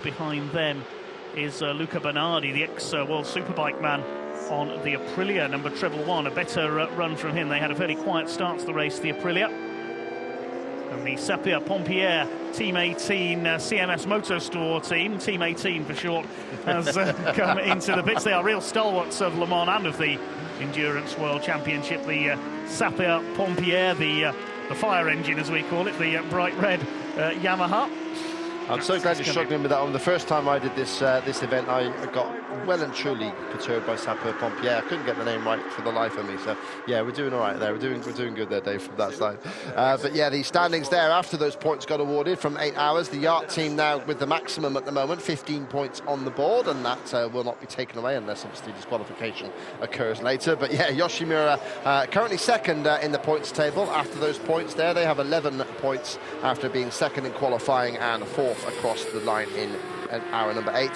Behind them is Luca Bernardi, the ex-World Superbike man on the Aprilia, number 111. A better run from him. They had a very quiet start to the race, the Aprilia. And the Sapir-Pompier Team 18 CMS Motos Store team, Team 18 for short, has come into the pits. They are real stalwarts of Le Mans and of the Endurance World Championship. The Sapir-Pompier, the fire engine as we call it, the bright red Yamaha. I'm so glad you're struggling with that one. The first time I did this event, I got well and truly perturbed by Sapir-Pompier. I couldn't get the name right for the life of me. So yeah, we're doing all right there. We're doing good there, Dave, from that side. But yeah, the standings there after those points got awarded from 8 hours. The Yacht team now with the maximum at the moment, 15 points on the board, and that will not be taken away unless obviously disqualification occurs later. But yeah, Yoshimura currently second in the points table. After those points there, they have 11 points after being second in qualifying and fourth across the line in hour number 8.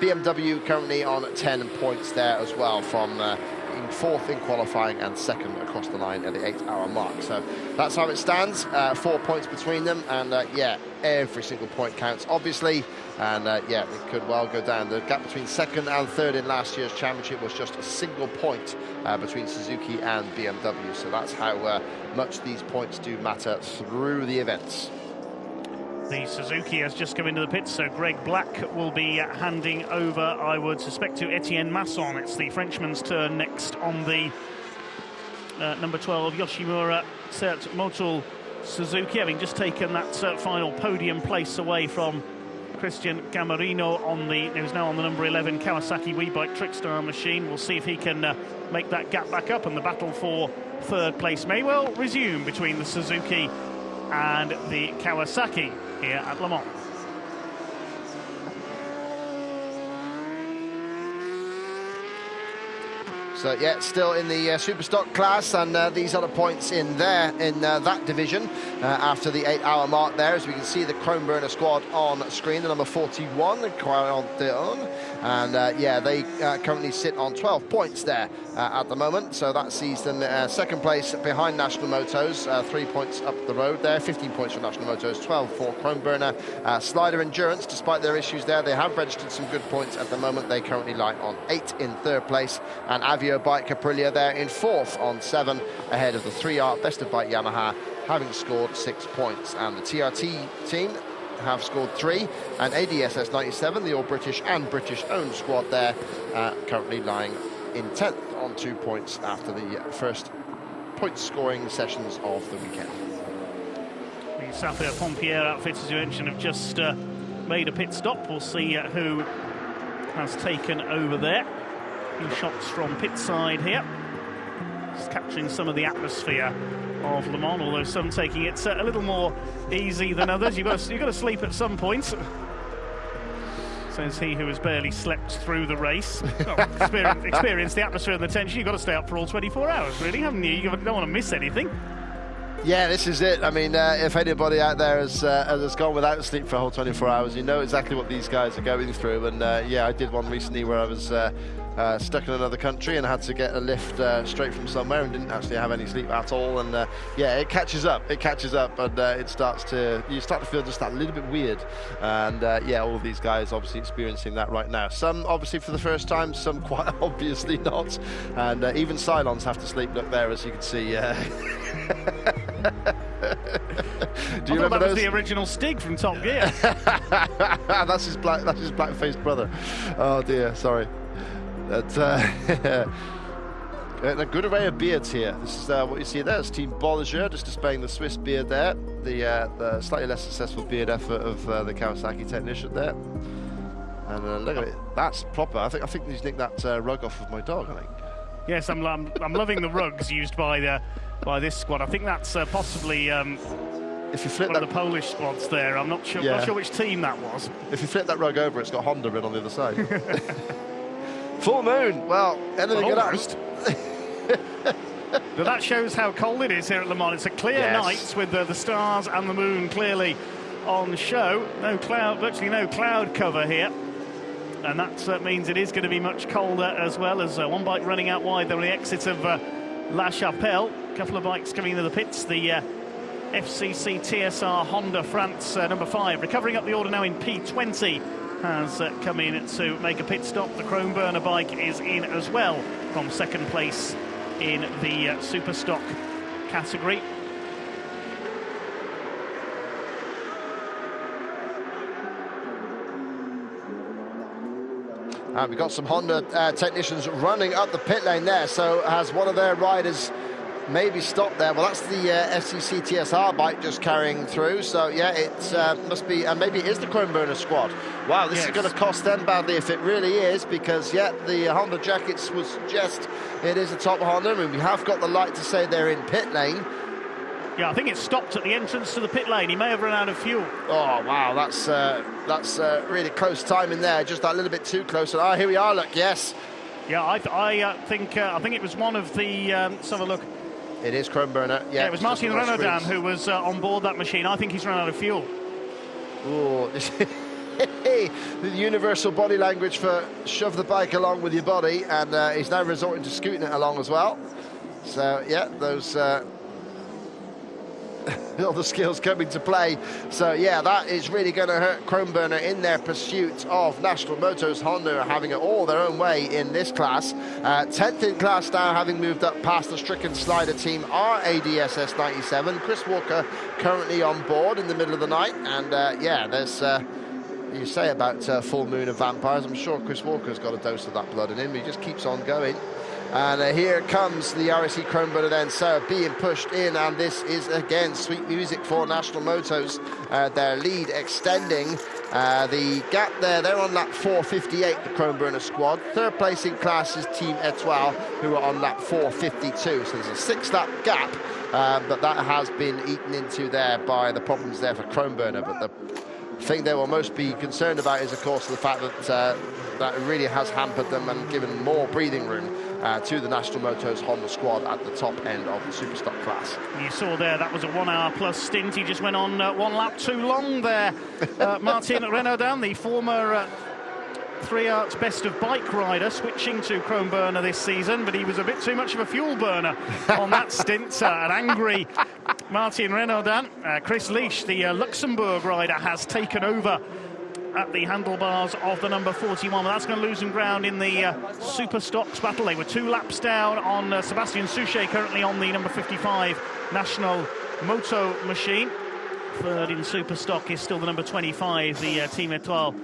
BMW currently on 10 points there as well, from in fourth in qualifying and second across the line at the 8-hour mark. So that's how it stands. 4 points between them, and yeah, every single point counts, obviously. And yeah, it could well go down. The gap between second and third in last year's championship was just a single point between Suzuki and BMW. So that's how much these points do matter through the events. The Suzuki has just come into the pits, so Greg Black will be handing over, I would suspect, to Etienne Masson. It's the Frenchman's turn next on the number 12 Yoshimura Motul Suzuki, having just taken that final podium place away from Christian Gamarino on who's now on the number 11 Kawasaki WeBike Trickstar machine. We'll see if he can make that gap back up, and the battle for third place may well resume between the Suzuki and the Kawasaki here at Le Mans. So yeah, still in the Superstock class, and these are the points in there in that division after the 8-hour mark there. As we can see, the Chrome Burner squad on screen, the number 41, the Quaranteon, and yeah, they currently sit on 12 points there at the moment. So that sees them second place behind National Motos, 3 points up the road there, 15 points for National Motos, 12 for Chrome Burner. Slider Endurance, despite their issues there, they have registered some good points at the moment. They currently lie on 8 in third place, and Avio Bike Aprilia there in fourth on 7, ahead of the 3R Best of Bike Yamaha, having scored 6 points. And the TRT team have scored 3, and ADSS 97, the all-British and British-owned squad there, currently lying in 10th on 2 points after the first point-scoring sessions of the weekend. The Sapir-Pompier outfit, as you mentioned, have just made a pit stop. We'll see who has taken over there. Few shots from pit side here, just capturing some of the atmosphere of Le Mans, although some taking it a little more easy than others. You've got to sleep at some point, says he who has barely slept through the race. Well, experience the atmosphere and the tension. You've got to stay up for all 24 hours, really, haven't you? You don't want to miss anything. Yeah, this is it. I mean, if anybody out there has gone without sleep for a whole 24 hours, you know exactly what these guys are going through. And yeah, I did one recently where I was stuck in another country and had to get a lift straight from somewhere and didn't actually have any sleep at all. And yeah, it catches up, and you start to feel just that little bit weird. And yeah, all of these guys obviously experiencing that right now. Some obviously for the first time, some quite obviously not. And even Cylons have to sleep. Look there, as you can see. Do you remember that was the original Stig from Top Gear? That's his black-faced brother. Oh dear, sorry. A good array of beards here. This is what you see there. It's Team Bolliger just displaying the Swiss beard there. The slightly less successful beard effort of the Kawasaki technician there. And look at it. That's proper. I think he's nicked that rug off of my dog, I think. Yes, I'm loving the rugs used by this squad. I think that's possibly if you flip one of the Polish squads there. I'm not sure. Yeah. Not sure which team that was. If you flip that rug over, it's got Honda in on the other side. Full moon. Well, anything could happen. But that shows how cold it is here at Le Mans. It's a clear night with the stars and the moon clearly on show. No cloud, virtually no cloud cover here. And that means it is going to be much colder as well. As one bike running out wide there on the exit of La Chapelle. A couple of bikes coming into the pits. The FCC TSR Honda France number 5 recovering up the order now in P20. has come in to make a pit stop. The Chrome Burner bike is in as well from second place in the super stock category. And we've got some Honda technicians running up the pit lane there. So has one of their riders maybe stopped there? Well, that's the SCC TSR bike just carrying through. So yeah, it must be, and maybe it is the Chrome Burner squad. Wow, this is going to cost them badly if it really is, because yeah, the Honda jackets would suggest it is a top Honda. I mean, we have got the light to say they're in pit lane. Yeah, I think it stopped at the entrance to the pit lane. He may have run out of fuel. Oh wow, that's really close timing there, just that little bit too close. And here we are. Look, yes. Yeah, I think it was one of the. Let's have a look. It is Chrome Burner. Yeah, it was Martin Renaudin who was on board that machine. I think he's run out of fuel. Oh, the universal body language for shove the bike along with your body, and he's now resorting to scooting it along as well. So yeah, those. All the skills come into play. So yeah, that is really going to hurt Chrome Burner in their pursuit of National Motos. Honda are having it all their own way in this class. 10th in class now, having moved up past the stricken slider team, are ADSS 97. Chris Walker currently on board in the middle of the night. And yeah, there's you say about full moon of vampires. I'm sure Chris Walker's got a dose of that blood in him. He just keeps on going. And here comes the RSC Chrome Burner then, so being pushed in, and this is again sweet music for National Motos. Their lead extending. The gap there, they're on lap 4:58, the Chrome Burner squad. Third place in class is Team Etoile, who are on lap 4:52. So there's a 6-lap gap, but that has been eaten into there by the problems there for Chrome Burner. But the thing they will most be concerned about is, of course, the fact that that really has hampered them and given more breathing room to the National Motos Honda squad at the top end of the Superstock class. You saw there, that was a 1 hour plus stint. He just went on 1 lap too long there. Martin Renaudin, the former 3 Arts Best of Bike rider, switching to Chrome Burner this season, but he was a bit too much of a fuel burner on that stint. An angry Martin Renaudin. Chris Leach, the Luxembourg rider, has taken over at the handlebars of the number 41. Well, that's going to lose some ground in the Super Stocks battle. They were 2 laps down on Sébastien Souchet, currently on the number 55 National Moto machine. Third in Super Stock is still the number 25, the Team Etoile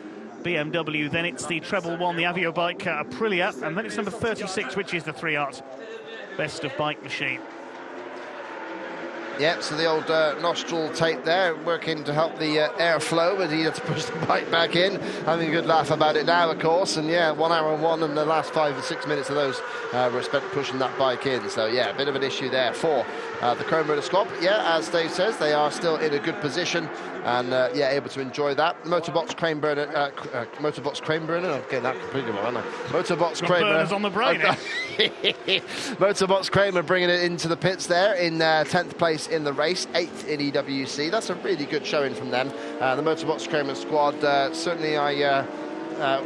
BMW. Then it's the treble one, the Avio bike Aprilia, and then it's number 36, which is the 3 Arts Best of Bike machine. Yep, so the old nostril tape there working to help the airflow, but he had to push the bike back in. Having a good laugh about it now, of course. And yeah, 1 hour and 1, and the last 5 or 6 minutes of those were spent pushing that bike in. So yeah, a bit of an issue there for the Chrome Burner squad. But yeah, as Dave says, they are still in a good position and yeah, able to enjoy that. Motorbox Chrome Burner, Motorbox Chrome Burner. I'm getting that completely wrong, aren't I? Motorbox Kramer on the brain. Motorbox Kramer bringing it into the pits there in 10th place in the race, 8th in EWC. That's a really good showing from them. The Motorbox Kramer squad, certainly I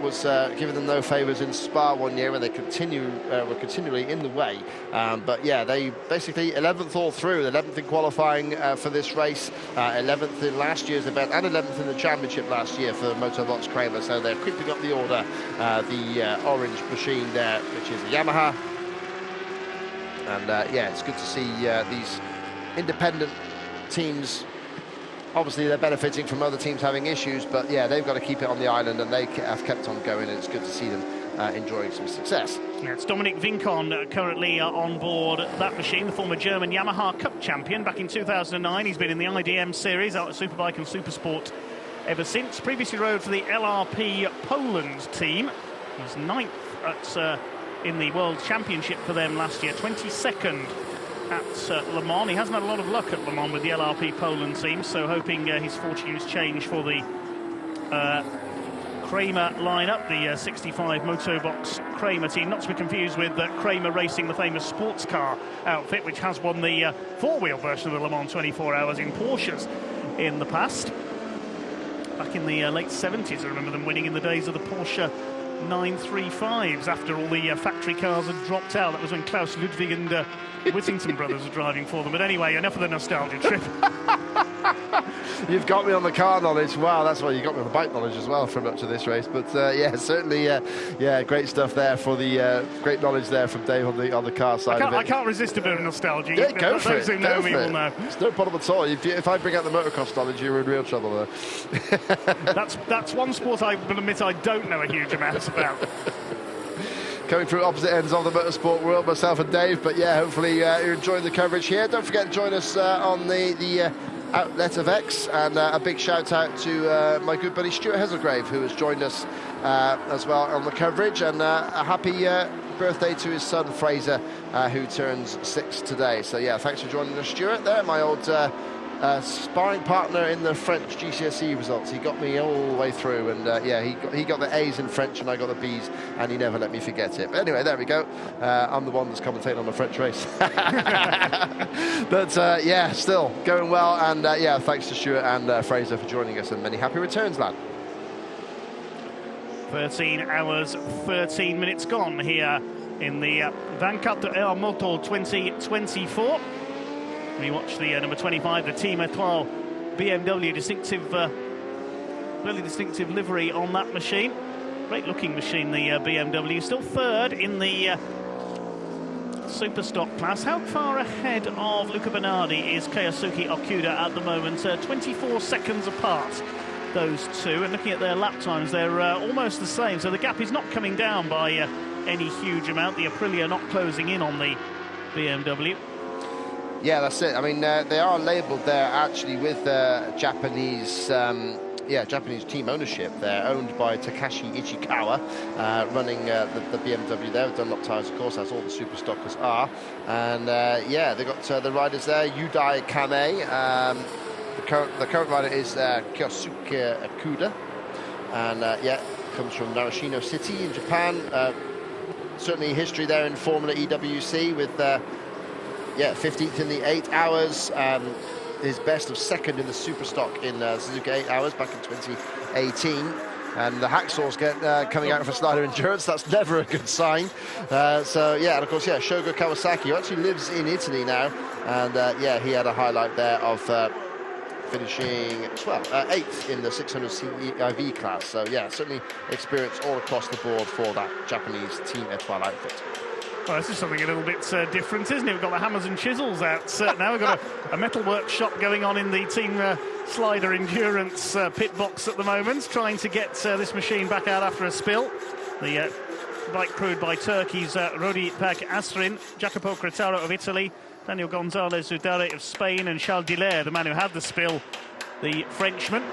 was giving them no favours in Spa one year when they were continually in the way. But yeah, they basically 11th all through, 11th in qualifying for this race, 11th in last year's event, and 11th in the championship last year for Motorbox Kramer. So they're creeping up the order. The orange machine there, which is a Yamaha. And yeah, it's good to see these independent teams. Obviously, they're benefiting from other teams having issues, but yeah, they've got to keep it on the island, and they have kept on going, and it's good to see them enjoying some success. Yeah, it's Dominic Vincon currently on board that machine, the former German Yamaha Cup champion back in 2009. He's been in the IDM series, out at Superbike and Supersport ever since. Previously rode for the LRP Poland team. He was 9th at, in the World Championship for them last year, 22nd at Le Mans. He hasn't had a lot of luck at Le Mans with the LRP Poland team, so hoping his fortunes change for the Kramer lineup, the 65 Motobox Kramer team, not to be confused with Kramer Racing, the famous sports car outfit, which has won the four-wheel version of the Le Mans 24 Hours in Porsches in the past. Back in the late 70s, I remember them winning in the days of the Porsche 935s after all the factory cars had dropped out. That was when Klaus Ludwig and Whittington brothers were driving for them. But anyway, enough of the nostalgia trip. You've got me on the car knowledge. Wow, that's why you got me on the bike knowledge as well for much of this race. But yeah, certainly, yeah, great stuff there for the great knowledge there from Dave on the car side of it. I can't resist a bit of nostalgia. Yeah, go for it. Those who know me will know. It's no problem at all. If I bring out the motocross knowledge, you're in real trouble there. That's one sport I will admit I don't know a huge amount about. Coming through opposite ends of the motorsport world, myself and Dave. But yeah, hopefully you're enjoying the coverage here. Don't forget to join us on the outlet of X, and a big shout out to my good buddy Stuart Hazelgrave, who has joined us as well on the coverage, and a happy birthday to his son Fraser, who turns 6 today. So yeah, thanks for joining us, Stuart. There, my old sparring partner in the French GCSE results. He got me all the way through, and yeah, he got the A's in French and I got the B's, and he never let me forget it. But anyway, there we go. I'm the one that's commentating on the French race. But yeah, still going well, and yeah, thanks to Stuart and Fraser for joining us, and many happy returns, lad. 13 hours, 13 minutes gone here in the 24 Heures Moto 2024. We watch the number 25, the Team Etoile BMW, distinctive, really distinctive livery on that machine. Great looking machine, the BMW. Still third in the super stock class. How far ahead of Luca Bernardi is Keisuke Okuda at the moment? 24 seconds apart, those two. And looking at their lap times, they're almost the same. So the gap is not coming down by any huge amount. The Aprilia not closing in on the BMW. Yeah, that's it. I mean, they are labelled there actually with Japanese, Japanese team ownership. They're owned by Takashi Ichikawa, running the BMW there with Dunlop tyres, of course, as all the super stockers are. And yeah, they've got the riders there, Yudai Kame. The current rider is Keisuke Okuda, and yeah, comes from Narashino City in Japan. Certainly history there in Formula EWC with. Yeah, 15th in the 8 hours. His best of second in the super stock in Suzuka 8 hours back in 2018. And the hacksaws coming out for Slider Endurance. That's never a good sign. So yeah, and of course, yeah, Shogo Kawasaki, who actually lives in Italy now. And yeah, he had a highlight there of finishing 8th in the 600 CEIV class. So yeah, certainly experience all across the board for that Japanese Team Etoile outfit. Well, this is something a little bit different, isn't it? We've got the hammers and chisels out now. We've got a metal workshop going on in the Team Slider Endurance pit box at the moment, trying to get this machine back out after a spill. The bike crewed by Turkey's Rodi Pak Asrin, Jacopo Cretaro of Italy, Daniel Gonzalez Udare of Spain, and Charles Diller, the man who had the spill, the Frenchman.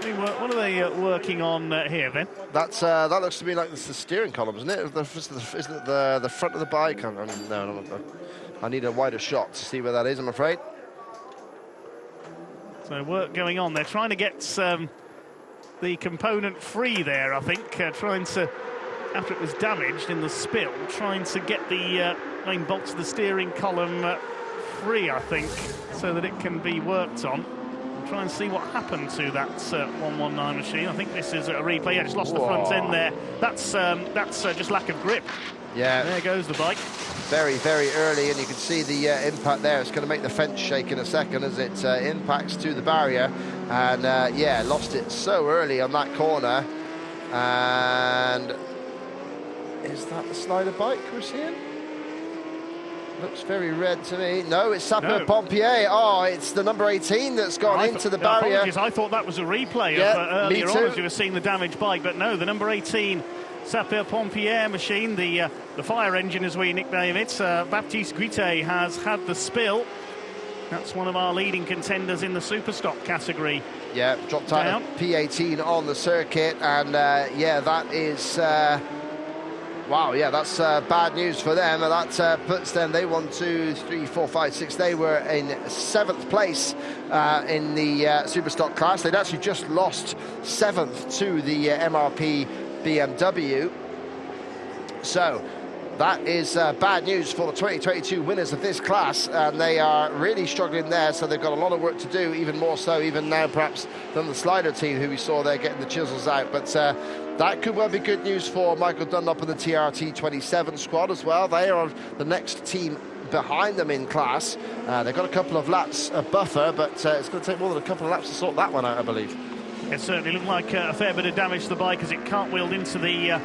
What are they working on here, then? That looks to me like it's the steering column, isn't it? Isn't it the front of the bike? No, I need a wider shot to see where that is, I'm afraid. So work going on. They're trying to get the component free there, I think. Trying to, after it was damaged in the spill, trying to get the main bolts of the steering column free, I think, so that it can be worked on. Try and see what happened to that 119 machine. I think this is a replay. Yeah, just lost the front end there. That's just lack of grip. Yeah. There goes the bike. Very, very early, and you can see the impact there. It's going to make the fence shake in a second as it impacts to the barrier. And yeah, lost it so early on that corner. And is that the Slider bike we're seeing? Looks very red to me. No, it's Sapeur Pompier. Oh, it's the number 18 that's gone into the barrier. Apologies, I thought that was a replay of earlier on as you were seeing the damaged bike, but no, the number 18 Sapeur Pompier machine, the fire engine as we nickname it, Baptiste Guité has had the spill. That's one of our leading contenders in the super stock category. Yeah, dropped out of P18 on the circuit, and yeah, that is... wow, yeah, that's bad news for them. That puts them, they won 2, 3, 4, 5, 6. They were in 7th place in the Superstock class. They'd actually just lost 7th to the MRP BMW. So that is bad news for the 2022 winners of this class, and they are really struggling there, so they've got a lot of work to do, even more so even now perhaps than the Slider team who we saw there getting the chisels out. But that could well be good news for Michael Dunlop and the TRT 27 squad as well. They are the next team behind them in class. They've got a couple of laps buffer, but it's going to take more than a couple of laps to sort that one out, I believe. It certainly looked like a fair bit of damage to the bike as it cartwheeled into the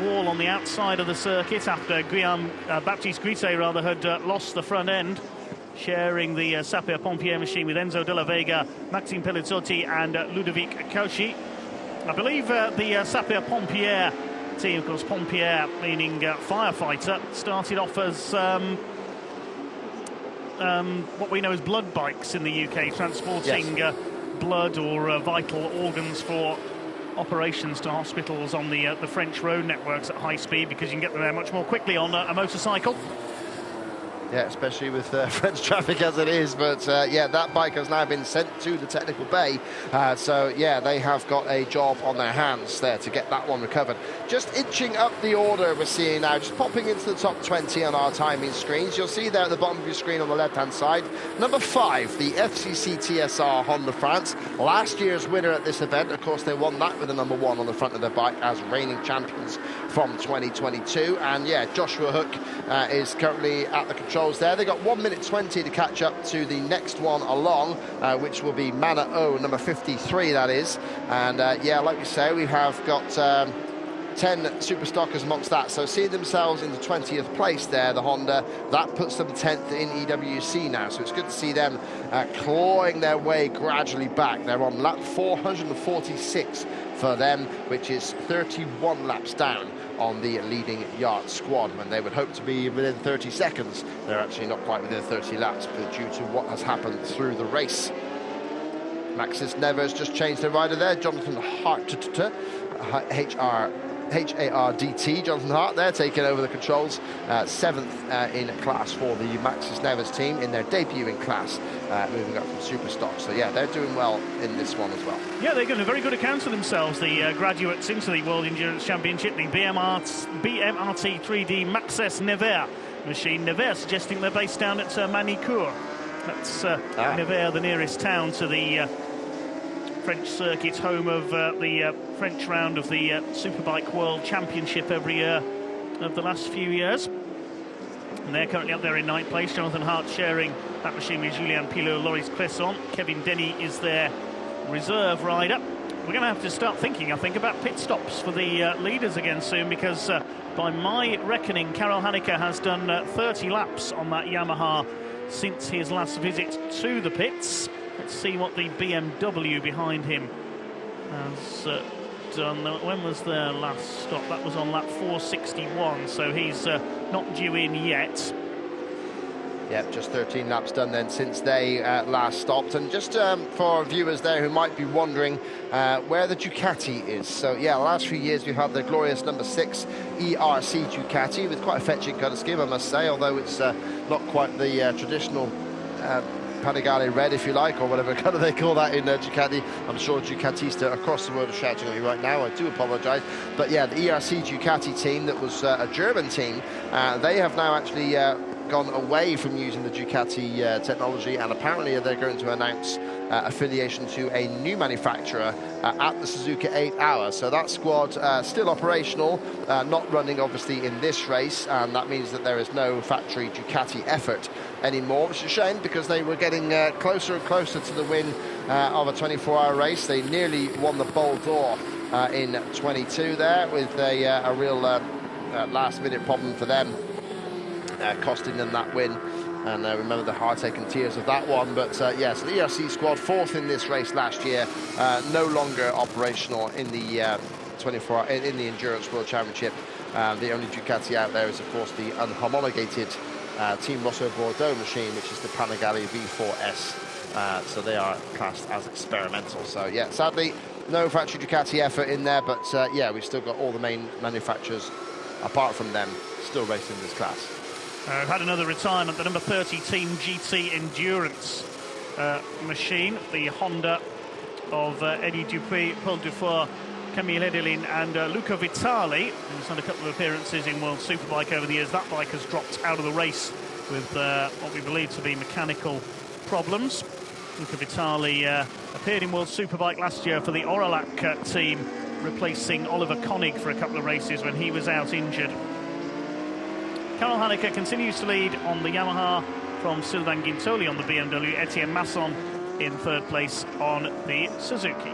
wall on the outside of the circuit after Baptiste Guite rather had lost the front end, sharing the Sapeur-Pompier machine with Enzo Della Vega, Maxime Pelizzotti and Ludovic Cauchy. I believe the Sapeur-Pompier team, of course, Pompier meaning firefighter, started off as what we know as blood bikes in the UK, transporting blood or vital organs for operations to hospitals on the French road networks at high speed, because you can get them there much more quickly on a motorcycle. Yeah, especially with French traffic as it is. But yeah, that bike has now been sent to the technical bay. So yeah, they have got a job on their hands there to get that one recovered. Just inching up the order we're seeing now, just popping into the top 20 on our timing screens. You'll see there at the bottom of your screen on the left-hand side, number 5, the FCC TSR Honda France. Last year's winner at this event. Of course, they won that with the number 1 on the front of their bike as reigning champions from 2022. And yeah, Joshua Hook is currently at the controls there. They got 1 minute 20 to catch up to the next one along, which will be Mana O, number 53, that is. And yeah, like we say, we have got 10 super stockers amongst that, so seeing themselves in the 20th place there, the Honda, that puts them 10th in EWC now, so it's good to see them clawing their way gradually back. They're on lap 446 for them, which is 31 laps down on the leading yard squad, when they would hope to be within 30 seconds. They're actually not quite within 30 laps, but due to what has happened through the race. Maxis Nevers just changed their rider there, Jonathan Hart, H-A-R-D-T, Jonathan Hart there, taking over the controls, 7th in class for the Maxis Nevers team in their debut in class, moving up from super stock. So yeah, they're doing well in this one as well. Yeah, they're getting a very good account of themselves, the graduates into the World Endurance Championship, the BMRT 3D Maxis Nevers machine. Nevers suggesting they're based down at Manicourt. That's Nevers, the nearest town to the French circuit, home of the French round of the Superbike World Championship every year of the last few years. And they're currently up there in 9th place. Jonathan Hart sharing that machine with Julien Pilot, Loris Cresson. Kevin Denny is their reserve rider. We're going to have to start thinking, I think, about pit stops for the leaders again soon, because by my reckoning, Karel Hanneke has done 30 laps on that Yamaha since his last visit to the pits. Let's see what the BMW behind him has done. When was their last stop? That was on lap 461, so he's not due in yet. Yeah, just 13 laps done then since they last stopped. And just for viewers there who might be wondering where the Ducati is. So yeah, the last few years we've had the glorious number 6 ERC Ducati with quite a fetching colour scheme, I must say, although it's not quite the traditional Panigale red, if you like, or whatever colour they call that in Ducati. I'm sure Ducatista across the world are shouting at me right now. I do apologise. But yeah, the ERC Ducati team that was a German team, they have now actually gone away from using the Ducati technology, and apparently they're going to announce affiliation to a new manufacturer at the Suzuka 8 Hour. So that squad still operational, not running obviously in this race, and that means that there is no factory Ducati effort anymore, which is a shame, because they were getting closer and closer to the win of a 24-hour race. They nearly won the Bol d'Or in 22 there, with a real last-minute problem for them, costing them that win. And remember the heartache and tears of that one. But yeah, so the ERC squad, 4th in this race last year, no longer operational in the 24 in the Endurance World Championship. The only Ducati out there is, of course, the unhomologated Team Rosso Bordeaux machine, which is the Panigale V4S. So they are classed as experimental. So yeah, sadly, no factory Ducati effort in there. But yeah, we've still got all the main manufacturers, apart from them, still racing this class. We've had another retirement, the number 30 Team GT Endurance machine, the Honda of Eddie Dupuy, Paul Dufour, Camille Edelin and Luca Vitali, who's had a couple of appearances in World Superbike over the years. That bike has dropped out of the race with what we believe to be mechanical problems. Luca Vitali appeared in World Superbike last year for the Oralac team, replacing Oliver Koenig for a couple of races when he was out injured. Karel Hanneke continues to lead on the Yamaha from Sylvain Guintoli on the BMW. Etienne Masson in third place on the Suzuki.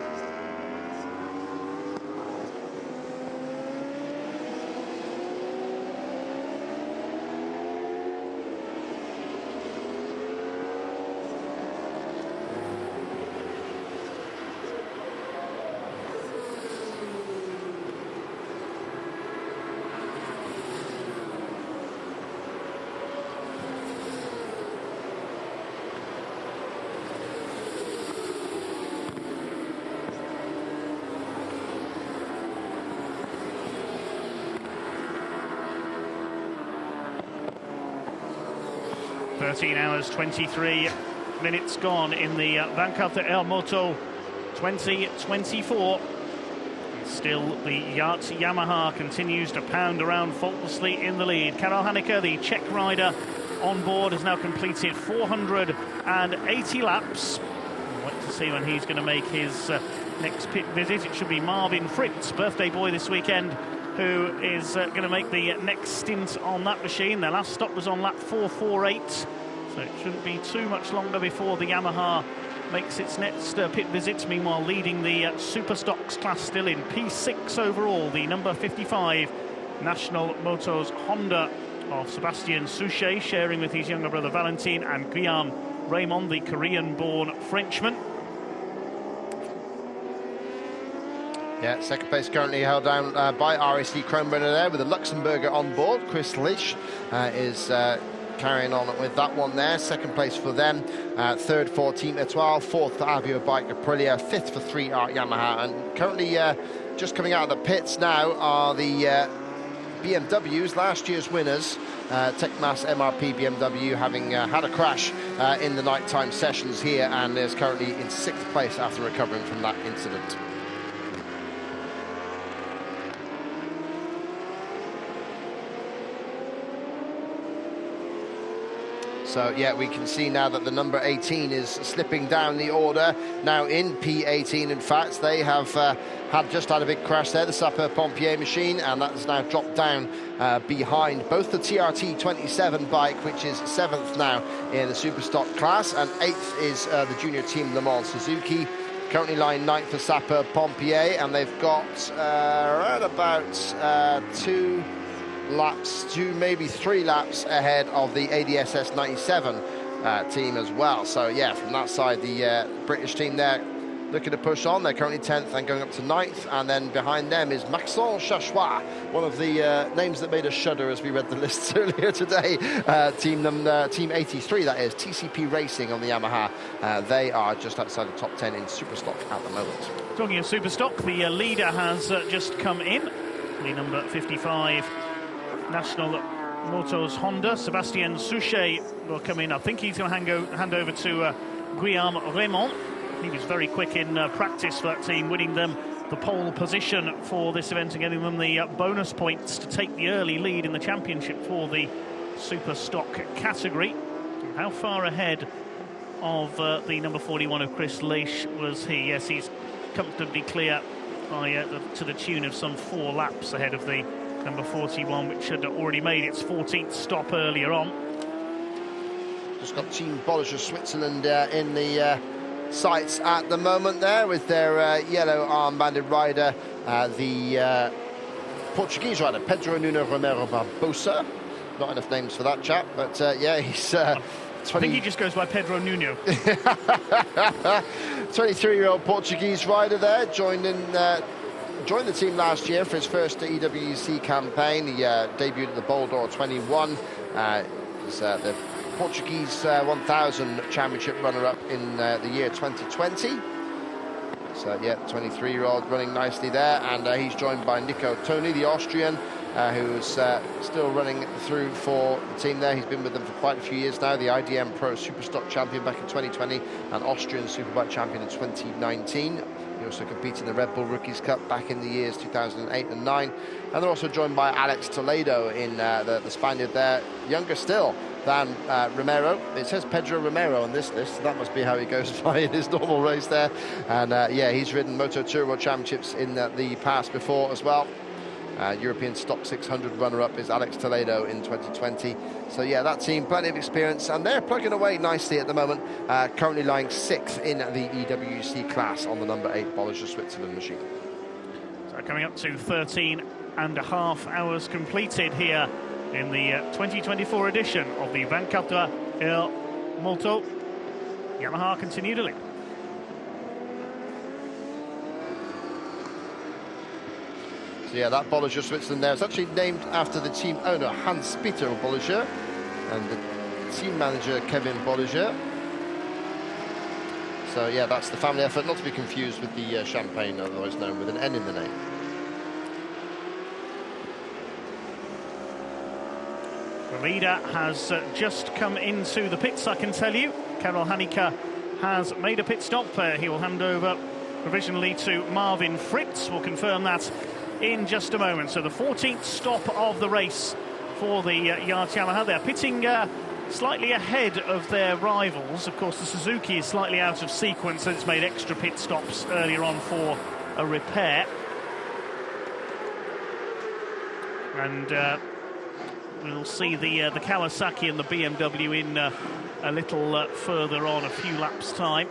Hours 23 minutes gone in the 24 Heures Moto 2024. Still, the Yacht Yamaha continues to pound around faultlessly in the lead. Karel Hanneke, the Czech rider on board, has now completed 480 laps. We'll wait to see when he's going to make his next pit visit. It should be Marvin Fritz, birthday boy this weekend, who is going to make the next stint on that machine. Their last stop was on lap 448. So it shouldn't be too much longer before the Yamaha makes its next pit visit. Meanwhile, leading the Super Stocks class still in P6 overall, the number 55 National Motos Honda of Sébastien Souchet, sharing with his younger brother Valentin and Guillaume Raymond, the Korean-born Frenchman. Yeah, second place currently held down by RAC Kronbrenner there, with a Luxembourger on board. Chris Leisch is carrying on with that one there. Second place for them. Third for Team Etoile. Fourth for Avio Bike Aprilia. Fifth for 3R Yamaha. And currently just coming out of the pits now are the BMWs, last year's winners. Techmas MRP BMW having had a crash in the nighttime sessions here, and is currently in 6th place after recovering from that incident. So, yeah, we can see now that the number 18 is slipping down the order. Now in P18, in fact, they have just had a big crash there, the Sapeur-Pompier machine, and that has now dropped down behind both the TRT 27 bike, which is 7th now in the Superstock class, and 8th is the Junior Team Le Mans Suzuki. Currently lying 9th for Sapeur-Pompier, and they've got around about 2 laps, 2 maybe 3 laps ahead of the ADSS 97 team as well. So yeah, from that side, the British team there looking to push on. They're currently 10th and going up to 9th, and then behind them is Maxence Chachois, one of the names that made us shudder as we read the lists earlier today. Team 83, that is, TCP Racing on the Yamaha. They are just outside the top 10 in Superstock at the moment. Talking of Superstock, the leader has just come in, the number 55 National Motos Honda. Sébastien Souchet will come in. I think he's going to hand over to Guillaume Raymond. He was very quick in practice for that team, winning them the pole position for this event and getting them the bonus points to take the early lead in the championship for the Super Stock category. How far ahead of the number 41 of Chris Leisch was he? Yes, he's comfortably clear by to the tune of some 4 laps ahead of the number 41, which had already made its 14th stop earlier on. Just got Team Bollage of Switzerland in the sights at the moment there, with their yellow armbanded rider, the Portuguese rider Pedro Nuno Romero Barbosa. Not enough names for that chap, but yeah, he's 20... I think he just goes by Pedro Nuno. 23-year-old Portuguese rider there, joined the team last year for his first EWC campaign. He debuted at the Boldor 21. Was the Portuguese 1000 championship runner-up in the year 2020. So yeah, 23-year-old running nicely there, and he's joined by Nico Toni, the Austrian, who's still running through for the team there. He's been with them for quite a few years now, the IDM Pro Superstock champion back in 2020 and Austrian Superbike champion in 2019. He also competed in the Red Bull Rookies Cup back in the years 2008 and 9. And they're also joined by Alex Toledo in the Spaniard there, younger still than Romero. It says Pedro Romero on this list, so that must be how he goes by in his normal race there. And yeah, he's ridden Moto2 World Championships in the past before as well. European Stock 600 runner-up is Alex Toledo in 2020. So yeah, that team, plenty of experience, and they're plugging away nicely at the moment, currently lying 6th in the EWC class on the number 8 Bolliger Switzerland machine. So coming up to 13.5 hours completed here in the 2024 edition of the 24 Heures Moto. Yamaha continue to lead. So yeah, that Bolliger Switzerland there is actually named after the team owner Hans-Peter Bolliger and the team manager Kevin Bolliger. So yeah, that's the family effort, not to be confused with the champagne, otherwise known with an N in the name. The leader has just come into the pits, I can tell you. Karel Haneke has made a pit stop. He will hand over provisionally to Marvin Fritz. We'll confirm that in just a moment. So the 14th stop of the race for the Yamaha. They're pitting slightly ahead of their rivals. Of course, the Suzuki is slightly out of sequence, and it's made extra pit stops earlier on for a repair. And we'll see the Kawasaki and the BMW in a little further on, a few laps' time.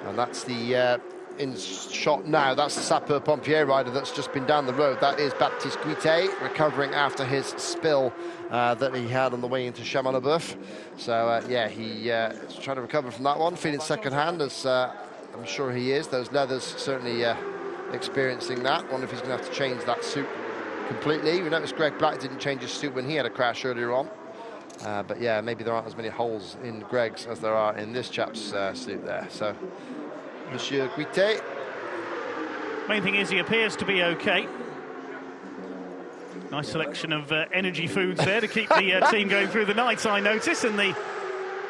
And that's the in shot now. That's the sapeur-pompier rider that's just been down the road. That is Baptiste Guité, recovering after his spill that he had on the way into Chamonix-Boeuf. So yeah, he is trying to recover from that one, feeling second hand, as I'm sure he is. Those leathers certainly experiencing that. Wonder if he's going to have to change that suit completely. We noticed Greg Black didn't change his suit when he had a crash earlier on. But yeah, maybe there aren't as many holes in Greg's as there are in this chap's suit there. So, Monsieur Guité. Main thing is he appears to be okay. Nice selection of energy foods there to keep the team going through the night, I notice, in the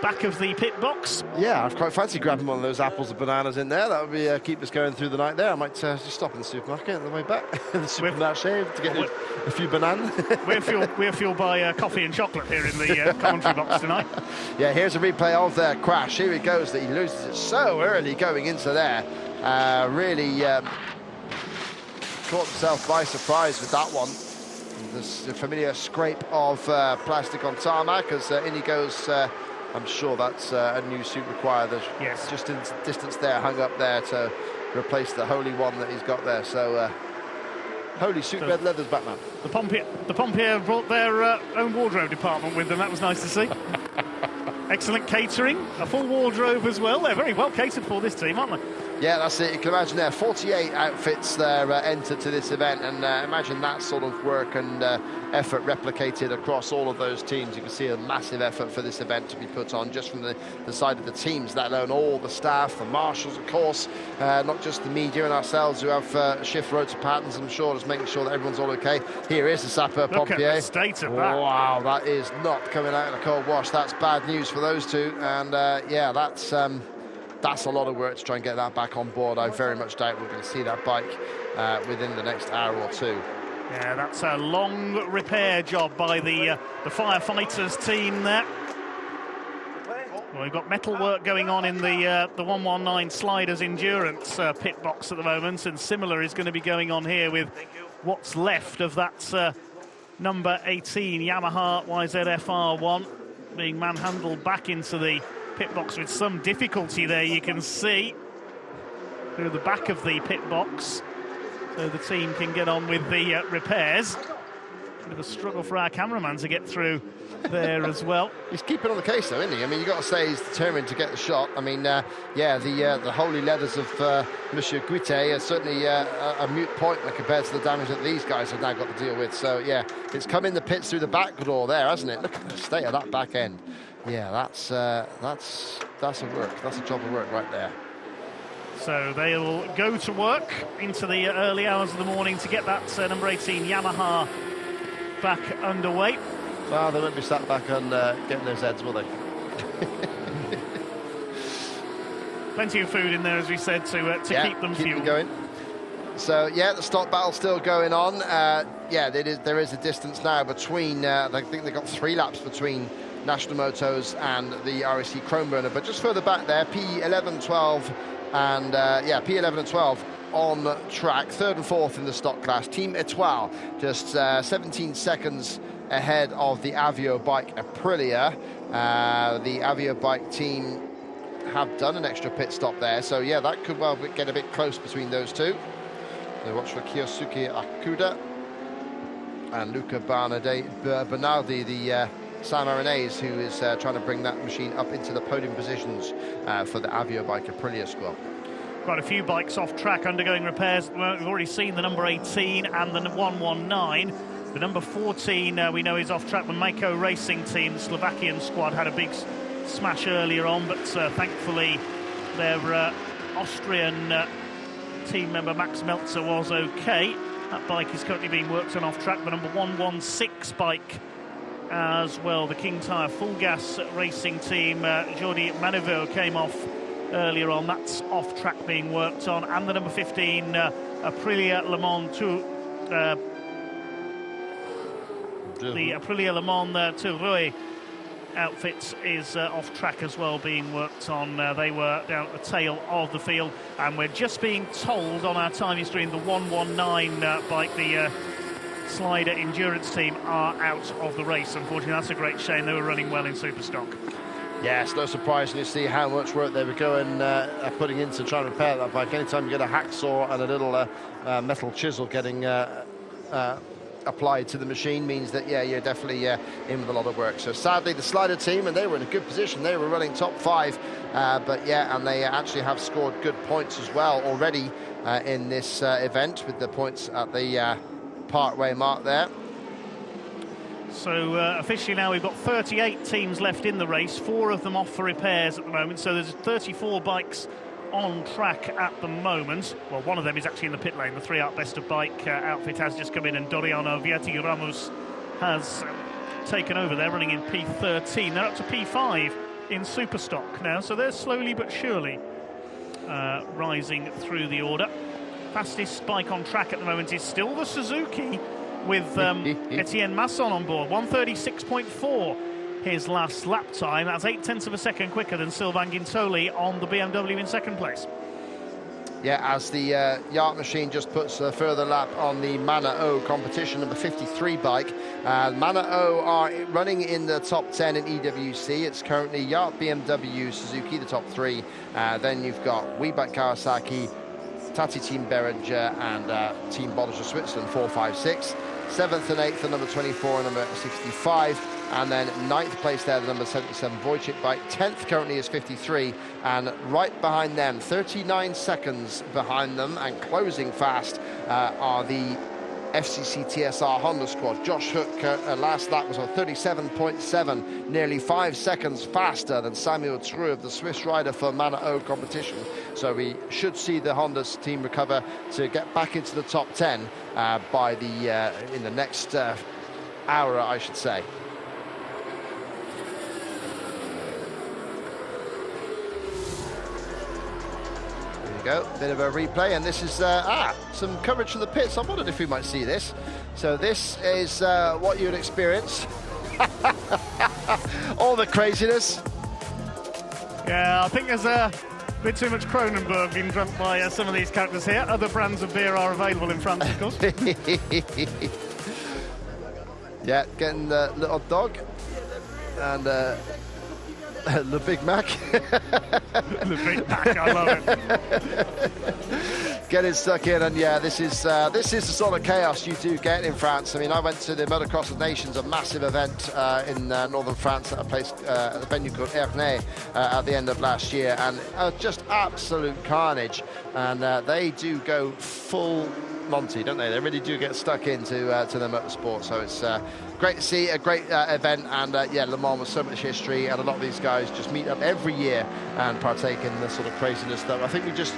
back of the pit box. Yeah, I'd quite fancy grabbing one of those apples and bananas in there. That would be keep us going through the night there. I might just stop in the supermarket on the way back, the supermarché, to get a few bananas. We're fueled by coffee and chocolate here in the commentary box tonight. Yeah, here's a replay of their crash. Here he goes, that he loses it so early going into there. Really caught himself by surprise with that one. There's a familiar scrape of plastic on tarmac as in he goes. I'm sure that's a new suit required. There's just in distance there, hung up there to replace the holy one that he's got there. So, holy suit, red leathers, Batman. The Pompier brought their own wardrobe department with them. That was nice to see. Excellent catering, a full wardrobe as well. They're very well catered for this team, aren't they? Yeah, that's it. You can imagine there, 48 outfits there entered to this event, and imagine that sort of work and effort replicated across all of those teams. You can see a massive effort for this event to be put on just from the side of the teams, let alone all the staff, the marshals, of course, not just the media and ourselves who have shift rota patterns, I'm sure, just making sure that everyone's all okay. Here is the sapeur-pompier. Look at the state of that. Wow, that is not coming out in a cold wash. That's bad news for those two, and yeah, that's a lot of work to try and get that back on board. I very much doubt we're going to see that bike within the next hour or two. Yeah, that's a long repair job by the firefighters team there. Well, we've got metal work going on in the 119 Sliders Endurance pit box at the moment, and similar is going to be going on here with what's left of that number 18 Yamaha YZF-R1 being manhandled back into the pit box with some difficulty there, you can see, through the back of the pit box, so the team can get on with the repairs. Bit of a struggle for our cameraman to get through there as well. He's keeping on the case though, isn't he? I mean, you've got to say he's determined to get the shot. I mean, yeah, the holy leathers of Monsieur Guité are certainly a moot point when compared to the damage that these guys have now got to deal with. So yeah, it's come in the pits through the back door there, hasn't it? Look at the state of that back end. Yeah, that's a work. That's a job of work right there. So they will go to work into the early hours of the morning to get that number 18 Yamaha back underway. Well, they won't be sat back on getting those heads, will they? Plenty of food in there, as we said, to keep them fueled. Going. So yeah, the stock battle's still going on. Yeah, there is a distance now between. I think they've got 3 laps between National Motos and the RSC Chromeburner, but just further back there, P11, 12, and yeah, P11 and 12 on track, 3rd and 4th in the stock class. Team Etoile just 17 seconds ahead of the Avio bike Aprilia. The Avio bike team have done an extra pit stop there, so yeah, that could well get a bit close between those two. So watch for Kiyosuke Akuda and Luca Bernardi, the San Marinese, who is trying to bring that machine up into the podium positions for the Avio bike Aprilia squad. Quite a few bikes off track undergoing repairs at the moment. We've already seen the number 18 and the 119. The number 14 we know is off track. The Mako Racing team, the Slovakian squad, had a big smash earlier on, but thankfully their Austrian team member Max Meltzer was okay. That bike is currently being worked on off track. The number 116 bike as well, the King Tire Full Gas Racing team, Jordi Maniveau came off earlier on. That's off track being worked on. And the number 15 Aprilia Le Mans the Aprilia Le Mans Touroi outfit is off track as well, being worked on. They were down at the tail of the field, and we're just being told on our timing screen the 119 bike, the Slider Endurance team, are out of the race. Unfortunately, that's a great shame. They were running well in Superstock. Yeah, it's no surprise when you see how much work they were going putting into trying to repair that bike. Anytime you get a hacksaw and a little metal chisel getting applied to the machine means that, yeah, you're definitely in with a lot of work. So sadly, the Slider team, and they were in a good position, they were running top 5, but yeah, and they actually have scored good points as well already in this event, with the points at the partway mark there. So officially now we've got 38 teams left in the race, 4 of them off for repairs at the moment, so there's 34 bikes on track at the moment. Well, one of them is actually in the pit lane. The 3-Art Best of Bike outfit has just come in, and Doriano Viati Ramos has taken over. They're running in P13. They're up to P5 in Superstock now, so they're slowly but surely rising through the order. Fastest bike on track at the moment is still the Suzuki, with Etienne Masson on board. 1:36.4 his last lap time. That's 0.8 of a second quicker than Sylvain Guintoli on the BMW in second place. Yeah, as the Yacht machine just puts a further lap on the Mana O competition number 53 bike. Mana O are running in the top 10 in EWC. It's currently Yacht, BMW, Suzuki, the top 3. Then you've got WeBike Kawasaki, Tati Team Behringer, and Team Bolliger Switzerland, 4, 5, 6. 7th and 8th, the number 24 and number 65. And then 9th place there, the number 77 Wojciech bike. 10th currently is 53, and right behind them, 39 seconds behind them and closing fast, are the FCC TSR Honda squad. Josh Hook last lap was on 37.7, nearly 5 seconds faster than Samuel True of the Swiss rider for Mana O competition. So we should see the Honda team recover to get back into the top 10 by the in the next hour, I should say. Go, bit of a replay, and this is some coverage from the pits. I wondered if we might see this. So this is what you would experience. All the craziness. Yeah, I think there's a bit too much Kronenberg being drunk by some of these characters here. Other brands of beer are available in France, of course. Yeah, getting the little dog and the Big Mac. The Big Mac, I love it. Getting stuck in, and yeah, this is the sort of chaos you do get in France. I mean, I went to the Motocross of Nations, a massive event in northern France at a place at the venue called Heures at the end of last year, and just absolute carnage. And they do go full Monty, don't they? They really do get stuck into to the motorsport. So it's great to see, a great event, and yeah, Le Mans with so much history, and a lot of these guys just meet up every year and partake in the sort of craziness that I think we just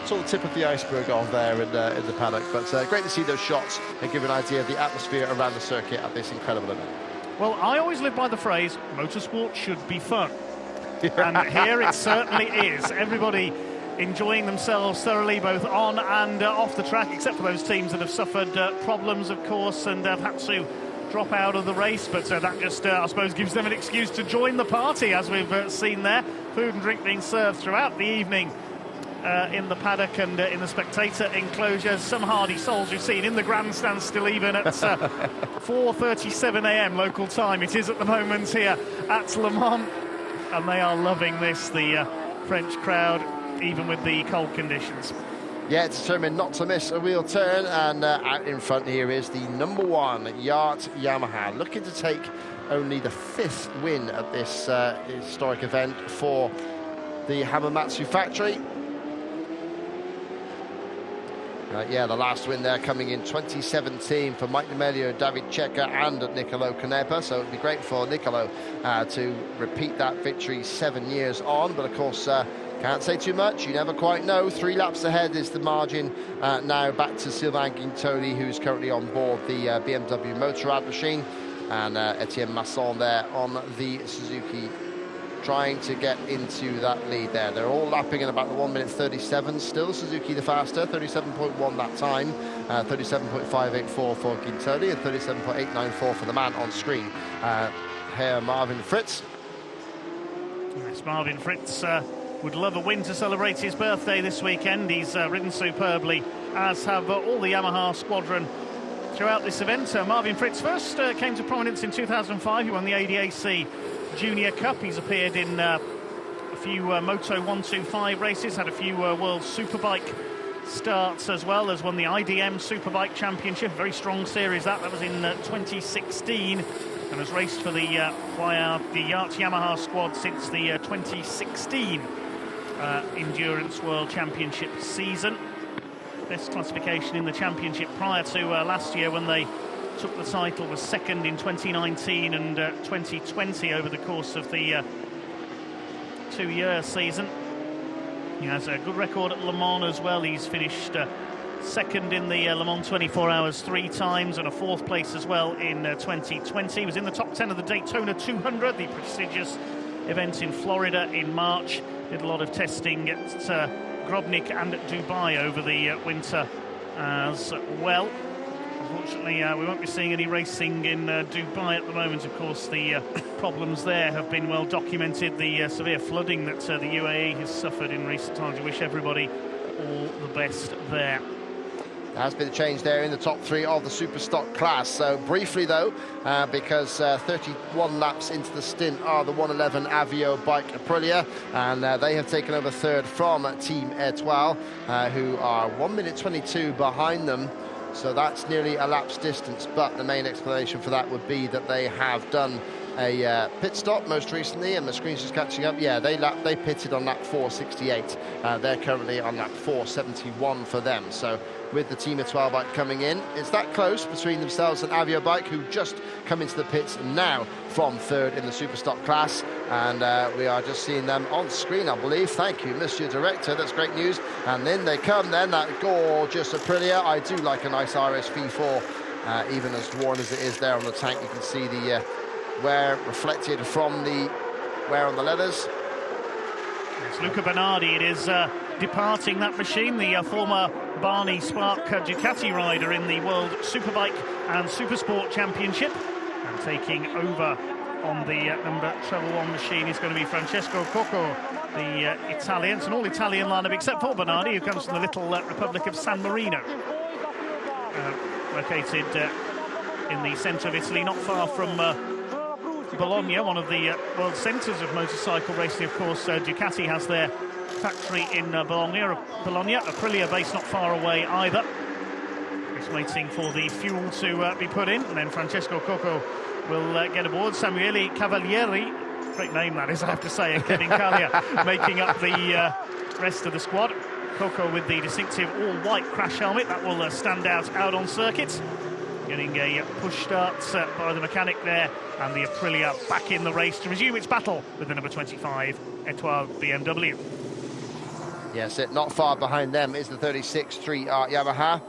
saw the tip of the iceberg of there in the paddock. But great to see those shots and give an idea of the atmosphere around the circuit at this incredible event. Well, I always live by the phrase, motorsport should be fun. And here it certainly is. Everybody enjoying themselves thoroughly, both on and off the track, except for those teams that have suffered problems, of course, and have had to drop out of the race. But that just, I suppose, gives them an excuse to join the party, as we've seen there. Food and drink being served throughout the evening in the paddock and in the spectator enclosures. Some hardy souls we've seen in the grandstand still, even at 4:37 a.m. local time. It is at the moment here at Le Mans, and they are loving this, the French crowd, even with the cold conditions. Yeah, determined not to miss a wheel turn, and out in front here is the number 1 Yacht Yamaha, looking to take only the 5th win at this historic event for the Hamamatsu factory. Yeah, the last win there coming in 2017 for Mike Nemelio, David Checa and Nicolo Canepa, so it'd be great for Nicolo to repeat that victory 7 years on, but of course can't say too much, you never quite know. 3 laps ahead is the margin now back to Sylvain Guintoli, who's currently on board the BMW Motorrad machine, and Etienne Masson there on the Suzuki, trying to get into that lead there. They're all lapping in about the 1:37 still. Suzuki the faster, 37.1 that time, 37.584 for Guintoli, and 37.894 for the man on screen, here Marvin Fritz. Yes, Marvin Fritz would love a win to celebrate his birthday this weekend. He's ridden superbly, as have all the Yamaha squadron throughout this event. Marvin Fritz first came to prominence in 2005. He won the ADAC Junior Cup. He's appeared in a few Moto 125 races, had a few World Superbike starts as well, as won the IDM Superbike Championship. Very strong series that was in 2016, and has raced for the Yacht Yamaha squad since the 2016 Endurance World Championship season. Best classification in the championship prior to last year, when they took the title, was second in 2019 and 2020 over the course of the 2-year season. He has a good record at Le Mans as well. He's finished second in the Le Mans 24 Hours 3 times, and a 4th place as well in 2020. He was in the top 10 of the Daytona 200, the prestigious event in Florida in March. Did a lot of testing at Grobnik and at Dubai over the winter as well. Unfortunately, we won't be seeing any racing in Dubai at the moment. Of course, the problems there have been well documented. The severe flooding that the UAE has suffered in recent times. We wish everybody all the best there. There has been a change there in the top 3 of the super stock class. So briefly though, because 31 laps into the stint are the 111 Avio bike Aprilia, and they have taken over 3rd from Team Etoile, who are 1:22 behind them. So that's nearly a lap's distance, but the main explanation for that would be that they have done a pit stop most recently, and the screen's just catching up. Yeah, they pitted on lap 468. They're currently on lap 471 for them. So with the Team Etoile bike coming in, it's that close between themselves and Avio bike, who just come into the pits now from 3rd in the Superstock class, and we are just seeing them on screen, I believe. Thank you, Monsieur Director, that's great news. And then they come then, that gorgeous Aprilia. I do like a nice RS V4, even as worn as it is there on the tank. You can see the wear reflected from the wear on the leathers. It's Luca Bernardi, it is departing that machine, the former Barney Spark Ducati rider in the World Superbike and Supersport Championship, and taking over on the number treble 1 machine is going to be Francesco Cocco, the Italian. It's an all-Italian lineup except for Bernardi, who comes from the little Republic of San Marino, located in the centre of Italy, not far from Bologna, one of the world centres of motorcycle racing. Of course, Ducati has their factory in Bologna. Aprilia based not far away either. Just waiting for the fuel to be put in, and then Francesco Cocco will get aboard. Samuele Cavalieri, great name that is, I have to say, and Kevin Callier making up the rest of the squad. Cocco with the distinctive all-white crash helmet that will stand out on circuit. Getting a push start by the mechanic there, and the Aprilia back in the race to resume its battle with the number 25 Etoile BMW. Yes, not far behind them is the 36 Street Art Yamaha.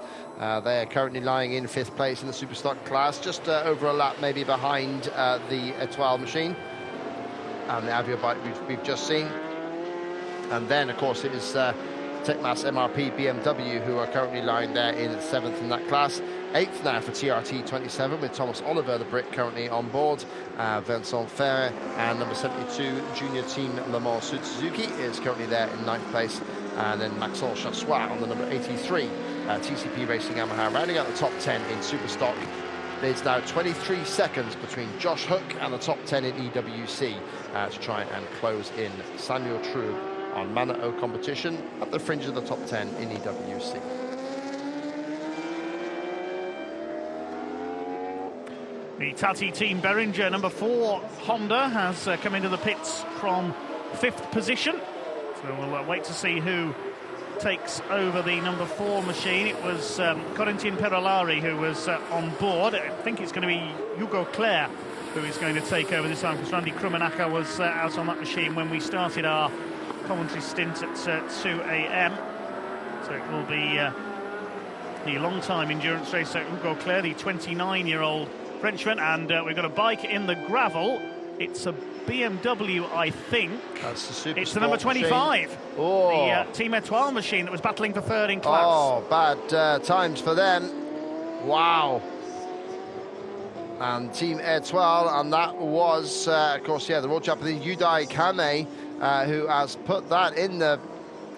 They are currently lying in 5th place in the Superstock class, just over a lap maybe behind the Etoile machine and the Avio bike we've just seen. And then, of course, it is Tecmas MRP BMW, who are currently lying there in 7th in that class. 8th now for TRT 27, with Thomas Oliver, the Brit, currently on board. Vincent Ferre and number 72 Junior Team Le Mans Suzuki is currently there in 9th place. and then Maxence Chassois on the number 83 TCP Racing Yamaha, rounding out the top 10 in Superstock. It's now 23 seconds between Josh Hook and the top 10 in EWC to try and close in Samuel True on Mana O competition at the fringe of the top 10 in EWC. The Tati Team Beringer, number 4 Honda, has come into the pits from 5th position. So we'll wait to see who takes over the number 4 machine. It was Corentin Perolari who was on board. I think it's going to be Hugo Claire who is going to take over this time, because Randy Krumenaka was out on that machine when we started our commentary stint at 2 a.m. So it will be the long-time endurance racer Hugo Claire, the 29-year-old Frenchman, and we've got a bike in the gravel. It's a BMW, I think. That's the Super It's the number 25. Machine. Oh. The Team Etoile machine that was battling for 3rd in class. Oh, bad times for them. Wow. And Team Etoile, and that was, of course, yeah, the World Champion Yudai Kame, who has put that in the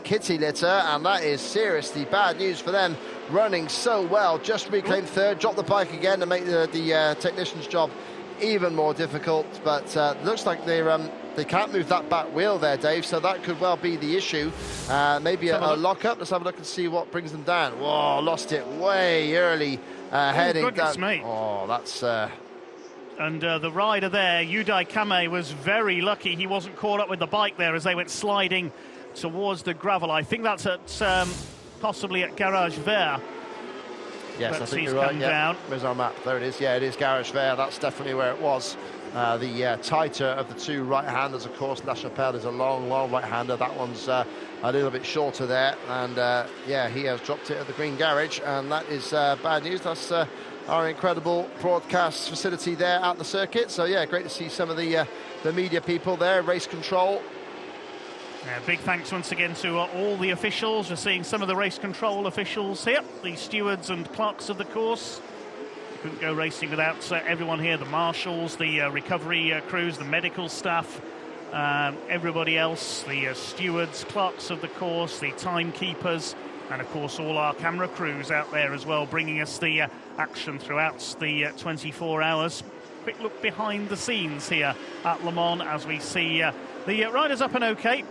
kitty litter, and that is seriously bad news for them. Running so well, just reclaimed 3rd, dropped the bike again to make the technician's job even more difficult, but looks like they can't move that back wheel there, Dave, so that could well be the issue. Maybe a lock-up. Let's have a look and see what brings them down. Whoa, lost it way early, heading down. Me. Oh, that's... And the rider there, Yudai Kame, was very lucky he wasn't caught up with the bike there as they went sliding towards the gravel. I think that's at possibly at Garage Vert. Yes, but I think he's you're right. come Yeah. down. There's our map. There it is. Yeah, it is Garage Vert. That's definitely where it was. The tighter of the 2 right-handers, of course. La Chapelle is a long right-hander. That one's a little bit shorter there. And, yeah, he has dropped it at the Green Garage. And that is bad news. That's our incredible broadcast facility there at the circuit. So, yeah, great to see some of the media people there, race control. Yeah, big thanks once again to all the officials. We're seeing some of the race control officials here, the stewards and clerks of the course. Couldn't go racing without everyone here, the marshals, the recovery crews, the medical staff, everybody else, the stewards, clerks of the course, the timekeepers, and of course all our camera crews out there as well, bringing us the action throughout the 24 hours. Quick look behind the scenes here at Le Mans as we see the riders up and okay.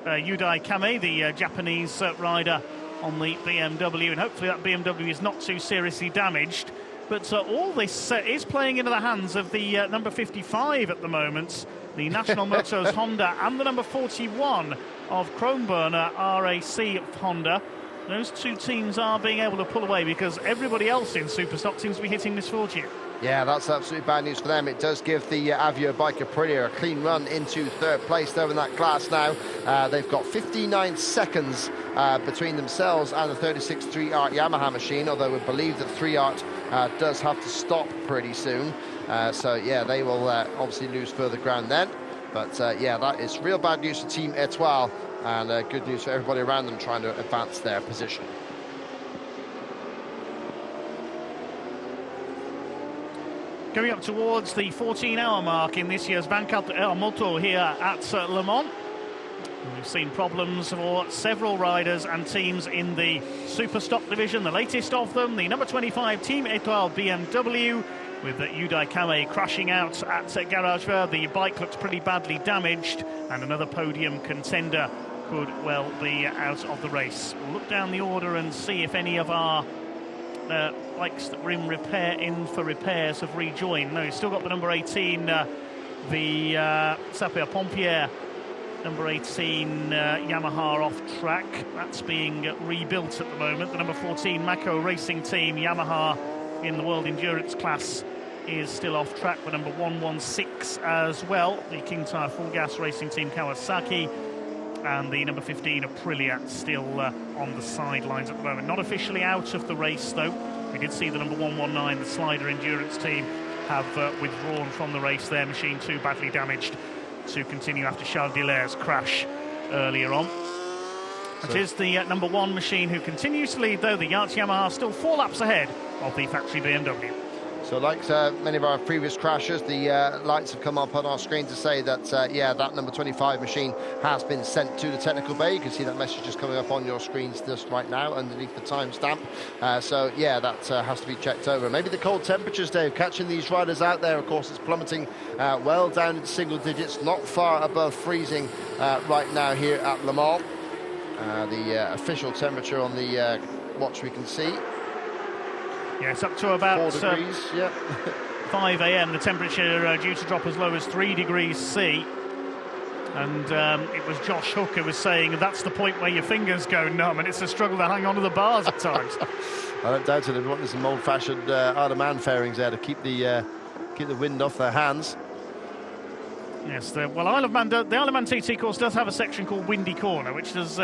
Yudai Kame, the Japanese rider on the BMW, and hopefully that BMW is not too seriously damaged. But all this is playing into the hands of the number 55 at the moment, the National Motos Honda, and the number 41 of Kronberner RAC Honda. Those 2 teams are being able to pull away because everybody else in Superstock seems to be hitting misfortune. Yeah, that's absolutely bad news for them. It does give the Avio bike Aprilia a clean run into 3rd place over in that class now. They've got 59 seconds between themselves and the 36 3-art Yamaha machine, although we believe that 3-art does have to stop pretty soon. So, yeah, they will obviously lose further ground then. But, yeah, that is real bad news for Team Etoile, and good news for everybody around them trying to advance their position. Coming up towards the 14-hour mark in this year's 24 Heures Moto here at Le Mans. We've seen problems for several riders and teams in the Superstock division. The latest of them, the number 25 Team Etoile BMW, with Yudai Kame crashing out at Garage Vert. The bike looks pretty badly damaged, and another podium contender could well be out of the race. We'll look down the order and see if any of our bikes that were in for repairs have rejoined. No, he's still got the number 18, the Sapeur-Pompier number 18 Yamaha off track. That's being rebuilt at the moment. The number 14 Mako Racing Team Yamaha in the World Endurance class is still off track. The number 116 as well, the King Tire Full Gas Racing Team Kawasaki, and the number 15 Aprilia still on the sidelines at the moment. Not officially out of the race though. We did see the number 119, the Slider Endurance Team, have withdrawn from the race. Their machine 2 badly damaged to continue after Charles Diller's crash earlier on. It is the number 1 machine who continues to lead though. The Yacht Yamaha still 4 laps ahead of the factory BMW. So like many of our previous crashes, the lights have come up on our screen to say that, yeah, that number 25 machine has been sent to the technical bay. You can see that message just coming up on your screens just right now underneath the timestamp. So, yeah, that has to be checked over. Maybe the cold temperatures, Dave, catching these riders out there. Of course, it's plummeting well down into single digits, not far above freezing right now here at Le Mans. The official temperature on the watch we can see. Yeah, it's up to about 4 degrees, yeah. 5 a.m. The temperature due to drop as low as 3 degrees C. And it was Josh Hook who was saying that's the point where your fingers go numb and it's a struggle to hang on to the bars at times. I don't doubt it. They've wanted some old-fashioned Isle of Man fairings there to keep the wind off their hands. Yes, the Isle of Man TT course does have a section called Windy Corner, which does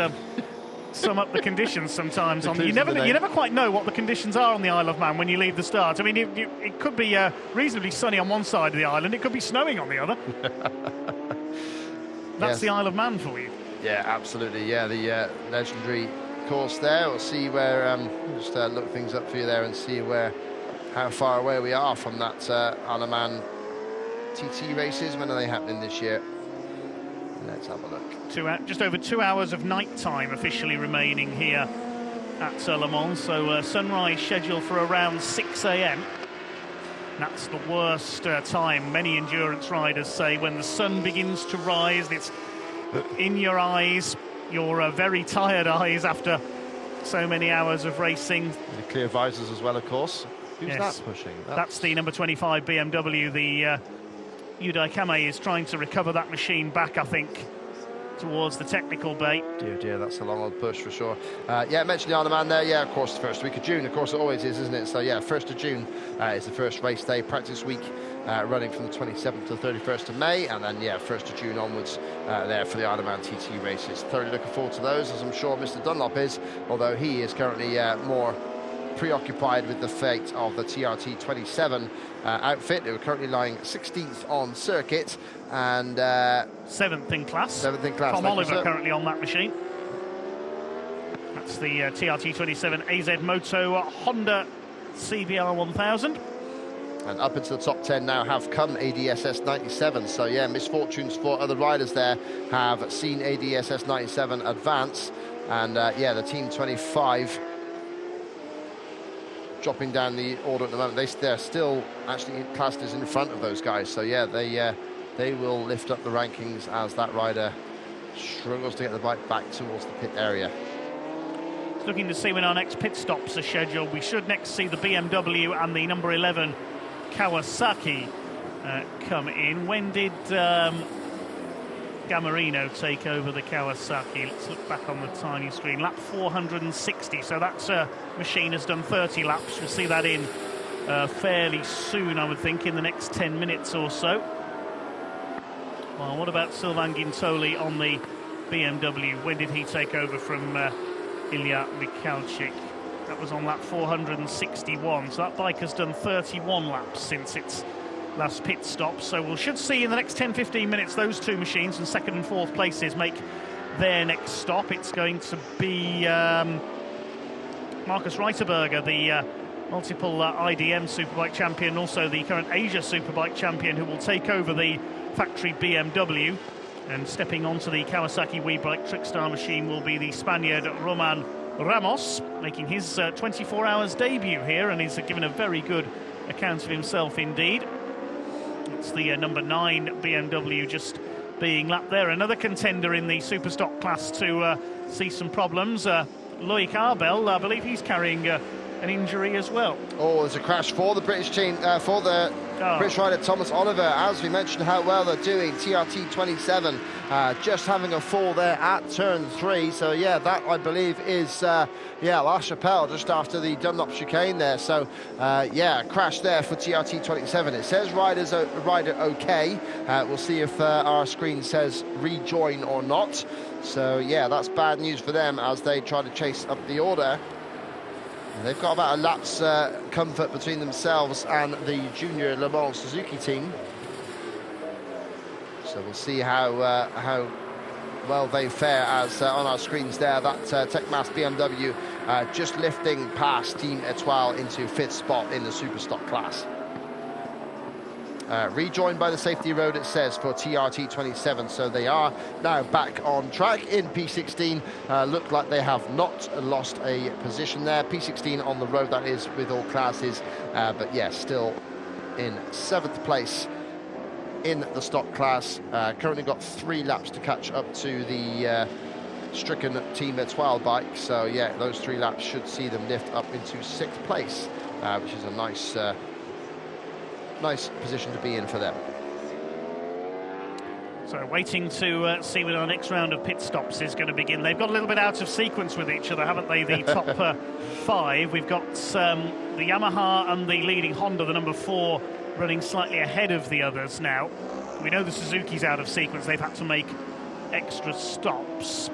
sum up the conditions sometimes. You never quite know what the conditions are on the Isle of Man when you leave the start. I mean, it could be reasonably sunny on one side of the island, it could be snowing on the other. That's the Isle of Man for you. Yeah, absolutely. Yeah, the legendary course there. We'll see where. Just look things up for you there and see how far away we are from that Isle of Man TT races. When are they happening this year? Let's have a look. Just over 2 hours of night time officially remaining here at Le Mans. So sunrise scheduled for around 6 a.m. That's the worst time, many endurance riders say, when the sun begins to rise. It's in your eyes, your very tired eyes after so many hours of racing. The clear visors as well, of course. Who's that pushing? That's the number 25 BMW. The Udai Kame is trying to recover that machine back, I think, towards the technical bay. Dear, that's a long old push for sure. Yeah, mentioned the Isle of Man there. Yeah, of course, the first week of June. Of course, it always is, isn't it? So, yeah, 1st of June is the first race day, practice week, running from the 27th to the 31st of May. And then, yeah, 1st of June onwards there for the Isle of Man TT races. Thoroughly looking forward to those, as I'm sure Mr. Dunlop is, although he is currently more preoccupied with the fate of the TRT 27 outfit. They were currently lying 16th on circuit and 7th in class. Tom Oliver currently on that machine. That's the TRT 27 AZ Moto Honda CBR 1000. And up into the top 10 now have come ADSS 97. So yeah, misfortunes for other riders there have seen ADSS 97 advance. And yeah, the Team 25 dropping down the order at the moment. They're still actually classed as in front of those guys. So yeah, they will lift up the rankings as that rider struggles to get the bike back towards the pit area. Looking to see when our next pit stops are scheduled. We should next see the BMW and the number 11 Kawasaki come in. When did Gammarino take over the Kawasaki? Let's look back on the tiny screen. Lap 460, so that machine has done 30 laps. We'll see that in fairly soon, I would think, in the next 10 minutes or so. Well, what about Sylvain Guintoli on the BMW? When did he take over from Ilya Mikhalchik? That was on lap 461, so that bike has done 31 laps since its last pit stop. So we should see in the next 10-15 minutes those two machines in 2nd and 4th places make their next stop. It's going to be Markus Reiterberger, the multiple IDM Superbike champion, also the current Asia Superbike champion, who will take over the factory BMW. And stepping onto the Kawasaki WeBike Trickstar machine will be the Spaniard Roman Ramos, making his 24 hours debut here, and he's given a very good account of himself indeed. It's the number 9 BMW just being lapped there. Another contender in the Superstock class to see some problems. Loic Arbel, I believe he's carrying an injury as well. Oh, there's a crash for the British team, for the British rider Thomas Oliver. As we mentioned how well they're doing, TRT 27 just having a fall there at turn 3. So yeah, that I believe is La Chapelle just after the Dunlop chicane there. So yeah, crash there for TRT 27. It says rider okay. We'll see if our screen says rejoin or not. So yeah, that's bad news for them as they try to chase up the order. They've got about a lap's comfort between themselves and the junior Le Mans Suzuki team. So we'll see how well they fare as on our screens there. That Techmas BMW just lifting past Team Etoile into 5th spot in the Superstock class. rejoined by the safety road, it says, for TRT 27. So they are now back on track in P16. Look like they have not lost a position there. P16 on the road, that is, with all classes. But yeah, still in 7th place in the stock class. Currently got 3 laps to catch up to the stricken Team 12 bike. So yeah, those 3 laps should see them lift up into 6th place, which is a nice position to be in for them. So waiting to see when our next round of pit stops is going to begin. They've got a little bit out of sequence with each other, haven't they? The top 5. We've got the Yamaha and the leading Honda, the number 4, running slightly ahead of the others now. We know the Suzuki's out of sequence. They've had to make extra stops.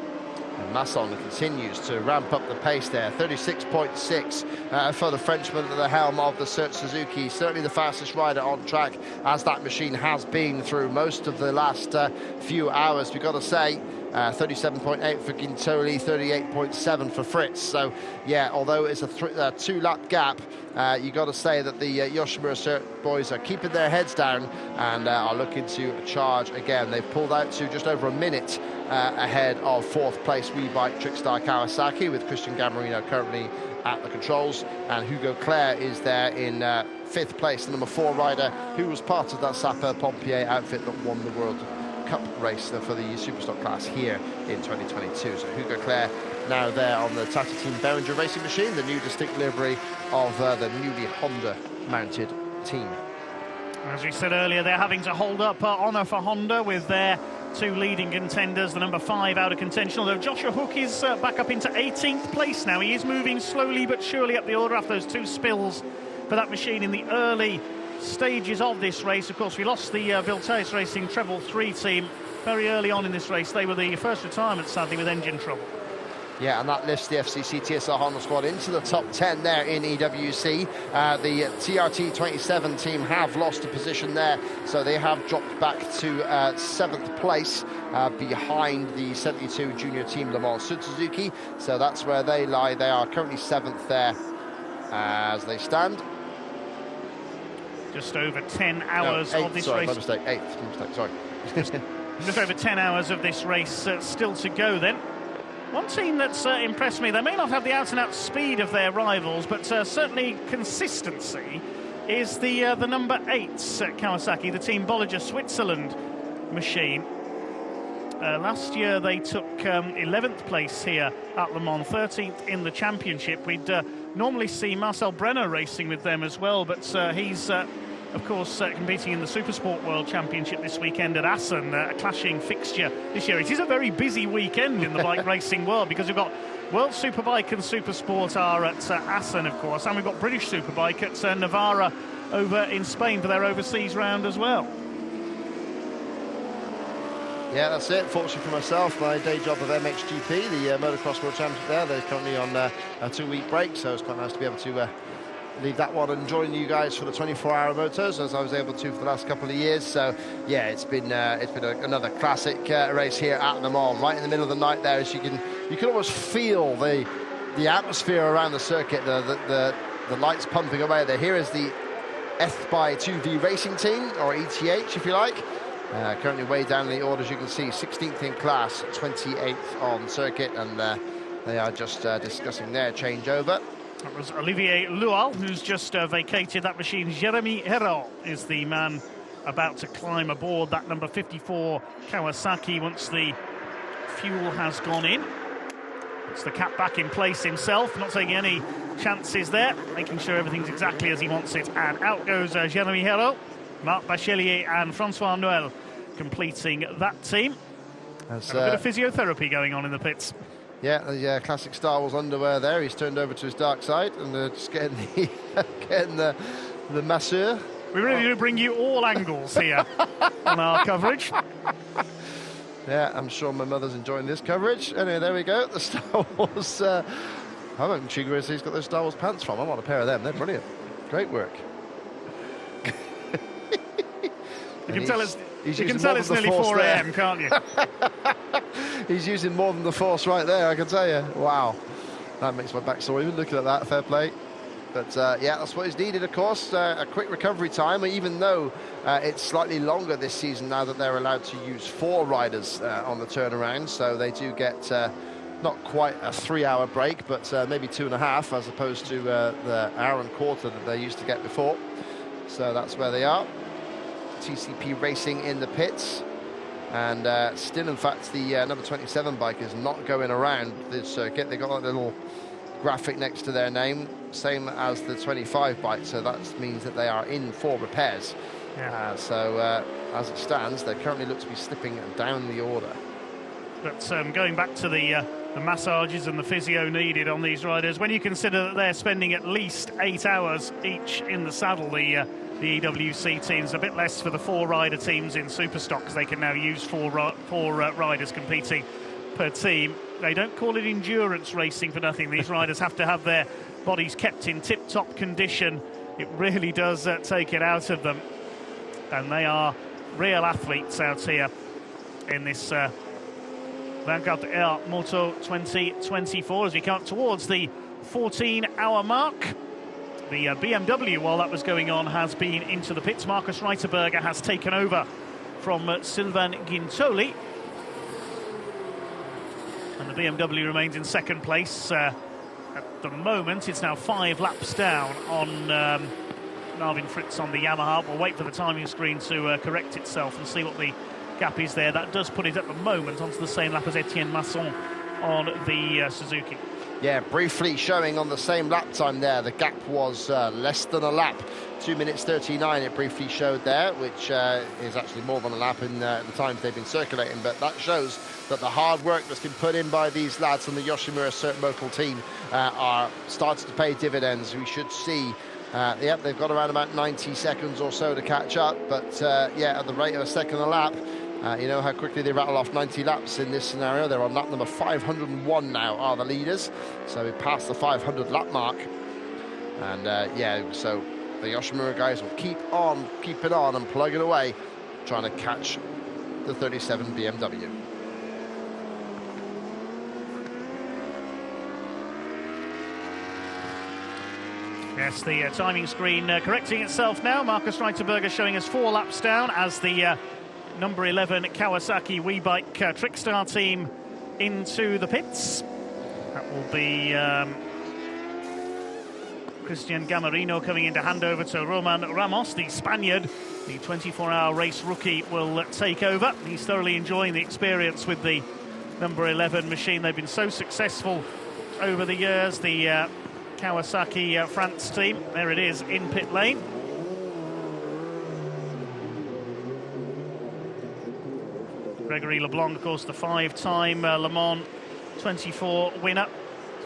And Masson continues to ramp up the pace there. 36.6 for the Frenchman at the helm of the Search Suzuki. Certainly the fastest rider on track, as that machine has been through most of the last few hours, we've got to say. 37.8 for Gintoli, 38.7 for Fritz. So yeah, although it's a 2-lap gap, you got to say that the Yoshimura Cert boys are keeping their heads down and are looking to charge again. They've pulled out to just over a minute ahead of 4th place WeBike Trickstar Kawasaki, with Christian Gammarino currently at the controls, and Hugo Claire is there in 5th place, the number 4 rider who was part of that Sapper Pompier outfit that won the World Cup race for the Superstock class here in 2022. So Hugo Claire now there on the Tata Team Behringer racing machine, the new distinct livery of the newly Honda mounted team. As we said earlier, they're having to hold up honour for Honda with their 2 leading contenders, the number 5 out of contention, although Joshua Hook is back up into 18th place now. He is moving slowly but surely up the order after those 2 spills for that machine in the early stages of this race. Of course, we lost the Viltais Racing Treble 3 team very early on in this race. They were the first retirement, sadly, with engine trouble. Yeah, and that lifts the FCC TSR Honda squad into the top 10 there in EWC. The TRT 27 team have lost a position there, so they have dropped back to 7th place behind the 72 junior team Le Mans Suzuki. So that's where they lie. They are currently 7th there as they stand. Just over 10 hours of this race. My mistake, 8th, sorry. Just over 10 hours of this race still to go then. One team that's impressed me, they may not have the out-and-out speed of their rivals, but certainly consistency, is the number 8 Kawasaki, the Team Bolliger Switzerland machine. Last year they took 11th place here at Le Mans, 13th in the championship. We'd normally see Marcel Brenner racing with them as well, but he's of course competing in the Supersport World Championship this weekend at Assen, a clashing fixture this year. It is a very busy weekend in the bike racing world, because we've got World Superbike and Supersport are at Assen, of course, and we've got British Superbike at Navarra over in Spain for their overseas round as well. Yeah, that's it. Fortunately for myself, my day job of MXGP, the Motocross World Championship there, they're currently on a 2-week break, so it's quite nice to be able to leave that one and join you guys for the 24-hour motos, as I was able to for the last couple of years. So yeah, it's been another classic race here at Le Mans, right in the middle of the night there. As you can almost feel the atmosphere around the circuit, the lights pumping away there. Here is the F/2V racing team, or ETH if you like. Currently way down in the order, as you can see, 16th in class, 28th on circuit, and they are just discussing their changeover. That was Olivier Lual, who's just vacated that machine. Jeremy Heures is the man about to climb aboard that number 54 Kawasaki once the fuel has gone in. Puts the cap back in place himself, not taking any chances there, making sure everything's exactly as he wants it. And out goes Jeremy Heures, Marc Bachelier and Francois Noël completing that team. There's a bit of physiotherapy going on in the pits. Yeah, classic Star Wars underwear there. He's turned over to his dark side and just getting the masseur. We really do bring you all angles here on our coverage. Yeah, I'm sure my mother's enjoying this coverage. Anyway, there we go. The Star Wars. I don't think where's he's got those Star Wars pants from. I want a pair of them. They're brilliant. Great work. You can tell it's nearly 4 a.m., can't you? He's using more than the force right there, I can tell you. Wow. That makes my back sore even looking at that. Fair play. But yeah, that's what is needed, of course, a quick recovery time, even though it's slightly longer this season now that they're allowed to use 4 riders on the turnaround, so they do get not quite a 3-hour break, but maybe 2.5, as opposed to the hour and quarter that they used to get before. So that's where they are. TCP Racing in the pits, and still, in fact, the number 27 bike is not going around the circuit. They got a little graphic next to their name, same as the 25 bike, so that means that they are in for repairs. Yeah. As it stands, they currently look to be slipping down the order. But going back to the massages and the physio needed on these riders, when you consider that they're spending at least 8 hours each in the saddle, the EWC teams, a bit less for the 4-rider teams in Superstock, because they can now use four riders competing per team. They don't call it endurance racing for nothing. These riders have to have their bodies kept in tip-top condition. It really does take it out of them. And they are real athletes out here in this Vanguard Air Moto 2024 as we come up towards the 14-hour mark. The BMW, while that was going on, has been into the pits. Markus Reiterberger has taken over from Sylvain Guintoli. And the BMW remains in second place. At the moment, it's now 5 laps down on Marvin Fritz on the Yamaha. We'll wait for the timing screen to correct itself and see what the gap is there. That does put it at the moment onto the same lap as Etienne Masson on the Suzuki. Yeah, briefly showing on the same lap time there. The gap was less than a lap. 2 minutes 39 it briefly showed there, which is actually more than a lap in the times they've been circulating. But that shows that the hard work that's been put in by these lads from the Yoshimura Cert Motul team are starting to pay dividends. We should see, yep, they've got around about 90 seconds or so to catch up. But yeah, at the rate of a second a lap, you know how quickly they rattle off 90 laps in this scenario. They're on lap number 501 now, are the leaders. So we passed the 500 lap mark. And yeah, so the Yoshimura guys will keep on keeping on and plugging away, trying to catch the 37 BMW. Yes, the timing screen correcting itself now. Markus Reiterberger showing us 4 laps down as the number 11 Kawasaki WeBike Trickstar team into the pits. That will be Christian Gamarino coming in to hand over to Roman Ramos, the Spaniard. The 24-hour race rookie will take over. He's thoroughly enjoying the experience with the number 11 machine. They've been so successful over the years. The Kawasaki France team. There it is in pit lane. Gregory Leblanc, of course, the 5-time Le Mans 24 winner.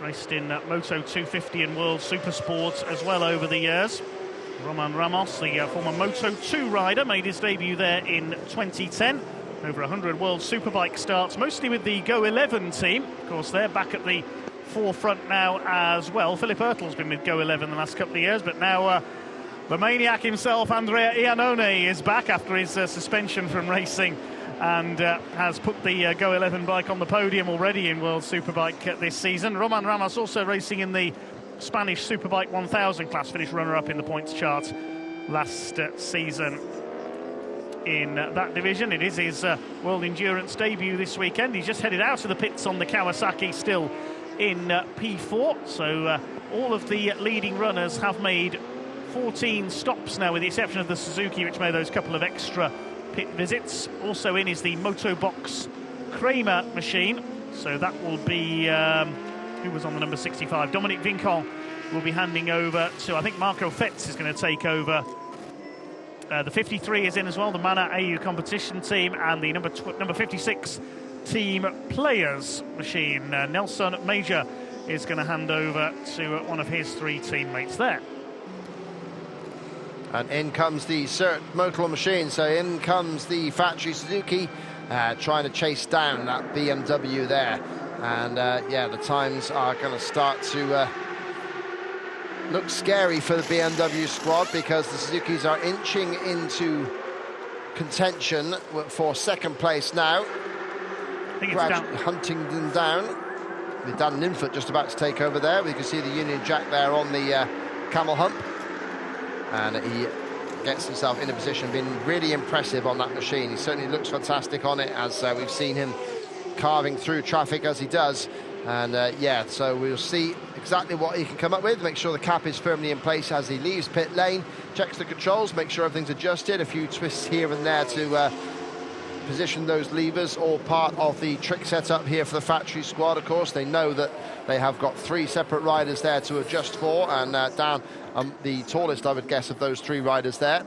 Raced in Moto 250 and World Supersport as well over the years. Roman Ramos, the former Moto 2 rider, made his debut there in 2010. Over 100 World Superbike starts, mostly with the Go 11 team. Of course, they're back at the forefront now as well. Philip Oertel's been with Go 11 the last couple of years, but now the maniac himself, Andrea Iannone, is back after his suspension from racing, and has put the Go 11 bike on the podium already in World Superbike this season. Roman Ramos also racing in the Spanish Superbike 1000 class, finished runner-up in the points chart last season in that division. It is his World Endurance debut this weekend. He's just headed out of the pits on the Kawasaki, still in P4. So all of the leading runners have made 14 stops now, with the exception of the Suzuki, which made those couple of extra pit visits. Also in is the Motobox Kramer machine, so that will be who was on the number 65. Dominic Vincon will be handing over to, I think Marco Fetz is going to take over. The 53 is in as well, the Mana AU competition team, and the number 56 team players machine. Nelson Major is going to hand over to one of his 3 teammates there. And in comes the Cert Motul machine, so in comes the factory Suzuki, trying to chase down that BMW there. And yeah, the times are going to start to look scary for the BMW squad, because the Suzukis are inching into contention for second place now. I think it's hunting them down, with Dan Linfoot just about to take over there. We can see the Union Jack there on the camel hump, and he gets himself in a position, been really impressive on that machine. He certainly looks fantastic on it, as we've seen him carving through traffic as he does. And yeah, so we'll see exactly what he can come up with. Make sure the cap is firmly in place as he leaves pit lane, checks the controls, make sure everything's adjusted. A few twists here and there to position those levers, all part of the trick setup here for the factory squad. Of course, they know that they have got 3 separate riders there to adjust for, and down the tallest, I would guess, of those 3 riders there.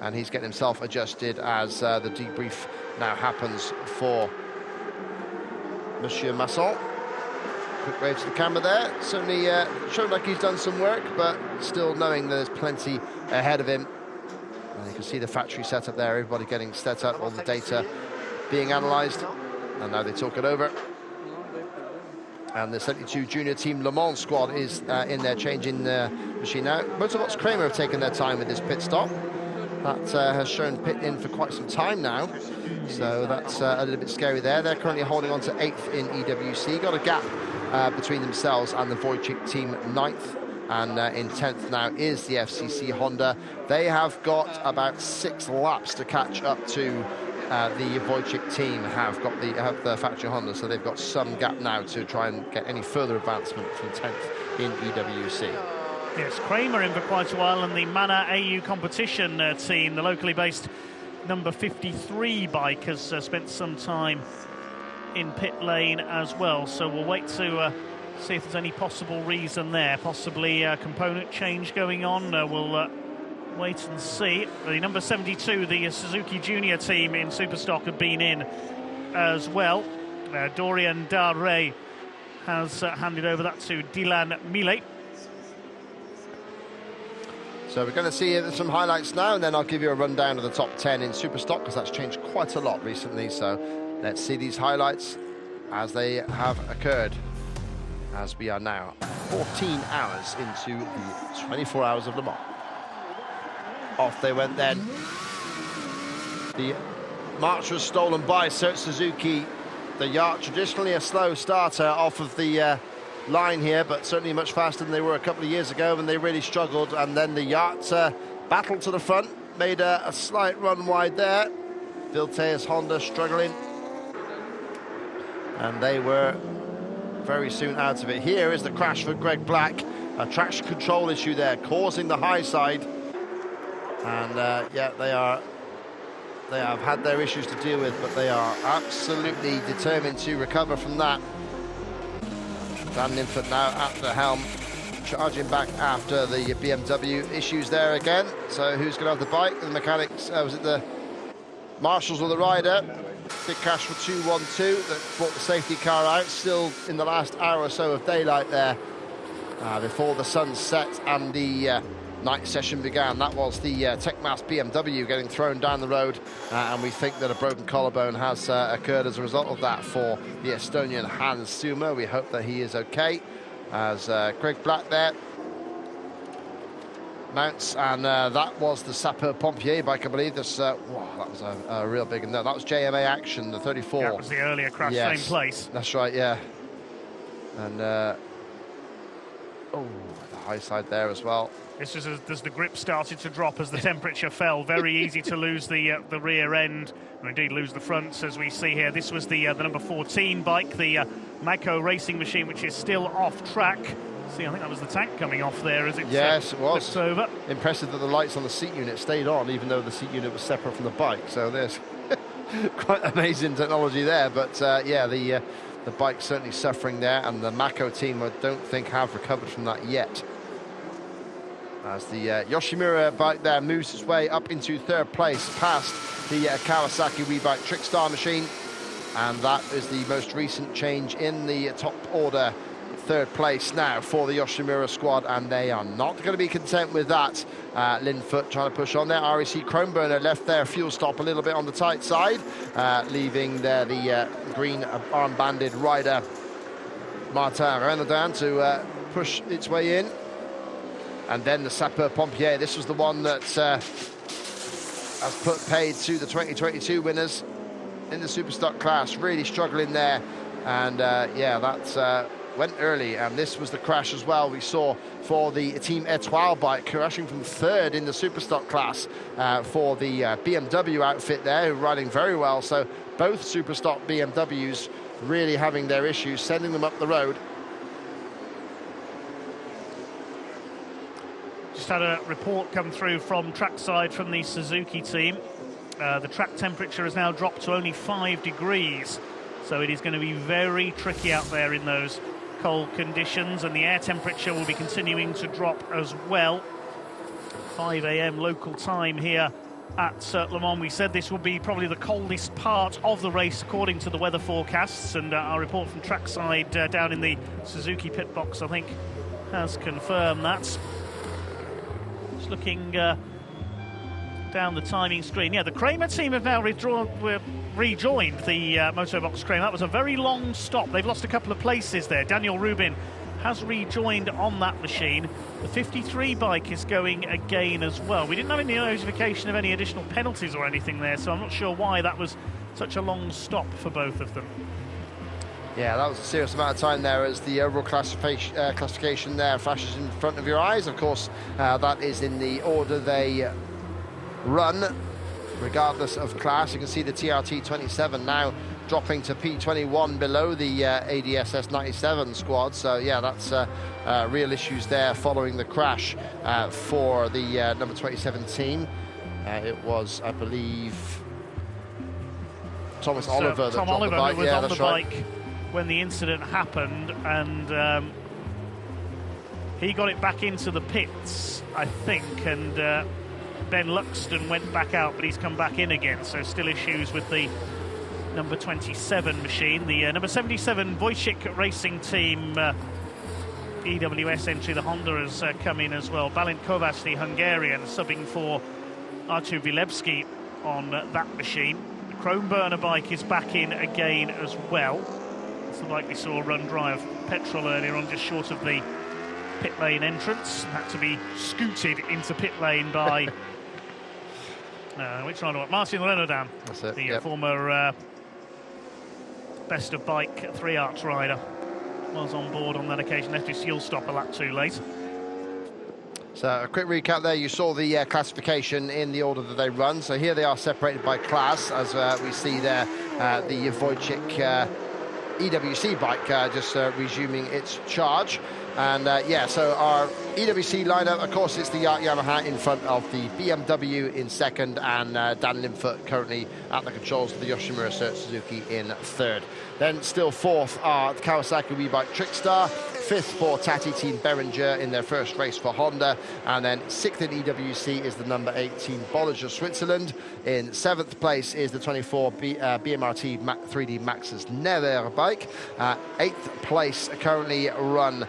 And he's getting himself adjusted as the debrief now happens for Monsieur Masson. Quick wave to the camera there. Certainly showed like he's done some work, but still knowing there's plenty ahead of him. And you can see the factory setup there, everybody getting set up, all the data being analysed. And now they talk it over. And the 72 Junior Team Le Mans squad is in there, changing the machine now. Motos Kramer have taken their time with this pit stop. That has shown pit in for quite some time now. So that's a little bit scary there. They're currently holding on to 8th in EWC. Got a gap between themselves and the Wojcik team 9th. And in 10th now is the FCC Honda. They have got about 6 laps to catch up to the Wojcik team have got the factory Honda, so they've got some gap now to try and get any further advancement from 10th in EWC. Yes, Kramer in for quite a while, and the Mana AU competition team, the locally based number 53 bike, has spent some time in pit lane as well. So we'll wait to see if there's any possible reason there, possibly a component change going on. We'll wait and see. The number 72, the Suzuki Junior team in Superstock, have been in as well. Dorian Darre has handed over that to Dylan Millet. So we're going to see some highlights now, and then I'll give you a rundown of the top 10 in Superstock, because that's changed quite a lot recently. So let's see these highlights as they have occurred, as we are now 14 hours into the 24 hours of Le Mans. Off they went then. The march was stolen by Sert Suzuki. The Yacht, traditionally a slow starter off of the line here, but certainly much faster than they were a couple of years ago when they really struggled. And then the Yacht battled to the front, made a slight run wide there. Vilte's Honda struggling, and they were very soon out of it. Here is the crash for Greg Black. A traction control issue there, causing the high side. And yeah, they have had their issues to deal with, but they are absolutely determined to recover from that. Dan Ninford now at the helm, charging back after the BMW issues there again. So who's going to have the bike? The mechanics, was it the Marshals or the rider? Big crash for 212 that brought the safety car out, still in the last hour or so of daylight there before the sun set and the night session began. That was the Techmas BMW getting thrown down the road, and we think that a broken collarbone has occurred as a result of that for the Estonian Hans Suma. We hope that he is okay, as Greg Black there mounts, and that was the Sapeur Pompier bike, I believe. This wow, that was a real big, no, that was JMA Action, the 34. That was the earlier crash, yes, same place. That's right, yeah. And oh, the high side there as well. This is as the grip started to drop as the temperature fell. Very easy to lose the rear end, or indeed lose the fronts, as we see here. This was the number 14 bike, the Mako racing machine, which is still off track. See, I think that was the tank coming off there as it yes, it was over. Impressive that the lights on the seat unit stayed on, even though the seat unit was separate from the bike. So there's quite amazing technology there. But yeah, the bike's certainly suffering there, and the Mako team, I don't think, have recovered from that yet. As the Yoshimura bike there moves its way up into 3rd place, past the Kawasaki WeBike Trickstar machine. And that is the most recent change in the top order. 3rd place now for the Yoshimura squad, and they are not going to be content with that. Linfoot trying to push on there. REC Chromeburner left their fuel stop a little bit on the tight side, leaving there the green armbanded rider Martin Renaudin to push its way in. And then the Sapeur Pompier, this was the one that has put paid to the 2022 winners in the Superstock class, really struggling there. And yeah, that's went early, and this was the crash as well we saw for the Team Etoile bike, crashing from third in the Superstock class for the BMW outfit there, riding very well. So both Superstock BMWs really having their issues, sending them up the road. Just had a report come through from trackside from the Suzuki team. The track temperature has now dropped to only 5 degrees, so it is going to be very tricky out there in those cold conditions, and the air temperature will be continuing to drop as well. 5 a.m. local time here at Le Mans. We said this will be probably the coldest part of the race according to the weather forecasts, and our report from trackside down in the Suzuki pit box, I think, has confirmed that. Just looking down the timing screen. Yeah, the Kramer team have now rejoined the Motobox Kramer. That was a very long stop. They've lost a couple of places there. Daniel Rubin has rejoined on that machine. The 53 bike is going again as well. We didn't have any notification of any additional penalties or anything there, so I'm not sure why that was such a long stop for both of them. Yeah, that was a serious amount of time there as the overall classification there flashes in front of your eyes. Of course, that is in the order they run, regardless of class. You can see the TRT 27 now dropping to P21 below the ADSS 97 squad. So yeah, that's real issues there following the crash for the number 27 team. It was, I believe, Thomas Oliver that Tom dropped Oliver, the bike. who was yeah, on the right. bike when the incident happened, and he got it back into the pits, I think, and Ben Luxton went back out, but he's come back in again, so still issues with the number 27 machine. The number 77 Wojcik Racing Team EWS entry, the Honda, has come in as well. Balint Kovac, the Hungarian, subbing for Artur Vilevski on that machine. The Chrome Burner bike is back in again as well. It's the bike we saw run dry of petrol earlier on, just short of the pit lane entrance. Had to be scooted into pit lane by which rider? Martin Renaudin, the former best of bike 3 Arts rider, was on board on that occasion. Left his fuel stop a lap too late. So a quick recap there. You saw the classification in the order that they run. So here they are separated by class, as we see there the Wojcik EWC bike just resuming its charge. And yeah, so our EWC lineup, of course, it's the Yamaha in front of the BMW in second, and Dan Limfoot currently at the controls of the Yoshimura Suzuki in third. Then still fourth are the Kawasaki WeBike Trickstar, fifth for Tati Team Behringer in their first race for Honda, and then sixth in EWC is the number 18 Bolliger Switzerland. In seventh place is the 24 BMRT 3D Max's Never bike. Eighth place currently run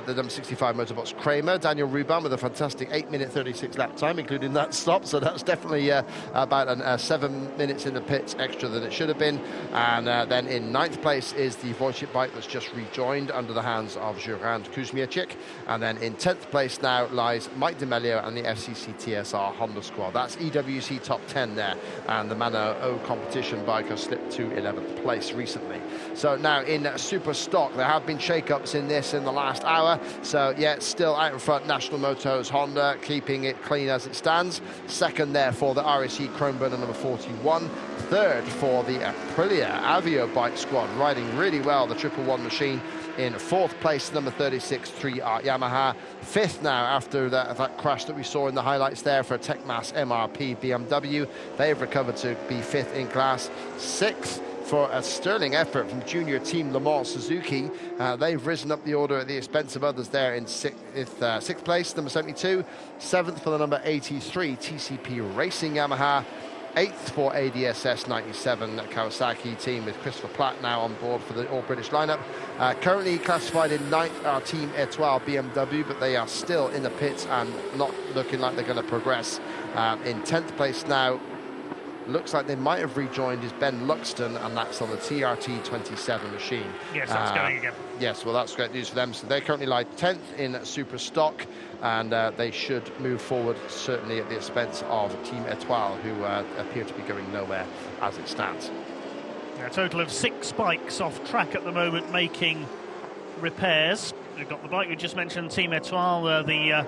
the number 65 Motorbox Kramer, Daniel Rubin, with a fantastic 8-minute 36 lap time, including that stop. So that's definitely about 7 minutes in the pits extra than it should have been. And then in ninth place is the Wojcik bike that's just rejoined under the hands of Jurand Kuzmiachik. And then in 10th place now lies Mike D'Amelio and the FCC TSR Honda squad. That's EWC top 10 there. And the Mano O competition bike has slipped to 11th place recently. So now in Super Stock, there have been shake-ups in this in the last hour. So yeah, still out in front, National Motos Honda, keeping it clean as it stands. Second there for the RSE Chrome-Burner number 41. Third for the Aprilia Avio bike squad, riding really well, the 111 machine. In fourth place, number 36 3-Art Yamaha. Fifth now after that crash that we saw in the highlights there for Techmas MRP BMW. They've recovered to be fifth in class. Sixth for a sterling effort from junior team Le Mans Suzuki. They've risen up the order at the expense of others there in sixth place, number 72. Seventh for the number 83 TCP Racing Yamaha. Eighth for ADSS 97 Kawasaki team, with Christopher Platt now on board for the all-British lineup. Currently classified in ninth are Team Etoile BMW, but they are still in the pits and not looking like they're going to progress. In 10th place now, looks like they might have rejoined, is Ben Luxton, and that's on the TRT 27 machine. Yes, that's going again. Yes, well, that's great news for them. So they currently lie 10th in Super Stock, and they should move forward, certainly at the expense of Team Etoile, who appear to be going nowhere as it stands. A total of 6 bikes off track at the moment, making repairs. We've got the bike we just mentioned, Team Etoile, the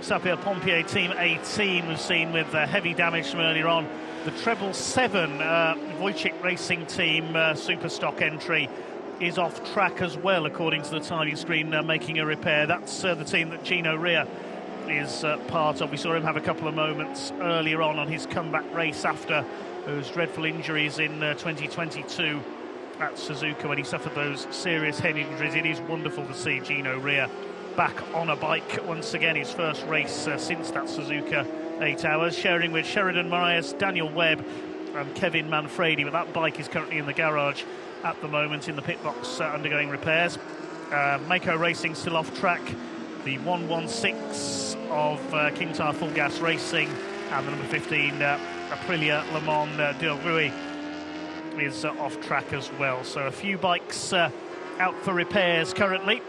Sapeur-Pompier Team 18 we've seen with heavy damage from earlier on. The Treble 7 Wojcik Racing Team super stock entry is off track as well, according to the timing screen, making a repair. That's the team that Gino Rea is part of. We saw him have a couple of moments earlier on his comeback race after those dreadful injuries in 2022 at Suzuka when he suffered those serious head injuries. It is wonderful to see Gino Rea back on a bike once again, his first race since that Suzuka 8 Hours, sharing with Sheridan Marias, Daniel Webb and Kevin Manfredi, but that bike is currently in the garage at the moment in the pit box undergoing repairs. Mako Racing still off track. The 116 of King Tire Full Gas Racing and the number 15 Aprilia Le Mans Del Rui is off track as well. So a few bikes out for repairs currently.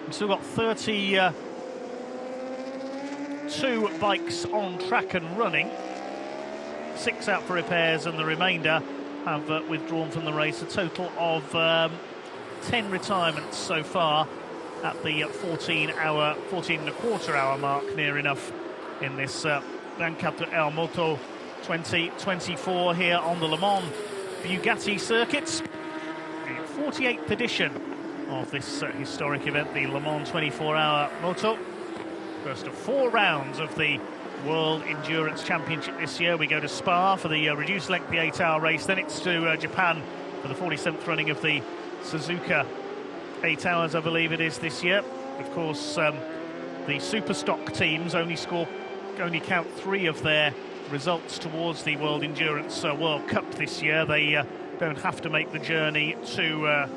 We've still got 32 bikes on track and running. 6 out for repairs and the remainder have withdrawn from the race. A total of 10 retirements so far at the 14 and a quarter hour mark, near enough, in this 24 Moto 2024 here on the Le Mans Bugatti circuit. The 48th edition of this historic event, the Le Mans 24-hour Moto. First of 4 rounds of the World Endurance Championship this year. We go to Spa for the reduced length, the 8-hour race. Then it's to Japan for the 47th running of the Suzuka 8 Hours, I believe it is, this year. Of course, the super stock teams only count 3 of their results towards the World Endurance World Cup this year. They don't have to make the journey to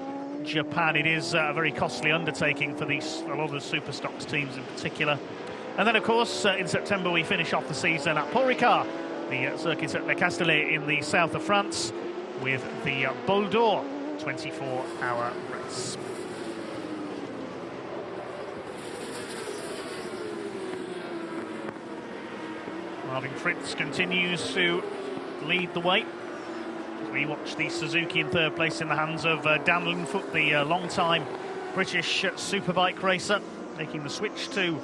Japan. It is a very costly undertaking for a lot of the super stocks teams in particular. And then, of course, in September we finish off the season at Paul Ricard, the circuit at Le Castellet in the south of France, with the Bol d'Or 24-hour race. Marvin Fritz continues to lead the way. We watch the Suzuki in third place in the hands of Dan Linfoot, the long-time British superbike racer, making the switch to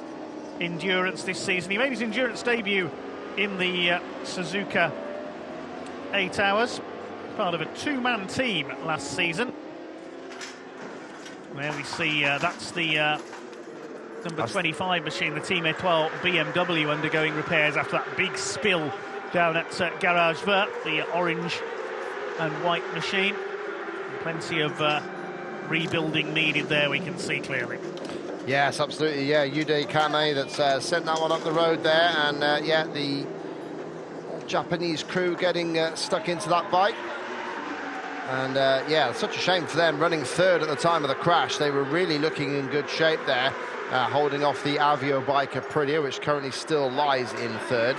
endurance this season. He made his endurance debut in the Suzuka 8 Hours, part of a 2-man team last season. There we see that's the number 25 machine, the Team Etoile BMW, undergoing repairs after that big spill down at Garage Vert, the orange and white machine. Plenty of rebuilding needed there, we can see clearly. Yes, absolutely. Yeah, Yude Kame that's sent that one up the road there, and yeah, the Japanese crew getting stuck into that bike. And yeah, such a shame for them, running third at the time of the crash. They were really looking in good shape there, holding off the Avio bike Aprilia, which currently still lies in third.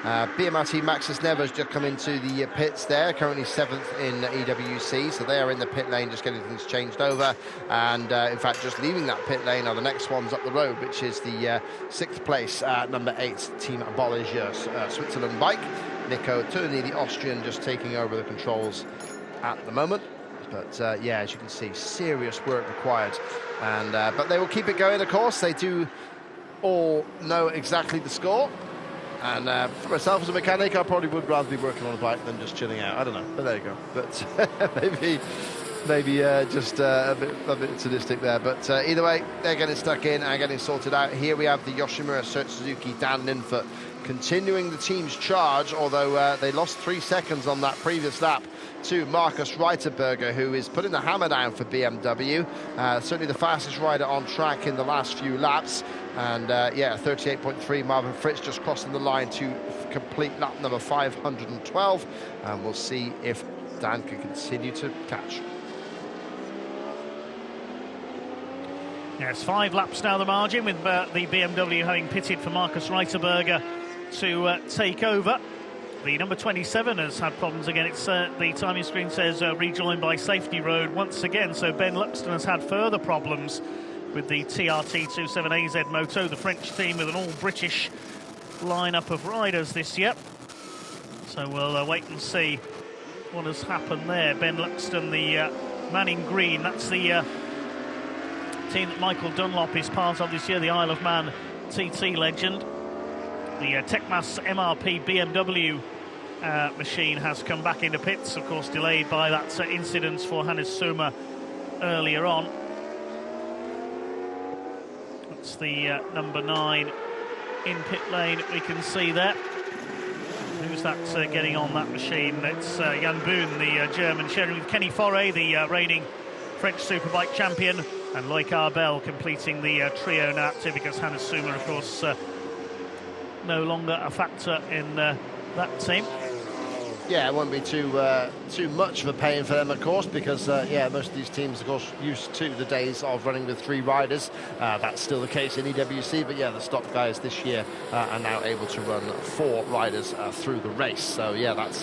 BMRT Maxis Never's just come into the pits there, currently 7th in EWC, so they are in the pit lane just getting things changed over, and in fact just leaving that pit lane are the next ones up the road, which is the 6th place number 8 Team Bolliger Switzerland bike. Nico Turni, the Austrian, just taking over the controls at the moment. But yeah, as you can see, serious work required, and but they will keep it going, of course. They do all know exactly the score. And for myself as a mechanic, I probably would rather be working on a bike than just chilling out. I don't know, but there you go. But maybe just a bit sadistic there. But either way, they're getting stuck in and getting sorted out. Here we have the Yoshimura Suzuki Dan Linfoot continuing the team's charge, although they lost 3 seconds on that previous lap to Markus Reiterberger, who is putting the hammer down for BMW. Certainly the fastest rider on track in the last few laps. And yeah, 38.3, Marvin Fritz just crossing the line to complete lap number 512. And we'll see if Dan can continue to catch. Yes, 5 laps now the margin, with the BMW having pitted for Markus Reiterberger to take over. The number 27 has had problems again. It's the timing screen says rejoined by safety road once again. So Ben Luxton has had further problems with the TRT27AZ Moto, the French team with an all-British lineup of riders this year. So we'll wait and see what has happened there. Ben Luxton, the man in green, that's the team that Michael Dunlop is part of this year, the Isle of Man TT legend. The Techmas MRP BMW machine has come back into pits, of course delayed by that incident for Hannes Sommer earlier on. That's the number 9 in pit lane, we can see there. Who's that getting on that machine? It's Jan Boon, the German, sharing with Kenny Forêt, the reigning French Superbike champion, and Loic Arbel completing the trio now, because Hannes Sommer, of course, no longer a factor in that team. Yeah, it won't be too much of a pain for them, of course, because yeah, most of these teams, of course, used to the days of running with 3 riders. That's still the case in EWC, but yeah, the stock guys this year are now able to run 4 riders through the race. So yeah, that's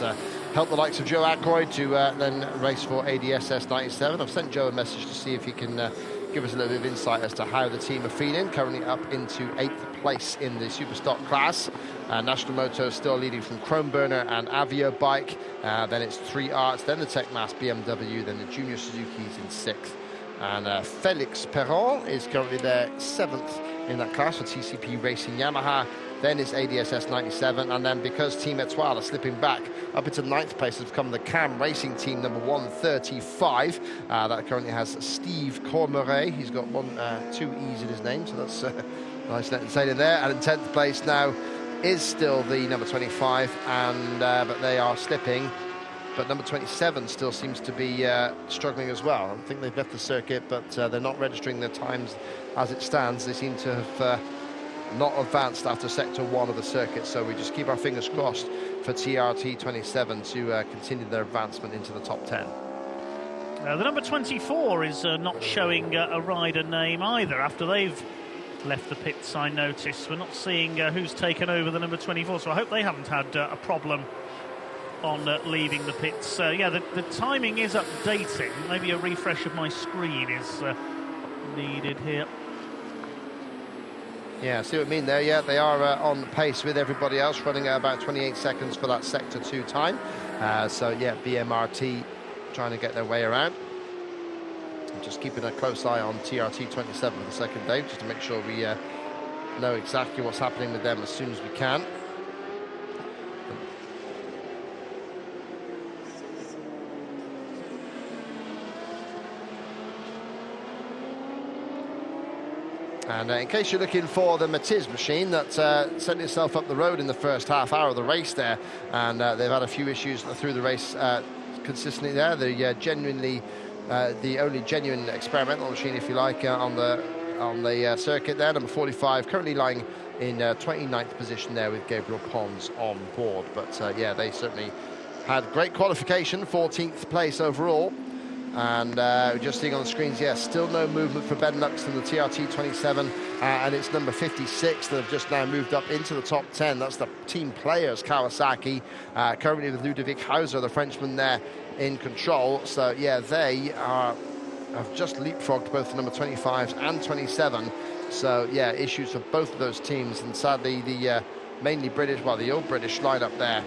helped the likes of Joe Ackroyd to then race for ADSS 97. I've sent Joe a message to see if he can give us a little bit of insight as to how the team are feeling. Currently up into 8th place in the Superstock class. National Motos still leading from Chromeburner and Avio Bike. Then it's 3 Arts, then the Techmas BMW, then the Junior Suzuki's in 6th. And Felix Perron is currently there 7th in that class for TCP Racing Yamaha. Then it's ADSS 97, and then because Team Etoile are slipping back up into 9th place, has become the CAM Racing Team number 135. That currently has Steve Cormeret. He's got 2 E's in his name, so that's nice letting say in there. And in 10th place now is still the number 25, and but they are slipping. But number 27 still seems to be struggling as well. I think they've left the circuit, but they're not registering their times as it stands. They seem to have not advanced after sector 1 of the circuit, so we just keep our fingers crossed for TRT 27 to continue their advancement into the top 10. The number 24 is not showing a rider name either after they've left the pits. I notice we're not seeing who's taken over the number 24, so I hope they haven't had a problem on leaving the pits. Yeah, the timing is updating. Maybe a refresh of my screen is needed here. Yeah, see what I mean there. Yeah, they are on pace with everybody else, running at about 28 seconds for that sector 2 time. So yeah, BMRT trying to get their way around. And just keeping a close eye on TRT 27 for the second day, just to make sure we know exactly what's happening with them as soon as we can. And in case you're looking for the Matiz machine that sent itself up the road in the first half hour of the race there, and they've had a few issues through the race consistently there. The only genuine experimental machine, if you like, on the circuit there, number 45, currently lying in 29th position there with Gabriel Pons on board. But yeah, they certainly had great qualification, 14th place overall. And just seeing on the screens, yes, still no movement for Ben Lux in the TRT 27, and it's number 56 that have just now moved up into the top 10. That's the team players, Kawasaki, currently with Ludovic Hauser, the Frenchman there in control. So yeah, they have just leapfrogged both the number 25s and 27. So yeah, issues for both of those teams, and sadly the mainly British, well, the old British lineup there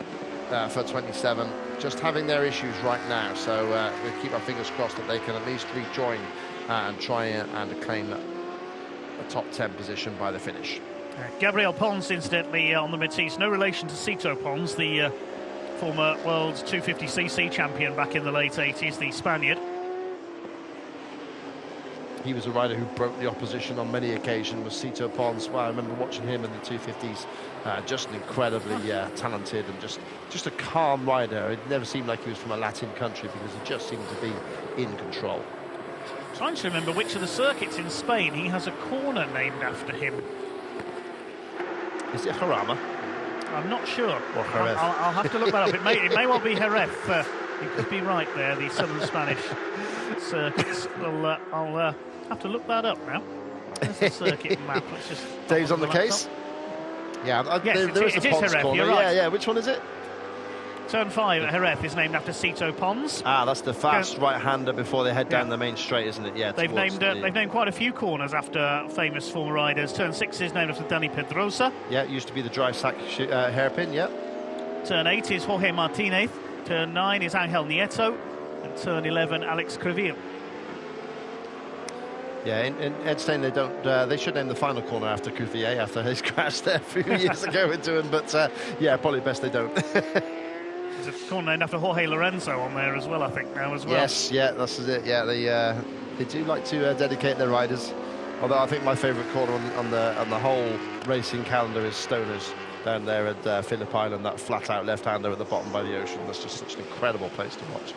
for 27, just having their issues right now. So we'll keep our fingers crossed that they can at least rejoin and try and claim a top 10 position by the finish. Gabriel Pons, incidentally, on the Matisse, no relation to Cito Pons, the former world's 250cc champion back in the late 80s, the Spaniard. He was a rider who broke the opposition on many occasions, was Cito Pons. Well, I remember watching him in the 250s, just an incredibly talented and just a calm rider. It never seemed like he was from a Latin country, because he just seemed to be in control. I'm trying to remember which of the circuits in Spain he has a corner named after him. Is it Jarama? I'm not sure. Or Jerez. I'll have to look that up. It may well be Jerez. You could be right there, the southern Spanish circuits. I'll have to look that up now. There's the circuit map. Let's just Dave's on the case. Yeah, yes, there is a Pons Jerez, corner. you're right. Yeah. Which one is it? Turn 5 Jerez is named after Cito Pons. Ah, that's the fast right-hander before they head down the main straight, isn't it? Yeah. They've named quite a few corners after famous former riders. Turn 6 is named after Dani Pedrosa. Yeah, it used to be the dry sack hairpin. Yeah. Turn 8 is Jorge Martinez. Turn 9 is Angel Nieto. And turn 11, Alex Creville. Yeah, in Edstein they don't. They should name the final corner after Cuvier after his crash there a few years ago into him. But yeah, probably best they don't. There's a corner named after Jorge Lorenzo on there as well, I think now as well. Yes, yeah, that's it. Yeah, they do like to dedicate their riders. Although I think my favourite corner on the whole racing calendar is Stoners down there at Phillip Island. That flat out left-hander at the bottom by the ocean. That's just such an incredible place to watch.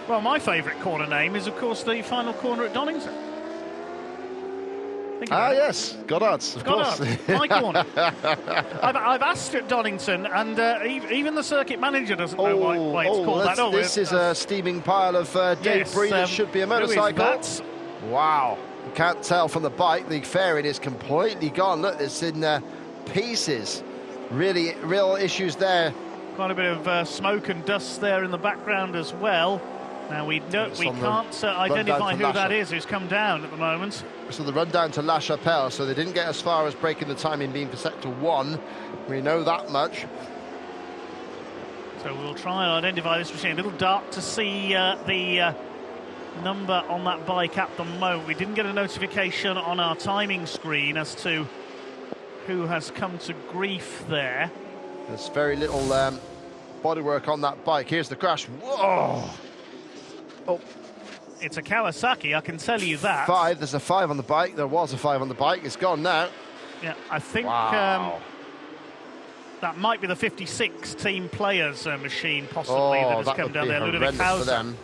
Well, my favourite corner name is, of course, the final corner at Donington. Yes, Goddard's, of course. My corner. I've asked at Donington, and even the circuit manager doesn't know why it's called that. This is a steaming pile of debris that should be a motorcycle. Wow, you can't tell from the bike. The fairing is completely gone. Look, it's in pieces. Really, real issues there. Quite a bit of smoke and dust there in the background as well. Now we can't identify who that is who's come down at the moment. So the run down to La Chapelle, so they didn't get as far as breaking the timing beam for sector 1. We know that much. So we'll try and identify this machine. A little dark to see the number on that bike at the moment. We didn't get a notification on our timing screen as to who has come to grief there. There's very little bodywork on that bike. Here's the crash. Whoa! Oh, it's a Kawasaki, I can tell you that. 5, there's a 5 on the bike. There was a 5 on the bike. It's gone now. Yeah, I think wow. That might be the 56 team players machine, possibly, that has come down there. Ludovic Hauser.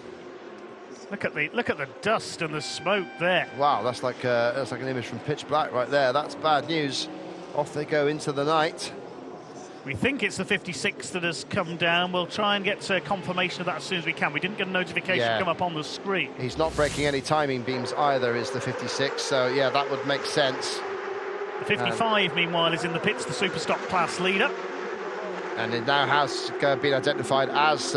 Look at the dust and the smoke there. Wow, that's like an image from Pitch Black right there. That's bad news. Off they go into the night. We think it's the 56 that has come down. We'll try and get confirmation of that as soon as we can. We didn't get a notification come up on the screen. He's not breaking any timing beams either, is the 56, so yeah, that would make sense. The 55, meanwhile, is in the pits, the super stock class leader. And it now has been identified as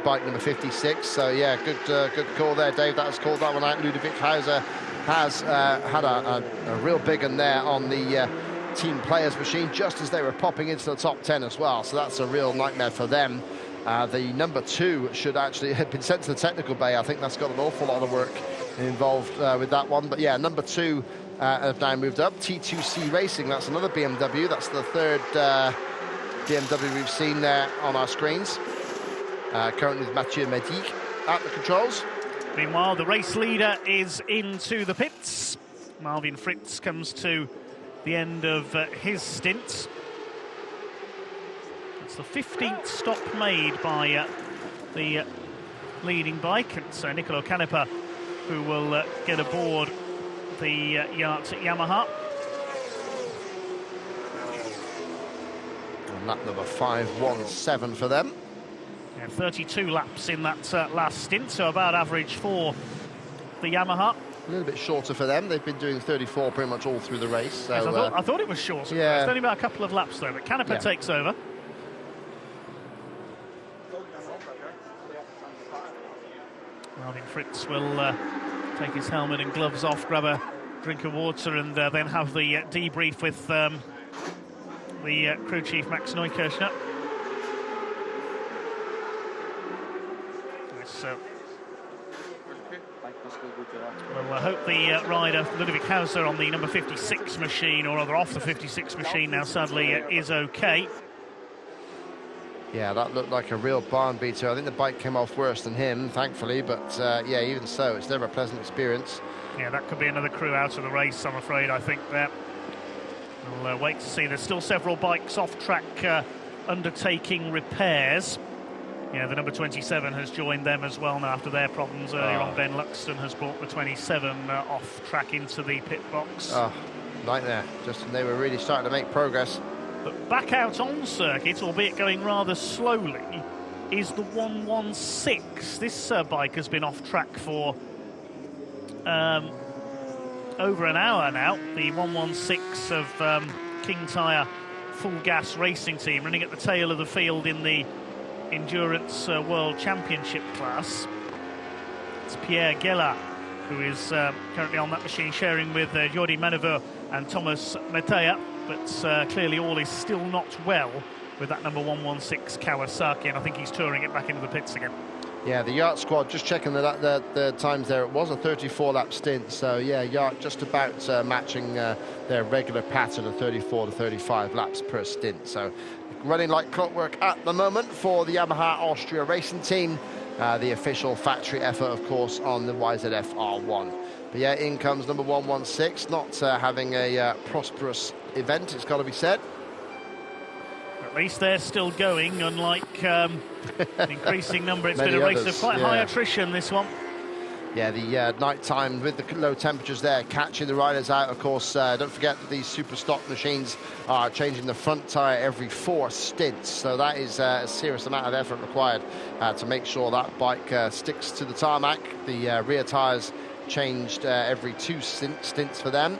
bike number 56, so yeah, good call there, Dave. That has called that one out. Ludovic Hauser has had a real big one there on the team players machine just as they were popping into the top 10 as well, so that's a real nightmare for them. The number 2 should actually have been sent to the technical bay. I think that's got an awful lot of work involved with that one, but yeah, number 2 have now moved up. T2C Racing, that's another BMW. That's the third BMW we've seen there on our screens. Currently with Mathieu Medic at the controls. Meanwhile, the race leader is into the pits. Marvin Fritz comes to the end of his stint. It's the 15th stop made by the leading bike. It's Nicolo Canepa who will get aboard the yacht Yamaha. And lap number 517 for them. Yeah, 32 laps in that last stint, so about average for the Yamaha. A little bit shorter for them. They've been doing 34 pretty much all through the race. So, yes, I thought it was shorter. Yeah. It's only about a couple of laps though, but Canepa takes over. Marvin Fritz will take his helmet and gloves off, grab a drink of water, and then have the debrief with the crew chief Max Neukirchner. So we'll hope the rider Ludovic Hauser on the number 56 machine, or rather off the 56 machine now, sadly, is okay. Yeah, that looked like a real barn beater. I think the bike came off worse than him, thankfully, but yeah, even so, it's never a pleasant experience. Yeah, that could be another crew out of the race, I'm afraid, I think there. We'll wait to see. There's still several bikes off track undertaking repairs. Yeah, the number 27 has joined them as well now after their problems earlier on. Ben Luxton has brought the 27 off track into the pit box. Oh, nightmare. Just when they were really starting to make progress. But back out on circuit, albeit going rather slowly, is the 116. This bike has been off track for over an hour now. The 116 of King Tyre Full Gas Racing Team, running at the tail of the field in the Endurance World Championship class. It's Pierre Geller who is currently on that machine, sharing with Jordi Maneveux and Thomas Metea, but clearly all is still not well with that number 116 Kawasaki, and I think he's touring it back into the pits again. Yeah, the Yacht squad, just checking the times there, it was a 34-lap stint. So, yeah, Yacht just about matching their regular pattern of 34 to 35 laps per stint. So, running like clockwork at the moment for the Yamaha Austria racing team. The official factory effort, of course, on the YZF R1. But, yeah, in comes number 116, not having a prosperous event, it's got to be said. At least they're still going, unlike an increasing number. It's been a race of quite high attrition, this one. Yeah, the night time with the low temperatures there, catching the riders out, of course. Don't forget that these super stock machines are changing the front tyre every 4 stints. So that is a serious amount of effort required to make sure that bike sticks to the tarmac. The rear tyres changed every 2 stints for them.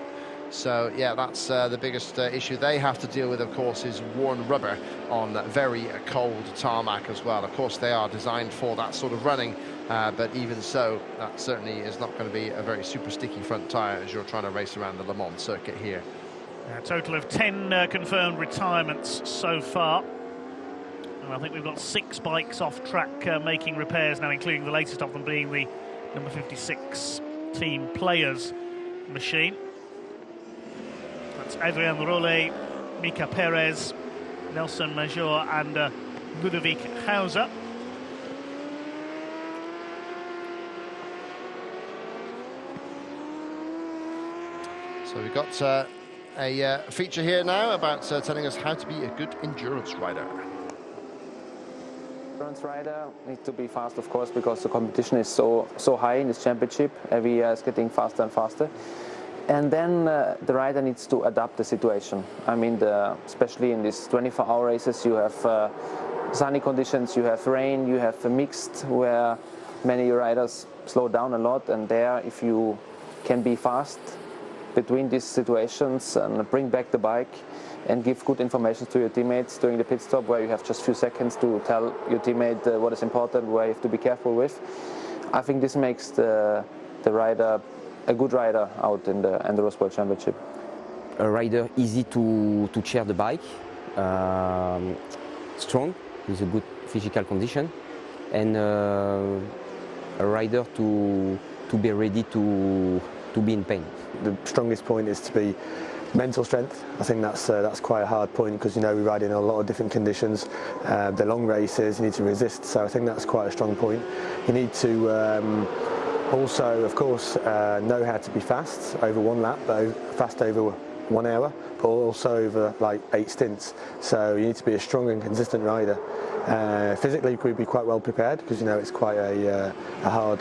So, yeah, that's the biggest issue they have to deal with, of course, is worn rubber on very cold tarmac as well. Of course, they are designed for that sort of running, but even so, that certainly is not going to be a very super sticky front tyre as you're trying to race around the Le Mans circuit here. A total of 10 confirmed retirements so far. And I think we've got 6 bikes off track making repairs now, including the latest of them being the number 56 Team Players machine. That's Adrian Rollet, Mika Perez, Nelson Major and Ludovic Hauser. So we've got a feature here now about telling us how to be a good endurance rider. Endurance rider needs to be fast, of course, because the competition is so high in this championship. Every year is getting faster and faster. And then the rider needs to adapt the situation. I mean, especially in these 24-hour races, you have sunny conditions, you have rain, you have a mixed, where many riders slow down a lot. And there, if you can be fast between these situations and bring back the bike and give good information to your teammates during the pit stop, where you have just a few seconds to tell your teammate what is important, where you have to be careful with, I think this makes the rider a good rider out in the Endurance World Championship. A rider easy to chair the bike, strong, with a good physical condition, and a rider to be ready to be in pain. The strongest point is to be mental strength. I think that's quite a hard point, because, you know, we ride in a lot of different conditions. The long races, you need to resist, so I think that's quite a strong point. You need to also, of course, know how to be fast over 1 lap, fast over 1 hour, but also over like 8 stints. So you need to be a strong and consistent rider. Physically, we'd be quite well prepared, because, you know, it's quite a hard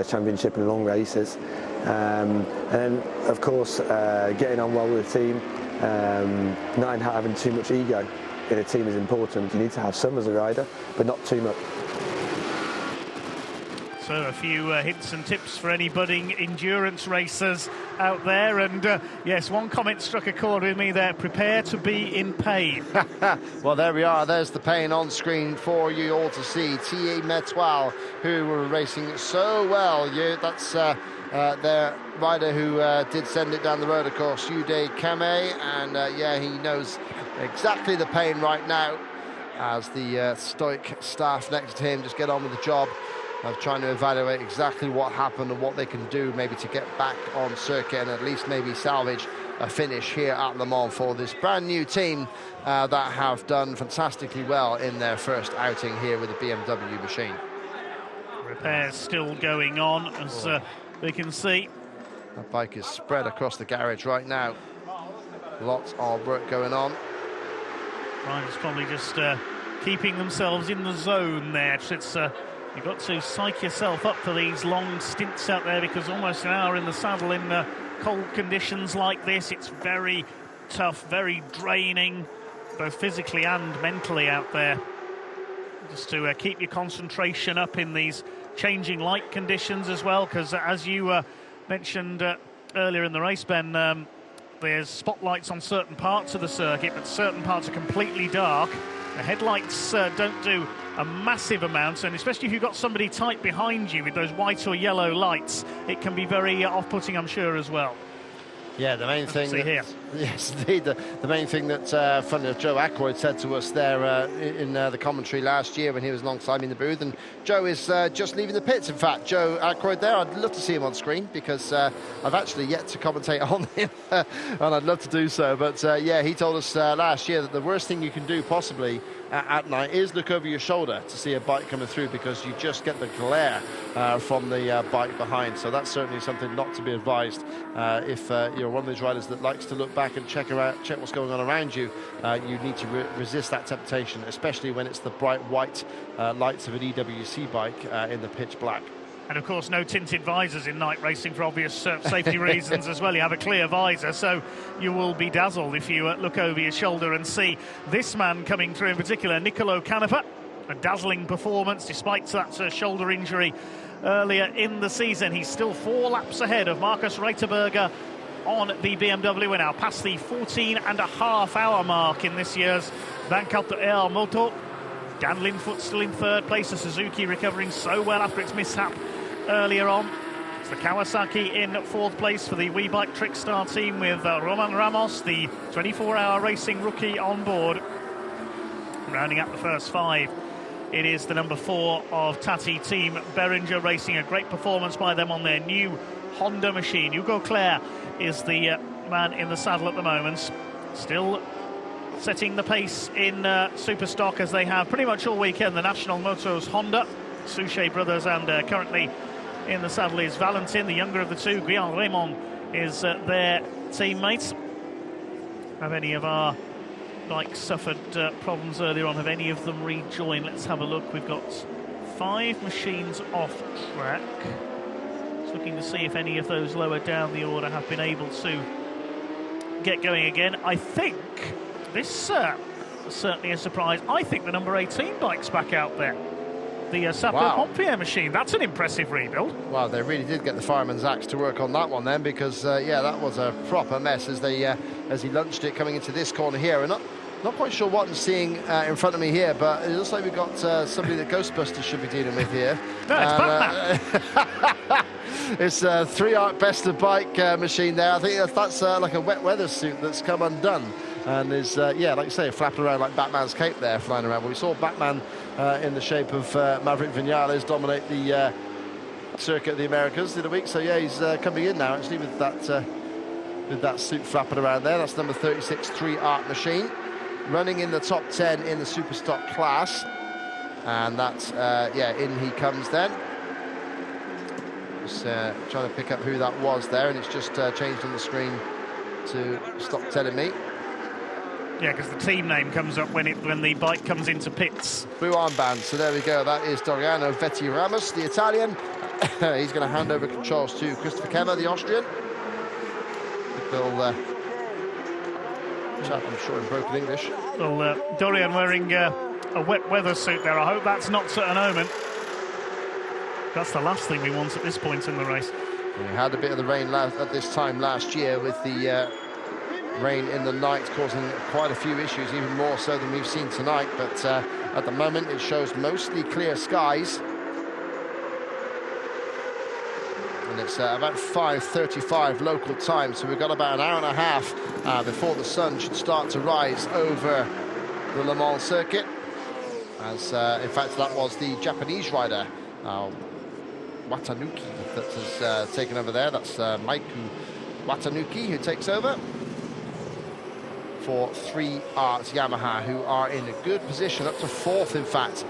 championship and long races. And then, of course, getting on well with the team, not having too much ego in a team is important. You need to have some as a rider, but not too much. So a few hints and tips for any budding endurance racers out there. And yes, one comment struck a chord with me there: prepare to be in pain. Well, there we are. There's the pain on screen for you all to see. Thierry Metoile, who were racing so well. That's their rider who did send it down the road, of course, Uday Kame. And yeah, he knows exactly the pain right now, as the stoic staff next to him just get on with the job of trying to evaluate exactly what happened and what they can do maybe to get back on circuit and at least maybe salvage a finish here at Le Mans for this brand new team that have done fantastically well in their first outing here with the BMW machine. Repairs still going on, as we can see. That bike is spread across the garage right now. Lots of work going on. Riders probably just keeping themselves in the zone there. It's you've got to psych yourself up for these long stints out there, because almost an hour in the saddle in cold conditions like this, it's very tough, very draining, both physically and mentally out there. Just to keep your concentration up in these changing light conditions as well, because as you mentioned earlier in the race, Ben, there's spotlights on certain parts of the circuit, but certain parts are completely dark. The headlights don't do a massive amount, and especially if you've got somebody tight behind you with those white or yellow lights, it can be very off-putting, I'm sure, as well. Yeah, the main thing Yes, indeed. The main thing that, funny enough, Joe Ackroyd said to us there in the commentary last year when he was alongside me in the booth, and Joe is just leaving the pits. In fact, Joe Ackroyd there, I'd love to see him on screen because I've actually yet to commentate on him, and I'd love to do so. But yeah, he told us last year that the worst thing you can do possibly at night is look over your shoulder to see a bike coming through, because you just get the glare from the bike behind. So that's certainly something not to be advised if you're one of those riders that likes to look back and check what's going on around you. You need to resist that temptation, especially when it's the bright white lights of an EWC bike in the pitch black. And of course, no tinted visors in night racing for obvious safety reasons as well. You have a clear visor, so you will be dazzled if you look over your shoulder and see this man coming through in particular, Nicolo Canepa. A dazzling performance despite that shoulder injury earlier in the season. He's still 4 laps ahead of Marcus Reiterberger on the BMW. We're now past the 14.5-hour mark in this year's 24 Heures Moto. Dan Linfoot still in 3rd place. The Suzuki recovering so well after its mishap earlier on. It's the Kawasaki in 4th place for the WeBike Trickstar team with Roman Ramos, the 24-hour racing rookie, on board. Rounding up the first 5, it is the number 4 of Tati team Behringer Racing. A great performance by them on their new Honda machine. Hugo Claire is the man in the saddle at the moment. Still setting the pace in Superstock, as they have pretty much all weekend. The National Motos Honda, Souchet brothers, and currently in the saddle is Valentin, the younger of the two. Guillaume Raymond is their teammate. Have any of our bikes suffered problems earlier on? Have any of them rejoined? Let's have a look. We've got 5 machines off track. Just looking to see if any of those lower down the order have been able to get going again. I think this certainly a surprise. I think the number 18 bike's back out there. The Sapeur-Pompier machine. That's an impressive rebuild. Wow, they really did get the fireman's axe to work on that one then, because yeah, that was a proper mess as they as he launched it coming into this corner here. And not quite sure what I'm seeing in front of me here, but it looks like we've got somebody that Ghostbusters should be dealing with here. No, it's Batman. It's a 3-art best of bike machine there. I think that's like a wet weather suit that's come undone. And is, yeah, like you say, flapping around like Batman's cape there, flying around. Well, we saw Batman in the shape of Maverick Vinales dominate the circuit of the Americas the other week. So, yeah, he's coming in now, actually, with that suit flapping around there. That's number 36 3-art machine, running in the top 10 in the Superstock class. And that's, yeah, in he comes then. Just trying to pick up who that was there, and it's just changed on the screen to stop telling me. Yeah, because the team name comes up when the bike comes into pits. Blue armband, so there we go. That is Doriano Vetti Ramos, the Italian. He's going to hand over controls to Christopher Kemmer, the Austrian. Little chap, I'm sure, in broken English. Well, Dorian wearing a wet weather suit there. I hope that's not an omen. That's the last thing we want at this point in the race. We had a bit of the rain at this time last year, with the rain in the night causing quite a few issues, even more so than we've seen tonight. But at the moment it shows mostly clear skies, and it's about 5:35 local time, so we've got about an hour and a half before the sun should start to rise over the Le Mans circuit, as in fact that was the Japanese rider Watanuki that has taken over there. That's Maiku Watanuki who takes over for 3-art Yamaha, who are in a good position, up to 4th in fact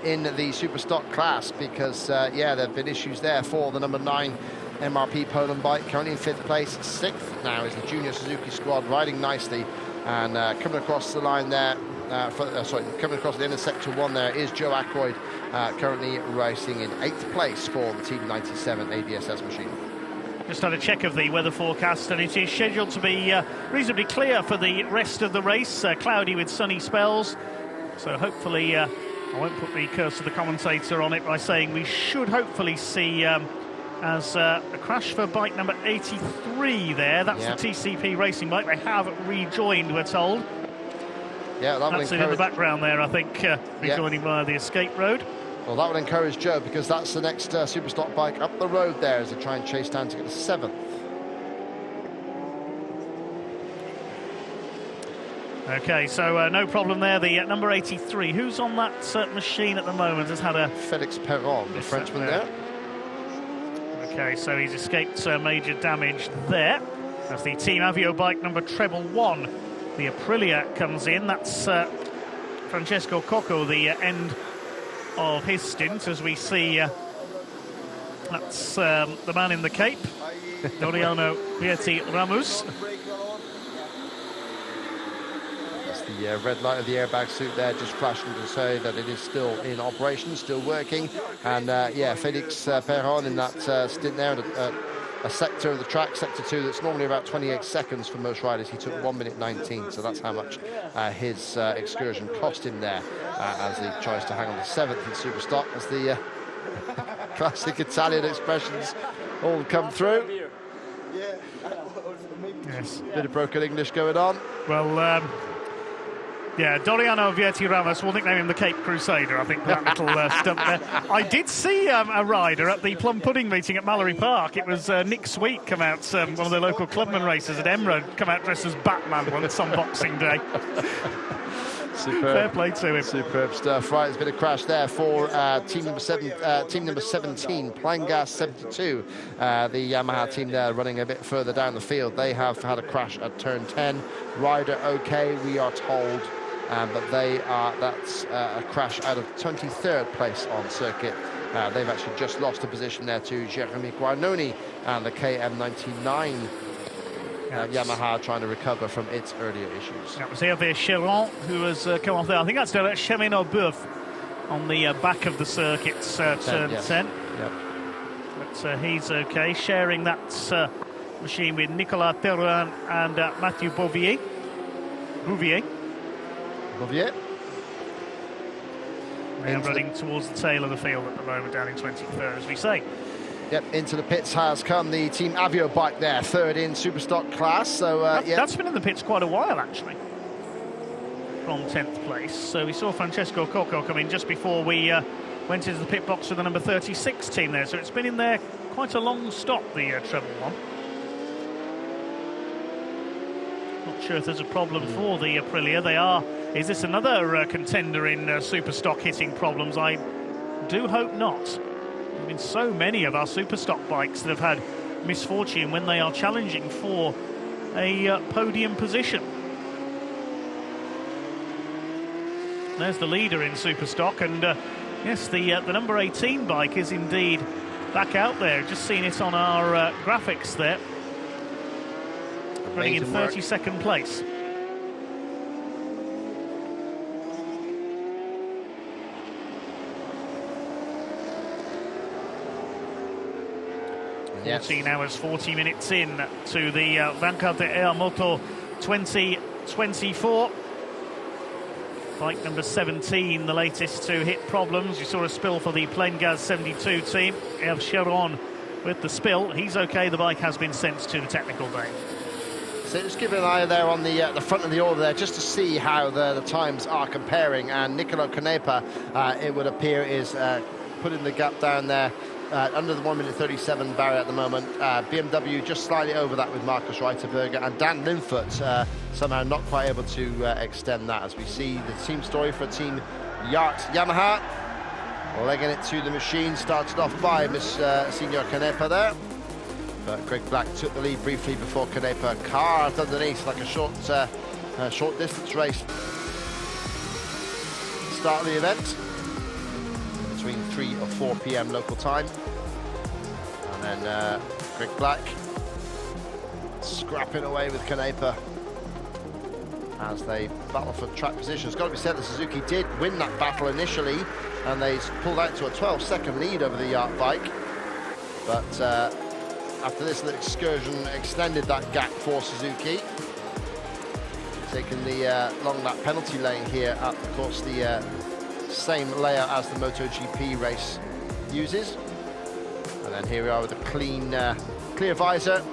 in the Superstock class, because yeah, there have been issues there for the number 9 MRP Poland bike, currently in 5th place. 6th now is the Junior Suzuki squad, riding nicely, and coming across the line there, coming across the end of sector 1 there is Joe Ackroyd, currently racing in 8th place for the Team 97 ADSS machine. Just had a check of the weather forecast, and it is scheduled to be reasonably clear for the rest of the race, cloudy with sunny spells. So hopefully, I won't put the curse of the commentator on it by saying we should hopefully see as a crash for bike number 83 there. That's the TCP racing bike. They have rejoined, we're told. Yeah, that's it in the background there, I think, rejoining via the escape road. Well, that would encourage Joe, because that's the next Superstock bike up the road there as they try and chase down to get to 7th. Okay, so no problem there. The number 83, who's on that machine at the moment, has had a... Felix Perron, the Frenchman there. Okay, so he's escaped major damage there. As the Team Avio bike number treble 1, the Aprilia, comes in. That's Francesco Cocco, the end of his stint, as we see that's the man in the cape, Doriano Vietti Ramos. That's the red light of the airbag suit there, just flashing to say that it is still in operation, still working. And yeah, Felix Perron in that stint there, a sector of the track, sector 2, that's normally about 28 seconds for most riders. He took 1 minute 19, so that's how much his excursion cost him there, as he tries to hang on to 7th in Superstock, as the classic Italian expressions all come through. Yes. Bit of broken English going on. Well, yeah, Doriano Vietti Ramos, we'll nickname him the Cape Crusader, I think, for that little stunt there. I did see a rider at the Plum Pudding meeting at Mallory Park. It was Nick Sweet come out, one of the local clubman racers at Emerald, come out dressed as Batman once on Boxing Day. Superb. Fair play to him. Superb stuff. Right, there's been a crash there for team number 17, Plangas 72. The Yamaha team there running a bit further down the field. They have had a crash at turn 10. Rider okay, we are told. But that's a crash out of 23rd place on circuit. They've actually just lost a position there to Jeremy Guarnoni and the KM99 Yamaha, trying to recover from its earlier issues. That was Hervé Cheron who has come off there. I think that's Chemin au Boeuf on the back of the circuit's turn 10. Yep. But he's okay, sharing that machine with Nicolas Perrin and Mathieu Bouvier. Bouvier. They're running towards the tail of the field at the moment, down in 23rd, as we say. Yep, into the pits has come the Team Avio bike there, 3rd in Superstock class. So yeah, that's been in the pits quite a while, actually, from 10th place. So we saw Francesco Cocco come in just before we went into the pit box for the number 36 team there. So it's been in there quite a long stop, the treble 1. Not sure if there's a problem for the Aprilia. They are. Is this another contender in Superstock hitting problems? I do hope not. There have been so many of our Superstock bikes that have had misfortune when they are challenging for a podium position. There's the leader in Superstock, and yes, the number 18 bike is indeed back out there. Just seen it on our graphics there. Running in 32nd place. Yes. 14 hours, 40 minutes in to the 24 Heures Moto 2024. Bike number 17, the latest to hit problems. You saw a spill for the Plangas 72 team. Hervé Cheron with the spill. He's okay. The bike has been sent to the technical bay. So just give an eye there on the front of the order there, just to see how the times are comparing. And Nicolo Canepa, it would appear, is putting the gap down there under the 1 minute 37 barrier at the moment. BMW just slightly over that with Marcus Reiterberger, and Dan Linfoot somehow not quite able to extend that, as we see the team story for Team Yacht Yamaha. Legging it to the machine, started off by Signor Canepa there. But Greg Black took the lead briefly before Canepa carved underneath like a short distance race. Start of the event between 3 or 4 p.m. local time. And then Greg Black scrapping away with Canepa as they battle for track position. It's got to be said that Suzuki did win that battle initially, and they pulled out to a 12-second lead over the Yacht bike. But after this, the excursion extended that gap for Suzuki. Taking the long lap penalty lane here at, of course, the same layout as the MotoGP race uses. And then here we are with a clear visor.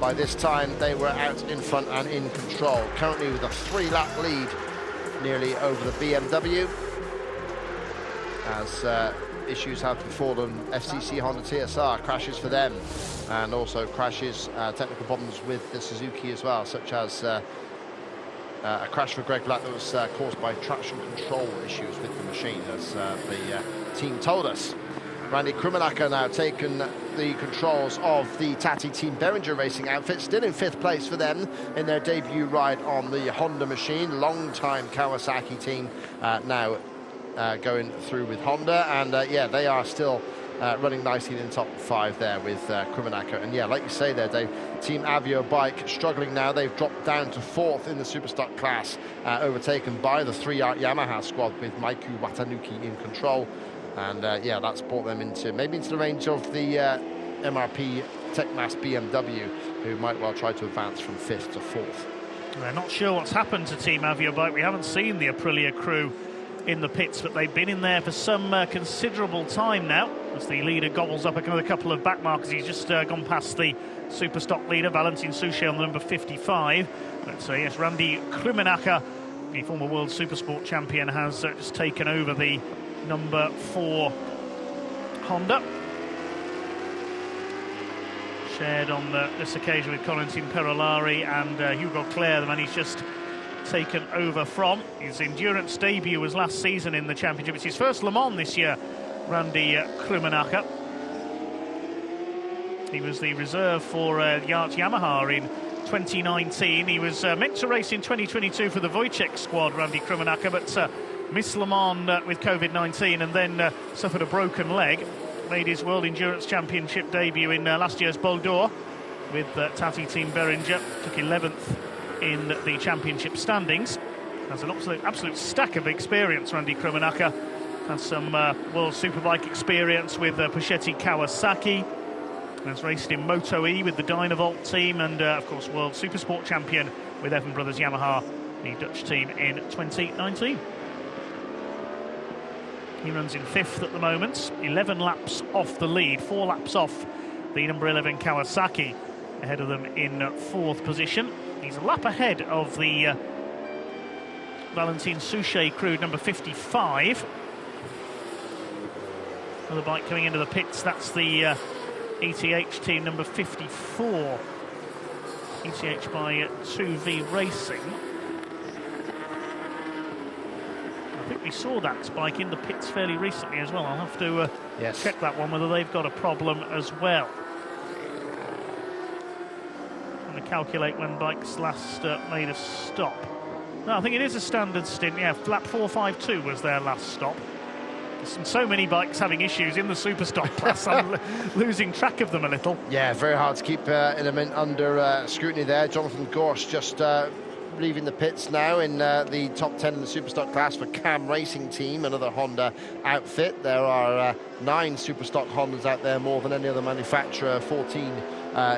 By this time, they were out in front and in control. Currently with a 3-lap lead nearly over the BMW. As issues have befallen FCC Honda TSR, crashes for them, and also crashes, technical problems with the Suzuki as well, such as a crash for Greg Black that was caused by traction control issues with the machine, as the team told us. Randy Krummenacher now taken the controls of the Tati Team Behringer Racing outfit, still in 5th place for them in their debut ride on the Honda machine. Long-time Kawasaki team now going through with Honda, and yeah, they are still running nicely in the top 5 there with Krummenacher. And yeah, like you say there, Dave, Team Avio Bike struggling now. They've dropped down to 4th in the Superstock class, overtaken by the 3-Art Yamaha squad with Maiku Watanuki in control. And yeah, that's brought them into the range of the MRP Techmas BMW, who might well try to advance from 5th to 4th. We're not sure what's happened to Team Avio Bike. We haven't seen the Aprilia crew in the pits, but they've been in there for some considerable time now, as the leader gobbles up another couple of back markers. He's just gone past the Superstock leader, Valentin Suchet, on the number 55. But yes, Randy Krummenacher, the former World Supersport champion, has just taken over the number 4 Honda. Shared on this occasion with Corentin Perolari and Hugo Claire, the man he's just taken over from. His endurance debut was last season in the championship. It's his first Le Mans this year, Randy Krummenacher. He was the reserve for the Art Yamaha in 2019. He was meant to race in 2022 for the Wojciech squad, Randy Krummenacher, but missed Le Mans with COVID-19 and then suffered a broken leg. Made his World Endurance Championship debut in last year's Bol d'Or with Tati Team Behringer. Took 11th in the championship standings. Has an absolute stack of experience, Randy Krummenacher. Has some World Superbike experience with Puchetti Kawasaki. Has raced in Moto E with the Dynavolt team, and of course World Supersport champion with Evan Brothers Yamaha, the Dutch team, in 2019. He runs in 5th at the moment, 11 laps off the lead, 4 laps off the number 11 Kawasaki, ahead of them in 4th position. He's a lap ahead of the Valentin Suchet crew, number 55. Another bike coming into the pits, that's the ETH team, number 54. ETH by 2V Racing. I think we saw that bike in the pits fairly recently as well. I'll have to check that one, whether they've got a problem as well. I'm going to calculate when bikes last made a stop. No, I think it is a standard stint. Yeah, lap 452 was their last stop. There's so many bikes having issues in the Superstock class, I'm losing track of them a little. Yeah, very hard to keep element under scrutiny there. Jonathan Gorsh just leaving the pits now in the top 10 in the Superstock class for Cam Racing Team, another Honda outfit. There are 9 Superstock Hondas out there, more than any other manufacturer, 14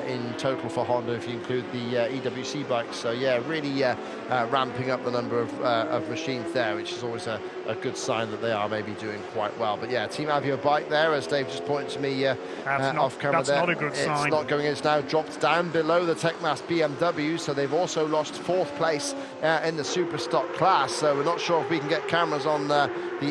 in total for Honda if you include the EWC bikes. So yeah, really ramping up the number of machines there, which is always a good sign that they are maybe doing quite well. But yeah, Team Avio bike there, as Dave just pointed to me off camera. That's there. Not a good sign. It's not going in. It's now dropped down below the Techmas BMW, so they've also lost 4th place in the Superstock class. So we're not sure if we can get cameras on the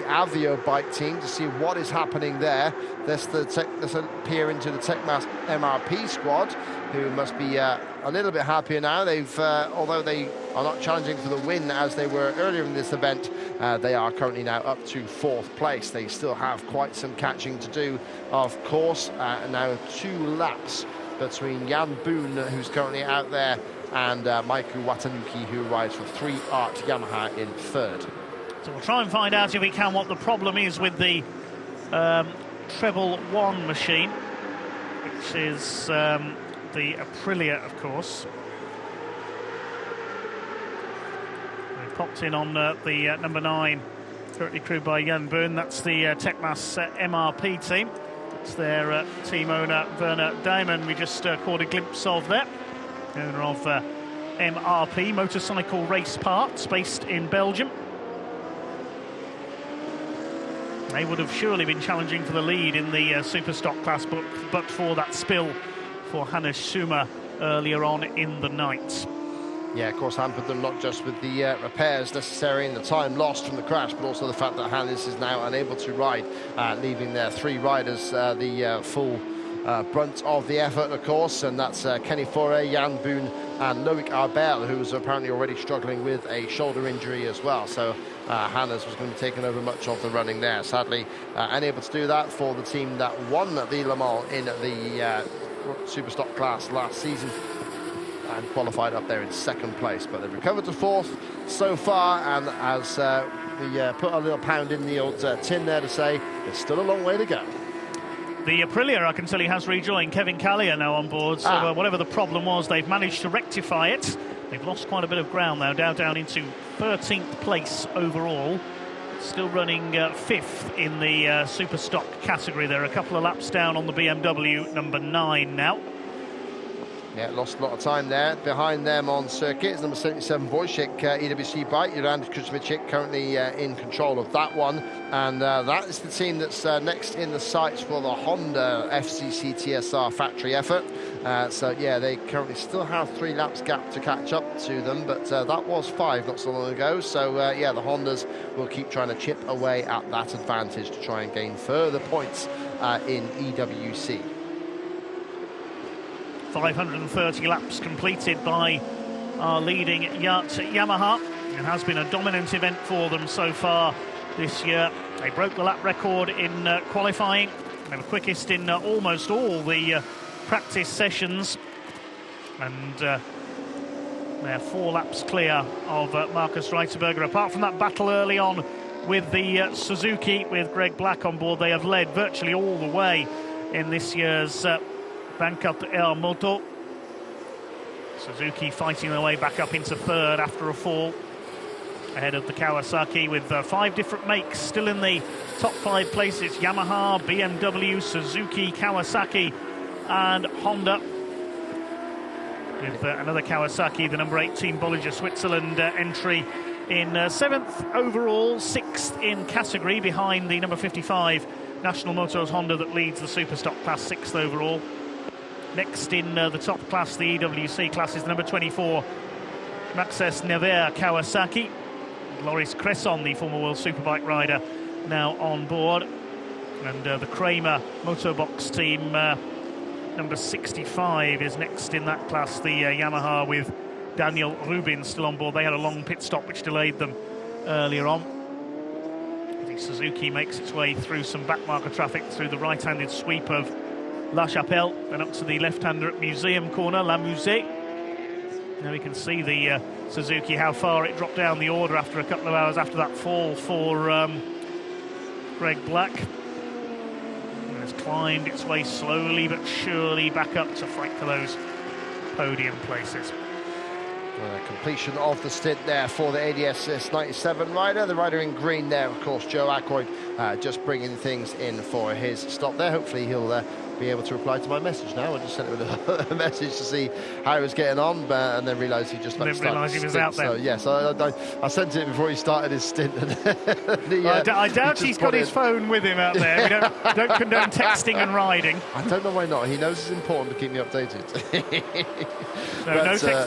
Avio bike team to see what is happening there. Let's peer into the Techmas MRP squad, who must be a little bit happier now. They've, although they are not challenging for the win as they were earlier in this event, they are currently now up to 4th place. They still have quite some catching to do, of course. Now 2 laps between Jan Boone, who's currently out there, and Maiku Watanuki, who rides for 3-Art Yamaha in 3rd. So we'll try and find out, if we can, what the problem is with the Treble 1 machine, which is the Aprilia, of course. They popped in on the number 9, currently crewed by Jan Boone. That's the Techmas MRP team. It's their team owner, Werner Diamond, we just caught a glimpse of there. Owner of MRP, Motorcycle Race Parts, based in Belgium. They would have surely been challenging for the lead in the Superstock class, but for that spill for Hannes Schumer earlier on in the night. Yeah, of course, hampered them not just with the repairs necessary and the time lost from the crash, but also the fact that Hannes is now unable to ride, leaving their 3 riders the full brunt of the effort, of course, and that's Kenny Foray, Jan Boone and Loic Arbel, who was apparently already struggling with a shoulder injury as well. So Hannes was going to be taking over much of the running there. Sadly, unable to do that for the team that won the Le Mans in the Superstock class last season and qualified up there in second place. But they've recovered to fourth so far, and as we put a little pound in the old tin there to say there's still a long way to go. The Aprilia, I can tell you, has rejoined. Kevin Callier now on board, so whatever the problem was, they've managed to rectify it. They've lost quite a bit of ground now, down into 13th place overall. Still running 5th in the Superstock category. They're a couple of laps down on the BMW, number 9 now. Yeah, lost a lot of time there. Behind them on circuit is number 77 Wojciech EWC bike. Jurand Kuzmicic currently in control of that one. And that is the team that's next in the sights for the Honda FCC TSR factory effort. So, yeah, they currently still have 3 laps gap to catch up to them. But that was 5 not so long ago. So, yeah, the Hondas will keep trying to chip away at that advantage to try and gain further points in EWC. 530 laps completed by our leading yacht Yamaha. It has been a dominant event for them so far this year. They broke the lap record in qualifying. They were quickest in almost all the practice sessions. And they're 4 laps clear of Markus Reiterberger. Apart from that battle early on with the Suzuki, with Greg Black on board, they have led virtually all the way in this year's Bancat Air Moto. Suzuki fighting their way back up into 3rd after a fall, ahead of the Kawasaki, with 5 different makes still in the top 5 places: Yamaha, BMW, Suzuki, Kawasaki and Honda, with another Kawasaki, the number 18 Bolliger Switzerland entry in 7th overall, 6th in category, behind the number 55 National Motos Honda that leads the Superstock class, 6th overall. Next in the top class, the EWC class, is the number 24 Maxes Nevers Kawasaki. Loris Cresson, the former World Superbike rider, now on board. And the Kramer Motobox team, number 65, is next in that class, the Yamaha, with Daniel Rubin still on board. They had a long pit stop which delayed them earlier on. The Suzuki makes its way through some backmarker traffic through the right-handed sweep of La Chapelle, then up to the left-hander at Museum Corner, La Musée. Now we can see the Suzuki, how far it dropped down the order after a couple of hours after that fall for Greg Black. And has climbed its way slowly but surely back up to fight for those podium places. Completion of the stint there for the ADSS 97 rider. The rider in green there, of course, Joe Ackroyd, just bringing things in for his stop there. Hopefully he'll be able to reply to my message now. I just sent him a message to see how he was getting on, and then realised he just didn't realise he was out there. So yes, I sent it before he started his stint. I doubt he's got his phone with him out there. We don't condone texting and riding. I don't know why not. He knows it's important to keep me updated.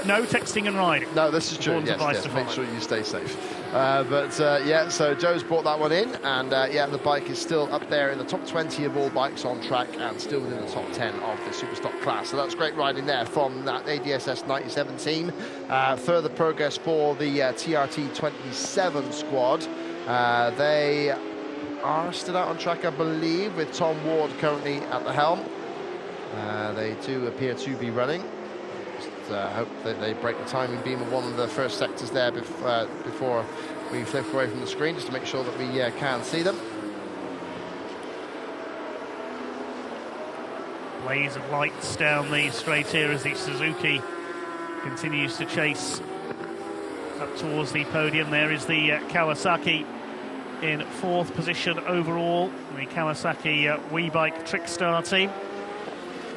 No texting and riding. No, this is true. Yes, make sure you stay safe. Yeah, so Joe's brought that one in, and yeah, the bike is still up there in the top 20 of all bikes on track, and still within the top 10 of the Superstock class. So that's great riding there from that ADSS 97 team. Further progress for the TRT 27 squad. They are still out on track, I believe, with Tom Ward currently at the helm. They do appear to be running. Hope that they break the timing beam of one of the first sectors there before we flip away from the screen, just to make sure that we can see them. Blaze of lights down the straight here as the Suzuki continues to chase up towards the podium. There is the Kawasaki in 4th position overall, the Kawasaki WeBike Trickstar team.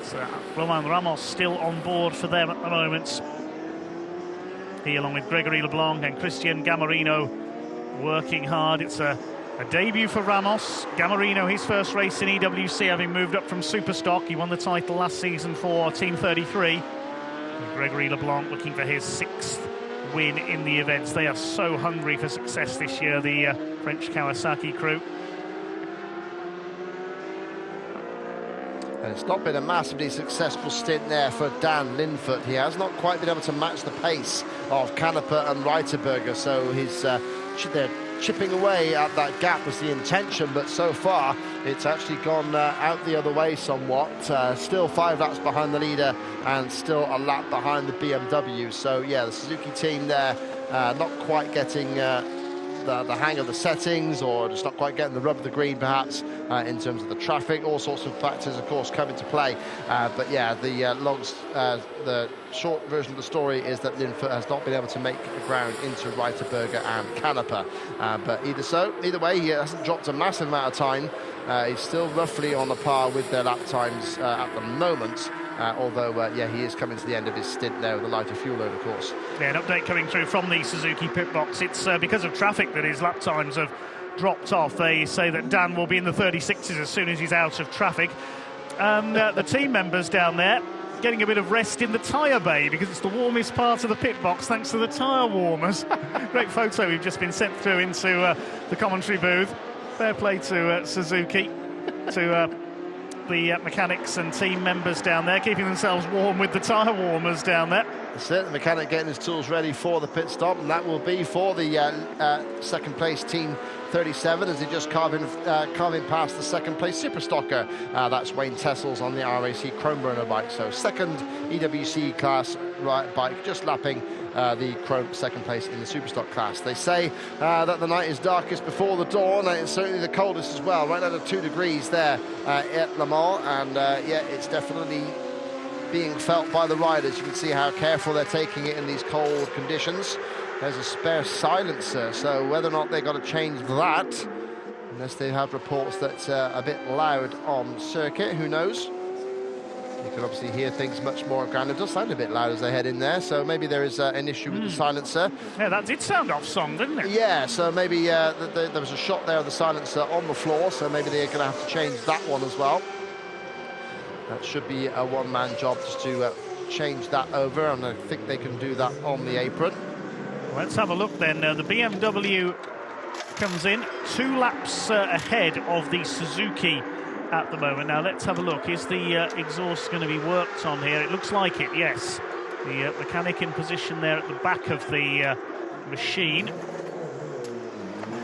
So Roman Ramos still on board for them at the moment. He, along with Gregory Leblanc and Christian Gamarino, working hard. It's a debut for Ramos. Gamarino, his first race in EWC, having moved up from Superstock. He won the title last season for Team 33. And Gregory Leblanc looking for his 6th win in the events. They are so hungry for success this year, the French Kawasaki crew. And it's not been a massively successful stint there for Dan Linfoot. He has not quite been able to match the pace of Canepa and Reiterberger, so they're chipping away at that gap was the intention, but so far it's actually gone out the other way somewhat. Still 5 laps behind the leader and still a lap behind the BMW. So yeah, the Suzuki team there not quite getting the hang of the settings, or just not quite getting the rub of the green perhaps in terms of the traffic. All sorts of factors of course come into play, but yeah, the short version of the story is that Linfoot has not been able to make the ground into Reiterberger and Canepa, but either way he hasn't dropped a massive amount of time. He's still roughly on the par with their lap times at the moment. Although, yeah, he is coming to the end of his stint there with a lighter fuel load, of course. Yeah, an update coming through from the Suzuki pit box. It's because of traffic that his lap times have dropped off. They say that Dan will be in the 36s as soon as he's out of traffic. The team members down there getting a bit of rest in the tyre bay because it's the warmest part of the pit box thanks to the tyre warmers. Great photo we've just been sent through into the commentary booth. Fair play to Suzuki, to the mechanics and team members down there, keeping themselves warm with the tyre warmers down there. That's it, the mechanic getting his tools ready for the pit stop, and that will be for the second place team 37 as he just carving past the second place super stocker. That's Wayne Tessels on the RAC Chromeburner bike. So second EWC class bike, just lapping the Chrome second place in the Superstock class. They say that the night is darkest before the dawn, and it's certainly the coldest as well, right under 2 degrees there at Le Mans, and yeah, it's definitely being felt by the riders. You can see how careful they're taking it in these cold conditions. There's a spare silencer, so whether or not they've got to change that, unless they have reports that's a bit loud on circuit, who knows? You can obviously hear things much more on ground. It does sound a bit loud as they head in there, so maybe there is an issue with the silencer. Yeah, that did sound off song, didn't it? Yeah, so maybe there was a shot there of the silencer on the floor, so maybe they're going to have to change that one as well. That should be a one-man job just to change that over, and I think they can do that on the apron. Let's have a look then. The BMW comes in 2 laps ahead of the Suzuki at the moment. Now let's have a look. Is the exhaust going to be worked on here? It looks like it, yes. The mechanic in position there at the back of the machine. I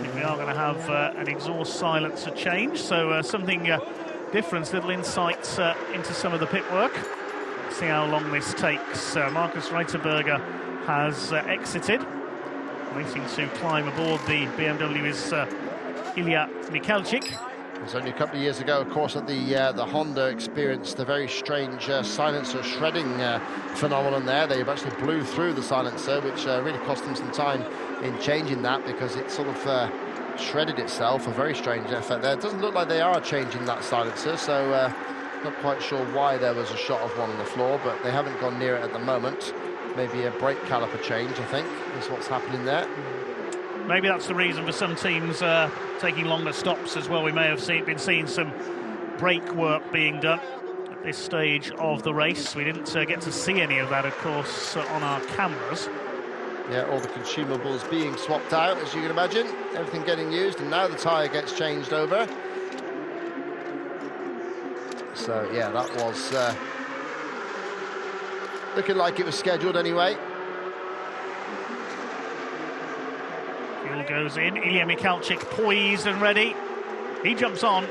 think we are going to have an exhaust silencer change, so something different, little insights into some of the pit work. See how long this takes. Markus Reiterberger has exited. Waiting to climb aboard the BMW is Ilya Michalczyk. It was only a couple of years ago, of course, that the Honda experienced a very strange silencer shredding phenomenon there. They actually blew through the silencer, which really cost them some time in changing that, because it sort of shredded itself. A very strange effort there. It doesn't look like they are changing that silencer, so not quite sure why there was a shot of one on the floor, but they haven't gone near it at the moment. Maybe a brake caliper change, I think, is what's happening there. Maybe that's the reason for some teams taking longer stops as well. We may have been seeing some brake work being done at this stage of the race. We didn't get to see any of that, of course, on our cameras. Yeah, all the consumables being swapped out, as you can imagine. Everything getting used, and now the tyre gets changed over. So, yeah, that was looking like it was scheduled anyway. Fuel goes in. Ilya Michalczyk poised and ready. He jumps on.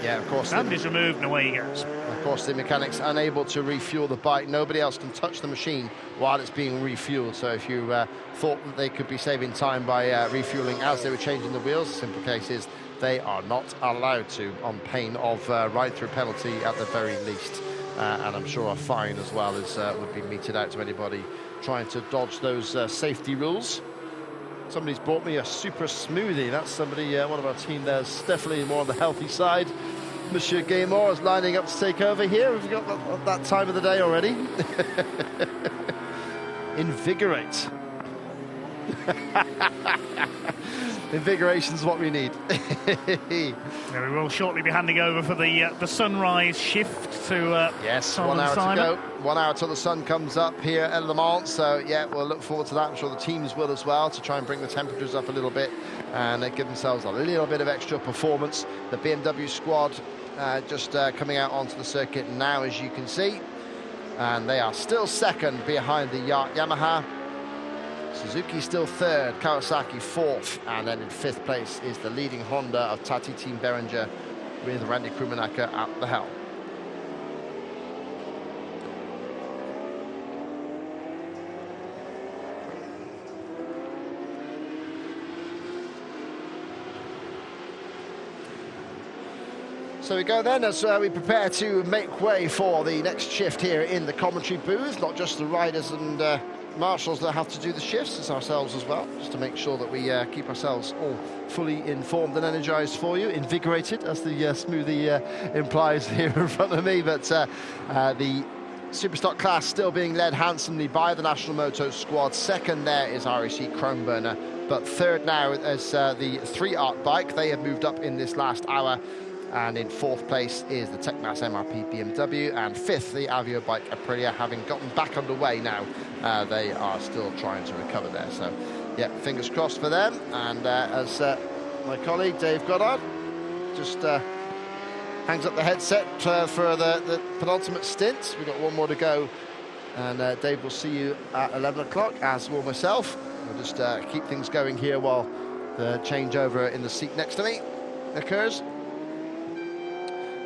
Yeah, of course. And is removed and away he goes. Of course, the mechanic's unable to refuel the bike. Nobody else can touch the machine while it's being refueled. So if you thought that they could be saving time by refueling as they were changing the wheels, the simple case is they are not allowed to, on pain of ride-through penalty at the very least. And I'm sure a fine as well would be meted out to anybody trying to dodge those safety rules. Somebody's brought me a super smoothie. That's somebody, one of our team there's definitely more on the healthy side. Monsieur Gaymore is lining up to take over here. We've got that time of the day already. Invigorate. Invigoration's what we need. Yeah, we will shortly be handing over for the sunrise shift to yes, Tom 1 hour Simon. to go. 1 hour till the sun comes up here at Le Mans. So yeah, we'll look forward to that. I'm sure the teams will as well, to try and bring the temperatures up a little bit and give themselves a little bit of extra performance. The BMW squad just coming out onto the circuit now, as you can see. And they are still second behind the Yamaha. Suzuki still third, Kawasaki fourth, and then in fifth place is the leading Honda of Tati Team Berenger with Randy Krummenacher at the helm. So we go then as we prepare to make way for the next shift here in the commentary booth. Not just the riders and marshals that have to do the shifts, it's ourselves as well, just to make sure that we keep ourselves all fully informed and energized for you, invigorated, as the smoothie implies here in front of me. But the Superstock class still being led handsomely by the National Motos squad. Second there is RAC Chromeburner, but third now is the 3-Art bike. They have moved up in this last hour. And in fourth place is the Tecmas MRP BMW, and fifth, the Avio bike Aprilia, having gotten back underway now. They are still trying to recover there. So, yeah, fingers crossed for them. And as my colleague Dave Goddard just hangs up the headset for the penultimate stint. We've got one more to go. And Dave will see you at 11 o'clock, as will myself. We'll just keep things going here while the changeover in the seat next to me occurs.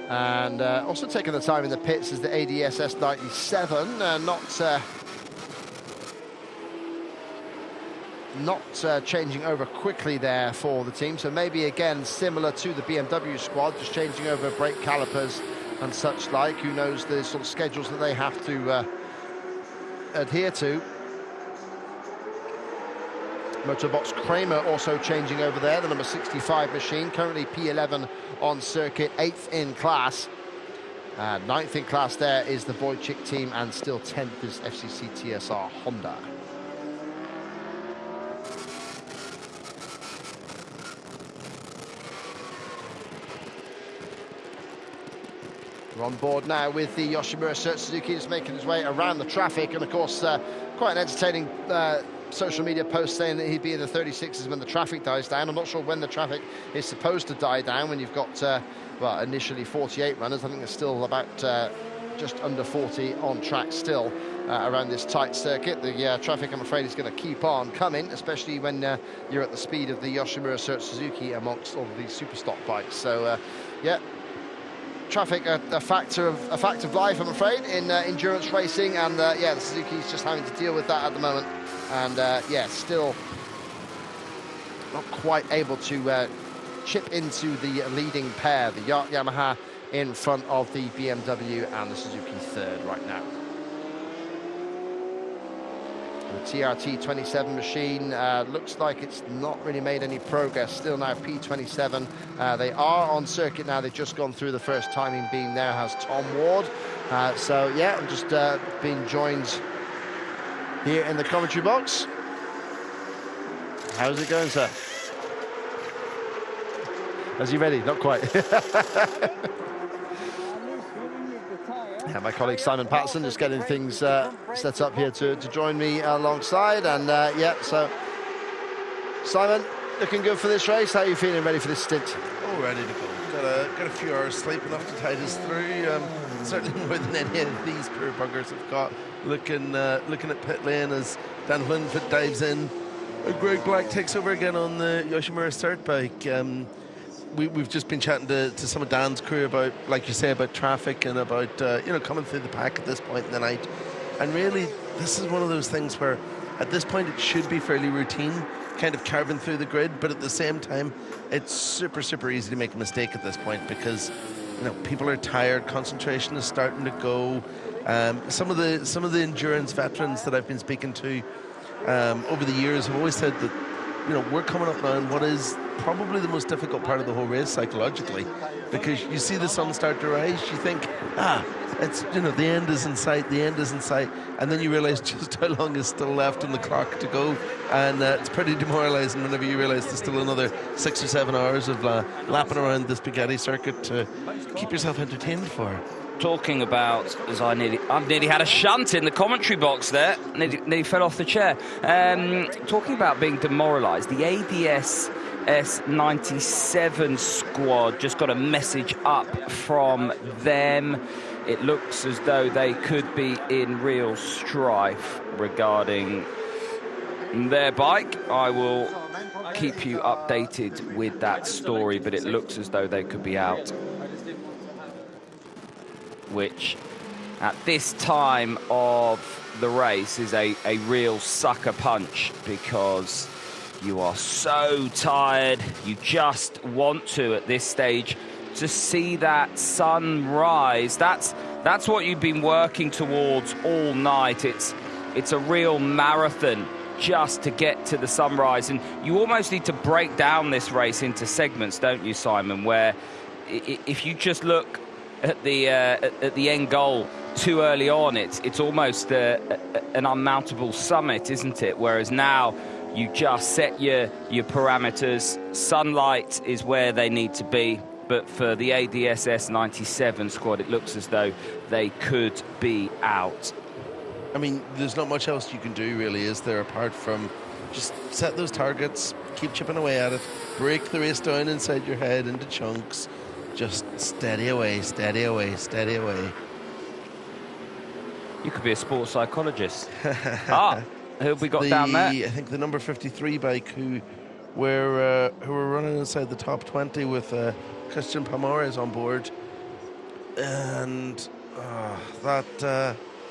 And also taking the time in the pits is the ADSS 97, not changing over quickly there for the team. So maybe again similar to the BMW squad, just changing over brake calipers and such like. Who knows the sort of schedules that they have to adhere to. Motorbox Kramer also changing over there, the number 65 machine, currently P11 on circuit, 8th in class. 9th in class there is the Wojcik team, and still 10th is FCC TSR Honda. We're on board now with the Yoshimura Search Suzuki, just making his way around the traffic, and of course quite an entertaining social media post saying that he'd be in the 36s when the traffic dies down. I'm not sure when the traffic is supposed to die down when you've got, well, initially 48 runners. I think there's still about just under 40 on track still around this tight circuit. The traffic, I'm afraid, is going to keep on coming, especially when you're at the speed of the Yoshimura Search Suzuki amongst all of these Superstock bikes. So, yeah. Traffic a fact of life, I'm afraid, in endurance racing, and yeah, the Suzuki's just having to deal with that at the moment, and yeah, still not quite able to chip into the leading pair, the Yamaha in front of the BMW and the Suzuki third right now. The TRT 27 machine looks like it's not really made any progress. Still now P27. They are on circuit now. They've just gone through the first timing beam there, has Tom Ward. So yeah, I'm just being joined here in the commentary box. How's it going, sir? Is he ready? Not quite. Yeah, my colleague Simon Patterson just getting things set up here to join me alongside, and yeah, so Simon, looking good for this race. How are you feeling ready for this stint? Oh, ready to go. Got a few hours sleep, enough to tide us through. Certainly more than any of these poor buggers have got. Looking at pit lane as Dan Linfoot dives in. Greg Black takes over again on the Yoshimura Start bike. We've just been chatting to some of Dan's crew about, like you say, about traffic and about you know, coming through the pack at this point in the night. And really, this is one of those things where at this point it should be fairly routine, kind of carving through the grid, but at the same time it's super easy to make a mistake at this point, because you know, people are tired, concentration is starting to go. Some of the endurance veterans that I've been speaking to over the years have always said that, you know, we're coming up now in what is probably the most difficult part of the whole race psychologically, because you see the sun start to rise, you think, it's, you know, the end is in sight, and then you realize just how long is still left on the clock to go, and it's pretty demoralizing whenever you realize there's still another 6 or 7 hours of lapping around the spaghetti circuit to keep yourself entertained for. Talking about, as I've nearly had a shunt in the commentary box there, nearly fell off the chair. Talking about being demoralised, the ADS ADS97 squad. Just got a message up from them. It looks as though they could be in real strife regarding their bike. I will keep you updated with that story, but it looks as though they could be out, which at this time of the race is a real sucker punch, because you are so tired. You just want to, at this stage, to see that sun rise. That's what you've been working towards all night. It's a real marathon just to get to the sunrise, and you almost need to break down this race into segments, don't you, Simon, where if you just look at the end goal too early on, it's almost an unmountable summit, isn't it? Whereas now you just set your parameters. Sunlight is where they need to be, but for the ADSS97 squad, it looks as though they could be out. I mean, there's not much else you can do, really, is there, apart from just set those targets, keep chipping away at it, break the race down inside your head into chunks, just steady away, steady away, steady away. You could be a sports psychologist. Who have we got down there? I think the number 53 bike who were running inside the top 20 with Christian Palmares on board, and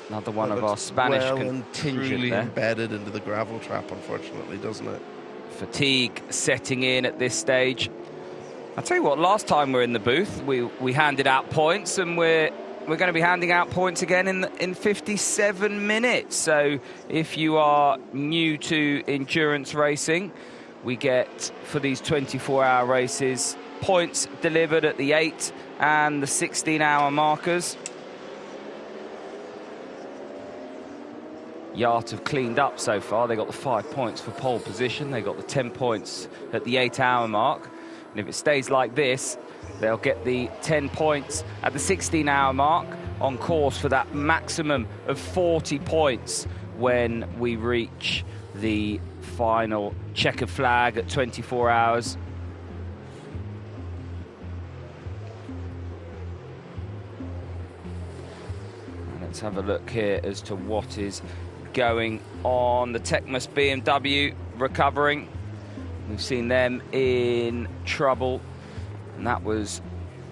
another one of our Spanish contingent there. Embedded into the gravel trap, unfortunately, doesn't it? Fatigue setting in at this stage. I'll tell you what, last time we were in the booth, we handed out points, and we're going to be handing out points again in 57 minutes. So if you are new to endurance racing, we get, for these 24-hour races, points delivered at the 8 and the 16-hour markers. Yacht have cleaned up so far. They got the 5 points for pole position. They got the 10 points at the 8-hour mark. And if it stays like this, they'll get the 10 points at the 16-hour mark, on course for that maximum of 40 points when we reach the final checkered flag at 24 hours. Let's have a look here as to what is going on. The Tecmas BMW recovering. We've seen them in trouble, and that was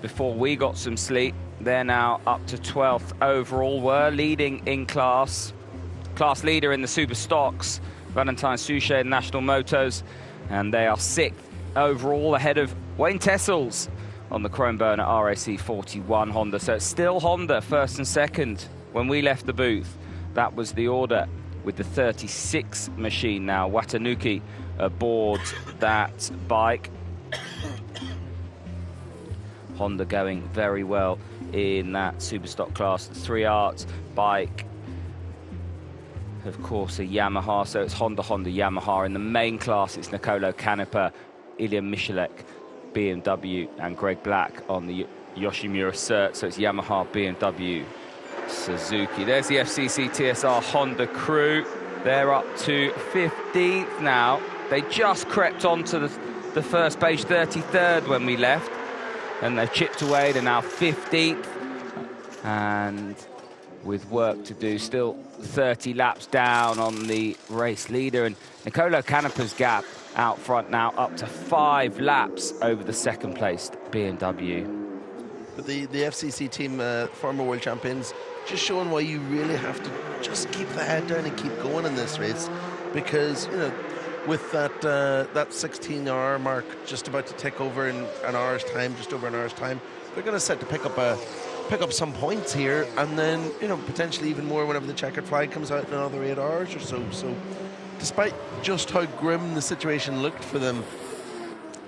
before we got some sleep. They're now up to 12th overall, were leading in class leader in the super stocks, Valentine Suchet and National Motos, and they are 6th overall, ahead of Wayne Tessels on the Chrome Burner RAC 41 Honda. So it's still Honda first and second. When we left the booth, that was the order, with the 36 machine now, Watanuki, aboard that bike. Honda going very well in that Superstock class. The 3 Art bike, of course, a Yamaha, so it's Honda, Yamaha. In the main class, it's Nicolo Canepa, Ilya Michalek, BMW, and Greg Black on the Yoshimura Cert, so it's Yamaha, BMW, Suzuki. There's the FCC TSR Honda crew. They're up to 15th now. They just crept onto the first page, 33rd when we left, and they've chipped away. They're now 15th, and with work to do, still 30 laps down on the race leader. And Nicolo Canepa's gap out front now up to 5 laps over the second placed BMW. But the FCC team, former world champions, just showing why you really have to just keep the head down and keep going in this race, because, you know, with that 16-hour mark just about to tick over in an hour's time, just over an hour's time, they're going to set to pick up some points here, and then, you know, potentially even more whenever the checkered flag comes out in another 8 hours or so. So despite just how grim the situation looked for them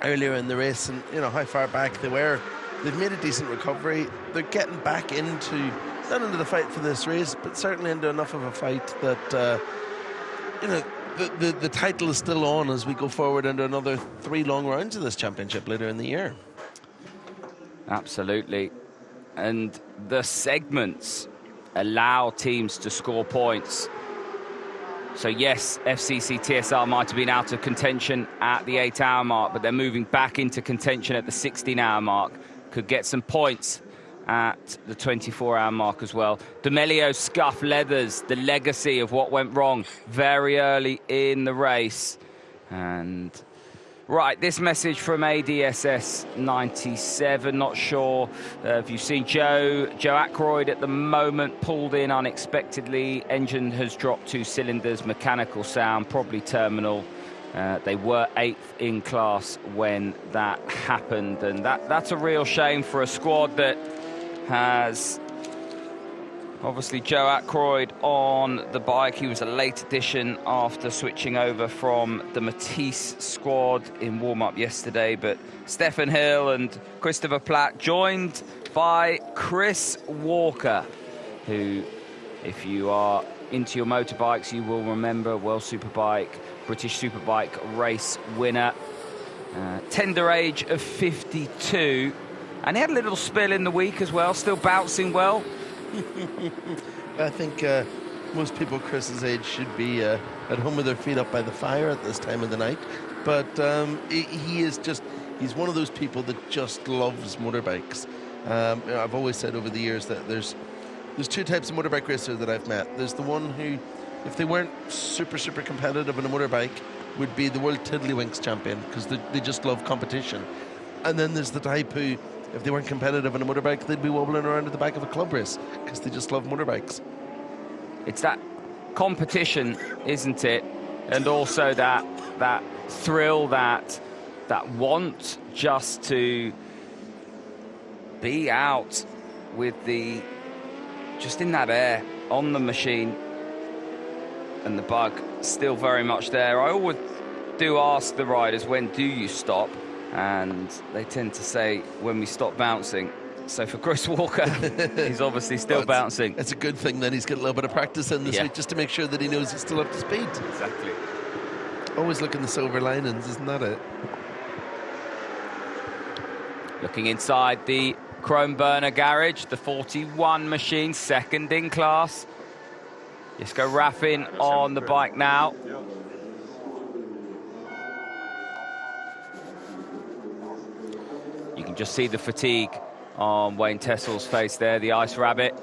earlier in the race, and, you know, how far back they were, they've made a decent recovery. They're getting back into, not into the fight for this race, but certainly into enough of a fight that, you know, the title is still on as we go forward into another 3 long rounds of this championship later in the year. Absolutely. And the segments allow teams to score points So yes, FCC TSR might have been out of contention at the 8-hour mark, but they're moving back into contention at the 16-hour mark. Could get some points at the 24-hour mark as well. D'Amelio scuff leathers, the legacy of what went wrong very early in the race. And right, this message from ADSS 97, not sure if you've seen Joe Ackroyd at the moment, pulled in unexpectedly, engine has dropped 2 cylinders, mechanical sound, probably terminal. They were 8th in class when that happened, and that's a real shame for a squad that has obviously Joe Ackroyd on the bike. He was a late addition after switching over from the Matisse squad in warm-up yesterday, but Stefan Hill and Christopher Platt joined by Chris Walker, who, if you are into your motorbikes, you will remember, World Superbike, British Superbike race winner, tender age of 52, and he had a little spill in the week as well, still bouncing well. I think most people Chris's age should be at home with their feet up by the fire at this time of the night, but he is just, he's one of those people that just loves motorbikes. I've always said over the years that there's 2 types of motorbike racer that I've met. There's the one who, if they weren't super competitive in a motorbike, would be the world tiddlywinks champion, because they just love competition. And then there's the type who, if they weren't competitive in a motorbike, they'd be wobbling around at the back of a club race, because they just love motorbikes. It's that competition, isn't it? And also that thrill, that want just to be out with just in that air, on the machine, and the bug still very much there. I always do ask the riders, when do you stop? And they tend to say, when we stop bouncing. So for Chris Walker, he's obviously still bouncing. It's a good thing that he's got a little bit of practice in this week, just to make sure that he knows he's still up to speed. Exactly. Always looking the silver linings, isn't that it? Looking inside the Chrome Burner garage, the 41 machine, 2nd in class. Jisko Raffin on the bike now. You can just see the fatigue on Wayne Tessel's face there, the ice rabbit.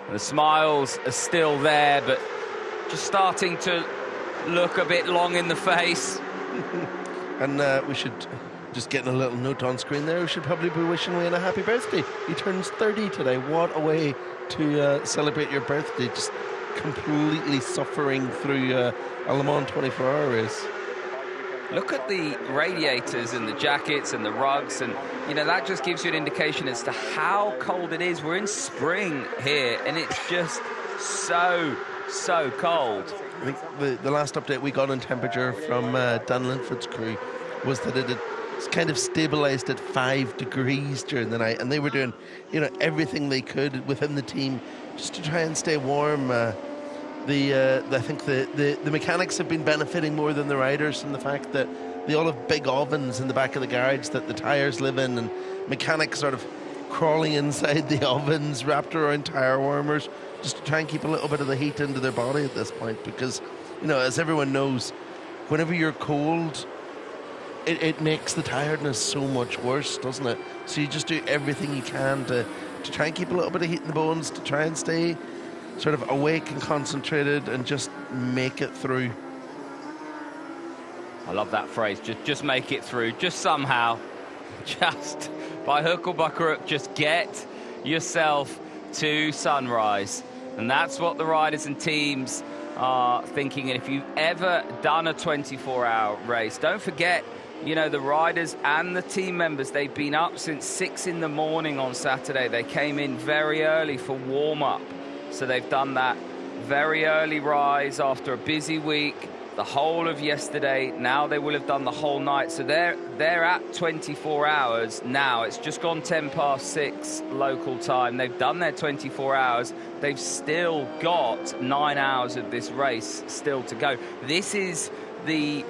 And the smiles are still there, but just starting to look a bit long in the face. And we should, just getting a little note on screen there, we should probably be wishing Wayne a happy birthday. He turns 30 today. What a way to celebrate your birthday, just completely suffering through a Le Mans 24-hour race. Look at the radiators and the jackets and the rugs, and you know, that just gives you an indication as to how cold it is. We're in spring here, and it's just so cold. I think the last update we got on temperature from Dan Linford's crew was that it had kind of stabilized at 5 degrees during the night, and they were doing, you know, everything they could within the team just to try and stay warm. I think the mechanics have been benefiting more than the riders from the fact that they all have big ovens in the back of the garage that the tires live in, and mechanics sort of crawling inside the ovens wrapped around tire warmers just to try and keep a little bit of the heat into their body at this point, because, you know, as everyone knows, whenever you're cold, it makes the tiredness so much worse, doesn't it? So you just do everything you can to try and keep a little bit of heat in the bones, to try and stay sort of awake and concentrated and just make it through. I love that phrase, just make it through, just somehow, just by hook or by crook, just get yourself to sunrise. And that's what the riders and teams are thinking. And if you've ever done a 24-hour race, don't forget, you know, the riders and the team members, they've been up since 6 in the morning on Saturday. They came in very early for warm-up. So they've done that very early rise after a busy week, the whole of yesterday. Now they will have done the whole night. So they're at 24 hours now. It's just gone 6 local time. They've done their 24 hours. They've still got 9 hours of this race still to go. This is the,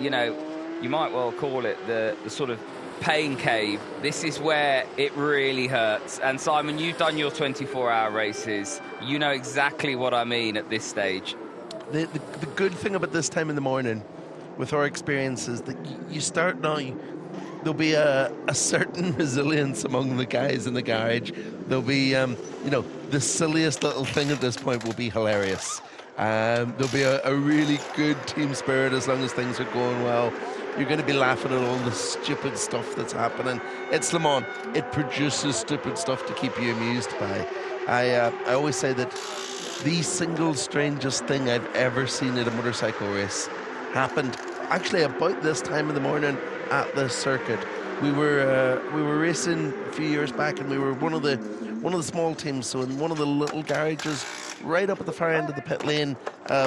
you know, you might well call it the sort of pain cave. This is where it really hurts. And Simon, you've done your 24-hour races. You know exactly what I mean at this stage. The good thing about this time in the morning with our experience is that you start now, there'll be a certain resilience among the guys in the garage. There'll be, the silliest little thing at this point will be hilarious. There'll be a really good team spirit as long as things are going well. You're going to be laughing at all the stupid stuff that's happening. It's Le Mans. It produces stupid stuff to keep you amused by. I always say that the single strangest thing I've ever seen at a motorcycle race happened actually about this time in the morning at the circuit. We were racing a few years back, and we were one of the small teams. So in one of the little garages, right up at the far end of the pit lane,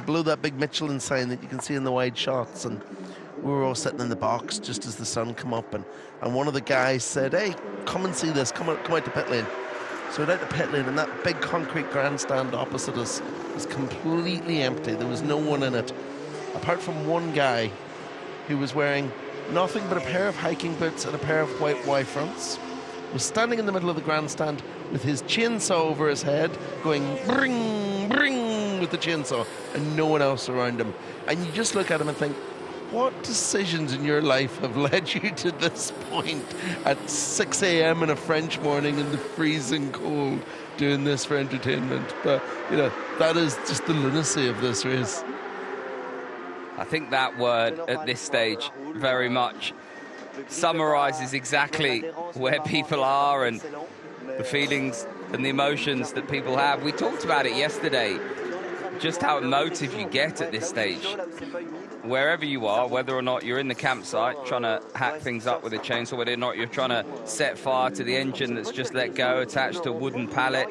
below that big Michelin sign that you can see in the wide shots, and we were all sitting in the box just as the sun came up, and one of the guys said, "Hey, come and see this. Come out to pit lane." So we're out to pit lane, and that big concrete grandstand opposite us was completely empty. There was no one in it, apart from one guy who was wearing nothing but a pair of hiking boots and a pair of white Y-fronts, was standing in the middle of the grandstand with his chainsaw over his head, going bring, bring with the chainsaw, and no one else around him. And you just look at him and think, what decisions in your life have led you to this point at 6 a.m. in a French morning in the freezing cold doing this for entertainment? But, that is just the lunacy of this race. I think that word at this stage very much summarises exactly where people are and the feelings and the emotions that people have. We talked about it yesterday, just how emotive you get at this stage. Wherever you are, whether or not you're in the campsite trying to hack things up with a chainsaw, whether or not you're trying to set fire to the engine that's just let go attached to a wooden pallet,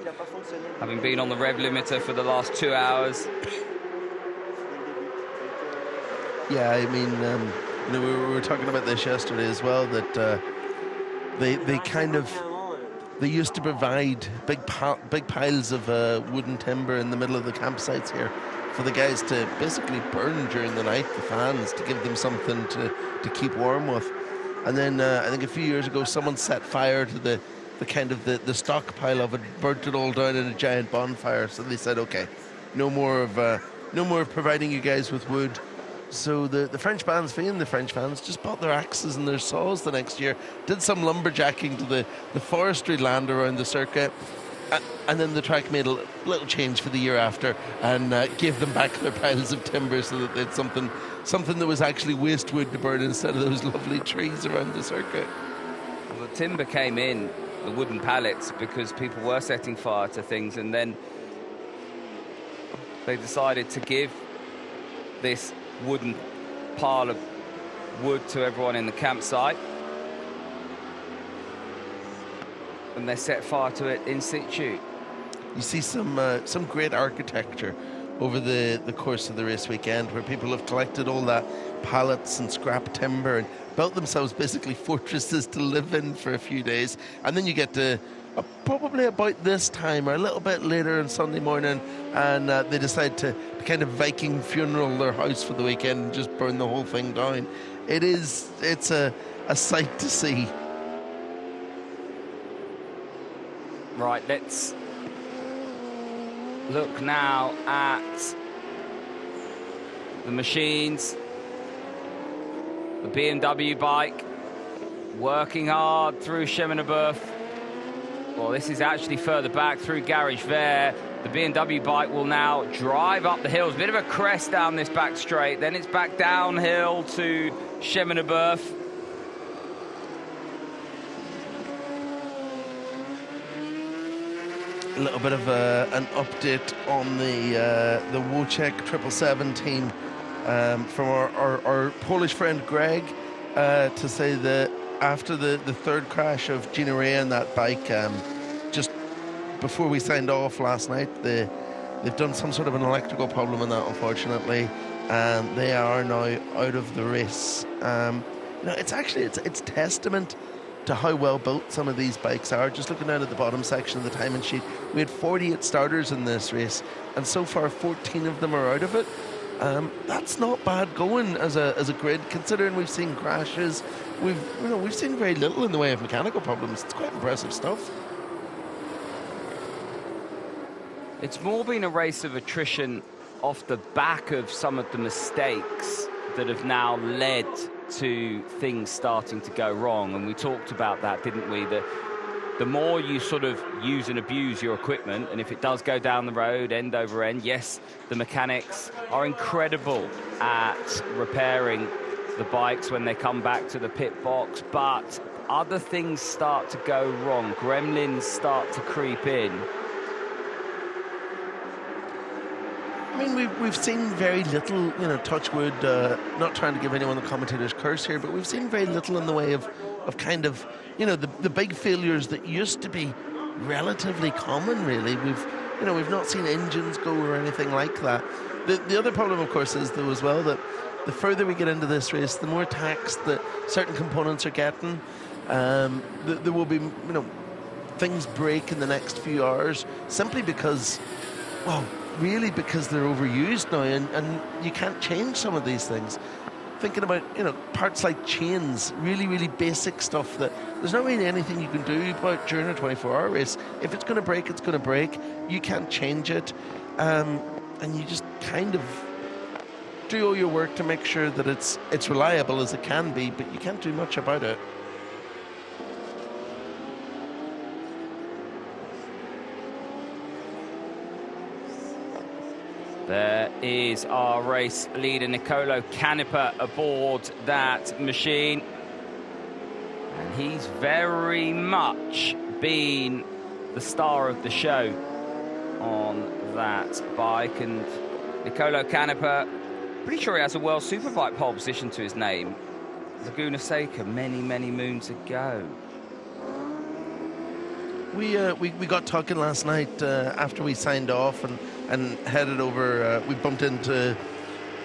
having been on the rev limiter for the last 2 hours. Yeah, I mean, we were talking about this yesterday as well, that they used to provide big piles of wooden timber in the middle of the campsites here for the guys to basically burn during the night, the fans, to give them something to keep warm with. And then I think a few years ago, someone set fire to the stockpile of it, burnt it all down in a giant bonfire. So they said, okay, no more of providing you guys with wood. So the French bands, FIM, the French fans, just bought their axes and their saws the next year, did some lumberjacking to the forestry land around the circuit, and then the track made a little change for the year after and gave them back their piles of timber so that they had something that was actually waste wood to burn instead of those lovely trees around the circuit. Well, the timber came in, the wooden pallets, because people were setting fire to things, and then they decided to give this wooden pile of wood to everyone in the campsite, and they set fire to it in situ. You see some great architecture over the course of the race weekend, where people have collected all that pallets and scrap timber and built themselves basically fortresses to live in for a few days. And then you get to probably about this time or a little bit later on Sunday morning, and they decide to kind of Viking funeral their house for the weekend and just burn the whole thing down. It's a sight to see. Right, let's look now at the machines. The BMW bike working hard through Chemin-de-Boeuf. Well, this is actually further back through Garage Vert. The BMW bike will now drive up the hills. Bit of a crest down this back straight. Then it's back downhill to Chemin-de-Boeuf. A little bit of an update on the Wojciech 777 team from our Polish friend Greg, to say that after the third crash of Gina Ray on that bike, just before we signed off last night, they've done some sort of an electrical problem in that, unfortunately, and they are now out of the race. It's testament to how well built some of these bikes are. Just looking down at the bottom section of the timing sheet, we had 48 starters in this race, and so far 14 of them are out of it. That's not bad going as a grid, considering we've seen crashes. We've seen very little in the way of mechanical problems. It's quite impressive stuff. It's more been a race of attrition off the back of some of the mistakes that have now led to things starting to go wrong. And we talked about that, didn't we? The more you sort of use and abuse your equipment, and if it does go down the road end over end, yes, the mechanics are incredible at repairing the bikes when they come back to the pit box, but other things start to go wrong. Gremlins start to creep in. I mean, we've seen very little, touch wood, not trying to give anyone the commentator's curse here, but we've seen very little in the way of kind of, the big failures that used to be relatively common, really. We've not seen engines go or anything like that. The other problem, of course, is, though, as well, that the further we get into this race, the more taxed that certain components are getting. There will be, things break in the next few hours simply because, well, really because they're overused now, and you can't change some of these things. Thinking about, parts like chains, really basic stuff that there's not really anything you can do about during a 24-hour race. If it's going to break, it's going to break. You can't change it, and you just kind of do all your work to make sure that it's reliable as it can be, but you can't do much about it. There is our race leader, Nicolo Canepa, aboard that machine. And he's very much been the star of the show on that bike. And Nicolo Canepa, pretty sure he has a World Superbike pole position to his name. Laguna Seca, many moons ago. We got talking last night after we signed off and headed over. We bumped into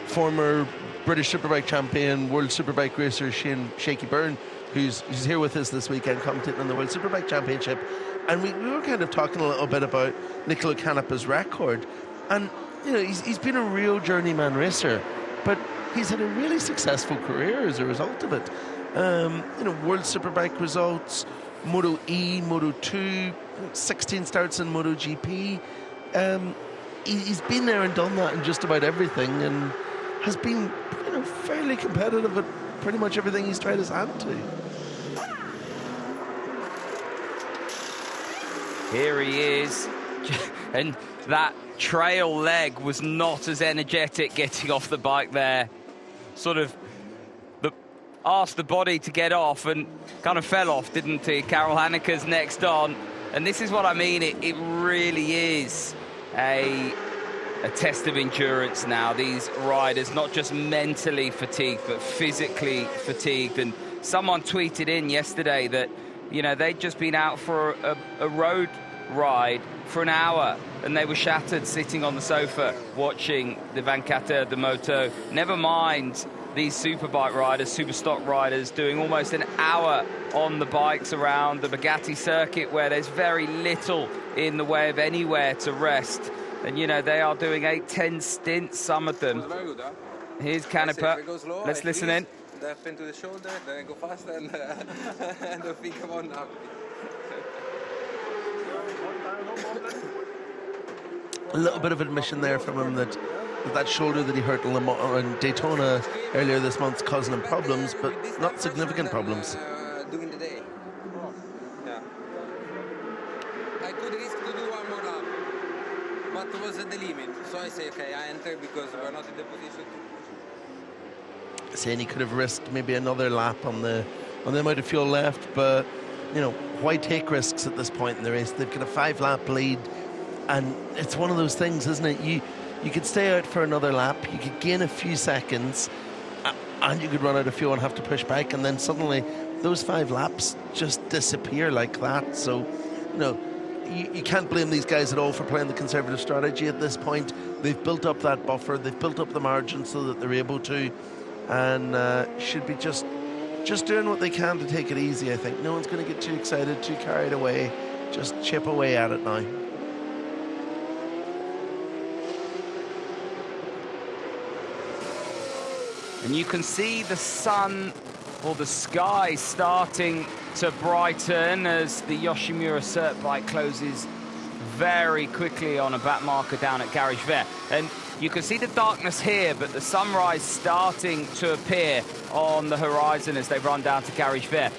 former British Superbike champion, World Superbike racer Shaky Byrne, who's here with us this weekend, commentating on the World Superbike Championship. And we were kind of talking a little bit about Nicolo Canepa's record. And, he's been a real journeyman racer, but he's had a really successful career as a result of it. World Superbike results, Moto E, Moto 2, 16 starts in Moto GP. He's been there and done that in just about everything, and has been, fairly competitive at pretty much everything he's tried his hand to. Here he is, and that trail leg was not as energetic getting off the bike there. Sort of asked the body to get off and kind of fell off, didn't he? Karel Hanneke's next on. And this is what I mean, it really is a test of endurance now. These riders, not just mentally fatigued, but physically fatigued. And someone tweeted in yesterday that, they'd just been out for a road ride for an hour, and they were shattered sitting on the sofa watching the 24 Heures de Moto. Never mind these superbike riders, super stock riders, doing almost an hour on the bikes around the Bugatti circuit, where there's very little in the way of anywhere to rest. And, they are doing 8-10 stints, some of them. Here's Canepa. Let's listen in. Left into the shoulder, then I go fast, and the feet come on up. A little bit of admission there from him that shoulder that he hurt in Daytona earlier this month causing him problems, but not significant problems. During the day. Yeah. I could risk to do one more lap, but it was at the limit. So I say, okay, I enter because we're not in the position to. Saying he could have risked maybe another lap on the amount of fuel left, but why take risks at this point in the race? They've got a 5-lap lead, and it's one of those things, isn't it? You could stay out for another lap, you could gain a few seconds, and you could run out of fuel and have to push back, and then suddenly those 5 laps just disappear like that. So, you can't blame these guys at all for playing the conservative strategy at this point. They've built up that buffer, they've built up the margin so that they're able to, and should be just doing what they can to take it easy, I think. No one's going to get too excited, too carried away. Just chip away at it now. And you can see the sun or the sky starting to brighten as the Yoshimura Cert bike closes very quickly on a back marker down at Garage Vert. And you can see the darkness here, but the sunrise starting to appear on the horizon as they run down to Garage Vert.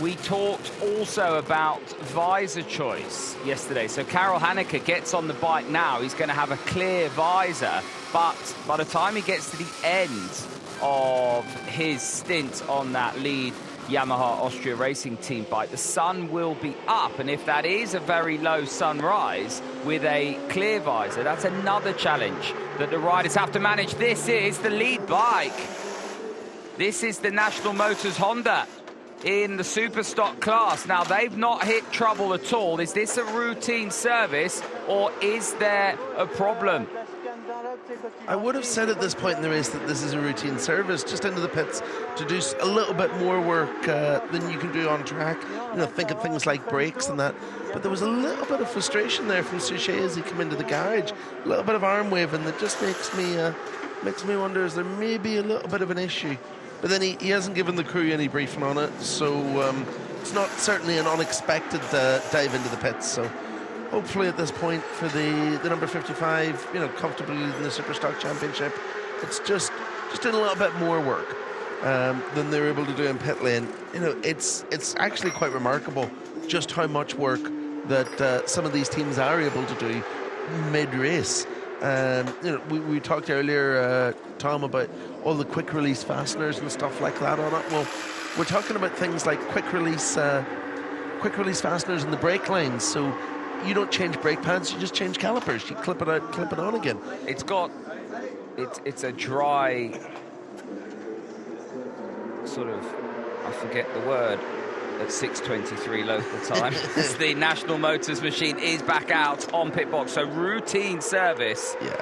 We talked also about visor choice yesterday. So Karel Hanneke gets on the bike now. He's going to have a clear visor, but by the time he gets to the end of his stint on that lead Yamaha Austria Racing Team bike, the sun will be up, and if that is a very low sunrise with a clear visor, that's another challenge that the riders have to manage. This is the lead bike. This is the National Motors Honda in the super stock class. Now, they've not hit trouble at all. Is this a routine service, or is there a problem? I would have said at this point in the race that this is a routine service, just into the pits to do a little bit more work than you can do on track. You know, think of things like brakes and that. But there was a little bit of frustration there from Suchet as he came into the garage. A little bit of arm waving that just makes me wonder, is there maybe a little bit of an issue? But then he hasn't given the crew any briefing on it, so it's not certainly an unexpected dive into the pits. So hopefully at this point for the number 55, you know, comfortably leading the Superstock Championship, it's just doing a little bit more work than they're able to do in pit lane. You know, it's actually quite remarkable just how much work that some of these teams are able to do mid-race. You know, we talked earlier, Tom, about all the quick release fasteners and stuff like that on it. Well, we're talking about things like quick release fasteners in the brake lines. So you don't change brake pads, you just change calipers. You clip it out, clip it on again. It's a dry sort of, I forget the word, at 6:23 local time. The National Motors machine is back out on pit box, so routine service. Yeah.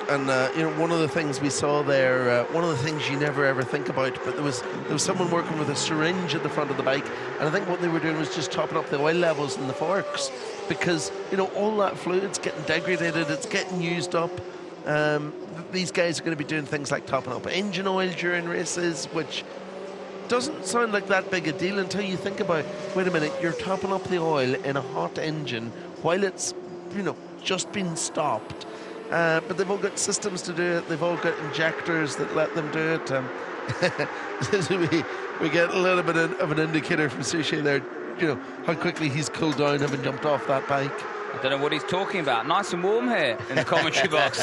And you know, one of the things we saw there, one of the things you never ever think about, but there was someone working with a syringe at the front of the bike, and I think what they were doing was just topping up the oil levels in the forks, because you know, all that fluid's getting degraded, it's getting used up. These guys are going to be doing things like topping up engine oil during races, which doesn't sound like that big a deal until you think about, wait a minute, you're topping up the oil in a hot engine while it's, you know, just been stopped. But they've all got systems to do it. They've all got injectors that let them do it. We get a little bit of an indicator from Suchet there, you know, how quickly he's cooled down having jumped off that bike. I don't know what he's talking about. Nice and warm here in the commentary box.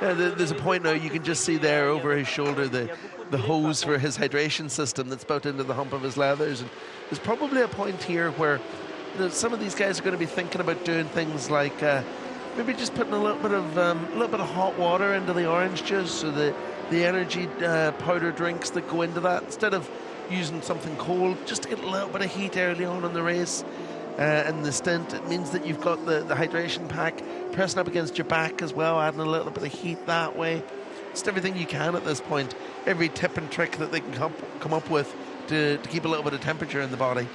Yeah, there's a point now you can just see there over his shoulder the hose for his hydration system that's built into the hump of his leathers. And there's probably a point here where, you know, some of these guys are going to be thinking about doing things like maybe just putting a little bit of hot water into the orange juice, so the energy powder drinks that go into that, instead of using something cold, just to get a little bit of heat early on in the race. And the stint, it means that you've got the hydration pack pressing up against your back as well, adding a little bit of heat that way. Just everything you can at this point, every tip and trick that they can come up with to keep a little bit of temperature in the body.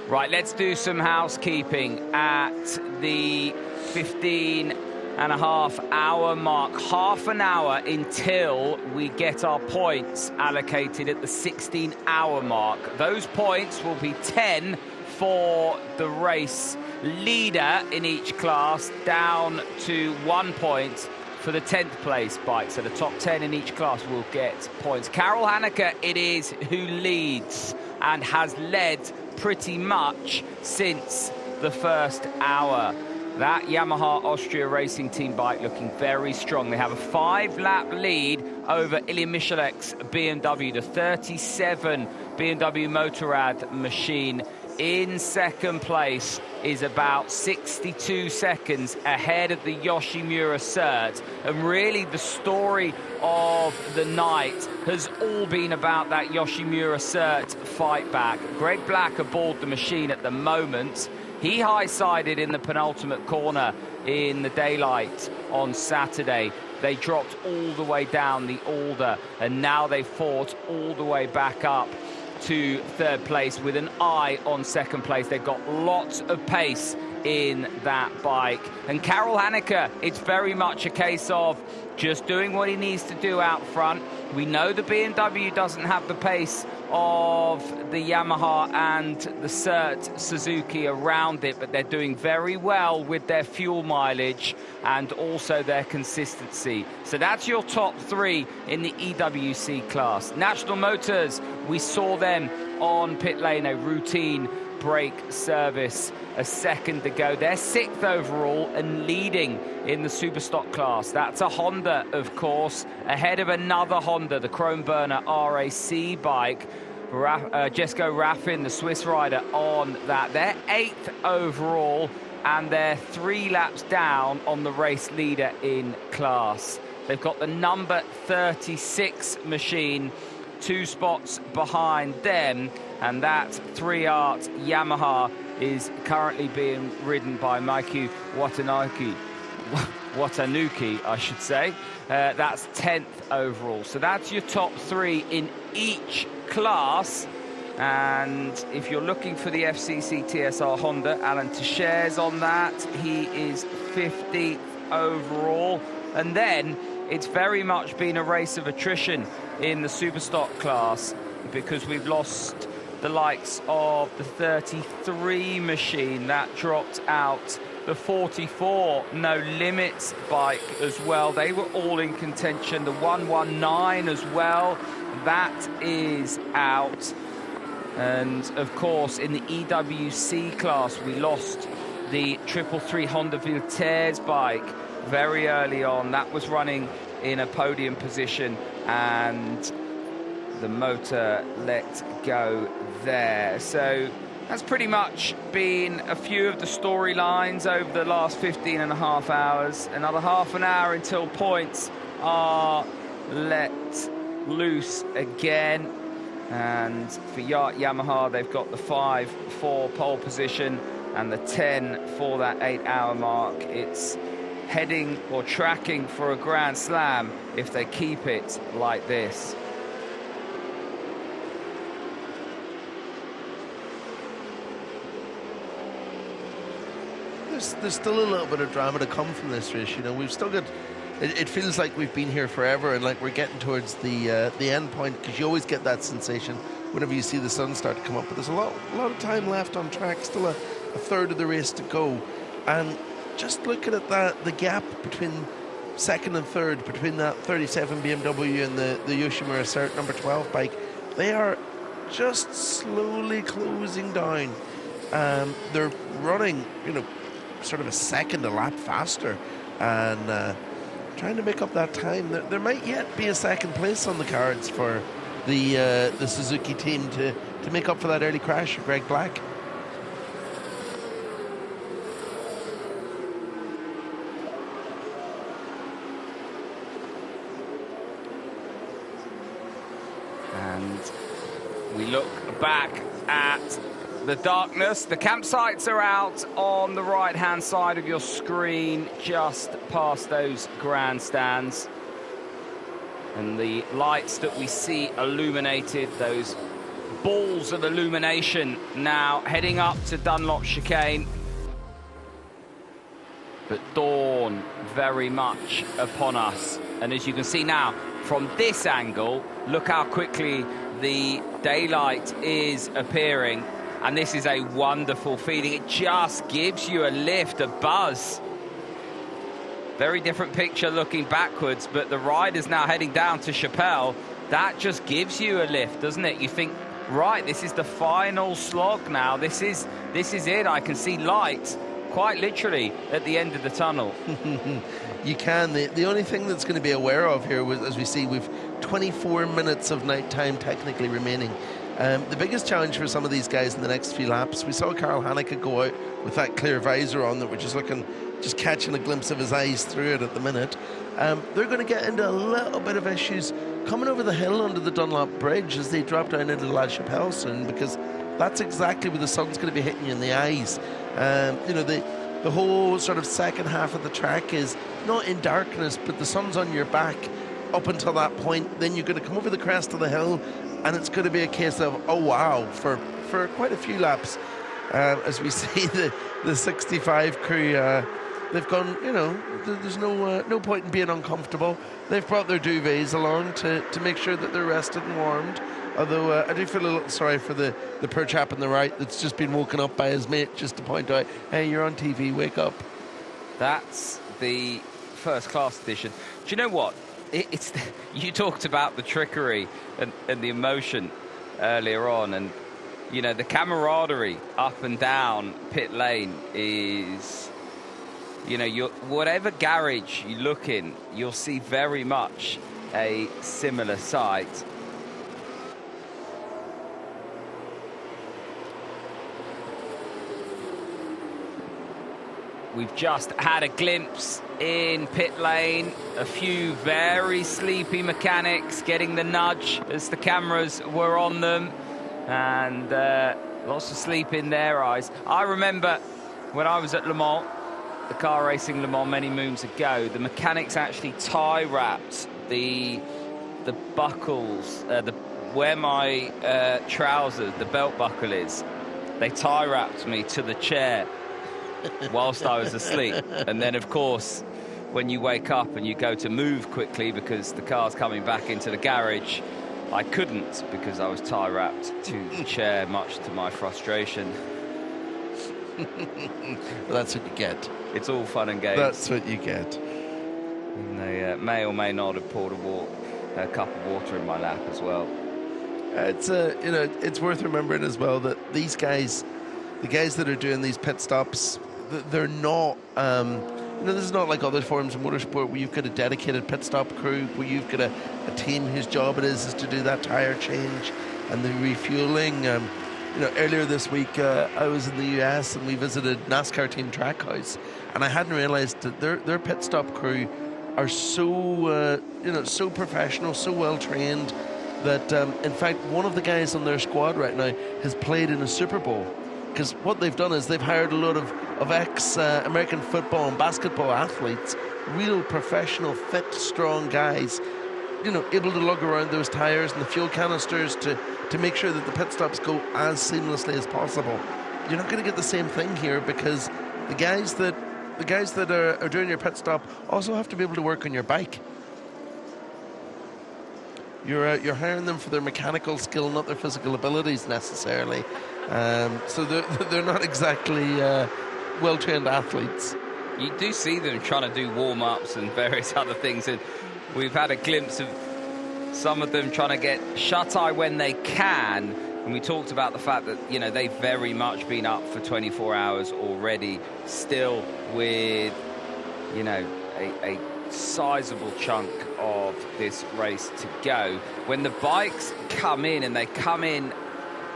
Right, let's do some housekeeping at the 15.5-hour mark. Half an hour until we get our points allocated at the 16-hour mark. Those points will be 10 for the race leader in each class, down to 1 point for the 10th place bike. So the top 10 in each class will get points. Karel Hanneke it is who leads and has led pretty much since the first hour. That Yamaha Austria Racing Team bike looking very strong. They have a 5-lap lead over Ilya Michalek's BMW, the 37 BMW Motorrad machine. In second place is about 62 seconds ahead of the Yoshimura Cert. And really the story of the night has all been about that Yoshimura Cert fight back. Greg Black aboard the machine at the moment. He high-sided in the penultimate corner in the daylight on Saturday. They dropped all the way down the Alder, and now they fought all the way back up to third place with an eye on second place. They've got lots of pace in that bike. And Karel Hanneke, it's very much a case of just doing what he needs to do out front. We know the BMW doesn't have the pace of the Yamaha and the CERT Suzuki around it, but they're doing very well with their fuel mileage and also their consistency. So that's your top three in the EWC class. National Motors, we saw them on pit lane, a routine brake service a second ago. They're 6th overall and leading in the Superstock class. That's a Honda, of course, ahead of another Honda, the Chrome Burner RAC bike. Jesko Raffin, the Swiss rider, on that. They're 8th overall, and they're 3 laps down on the race leader in class. They've got the number 36 machine 2 spots behind them, and that 3-art Yamaha is currently being ridden by Maiki Watanuki, I should say. That's 10th overall. So that's your top 3 in each class. And if you're looking for the FCC TSR Honda, Alan Teixeira's on that. He is 50th overall. And then it's very much been a race of attrition in the Superstock class, because we've lost the likes of the 33 machine that dropped out, the 44 No Limits bike as well. They were all in contention. The 119 as well, that is out. And of course, in the EWC class, we lost the 333 Honda Vilters bike very early on. That was running in a podium position, and the motor let go there. So that's pretty much been a few of the storylines over the last 15 and a half hours. Another half an hour until points are let loose again. And for Yamaha, they've got the 5 for pole position and the 10 for that 8-hour mark. It's heading or tracking for a Grand Slam if they keep it like this. There's still a little bit of drama to come from this race. You know, we've still got. It feels like we've been here forever, and like we're getting towards the end point, because you always get that sensation whenever you see the sun start to come up. But there's a lot of time left on track. Still a third of the race to go, and just looking at that, the gap between second and third, between that 37 BMW and the Yoshimura CERT number 12 bike, they are just slowly closing down. They're running, you know, sort of a second a lap faster, and trying to make up that time. There might yet be a second place on the cards for the Suzuki team to make up for that early crash of Greg Black. And we look back at the darkness. The campsites are out on the right-hand side of your screen, just past those grandstands. And the lights that we see illuminated, those balls of illumination now heading up to Dunlop Chicane. But dawn very much upon us. And as you can see now, from this angle, look how quickly the daylight is appearing. And this is a wonderful feeling. It just gives you a lift, a buzz. Very different picture looking backwards, but the rider's now heading down to Chapelle. That just gives you a lift, doesn't it? You think, right, this is the final slog now. This is it. I can see light, quite literally, at the end of the tunnel. You can. The only thing that's going to be aware of here, was, as we see, we've 24 minutes of night time technically remaining. The biggest challenge for some of these guys in the next few laps, we saw Karel Hanneke go out with that clear visor on that we're just catching a glimpse of his eyes through it at the minute. They're going to get into a little bit of issues coming over the hill under the Dunlop Bridge as they drop down into La Chapelle soon, because that's exactly where the sun's going to be hitting you in the eyes. You know, the whole sort of second half of the track is not in darkness, but the sun's on your back up until that point. Then you're going to come over the crest of the hill, and it's going to be a case of, oh wow, for quite a few laps, as we see the 65 crew, they've gone, you know, there's no point in being uncomfortable. They've brought their duvets along to make sure that they're rested and warmed. Although I do feel a little sorry for the poor chap on the right that's just been woken up by his mate just to point out, hey, you're on TV, wake up. That's the first class edition. Do you know what? You talked about the trickery and the emotion earlier on, and you know, the camaraderie up and down pit lane is, you know, whatever garage you look in, you'll see very much a similar sight. We've just had a glimpse in pit lane, a few very sleepy mechanics getting the nudge as the cameras were on them, and lots of sleep in their eyes. I remember when I was at Le Mans, the car racing Le Mans many moons ago, the mechanics actually tie wrapped the buckles, where my trousers, the belt buckle is. They tie wrapped me to the chair whilst I was asleep. And then, of course, when you wake up and you go to move quickly because the car's coming back into the garage, I couldn't because I was tie-wrapped to the chair, much to my frustration. Well, that's what you get. It's all fun and games. That's what you get. And they may or may not have poured a cup of water in my lap as well. It's you know, it's worth remembering as well that these guys, the guys that are doing these pit stops, they're not, you know, this is not like other forms of motorsport where you've got a dedicated pit stop crew, where you've got a team whose job it is to do that tyre change and the refueling. You know, earlier this week I was in the US and we visited NASCAR Team Trackhouse, and I hadn't realised that their pit stop crew are so you know, so professional, so well trained that in fact one of the guys on their squad right now has played in a Super Bowl. Because what they've done is they've hired a lot of ex-American football and basketball athletes, real professional, fit, strong guys, you know, able to lug around those tyres and the fuel canisters to make sure that the pit stops go as seamlessly as possible. You're not going to get the same thing here because the guys that are doing your pit stop also have to be able to work on your bike. You're hiring them for their mechanical skill, not their physical abilities necessarily. So they're not exactly well-trained athletes. You do see them trying to do warm-ups and various other things, and we've had a glimpse of some of them trying to get shut-eye when they can. And we talked about the fact that, you know, they've very much been up for 24 hours already, still with, you know, a sizable chunk of this race to go. When the bikes come in, and they come in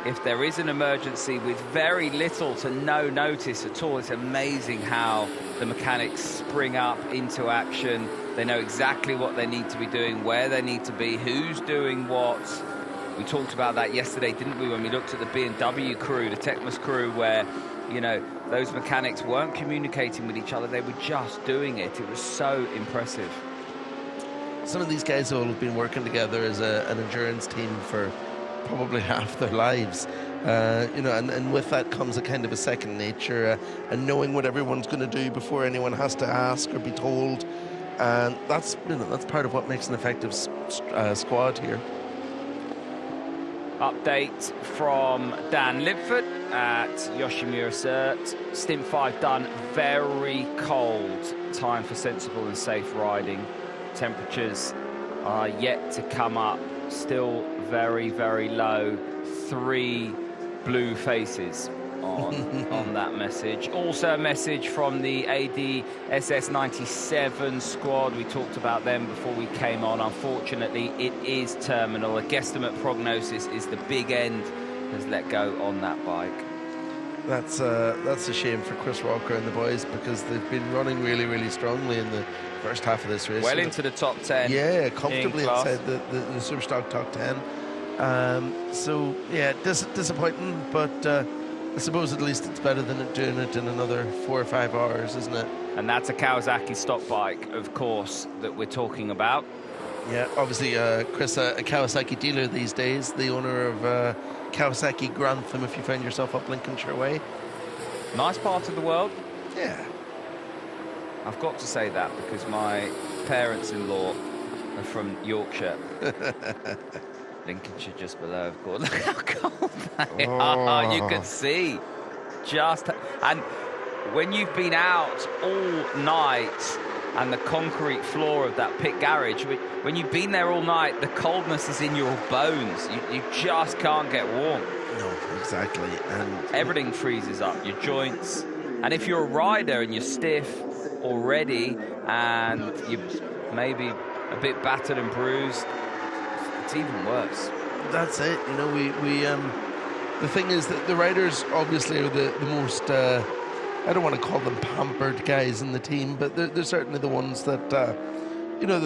if there is an emergency with very little to no notice at all, it's amazing how the mechanics spring up into action. They know exactly what they need to be doing, where they need to be, who's doing what. We talked about that yesterday, didn't we, when we looked at the BMW crew, the Tecmas crew, where, you know, those mechanics weren't communicating with each other, they were just doing it. It was so impressive. Some of these guys all have been working together as an endurance team for probably half their lives, you know, and with that comes a kind of a second nature, and knowing what everyone's going to do before anyone has to ask or be told, and that's, you know, that's part of what makes an effective squad here. Update from Dan Libford at Yoshimura Cert. Stint 5 done, very cold. Time for sensible and safe riding. Temperatures are yet to come up, still very, very low. 3 blue faces on that message. Also a message from the ADSS 97 squad. We talked about them before we came on. Unfortunately, it is terminal. A guesstimate prognosis is the big end has let go on that bike. That's a shame for Chris Walker and the boys, because they've been running really, really strongly in the first half of this race. Well into the top 10. Yeah, comfortably inside the Superstock top 10. So, yeah, disappointing, but I suppose at least it's better than doing it in another 4 or 5 hours, isn't it? And that's a Kawasaki stock bike, of course, that we're talking about. Yeah, obviously, Chris, a Kawasaki dealer these days, the owner of Kawasaki Grantham, if you find yourself up Lincolnshire Way. Nice part of the world. Yeah. I've got to say that because my parents-in-law are from Yorkshire. Lincolnshire just below, of course. Look how cold they are. You can see just... And when you've been out all night and the concrete floor of that pit garage, when you've been there all night, the coldness is in your bones. You just can't get warm. No, exactly. And everything freezes up, your joints. And if you're a rider and you're stiff already and you're maybe a bit battered and bruised, it's even worse. That's it. You know, we the thing is that the riders obviously are the most, I don't want to call them pampered guys in the team, but they're certainly the ones that, you know,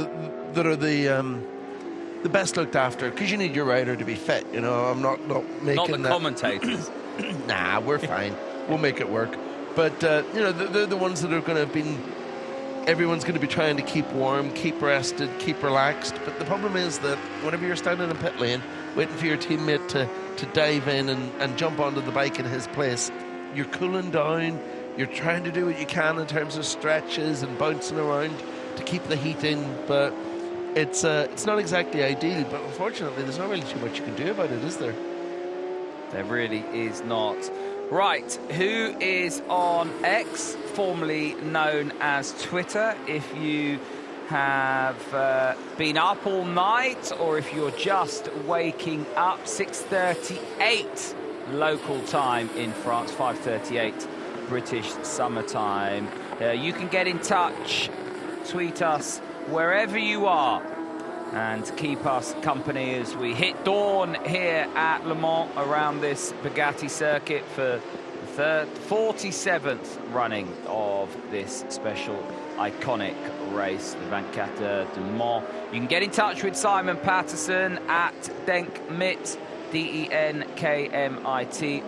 that are the best looked after, because you need your rider to be fit. You know, I'm not making not the that. Commentators. Nah, we're fine. We'll make it work. But you know, they're the ones that are going to have been. Everyone's going to be trying to keep warm, keep rested, keep relaxed. But the problem is that whenever you're standing in pit lane, waiting for your teammate to dive in and jump onto the bike in his place, you're cooling down. You're trying to do what you can in terms of stretches and bouncing around to keep the heat in, but it's not exactly ideal. But unfortunately, there's not really too much you can do about it, is there? There really is not. Right, who is on X, formerly known as Twitter? If you have been up all night, or if you're just waking up, 6:38 local time in France, 5:38 British summertime. You can get in touch, tweet us wherever you are, and keep us company as we hit dawn here at Le Mans around this Bugatti circuit for the 47th running of this special iconic race, the 24 Heures du Mans. You can get in touch with Simon Patterson at Denkmit, DENKMIT,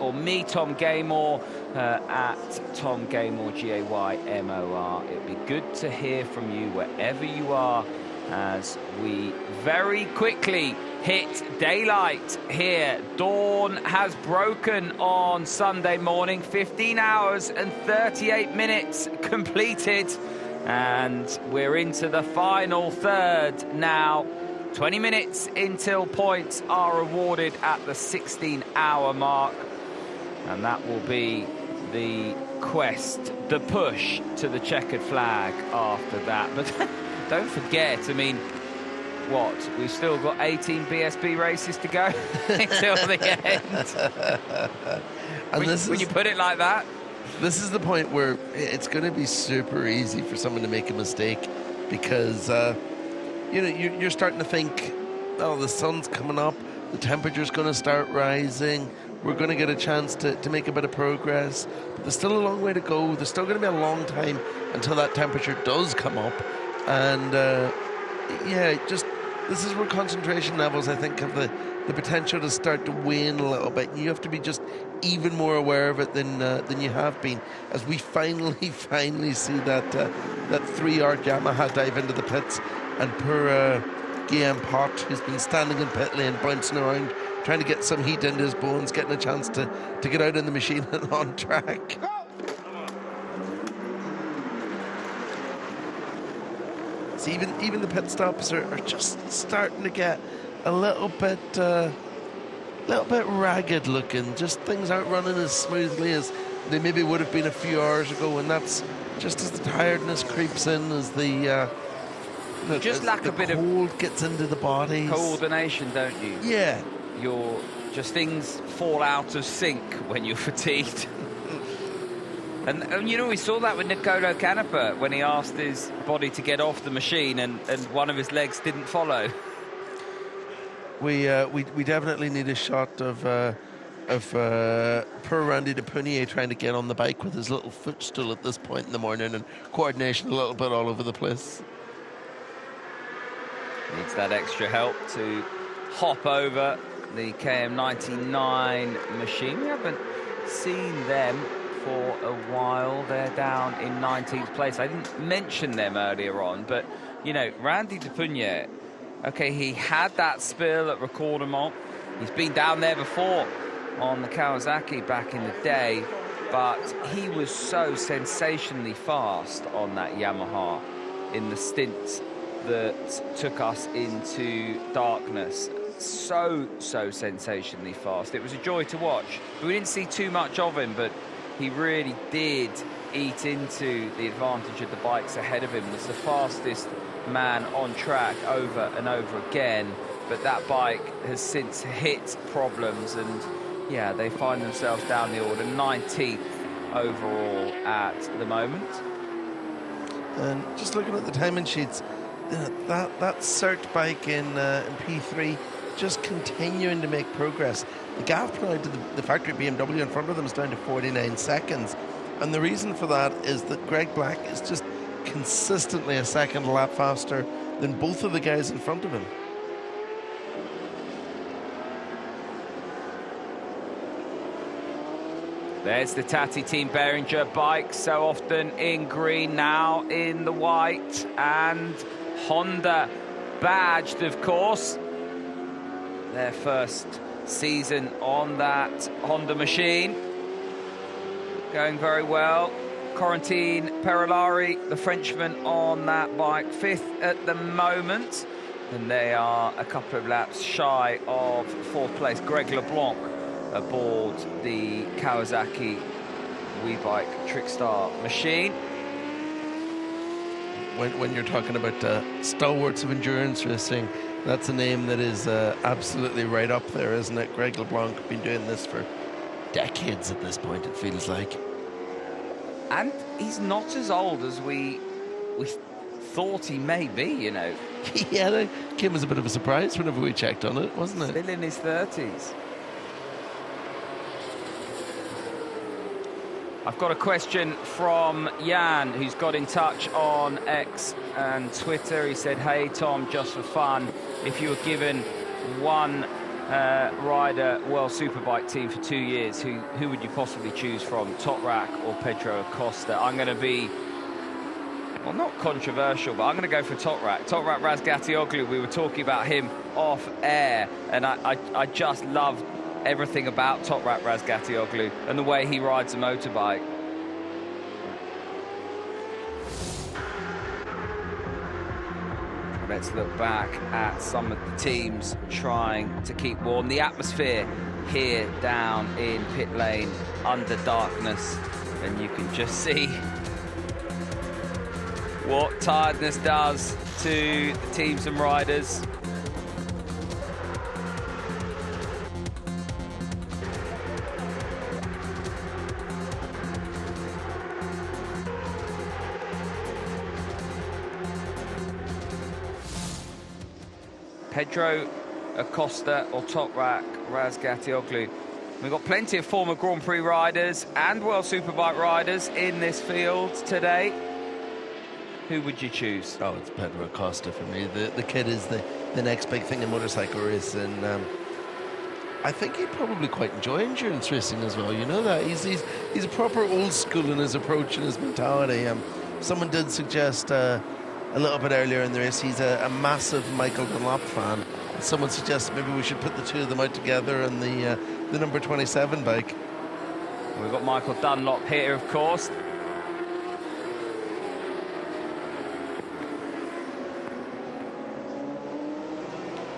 or me, Tom Gaymore, at Tom Gaymore, GAYMOR. It'd be good to hear from you wherever you are as we very quickly hit daylight here. Dawn has broken on Sunday morning, 15 hours and 38 minutes completed, and we're into the final third now. 20 minutes until points are awarded at the 16-hour mark, and that will be the quest, the push to the checkered flag after that. But don't forget, I mean, what? We've still got 18 BSB races to go until the end. And when you put it like that. This is the point where it's going to be super easy for someone to make a mistake, because you know, you're starting to think, oh, the sun's coming up, the temperature's going to start rising, we're going to get a chance to make a bit of progress. But there's still a long way to go. There's still going to be a long time until that temperature does come up. And yeah, just this is where concentration levels, I think, have the potential to start to wane a little bit. You have to be just even more aware of it than you have been, as we finally see that 3-arc Yamaha dive into the pits, and poor Guillaume Pot, who's been standing in pit lane, bouncing around, trying to get some heat into his bones, getting a chance to get out in the machine and on track. So even the pit stops are just starting to get a little bit ragged looking. Just things aren't running as smoothly as they maybe would have been a few hours ago, and that's just as the tiredness creeps in, as the just lack a bit of cold gets into the body. Coordination, don't you? Yeah. You're just, things fall out of sync when you're fatigued. And you know, we saw that with Nicolo Canepa when he asked his body to get off the machine, and one of his legs didn't follow. We definitely need a shot of poor Randy de Punier trying to get on the bike with his little footstool at this point in the morning, and coordination a little bit all over the place. Needs that extra help to hop over the KM99 machine. We haven't seen them for a while. They're down in 19th place. I didn't mention them earlier on, but you know, Randy de Punier, okay, he had that spill at Recordement. He's been down there before on the Kawasaki back in the day, but he was so sensationally fast on that Yamaha in the stint that took us into darkness. So sensationally fast. It was a joy to watch. We didn't see too much of him, but he really did eat into the advantage of the bikes ahead of him. Was the fastest man on track over and over again, but that bike has since hit problems, and yeah, they find themselves down the order 19th overall at the moment. And just looking at the timing sheets, that cert bike in P3 just continuing to make progress. The gap now to the factory BMW in front of them is down to 49 seconds. And the reason for that is that Greg Black is just consistently a second a lap faster than both of the guys in front of him. There's the Tati Team Behringer bike, so often in green, now in the white, and Honda badged, of course. Their first season on that Honda machine. Going very well. Corentin Perolari, the Frenchman, on that bike, 5th at the moment. And they are a couple of laps shy of 4th place. Greg LeBlanc aboard the Kawasaki WeBike Trickstar machine. When you're talking about stalwarts of endurance racing, that's a name that is absolutely right up there, isn't it? Greg LeBlanc, been doing this for decades at this point, it feels like. And he's not as old as we thought he may be, you know. Yeah, that came as a bit of a surprise whenever we checked on it, wasn't it? Still in his 30s. I've got a question from Jan, who's got in touch on X and Twitter. He said, hey, Tom, just for fun, if you were given one rider World Superbike team for 2 years, who would you possibly choose from, Toprak or Pedro Acosta? I'm going to be, well, not controversial, but I'm going to go for Toprak. Toprak Razgatlioglu, we were talking about him off air, and I just love everything about Toprak Razgatlioglu and the way he rides a motorbike. Let's look back at some of the teams trying to keep warm. The atmosphere here down in pit lane under darkness, and you can just see what tiredness does to the teams and riders. Pedro Acosta or Toprak Razgatlioglu. We've got plenty of former Grand Prix riders and World Superbike riders in this field today. Who would you choose? Oh, it's Pedro Acosta for me. The kid is the next big thing in motorcycle racing. I think he'd probably quite enjoy endurance racing as well. You know that he's a proper old school in his approach and his mentality. Someone did suggest a little bit earlier in the race, he's a massive Michael Dunlop fan. Someone suggested maybe we should put the two of them out together on the number 27 bike. We've got Michael Dunlop here, of course.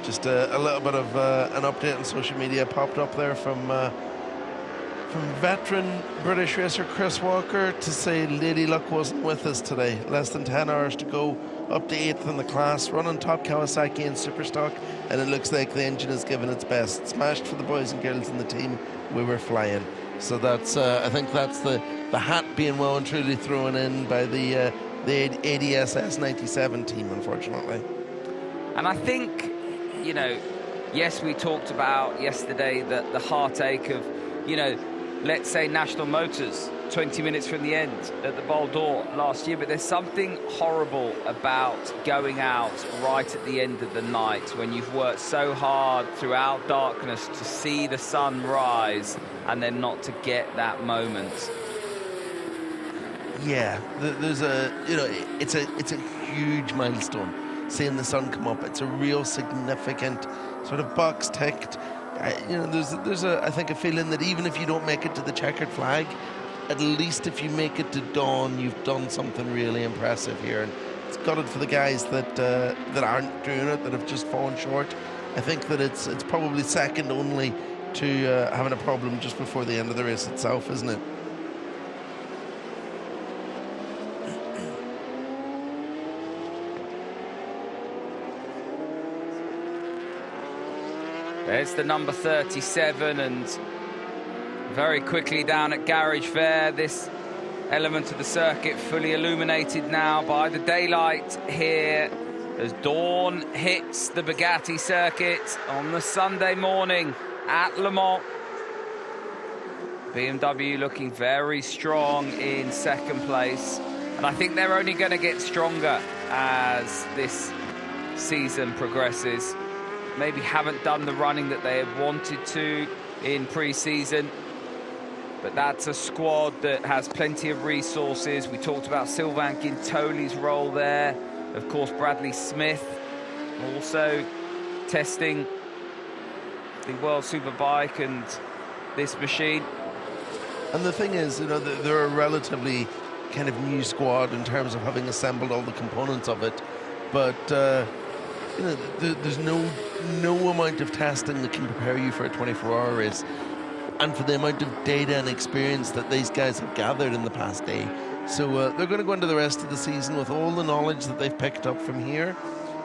Just a little bit of an update on social media popped up there from veteran British racer Chris Walker to say Lady Luck wasn't with us today. Less than 10 hours to go, up to 8th in the class, running top Kawasaki in Superstock, and it looks like the engine has given its best. Smashed for the boys and girls in the team. We were flying. So that's I think that's the hat being well and truly thrown in by the ADSS 97 team, unfortunately. And I think, you know, yes, we talked about yesterday the heartache of, you know, let's say National Motors 20 minutes from the end at the Bol d'Or last year, but there's something horrible about going out right at the end of the night when you've worked so hard throughout darkness to see the sun rise and then not to get that moment. Yeah, there's it's a huge milestone seeing the sun come up. It's a real significant sort of box ticked. There's I think a feeling that even if you don't make it to the checkered flag, at least if you make it to dawn, you've done something really impressive here. And it's gutted for the guys that that aren't doing it, that have just fallen short. I think that it's probably second only to having a problem just before the end of the race itself, isn't it? There's the number 37, and very quickly down at Garage Fair, this element of the circuit fully illuminated now by the daylight here as dawn hits the Bugatti circuit on the Sunday morning at Le Mans. BMW looking very strong in second place, and I think they're only going to get stronger as this season progresses. Maybe haven't done the running that they had wanted to in pre-season, but that's a squad that has plenty of resources. We talked about Sylvain Guintoli's role there. Of course, Bradley Smith also testing the World Superbike and this machine. And the thing is, you know, they're a relatively kind of new squad in terms of having assembled all the components of it, but you know, there's no amount of testing that can prepare you for a 24-hour race, and for the amount of data and experience that these guys have gathered in the past day. So they're going to go into the rest of the season with all the knowledge that they've picked up from here,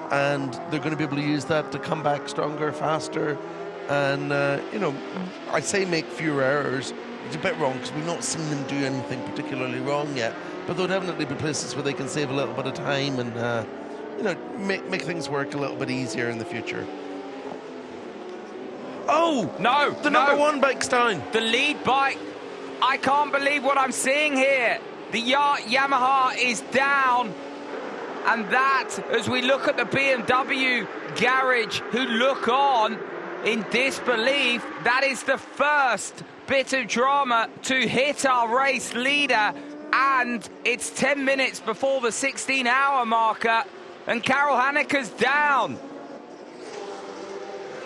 and they're going to be able to use that to come back stronger, faster, and you know, I say make fewer errors. It's a bit wrong because we've not seen them do anything particularly wrong yet, but there'll definitely be places where they can save a little bit of time and you know, make things work a little bit easier in the future. Oh! No! The number one bike's down. The lead bike. I can't believe what I'm seeing here. The Yamaha is down. And that, as we look at the BMW garage who look on in disbelief, that is the first bit of drama to hit our race leader. And it's 10 minutes before the 16-hour marker. And Karel Hanneke's down.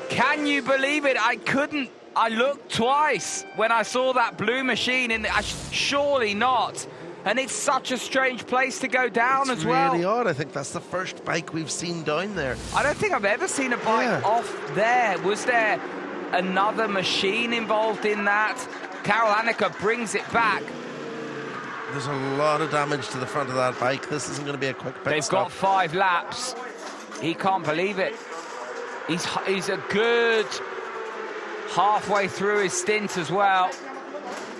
Can you believe it? I looked twice when I saw that blue machine, and surely not. And it's such a strange place to go down as well. It's really odd. I think that's the first bike we've seen down there. I don't think I've ever seen a bike off there. Was there another machine involved in that? Karel Hanneke brings it back. There's a lot of damage to the front of that bike. This isn't going to be a quick pit stop. They've got 5 laps. He can't believe it. He's a good halfway through his stint as well.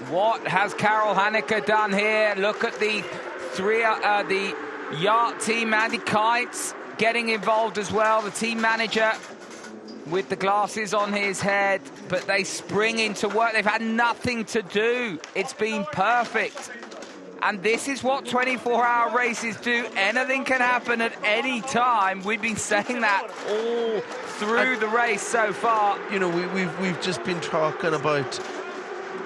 What has Karel Hanneke done here? Look at the yacht team, Andy Kites getting involved as well, the team manager with the glasses on his head, but they spring into work. They've had nothing to do. It's been perfect. And this is what 24-hour races do. Anything can happen at any time. We've been saying that all through the race so far. You know, we've just been talking about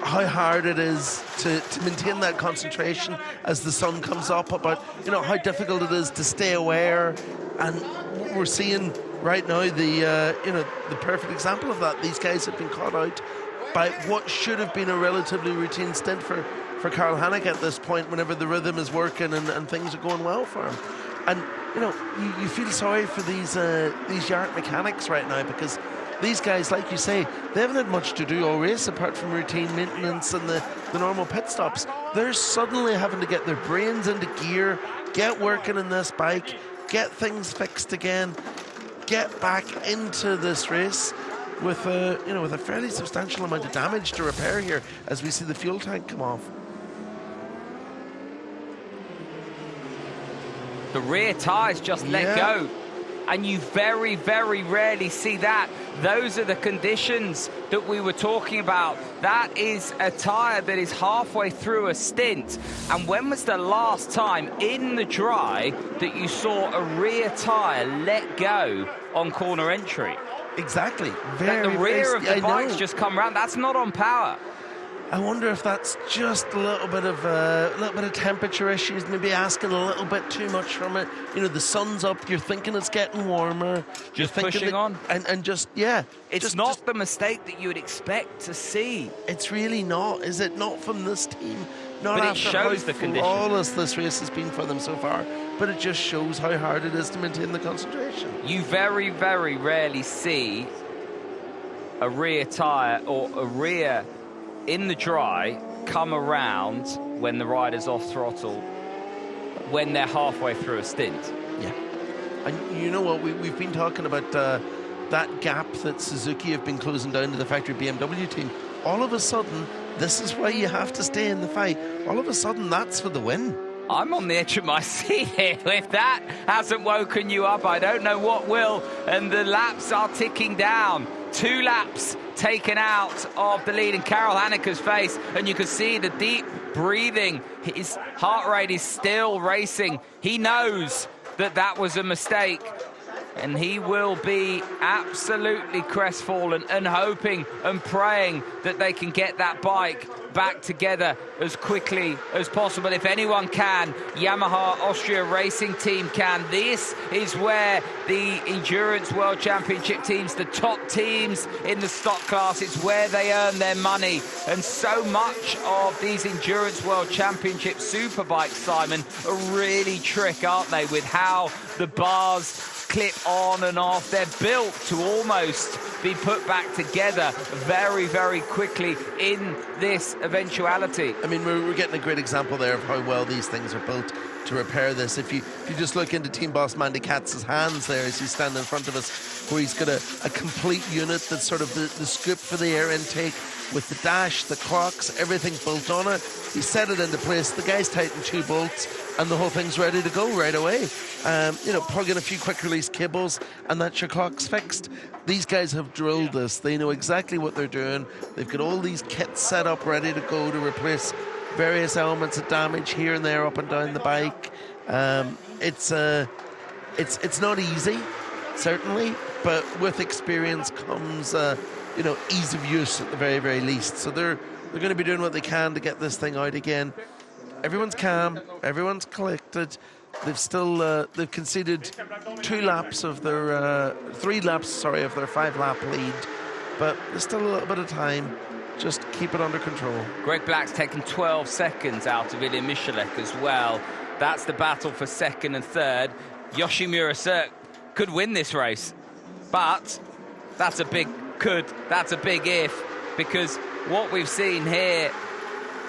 how hard it is to maintain that concentration as the sun comes up, about, you know, how difficult it is to stay aware. And we're seeing right now the perfect example of that. These guys have been caught out by what should have been a relatively routine stint for Karel Hanneke at this point, whenever the rhythm is working and things are going well for him. And, you know, you feel sorry for these yard mechanics right now, because these guys, like you say, they haven't had much to do all race apart from routine maintenance and the normal pit stops. They're suddenly having to get their brains into gear, get working in this bike, get things fixed again, get back into this race with a fairly substantial amount of damage to repair here as we see the fuel tank come off. The rear tyres just let go, and you very, very rarely see that. Those are the conditions that we were talking about. That is a tyre that is halfway through a stint. And when was the last time in the dry that you saw a rear tyre let go on corner entry? Exactly. The rear of the bike's just come round. That's not on power. I wonder if that's just a little bit of temperature issues, maybe asking a little bit too much from it. You know, the sun's up, you're thinking it's getting warmer. Just pushing on. And just, yeah. It's not the mistake that you would expect to see. It's really not, is it? Not from this team. Not but it after shows how the condition. flawless this race has been for them so far, but it just shows how hard it is to maintain the concentration. You very, very rarely see a rear tyre or a rear in the dry come around when the rider's off throttle when they're halfway through a stint. Yeah. And you know what, we've been talking about that gap that Suzuki have been closing down to the factory BMW team. All of a sudden, this is why you have to stay in the fight. All of a sudden, that's for the win. I'm on the edge of my seat here. If that hasn't woken you up, I don't know what will. And the laps are ticking down. 2 laps taken out of the lead in Karel Hanneke's face, and you can see the deep breathing. His heart rate is still racing. He knows that that was a mistake, and he will be absolutely crestfallen and hoping and praying that they can get that bike back together as quickly as possible. If anyone can, Yamaha Austria Racing Team can. This is where the Endurance World Championship teams, the top teams in the stock class, it's where they earn their money. And so much of these Endurance World Championship superbikes, Simon, are really trick, aren't they, with how the bars clip on and off. They're built to almost be put back together very, very quickly in this eventuality. I mean, we're getting a great example there of how well these things are built to repair this. If you just look into team boss Mandy Katz's hands there as he's standing in front of us, where he's got a complete unit that's sort of the scoop for the air intake with the dash, the clocks, everything built on it. He set it into place. The guy's tightened 2 bolts and the whole thing's ready to go right away. You know, plug in a few quick release cables and that's your clock's fixed. These guys have drilled this. They know exactly what they're doing. They've got all these kits set up ready to go to replace various elements of damage here and there up and down the bike. It's not easy, certainly, but with experience comes you know, ease of use at the very, very least. So they're going to be doing what they can to get this thing out again. Everyone's calm, everyone's collected. They've still they've conceded 3 laps of their 5-lap lead, but there's still a little bit of time. Just keep it under control. Greg Black's taken 12 seconds out of Ilya Michalek as well. That's the battle for second and third. Yoshimura Sirk could win this race, but that's a big if, because what we've seen here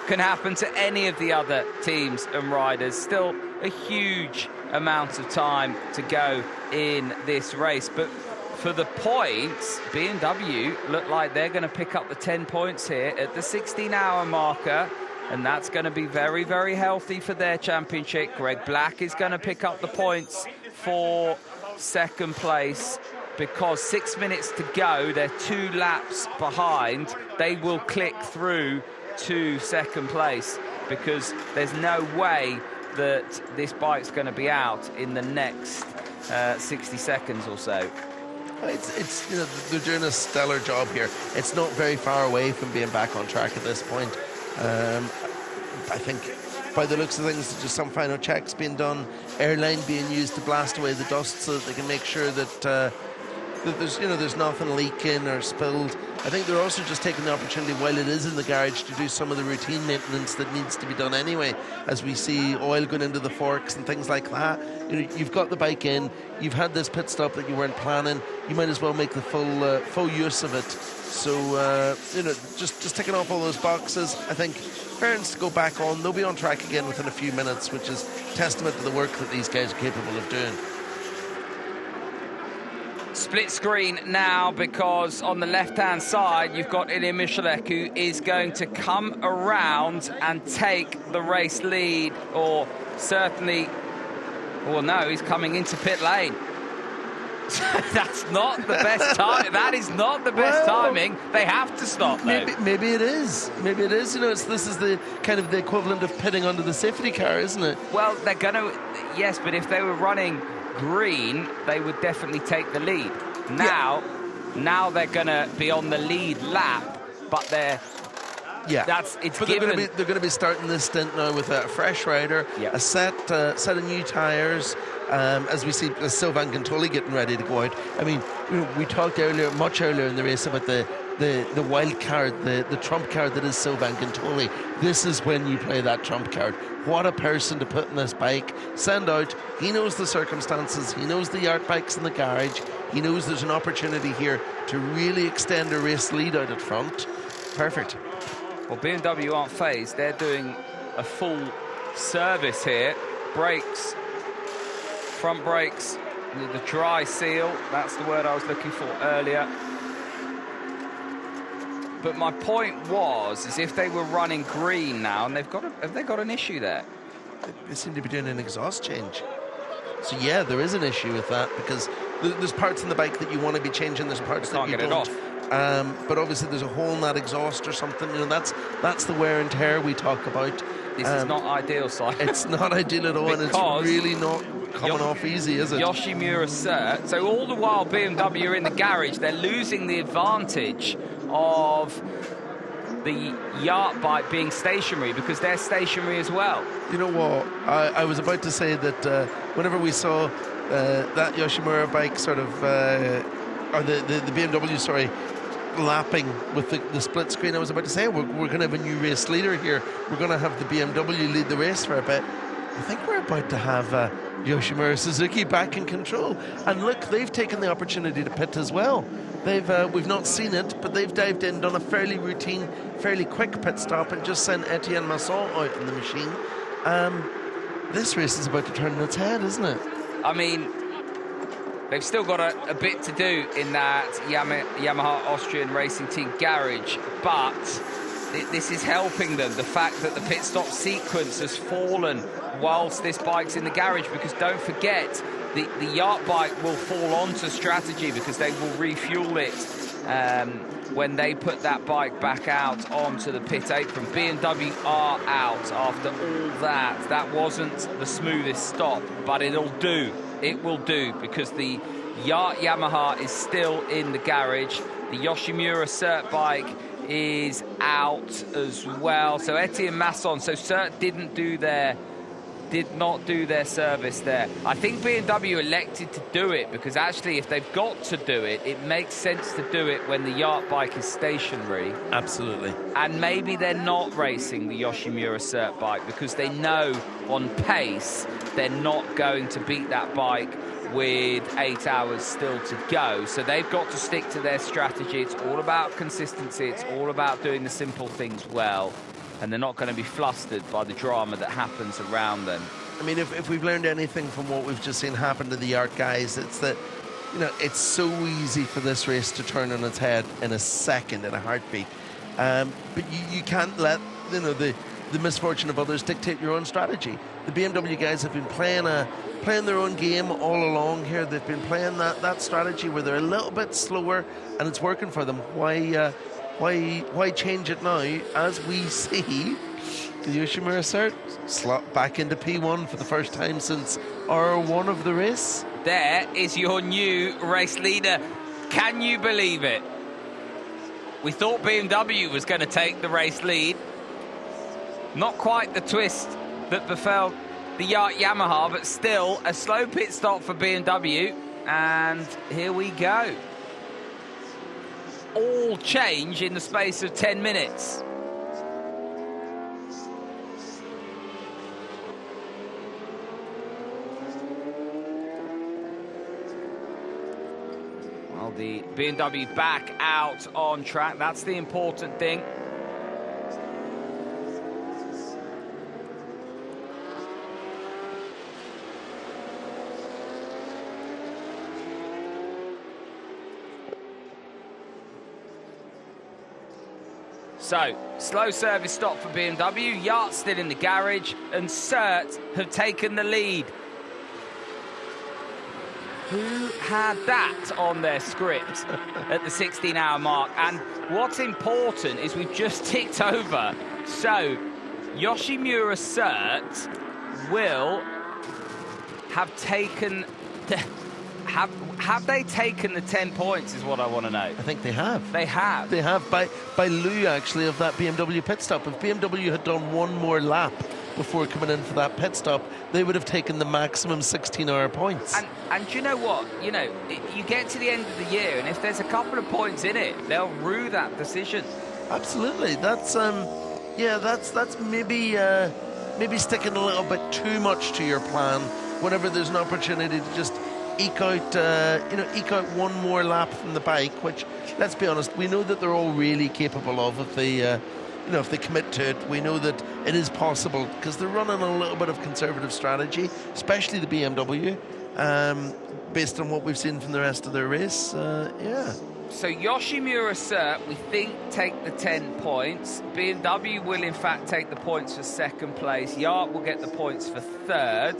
can happen to any of the other teams and riders. Still a huge amount of time to go in this race, but for the points, BMW look like they're going to pick up the 10 points here at the 16-hour marker, and that's going to be very, very healthy for their championship. Greg Black is going to pick up the points for second place, because 6 minutes to go, they're 2 laps behind. They will click through to second place, because there's no way that this bike's going to be out in the next 60 seconds or so. It's you know, they're doing a stellar job here. It's not very far away from being back on track at this point. I think by the looks of things, just some final checks being done, airline being used to blast away the dust so that they can make sure that there's nothing leaking or spilled. I think they're also just taking the opportunity while it is in the garage to do some of the routine maintenance that needs to be done anyway, as we see oil going into the forks and things like that. You know, you've got the bike in, you've had this pit stop that you weren't planning, you might as well make the full use of it. So you know, just ticking off all those boxes. I think fairness to go back on. They'll be on track again within a few minutes, which is testament to the work that these guys are capable of doing. Split screen now, because on the left-hand side, you've got Ilya Michalek, who is going to come around and take the race lead, or certainly, well, no, he's coming into pit lane. That's not the best time. That is not the best timing. They have to stop, though. Maybe it is. Maybe it is. You know, this is the kind of the equivalent of pitting under the safety car, isn't it? Well, they're going to, yes, but if they were running green, they would definitely take the lead. Now they're going to be on the lead lap, but they're it's but given. They're going to be starting this stint now with a fresh rider, a set of new tyres. As we see Sylvain Gantoli getting ready to go out. I mean, we talked much earlier in the race about the the wild card, the trump card that is Sylvain Gintoli. This is when you play that trump card. What a person to put in this bike. Send out. He knows the circumstances. He knows the art bike's in the garage. He knows there's an opportunity here to really extend a race lead out at front. Perfect. Well, BMW aren't phased. They're doing a full service here. Brakes, front brakes, the dry seal. That's the word I was looking for earlier. But my point is if they were running green now, and have they got an issue there? They seem to be doing an exhaust change. So yeah, there is an issue with that, because there's parts in the bike that you want to be changing. There's parts that you don't. Can't get it off. But obviously there's a hole in that exhaust or something. You know, that's the wear and tear we talk about. This is not ideal, Si. It's not ideal at all, and it's really not coming off easy, is it? Yoshimura cert. So all the while BMW are in the garage, they're losing the advantage of the Yacht bike being stationary, because they're stationary as well. You know what? I was about to say that whenever we saw that Yoshimura bike sort of, or the BMW, sorry, lapping with the split screen, I was about to say we're going to have a new race leader here. We're going to have the BMW lead the race for a bit. I think we're about to have Yoshimura Suzuki back in control. And look, they've taken the opportunity to pit as well. We've not seen it, but they've dived in, done a fairly routine, fairly quick pit stop, and just sent Etienne Masson out in the machine. This race is about to turn on its head, isn't it? I mean, they've still got a bit to do in that Yamaha Austrian Racing Team garage, but this is helping them. The fact that the pit stop sequence has fallen whilst this bike's in the garage, because don't forget, the Yacht bike will fall onto strategy, because they will refuel it when they put that bike back out onto the pit apron. BMW are out after all that. That wasn't the smoothest stop, but it'll do. It will do, because the Yacht Yamaha is still in the garage. The Yoshimura Cert bike is out as well. So Etienne Masson, so Cert did not do their service there. I think BMW elected to do it because actually if they've got to do it, it makes sense to do it when the Yacht bike is stationary. Absolutely. And maybe they're not racing the Yoshimura Cert bike because they know on pace they're not going to beat that bike with 8 hours still to go. So they've got to stick to their strategy. It's all about consistency. It's all about doing the simple things well. And they're not going to be flustered by the drama that happens around them. I mean, if we've learned anything from what we've just seen happen to the Yacht guys, it's that, you know, it's so easy for this race to turn on its head in a second, in a heartbeat. But you can't let, you know, the misfortune of others dictate your own strategy. The BMW guys have been playing their own game all along here. They've been playing that strategy where they're a little bit slower, and it's working for them. Why change it now as we see the Yoshimura Cert slot back into P1 for the first time since R1 of the race? There is your new race leader. Can you believe it? We thought BMW was going to take the race lead. Not quite the twist that befell the Yacht Yamaha, but still a slow pit stop for BMW. And here we go. All change in the space of 10 minutes. Well, the BMW back out on track. That's the important thing. So, slow service stop for BMW, Yacht still in the garage, and Cert have taken the lead. Who had that on their script at the 16-hour mark? And what's important is we've just ticked over. So, Yoshimura Cert will have taken... Have they taken the 10 points is what I want to know. I think they have. They have. They have by lieu, actually, of that BMW pit stop. If BMW had done one more lap before coming in for that pit stop, they would have taken the maximum 16-hour points. And do you know what? You know, you get to the end of the year, and if there's a couple of points in it, they'll rue that decision. Absolutely. That's that's maybe sticking a little bit too much to your plan whenever there's an opportunity to just eke out one more lap from the bike, which, let's be honest, we know that they're all really capable of if they if they commit to it. We know that it is possible because they're running a little bit of conservative strategy, especially the BMW, based on what we've seen from the rest of their race. So Yoshimura Cert, we think, take the 10 points. BMW will, in fact, take the points for second place. Yacht will get the points for third.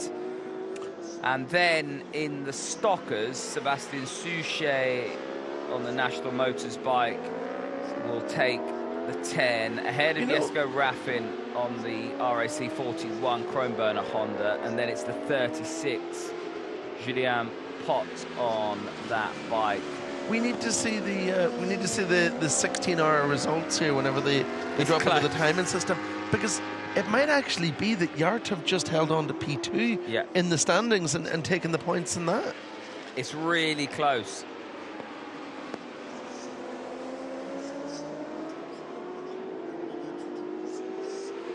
And then in the Stockers, Sebastian Suchet on the National Motors bike will take the 10, ahead of Jesko Raffin on the RAC 41 Chrome Burner Honda. And then it's the 36, Julien Pot on that bike. We need to see the 16-hour results here whenever they drop into the timing system, because it might actually be that Yacht have just held on to P2 in the standings and taken the points in that. It's really close.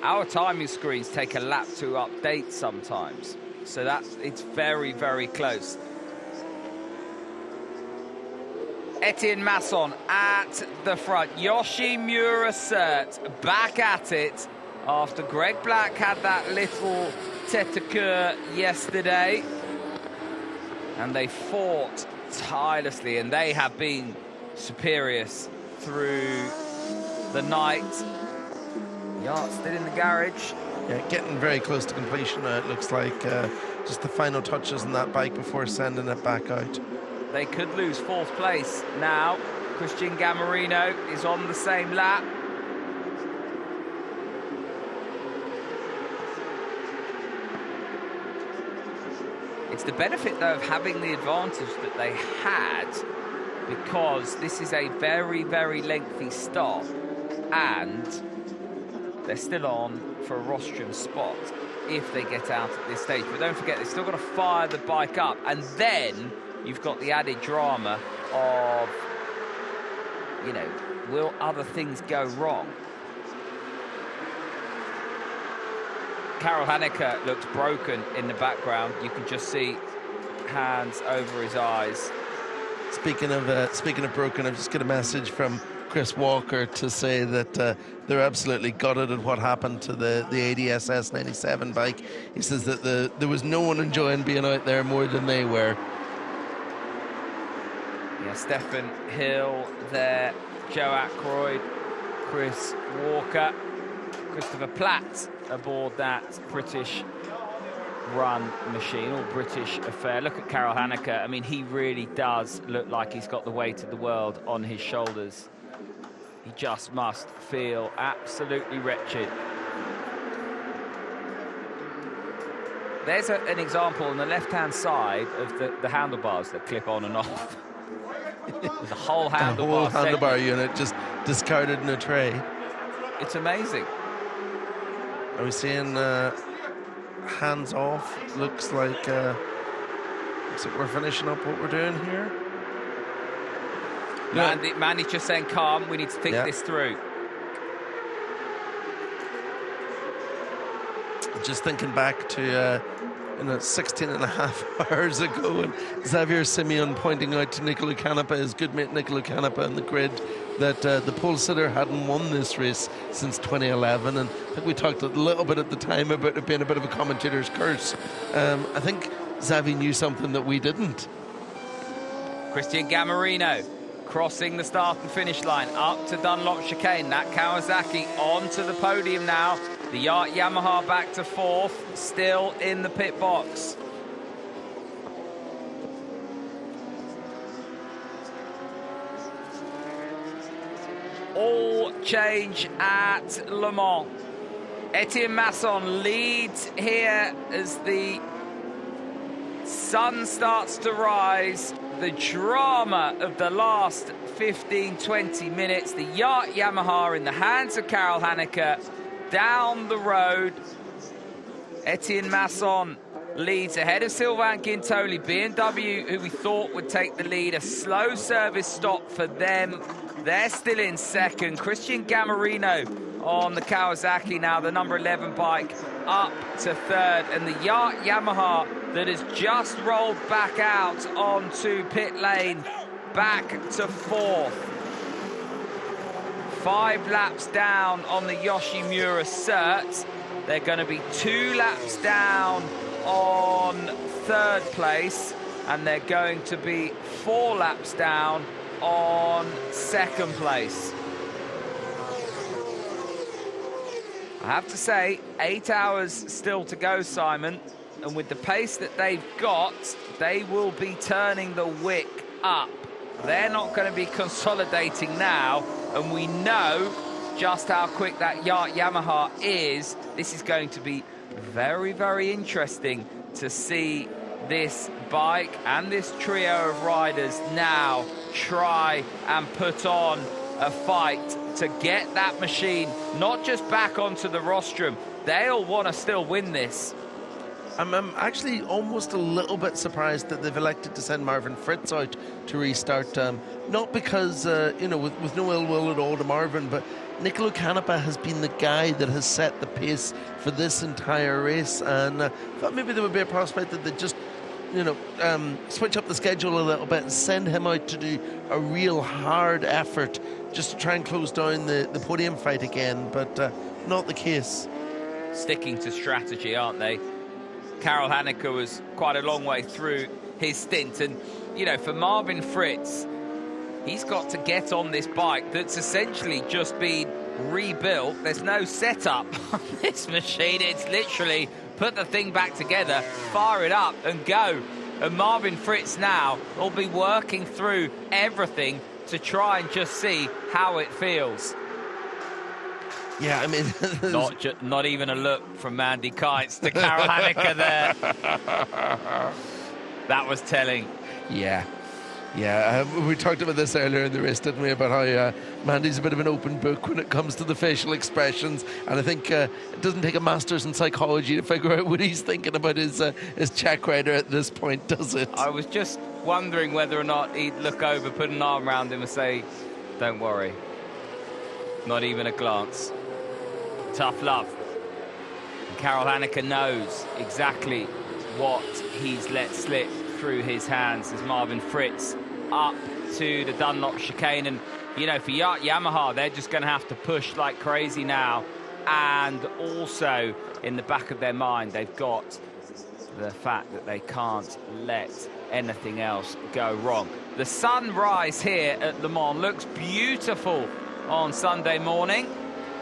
Our timing screens take a lap to update sometimes, so it's very, very close. Etienne Masson at the front. Yoshimura Cert back at it after Greg Black had that little tête-à-queue yesterday. And they fought tirelessly, and they have been superior through the night. Yacht still in the garage. Yeah, getting very close to completion now, it looks like. Just the final touches on that bike before sending it back out. They could lose fourth place now. Christian Gamarino is on the same lap. It's the benefit, though, of having the advantage that they had, because this is a very, very lengthy stop, and they're still on for a rostrum spot if they get out at this stage. But don't forget, they've still got to fire the bike up, and then you've got the added drama of, will other things go wrong? Karel Hanneke looks broken in the background. You can just see hands over his eyes. Speaking of broken, I've just got a message from Chris Walker to say that they're absolutely gutted at what happened to the ADSS 97 bike. He says that there was no one enjoying being out there more than they were. Yeah, Stefan Hill there, Joe Ackroyd, Chris Walker, Christopher Platt aboard that British run machine, all British affair. Look at Karel Hanneke. I mean, he really does look like he's got the weight of the world on his shoulders. He just must feel absolutely wretched. There's an example on the left-hand side of the handlebars that clip on and off. There's a whole handlebar unit just discarded in a tray. It's amazing. Are we seeing hands off? Looks like we're finishing up what we're doing here. Mandy's just saying, calm, we need to think this through. Just thinking back to 16 and a half hours ago, and Xavier Simeon pointing out to Nicola Canepa, his good mate Nicola Canepa on the grid, that the pole sitter hadn't won this race since 2011, and I think we talked a little bit at the time about it being a bit of a commentator's curse. I think Xavi knew something that we didn't. Christian Gamarino crossing the start and finish line up to Dunlop chicane. That Kawasaki onto the podium now. The Yacht Yamaha back to fourth, still in the pit box. All change at Le Mans. Etienne Masson leads here as the sun starts to rise. The drama of the last 15-20 minutes. The Yacht Yamaha in the hands of Karel Hanneke down the road. Etienne Masson leads ahead of Sylvain Guintoli. BMW, who we thought would take the lead, a slow service stop for them. They're still in second. Christian Gamarino on the Kawasaki now, the number 11 bike, up to third. And the Yamaha that has just rolled back out onto pit lane, back to fourth. 5 laps down on the Yoshimura Cert. They're going to be 2 laps down on third place, and they're going to be 4 laps down on second place. I have to say, 8 hours still to go, Simon, and with the pace that they've got, they will be turning the wick up. They're not going to be consolidating now, and we know just how quick that Yamaha is. This is going to be very, very interesting to see this bike and this trio of riders now try and put on a fight to get that machine not just back onto the rostrum. They'll want to still win this. I'm actually almost a little bit surprised that they've elected to send Marvin Fritz out to restart. Not because, you know, with no ill will at all to Marvin, but Nicolo Canepa has been the guy that has set the pace for this entire race, and thought maybe there would be a prospect that they just, you know, switch up the schedule a little bit and send him out to do a real hard effort just to try and close down the podium fight again, but not the case. Sticking to strategy, aren't they? Karel Hanneke was quite a long way through his stint, and, you know, for Marvin Fritz, he's got to get on this bike that's essentially just been rebuilt. There's no setup on this machine. It's literally put the thing back together, fire it up and go. And Marvin Fritz now will be working through everything to try and just see how it feels. Yeah, I mean... not even a look from Mandy Kites to Karel Hanneke there. That was telling. Yeah. Yeah, we talked about this earlier in the race, didn't we, about how Mandy's a bit of an open book when it comes to the facial expressions, and I think it doesn't take a master's in psychology to figure out what he's thinking about his check rider at this point, does it? I was just wondering whether or not he'd look over, put an arm around him and say, don't worry. Not even a glance. Tough love. And Karel Hanneke knows exactly what he's let slip through his hands as Marvin Fritz up to the Dunlop chicane. And, you know, for Yamaha, they're just going to have to push like crazy now. And also, in the back of their mind, they've got the fact that they can't let anything else go wrong. The sunrise here at Le Mans looks beautiful on Sunday morning.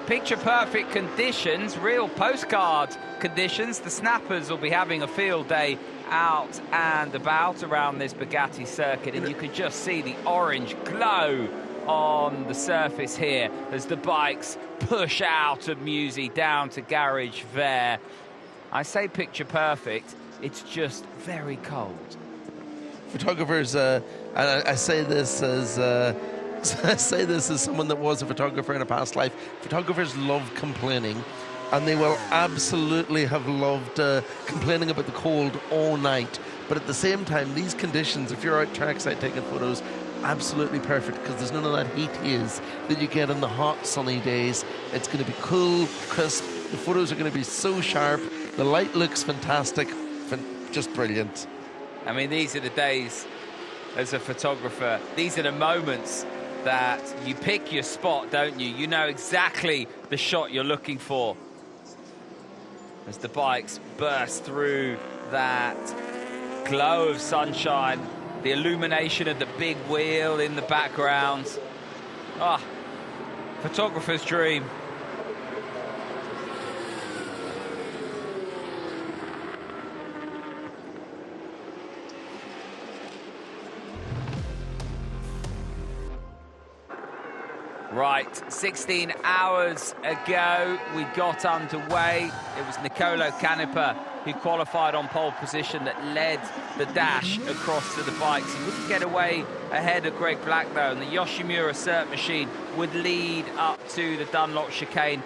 Picture-perfect conditions, real postcard conditions. The snappers will be having a field day out and about around this Bugatti circuit, and you can just see the orange glow on the surface here as the bikes push out of Musi down to Garage Vert. I say picture-perfect, it's just very cold. Photographers, and I say this as... I say this as someone that was a photographer in a past life. Photographers love complaining, and they will absolutely have loved complaining about the cold all night. But at the same time, these conditions, if you're out trackside taking photos, absolutely perfect, because there's none of that heat haze that you get on the hot, sunny days. It's going to be cool, crisp. The photos are going to be so sharp. The light looks fantastic. Just brilliant. I mean, these are the days as a photographer. These are the moments that you pick your spot, don't you? You know exactly the shot you're looking for as the bikes burst through that glow of sunshine, the illumination of the big wheel in the background. Ah, photographer's dream. Right, 16 hours ago, we got underway. It was Nicolo Canepa who qualified on pole position that led the dash across to the bikes. He wouldn't get away ahead of Greg Black, though, and the Yoshimura Cert machine would lead up to the Dunlop chicane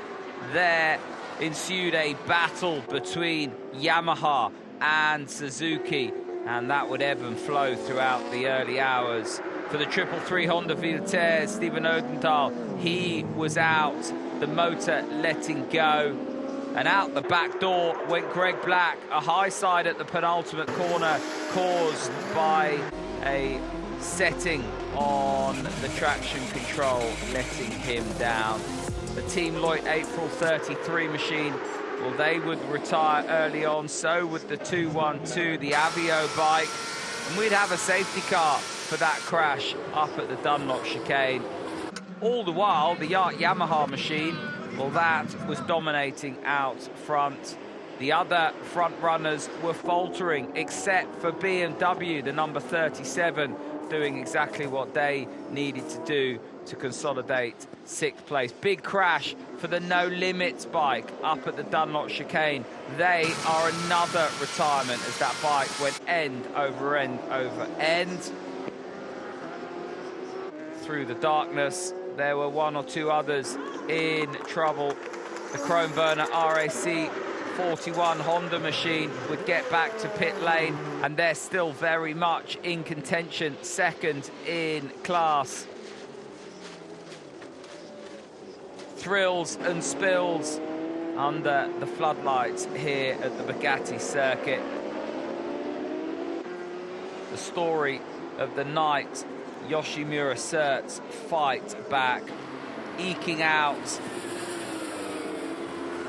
there ensued a battle between Yamaha and Suzuki, and that would ebb and flow throughout the early hours. For the 333 Honda Vilter, Stephen Odendahl, he was out, the motor letting go, and out the back door went Greg Black, a high side at the penultimate corner caused by a setting on the traction control, letting him down. The Team Loit April 33 machine, well, they would retire early on, so would the 212, the Avio bike, and we'd have a safety car for that crash up at the Dunlop chicane. All the while, the Yamaha machine, well, that was dominating out front. The other front runners were faltering, except for BMW, the number 37, doing exactly what they needed to do to consolidate 6th place. Big crash for the No Limits bike up at the Dunlop chicane. They are another retirement as that bike went end over end over end. Through the darkness, there were one or two others in trouble. The Chrome Burner RAC 41 Honda machine would get back to pit lane, and they're still very much in contention, second in class. Thrills and spills under the floodlights here at the Bugatti circuit. The story of the night, Yoshimura Surt's fight back, eking out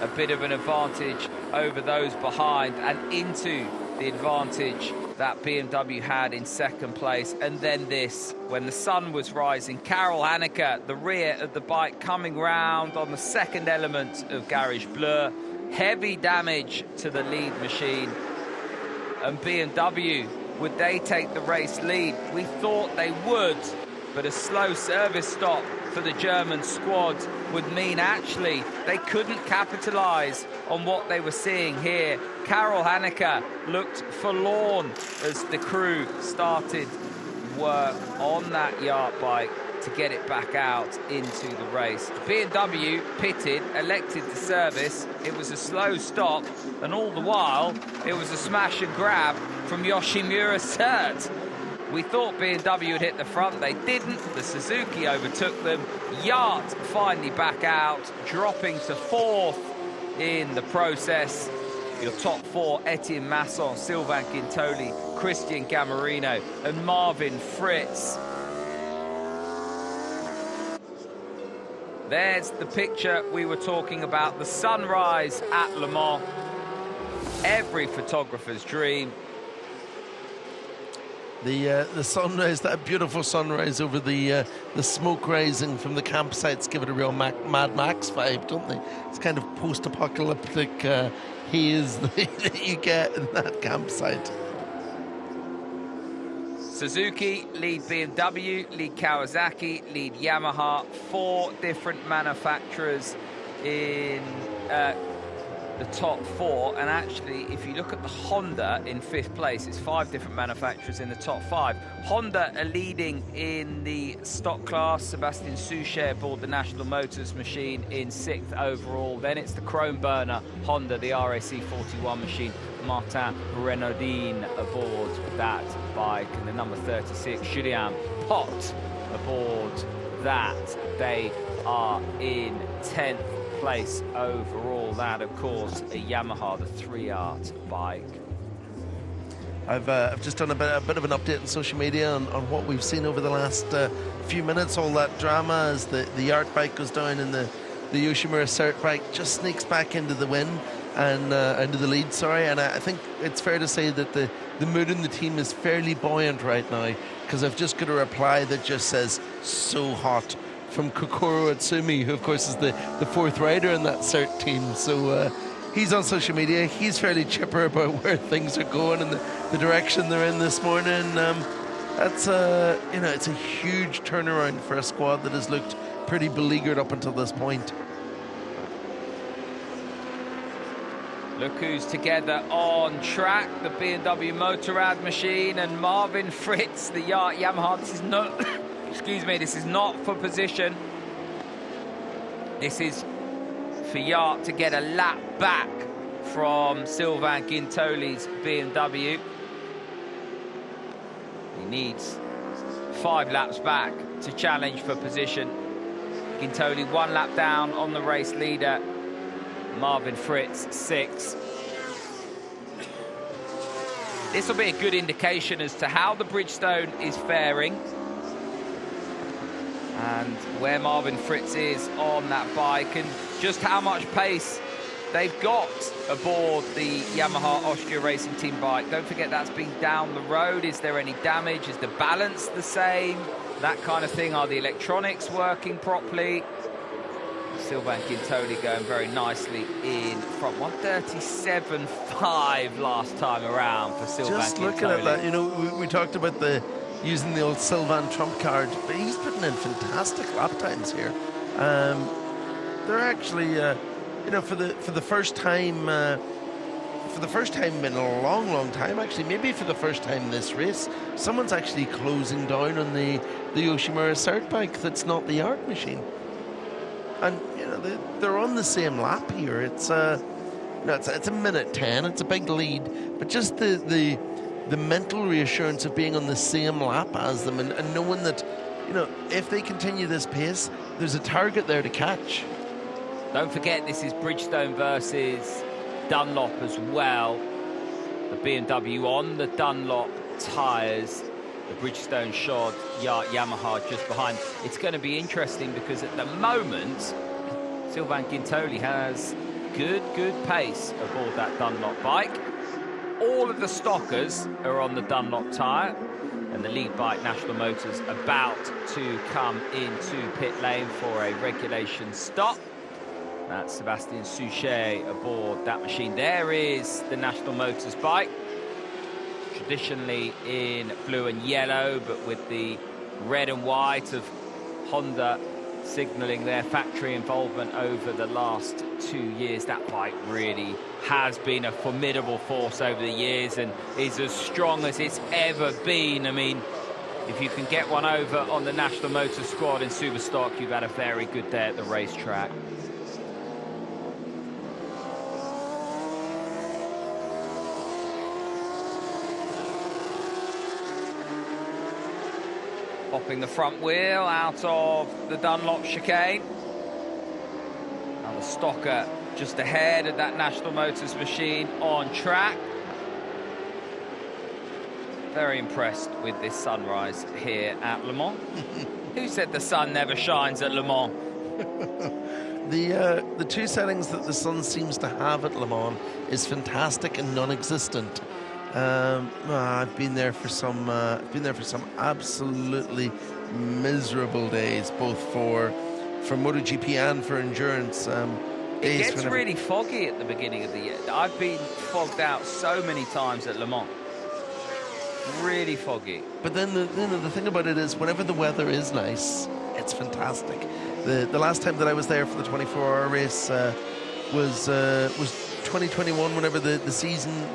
a bit of an advantage over those behind and into the advantage that BMW had in 2nd place. And then this, when the sun was rising, Karel Hanneke, the rear of the bike, coming round on the 2nd element of Garage Bleu. Heavy damage to the lead machine. And BMW, would they take the race lead? We thought they would, but a slow service stop for the German squad would mean actually they couldn't capitalise on what they were seeing here. Karel Hanneke looked forlorn as the crew started work on that Yart bike to get it back out into the race. BMW pitted, elected to service. It was a slow stop, and all the while it was a smash and grab from Yoshimura Surt. We thought BMW would hit the front, they didn't. The Suzuki overtook them. Yart finally back out, dropping to 4th in the process. Your top 4, Etienne Masson, Sylvain Quintoli, Christian Gamarino and Marvin Fritz. There's the picture we were talking about, the sunrise at Le Mans. Every photographer's dream. The sunrise, that beautiful sunrise over the smoke rising from the campsites, give it a real Mad Max vibe, don't they? It's kind of post-apocalyptic haze that you get in that campsite. Suzuki lead BMW, lead Kawasaki, lead Yamaha. 4 different manufacturers in the top 4, and actually if you look at the Honda in 5th place, it's 5 different manufacturers in the top 5. Honda are leading in the stock class. Sebastian Suchet aboard the National Motors machine in 6th overall. Then it's the Chrome Burner Honda, the RAC 41 machine. Martin Renaudin aboard that bike, and the number 36 Julien Pot aboard that. They are in 10th place overall. That, of course, a Yamaha, the 3-Art bike. I've just done a bit of an update on social media on what we've seen over the last few minutes. All that drama as the Yart bike goes down and the Yoshimura Surt bike just sneaks back into the win and into the lead, sorry. And I think it's fair to say that the mood in the team is fairly buoyant right now, because I've just got a reply that just says "so hot" from Kokoro Atsumi, who of course is the 4th rider in that Surt team. So he's on social media. He's fairly chipper about where things are going and the direction they're in this morning. That's it's a huge turnaround for a squad that has looked pretty beleaguered up until this point. Look who's together on track, the BMW Motorrad machine and Marvin Fritz, the Yart Yamaha. This is not, excuse me, this is not for position. This is for Yacht to get a lap back from Sylvain Guintoli's BMW. He needs 5 laps back to challenge for position. Guintoli 1 lap down on the race leader. Marvin Fritz 6. This will be a good indication as to how the Bridgestone is faring and where Marvin Fritz is on that bike and just how much pace they've got aboard the Yamaha Austria Racing Team bike. Don't forget that's been down the road. Is there any damage? Is the balance the same? That kind of thing. Are the electronics working properly? Sylvain Guintoli going very nicely in front. 1:37.5 last time around for Sylvain Guintoli. Just looking at that, you know, we talked about using the old Sylvain trump card, but he's putting in fantastic lap times here. They're actually, you know, for the first time in a long time, actually, maybe for the first time this race, someone's actually closing down on the Yoshimura Cert bike that's not the Art machine. And you know they're on the same lap here. It's a minute 10. It's a big lead, but just the mental reassurance of being on the same lap as them and knowing that, you know, if they continue this pace, there's a target there to catch. Don't forget this is Bridgestone versus Dunlop as well. The BMW on the Dunlop tyres. The Bridgestone shod Yamaha just behind. It's going to be interesting because at the moment, Sylvain Guintoli has good pace aboard that Dunlop bike. All of the stockers are on the Dunlop tyre, and the lead bike, National Motors, about to come into pit lane for a regulation stop. That's Sebastian Suchet aboard that machine. There is the National Motors bike. Traditionally in blue and yellow, but with the red and white of Honda signalling their factory involvement over the last 2 years. That bike really has been a formidable force over the years and is as strong as it's ever been. I mean, if you can get one over on the National Motors squad in Superstock, you've had a very good day at the racetrack. Popping the front wheel out of the Dunlop chicane. And the stocker just ahead of that National Motors machine on track. Very impressed with this sunrise here at Le Mans. Who said the sun never shines at Le Mans? The 2 settings that the sun seems to have at Le Mans is fantastic and non-existent. I've been there for some absolutely miserable days, both for MotoGP and for endurance. It gets really foggy at the beginning of the year. I've been fogged out so many times at Le Mans. Really foggy. But then the thing about it is, whenever the weather is nice, it's fantastic. The last time that I was there for the 24-hour race was 2021, whenever the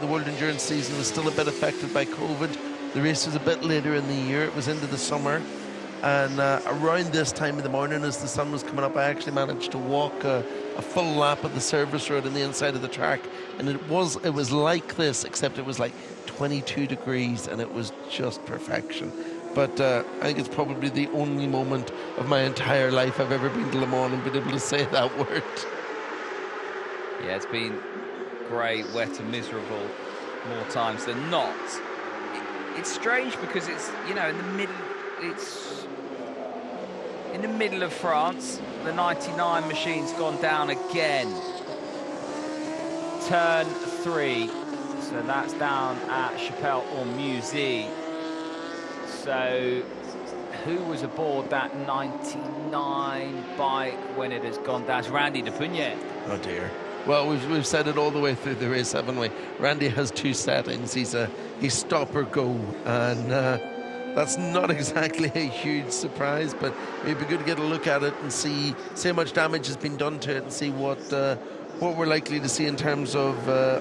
World Endurance season was still a bit affected by COVID. The race was a bit later in the year. It was into the summer. And around this time of the morning, as the sun was coming up, I actually managed to walk a full lap of the service road on the inside of the track. And it was like this, except it was like 22 degrees, and it was just perfection. But I think it's probably the only moment of my entire life I've ever been to Le Mans and been able to say that word. Yeah, it's been grey, wet and miserable more times than not. It's strange because it's, you know, in the middle of France. The 99 machine's gone down again. Turn 3. So that's down at Chapelle-en-Musée. So who was aboard that 99 bike when it has gone down? It's Randy de Pugnet. Oh dear. Well, we've said it all the way through the race, haven't we? Randy has 2 settings. He's stop or go, and that's not exactly a huge surprise, but it'd be good to get a look at it and see how much damage has been done to it and see what we're likely to see in terms of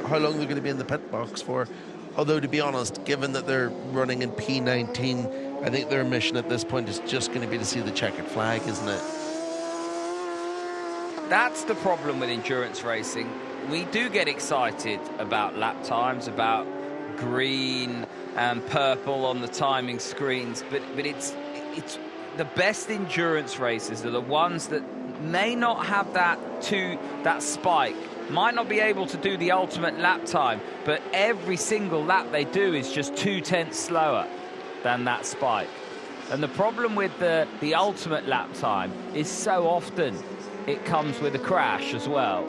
how long they're going to be in the pit box for. Although, to be honest, given that they're running in P19, I think their mission at this point is just going to be to see the checkered flag, isn't it? that's the problem with endurance racing. We do get excited about lap times, about green and purple on the timing screens, but it's the best endurance races are the ones that may not have that spike, might not be able to do the ultimate lap time, but every single lap they do is just 0.2 slower than that spike. And the problem with the ultimate lap time is so often it comes with a crash as well,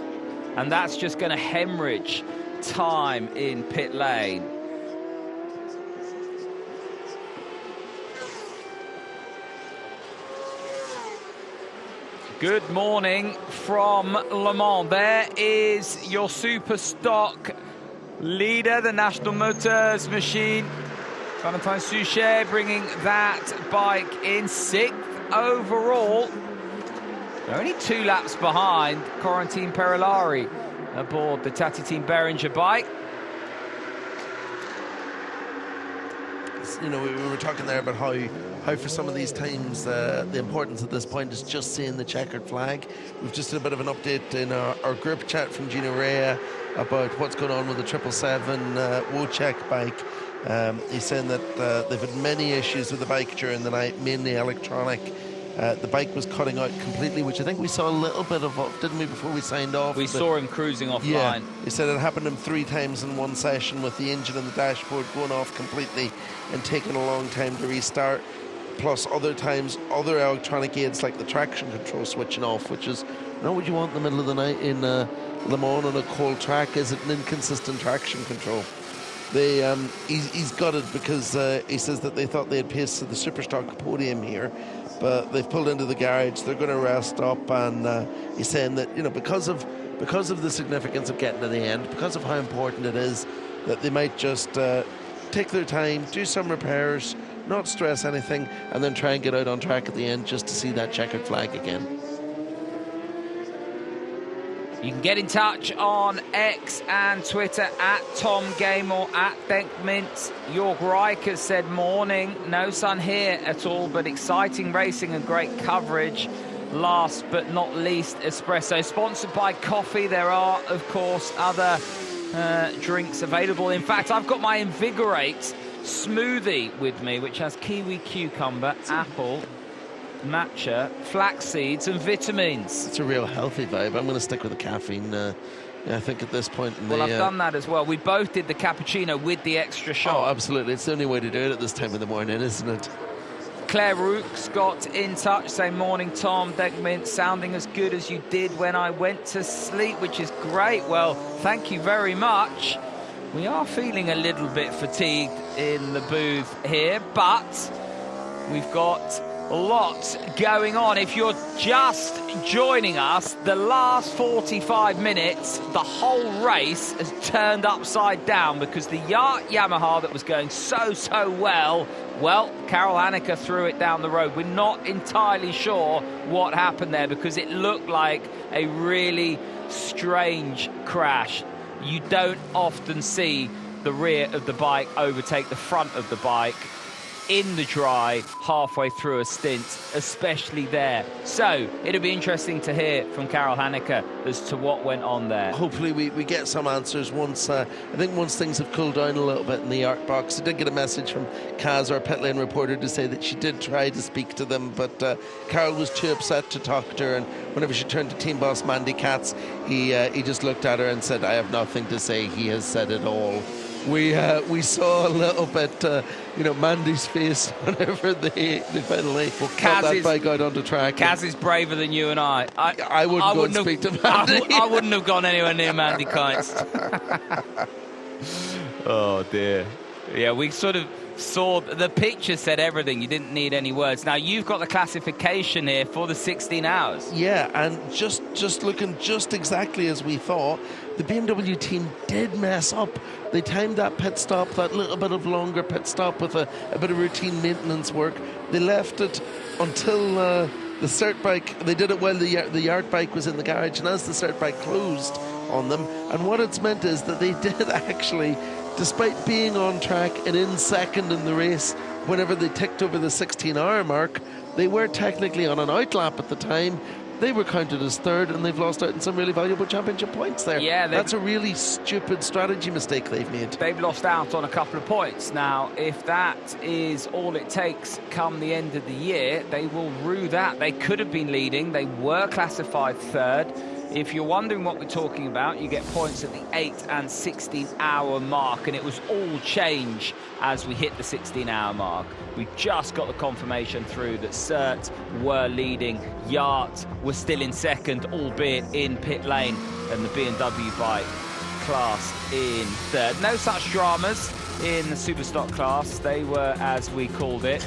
and that's just going to hemorrhage time in pit lane. Good morning from Le Mans. There is your super stock leader, the National Motors machine. Valentin Suchet bringing that bike in 6th overall. They're only 2 laps behind Corentin Perellari aboard the Tati Team Behringer bike. You know, we were talking there about how for some of these teams the importance at this point is just seeing the checkered flag. We've just did a bit of an update in our group chat from Gino Rea about what's going on with the 777 Wojciech bike. He's saying that they've had many issues with the bike during the night, mainly electronic. The bike was cutting out completely, which I think we saw a little bit of, didn't we, before we signed off? We saw him cruising offline. Yeah, he said it happened to him 3 times in one session, with the engine and the dashboard going off completely and taking a long time to restart. Plus other times, other electronic aids like the traction control switching off, which is not what you want in the middle of the night in Le Mans on a cold track. Is it an inconsistent traction control? He's got it because he says that they thought they had pace to the Superstock podium here, but they've pulled into the garage. They're going to rest up, and he's saying that, you know, because of the significance of getting to the end, because of how important it is, that they might just take their time, do some repairs, not stress anything, and then try and get out on track at the end just to see that checkered flag again. You can get in touch on X and Twitter at Tom Gamer, at Denkmint. Jorg Reicher said, morning, no sun here at all, but exciting racing and great coverage. Last but not least, espresso. Sponsored by coffee. There are, of course, other drinks available. In fact, I've got my Invigorate smoothie with me, which has kiwi, cucumber, apple, matcha, flax seeds and vitamins. It's a real healthy vibe. I'm going to stick with the caffeine, I think, at this point. Well, I've done that as well. We both did the cappuccino with the extra shot. Oh, absolutely. It's the only way to do it at this time of the morning, isn't it? Claire Rooks got in touch, saying, morning, Tom, Deckmint, sounding as good as you did when I went to sleep, which is great. Well, thank you very much. We are feeling a little bit fatigued in the booth here, but we've got lots going on. If you're just joining us, the last 45 minutes, the whole race has turned upside down because the Yacht Yamaha that was going so well, Karel Anneke threw it down the road. We're not entirely sure what happened there because it looked like a really strange crash. You don't often see the rear of the bike overtake the front of the bike in the dry halfway through a stint, especially there. So it'll be interesting to hear from Karel Anneke as to what went on there. Hopefully we get some answers once, I think once things have cooled down a little bit in the art box. I did get a message from Kaz, our pit lane reporter, to say that she did try to speak to them, but Karel was too upset to talk to her, and whenever she turned to team boss Mandy Katz, he just looked at her and said, I have nothing to say, he has said it all. We saw a little bit, Mandy's face whenever they finally got that bike out onto track. Kaz is braver than you and I. I wouldn't go and speak to Mandy. I wouldn't have gone anywhere near Mandy Kites. Oh, dear. Yeah, we sort of saw, the picture said everything. You didn't need any words. Now, you've got the classification here for the 16 hours. Yeah, and just looking just exactly as we thought, the BMW team did mess up. They timed that pit stop, that little bit of longer pit stop with a bit of routine maintenance work. They left it until the cert bike, they did it while the yard bike was in the garage, and as the cert bike closed on them, and what it's meant is that they did actually, despite being on track and in second in the race, whenever they ticked over the 16-hour mark, they were technically on an outlap at the time, they were counted as third, and they've lost out on some really valuable championship points there. Yeah, that's a really stupid strategy mistake they've made. They've lost out on a couple of points. Now, if that is all it takes come the end of the year, they will rue that. They could have been leading. They were classified third. If you're wondering what we're talking about, you get points at the 8 and 16-hour mark, and it was all change as we hit the 16-hour mark. We just got the confirmation through that Cert were leading. Yacht was still in second, albeit in pit lane, and the BMW bike class in third. No such dramas in the Superstock class. They were, as we called it.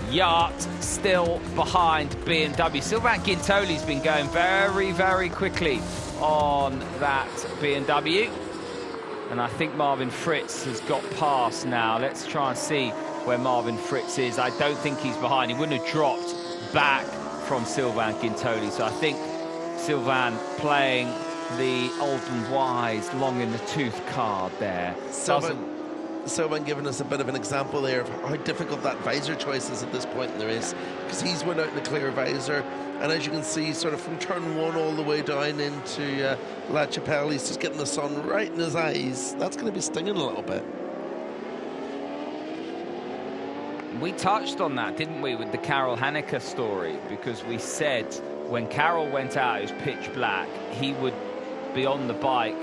Yacht still behind BMW. Sylvain Guintoli's been going very, very quickly on that BMW. And I think Marvin Fritz has got past now. Let's try and see where Marvin Fritz is. I don't think he's behind. He wouldn't have dropped back from Sylvain Guintoli. So I think Sylvain playing the old and wise, long in the tooth card there. Sylvain giving us a bit of an example there of how difficult that visor choice is at this point in the race, because he's went out in a clear visor, and as you can see, sort of from turn 1 all the way down into La Chapelle, he's just getting the sun right in his eyes. That's going to be stinging a little bit. We touched on that, didn't we, with the Carol Haneke story, because we said when Carol went out, it was pitch black, he would be on the bike.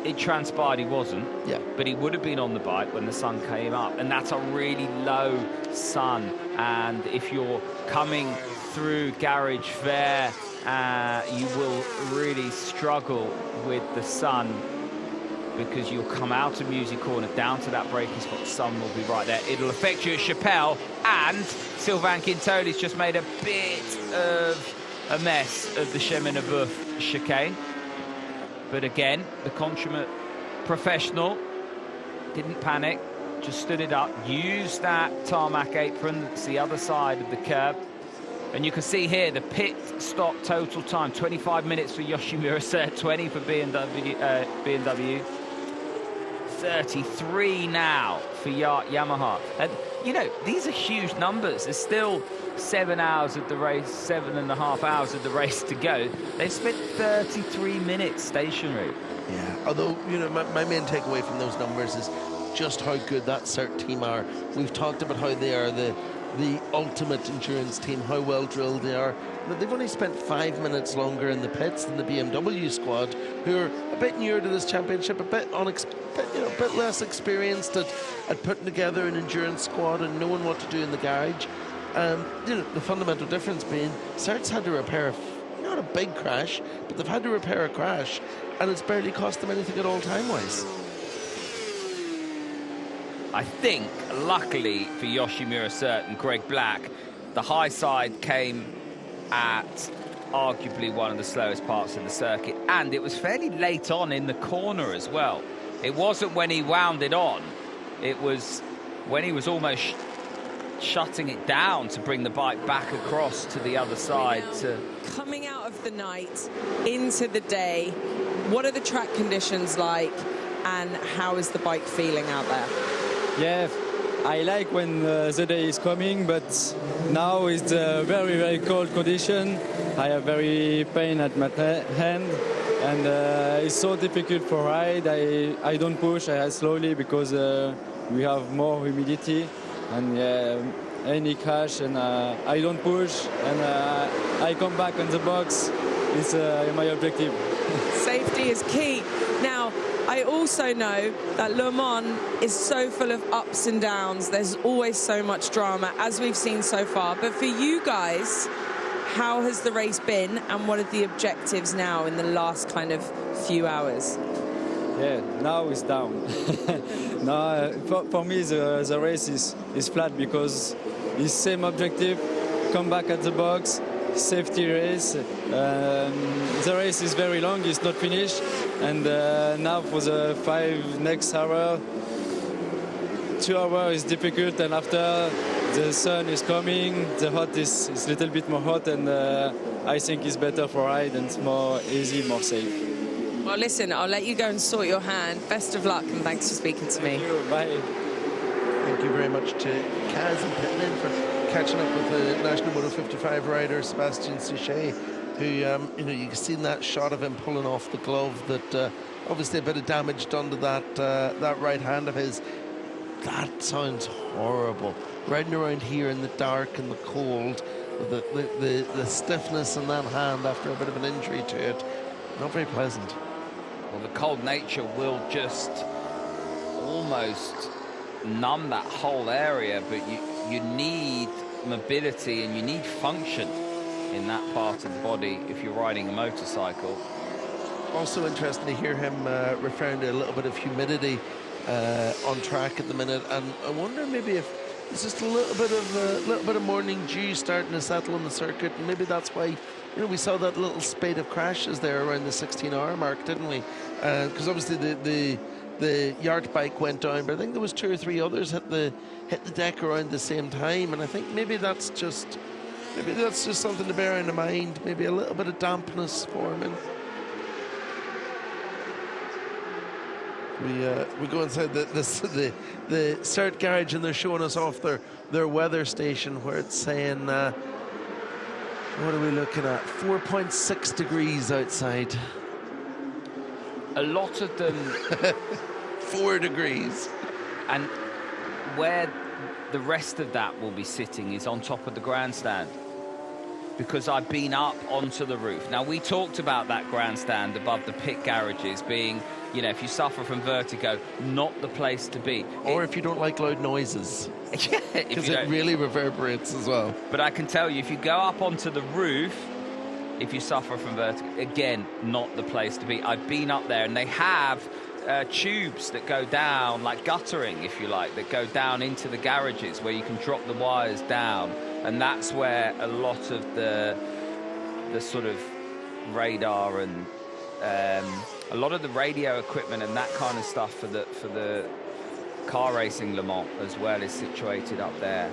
It transpired he wasn't, but he would have been on the bike when the sun came up, and that's a really low sun. And if you're coming through Garage Fair, you will really struggle with the sun, because you'll come out of Music Corner down to that braking spot, the sun will be right there. It'll affect you at Chapelle, and Sylvain Guintoli's just made a bit of a mess of the Chemin de Boeuf chicane. But again, the consummate professional didn't panic, just stood it up, used that tarmac apron, that's the other side of the curb. And you can see here the pit stop total time, 25 minutes for Yoshimura Cert, 20 for BMW. 33 now for Yamaha. And, you know, these are huge numbers. There's still 7 hours of the race, 7.5 hours of the race to go. They've spent 33 minutes stationary. Yeah, although, you know, my main takeaway from those numbers is just how good that Cert team are. We've talked about how they are the ultimate endurance team, how well drilled they are. But they've only spent 5 minutes longer in the pits than the BMW squad, who are a bit newer to this championship, a bit less experienced at putting together an endurance squad and knowing what to do in the garage. You know, the fundamental difference being Cert's had to repair not a big crash, but they've had to repair a crash, and it's barely cost them anything at all time-wise. I think, luckily for Yoshimura Cert and Greg Black, the high side came at arguably one of the slowest parts of the circuit, and it was fairly late on in the corner as well. It wasn't when he wound it on, it was when he was almost shutting it down to bring the bike back across to the other side. Coming out of the night into the day, what are the track conditions like, and how is the bike feeling out there? Yeah, I like when the day is coming, but now it's a very, very cold condition. I have very pain at my hand, and it's so difficult for ride. I don't push, I ride slowly because we have more humidity, and any crash, and I don't push, and I come back on the box. It's my objective. Safety is key. Now, I also know that Le Mans is so full of ups and downs. There's always so much drama, as we've seen so far. But for you guys, how has the race been, and what are the objectives now in the last kind of few hours? Yeah, now it's down. No, for me, the race is flat because it's same objective, come back at the box, safety race. The race is very long, it's not finished, and now for the 5 next hour, 2 hours is difficult, and after the sun is coming, the hot is a little bit more hot, and I think it's better for ride, and it's more easy, more safe. Well, listen, I'll let you go and sort your hand. Best of luck, and thanks for speaking to me. Thank you. Bye. Thank you very much to Kaz and Pitlin for catching up with the National Moto 55 rider, Sebastian Suchet, who, you've seen that shot of him pulling off the glove, that obviously a bit of damage done to that right hand of his. That sounds horrible. Riding around here in the dark and the cold, the stiffness in that hand after a bit of an injury to it, not very pleasant. Well, the cold nature will just almost numb that whole area, but you need mobility and you need function in that part of the body if you're riding a motorcycle. Also interesting to hear him referring to a little bit of humidity on track at the minute, and I wonder maybe if it's just a little bit of morning dew starting to settle on the circuit, and maybe that's why we saw that little spate of crashes there around the 16-hour mark, didn't we? Because obviously the yard bike went down, but I think there was 2 or 3 others hit the deck around the same time, and I think maybe that's just something to bear in mind. Maybe a little bit of dampness forming. We go inside the CERT garage, and they're showing us off their weather station, where it's saying, what are we looking at? 4.6 degrees outside. A lot of them 4 degrees. And where the rest of that will be sitting is on top of the grandstand, because I've been up onto the roof. Now, we talked about that grandstand above the pit garages being, if you suffer from vertigo, not the place to be. Or if you don't like loud noises. Yeah, because it really reverberates as well. But I can tell you, if you go up onto the roof, if you suffer from vertigo, again, not the place to be. I've been up there, and they have tubes that go down, like guttering, if you like, that go down into the garages where you can drop the wires down. And that's where a lot of the sort of radar and a lot of the radio equipment and that kind of stuff for the car racing Le Mans as well is situated up there.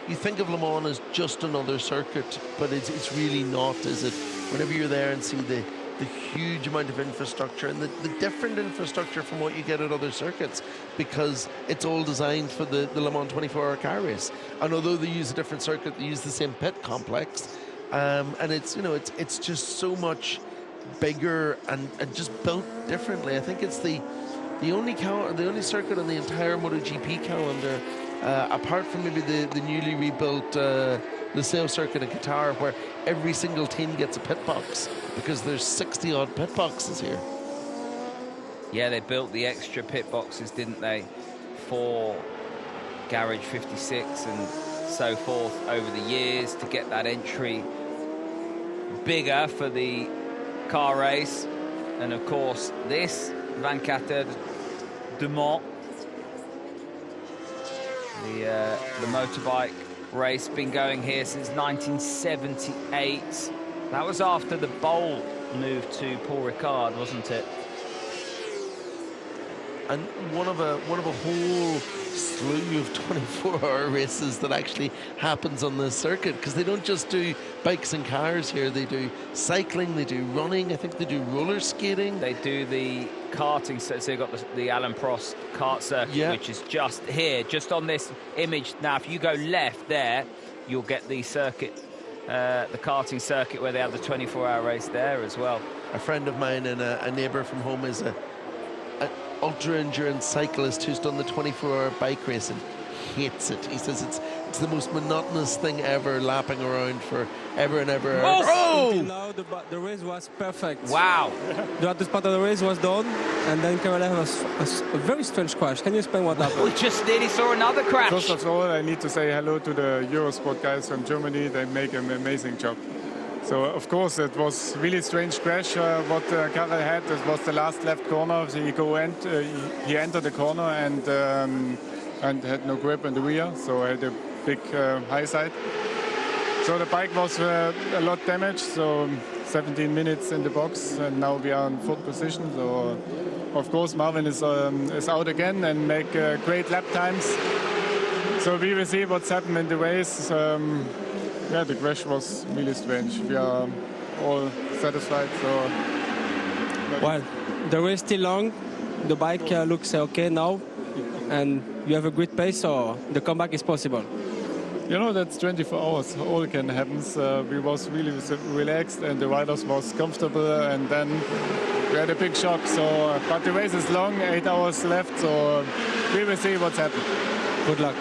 You think of Le Mans as just another circuit, but it's really not, is it? Whenever you're there and see the huge amount of infrastructure and the different infrastructure from what you get at other circuits, because it's all designed for the Le Mans 24-hour car race. And although they use a different circuit, they use the same pit complex, and it's just so much bigger and just built differently. I think it's the only circuit on the entire MotoGP calendar, apart from maybe the newly rebuilt Luceo circuit in Qatar, where every single team gets a pit box, because there's 60 odd pit boxes here. Yeah, they built the extra pit boxes, didn't they, for Garage 56 and so forth over the years to get that entry bigger for the car race. And of course, this 24 Heures du Mans, the motorbike race, been going here since 1978. That was after the Bowl moved to Paul Ricard, wasn't it? And one of a whole slew of 24-hour races that actually happens on this circuit, because they don't just do bikes and cars here. They do cycling, they do running, I think they do roller skating. They do the karting, so you've got the Alan Prost kart circuit, yeah, which is just here, just on this image. Now, if you go left there, you'll get the circuit, the karting circuit, where they have the 24-hour race there as well. A friend of mine and a neighbour from home is an ultra-endurance cyclist who's done the 24-hour bike race and hates it. He says it's the most monotonous thing ever, lapping around for ever and ever. Oh! Now the race was perfect. Wow. The hardest part of the race was done, and then Caroline was a very strange crash. Can you explain what happened? We just nearly saw another crash. First of all, I need to say hello to the Eurosport guys from Germany. They make an amazing job. So, of course, it was really strange crash. What Karel had, it was the last left corner. He entered the corner and had no grip in the rear, so I had a big high side. So the bike was a lot damaged, so 17 minutes in the box, and now we are in fourth position. So, of course, Marvin is out again and make great lap times. So we will see what's happened in the race. Yeah, the crash was really strange. We are all satisfied. So, well, the race still long. The bike looks okay now. and you have a great pace, or the comeback is possible? You know, that's 24 hours. All can happen. We was really relaxed and the riders was comfortable, and then we had a big shock. So, but the race is long, 8 hours left, so we will see what's happened. Good luck.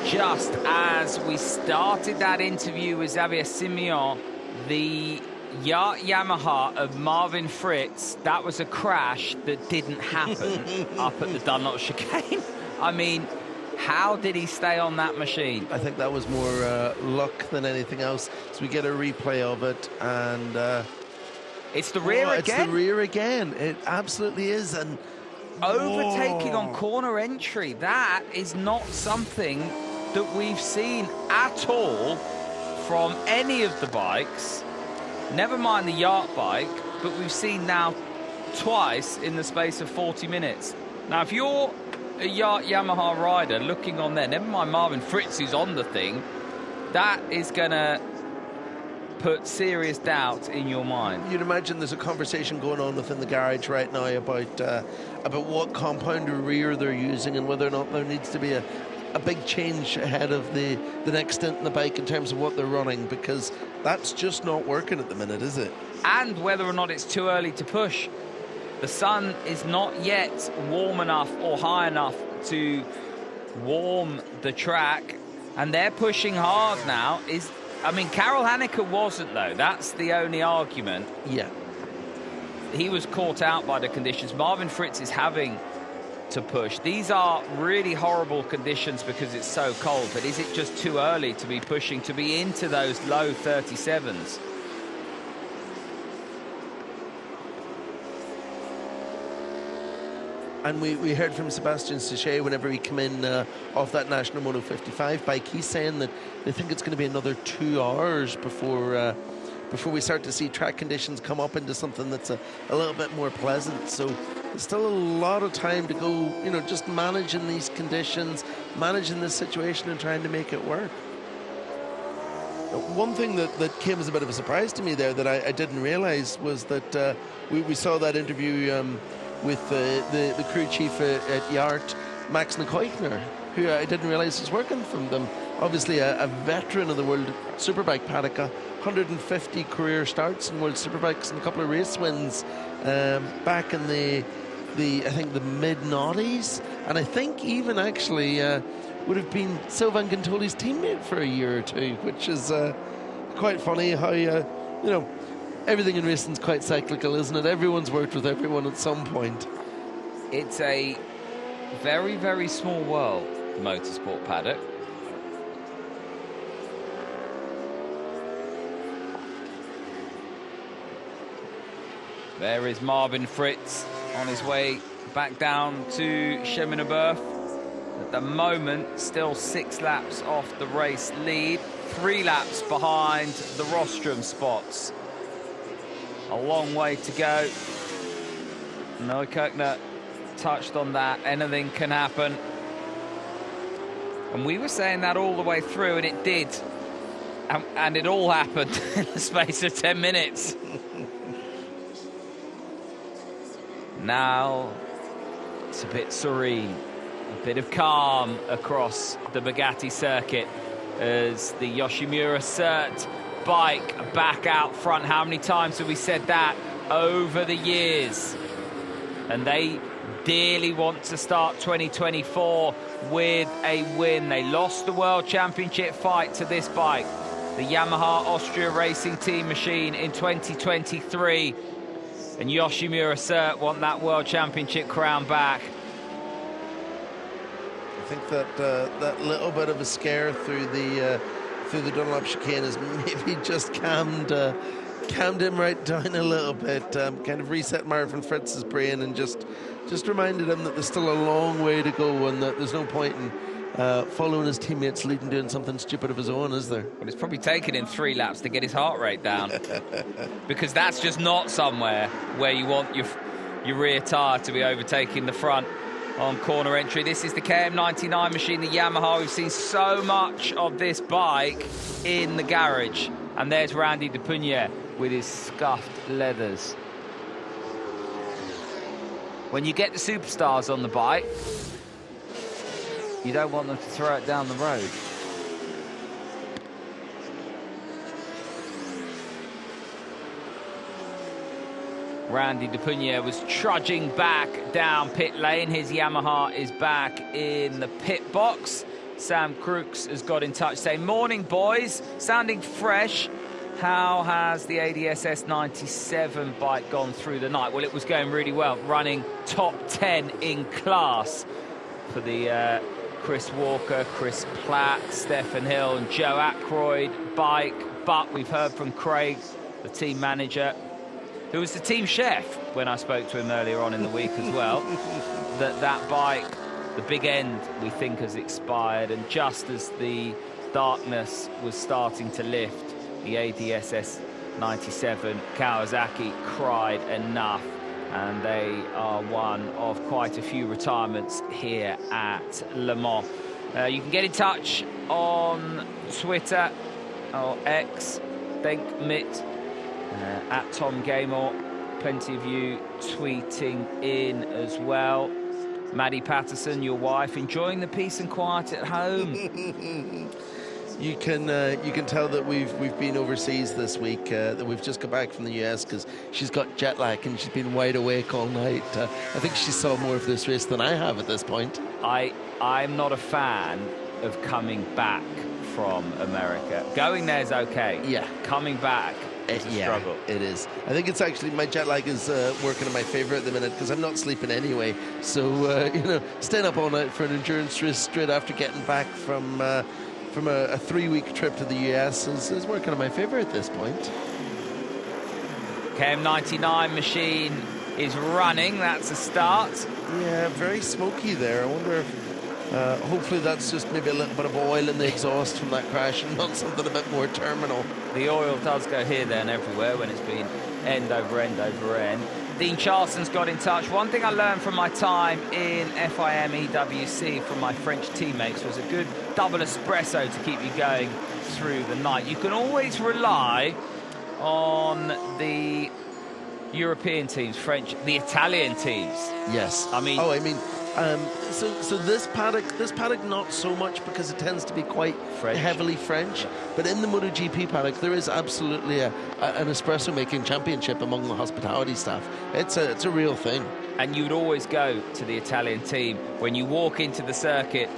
Just as we started that interview with Xavier Simeon, the Yamaha of Marvin Fritz, that was a crash that didn't happen up at the Dunlop chicane. I mean, how did he stay on that machine? I think that was more luck than anything else. So we get a replay of it, and it's the rear again. It's the rear again. It absolutely is, and overtaking on corner entry. That is not something that we've seen at all from any of the bikes. Never mind the Yacht bike, but we've seen now twice in the space of 40 minutes. Now, if you're a Yacht Yamaha rider looking on there, never mind Marvin Fritz who's on the thing, that is going to put serious doubt in your mind. You'd imagine there's a conversation going on within the garage right now about what compound rear they're using and whether or not there needs to be a big change ahead of the next stint in the bike in terms of what they're running, because that's just not working at the minute, is it? And whether or not it's too early to push. The sun is not yet warm enough or high enough to warm the track, and they're pushing hard now. I mean, Karel Hanneke wasn't, though. That's the only argument. Yeah. He was caught out by the conditions. Marvin Fritz is having to push. These are really horrible conditions because it's so cold, but is it just too early to be pushing, to be into those low 37s? And we heard from Sebastian Suchet whenever he came in off that National Moto 55 bike. He's saying that they think it's going to be another 2 hours before we start to see track conditions come up into something that's a little bit more pleasant. So there's still a lot of time to go, you know, just managing these conditions, managing this situation and trying to make it work. One thing that came as a bit of a surprise to me there that I didn't realize was that we saw that interview with the crew chief at Yacht, Max Nekoichner, who I didn't realize was working from them. Obviously a veteran of the World Superbike paddock, 150 career starts in World Superbikes and a couple of race wins back in the I think the mid-noughties, and I think even actually would have been Sylvain Gintoli's teammate for a year or two, which is quite funny how you know, everything in racing is quite cyclical, isn't it? Everyone's worked with everyone at some point. It's a very, very small world, the motorsport paddock. There is Marvin Fritz on his way back down to Chemin-Aubert. At the moment, still 6 laps off the race lead, 3 laps behind the rostrum spots. A long way to go. Neukirchner touched on that. Anything can happen. And we were saying that all the way through, and it did. And it all happened in the space of 10 minutes. Now, it's a bit serene. A bit of calm across the Bugatti circuit as the Yoshimura Cert bike back out front. How many times have we said that over the years? And they dearly want to start 2024 with a win. They lost the World Championship fight to this bike, the Yamaha Austria Racing Team machine in 2023. And Yoshimura Cert want that World Championship crown back. I think that that little bit of a scare through the Dunlop chicane has maybe just calmed him right down a little bit, kind of reset Marvin Fritz's brain and just reminded him that there's still a long way to go and that there's no point in following his teammates' lead and doing something stupid of his own, is there? Well, it's probably taken him 3 laps to get his heart rate down. Because that's just not somewhere where you want your rear tyre to be overtaking the front on corner entry. This is the KM99 machine, the Yamaha. We've seen so much of this bike in the garage. And there's Randy Depugnier with his scuffed leathers. When you get the superstars on the bike, you don't want them to throw it down the road. Randy de Pugnier was trudging back down pit lane. His Yamaha is back in the pit box. Sam Crooks has got in touch saying, morning boys, sounding fresh. How has the ADSS 97 bike gone through the night? Well, it was going really well, running top 10 in class for the Chris Walker, Chris Platt, Stefan Hill and Joe Ackroyd bike. But we've heard from Craig, the team manager, who was the team chef when I spoke to him earlier on in the week as well, that bike, the big end, we think has expired. And just as the darkness was starting to lift, the ADSS 97 Kawasaki cried enough, and they are one of quite a few retirements here at Le Mans. You can get in touch on Twitter or X, Denk Mit, at Tom Gaymore. Plenty of you tweeting in as well. Maddie Patterson, your wife, enjoying the peace and quiet at home. You can tell that we've been overseas this week, that we've just got back from the US because she's got jet lag and she's been wide awake all night. I think she saw more of this race than I have at this point. I'm not a fan of coming back from America. Going there's okay. Yeah. Coming back is a struggle. It is. I think it's actually, my jet lag is working in my favor at the minute because I'm not sleeping anyway. So, you know, staying up all night for an endurance race straight after getting back from a 3-week trip to the US is working in my favor at this point. KM99 machine is running. That's a start. Yeah, very smoky there. I wonder if hopefully that's just maybe a little bit of oil in the exhaust from that crash and not something a bit more terminal. The oil does go here, there and everywhere when it's been end over end over end. Dean Charleston's got in touch. One thing I learned from my time in FIM EWC from my French teammates was a good double espresso to keep you going through the night. You can always rely on the European teams, French, the Italian teams. Yes. So this paddock not so much because it tends to be quite French. Heavily French. But in the MotoGP paddock, there is absolutely an espresso making championship among the hospitality staff. It's a real thing. And you'd always go to the Italian team when you walk into the circuit.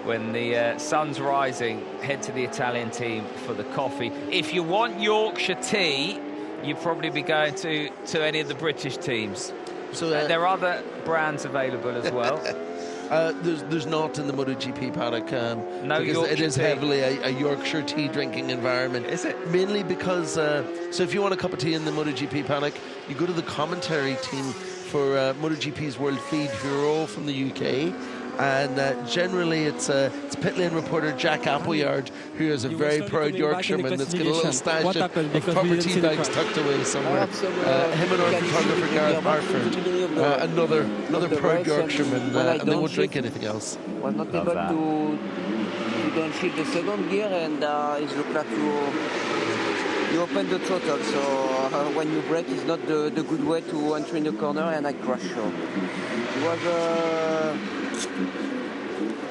When the sun's rising, head to the Italian team for the coffee. If you want Yorkshire tea, you'd probably be going to any of the British teams. So there are other brands available as well. There's not in the MotoGP paddock. No Yorkshire it is tea. Heavily a Yorkshire tea drinking environment. Is it? Mainly because, so if you want a cup of tea in the MotoGP paddock, you go to the commentary team for MotoGP's World Feed, who are all from the UK. And generally it's pit lane reporter Jack Appleyard, who is a very proud Yorkshireman that's got a little stash of proper tea bags tucked away somewhere. Him and our photographer Gareth Hartford, another proud Yorkshireman, and they won't drink anything else. Was not able to downshift the second gear, and it looked like you open the throttle, so when you brake is not the good way to enter in the corner, and I crashed. So it was a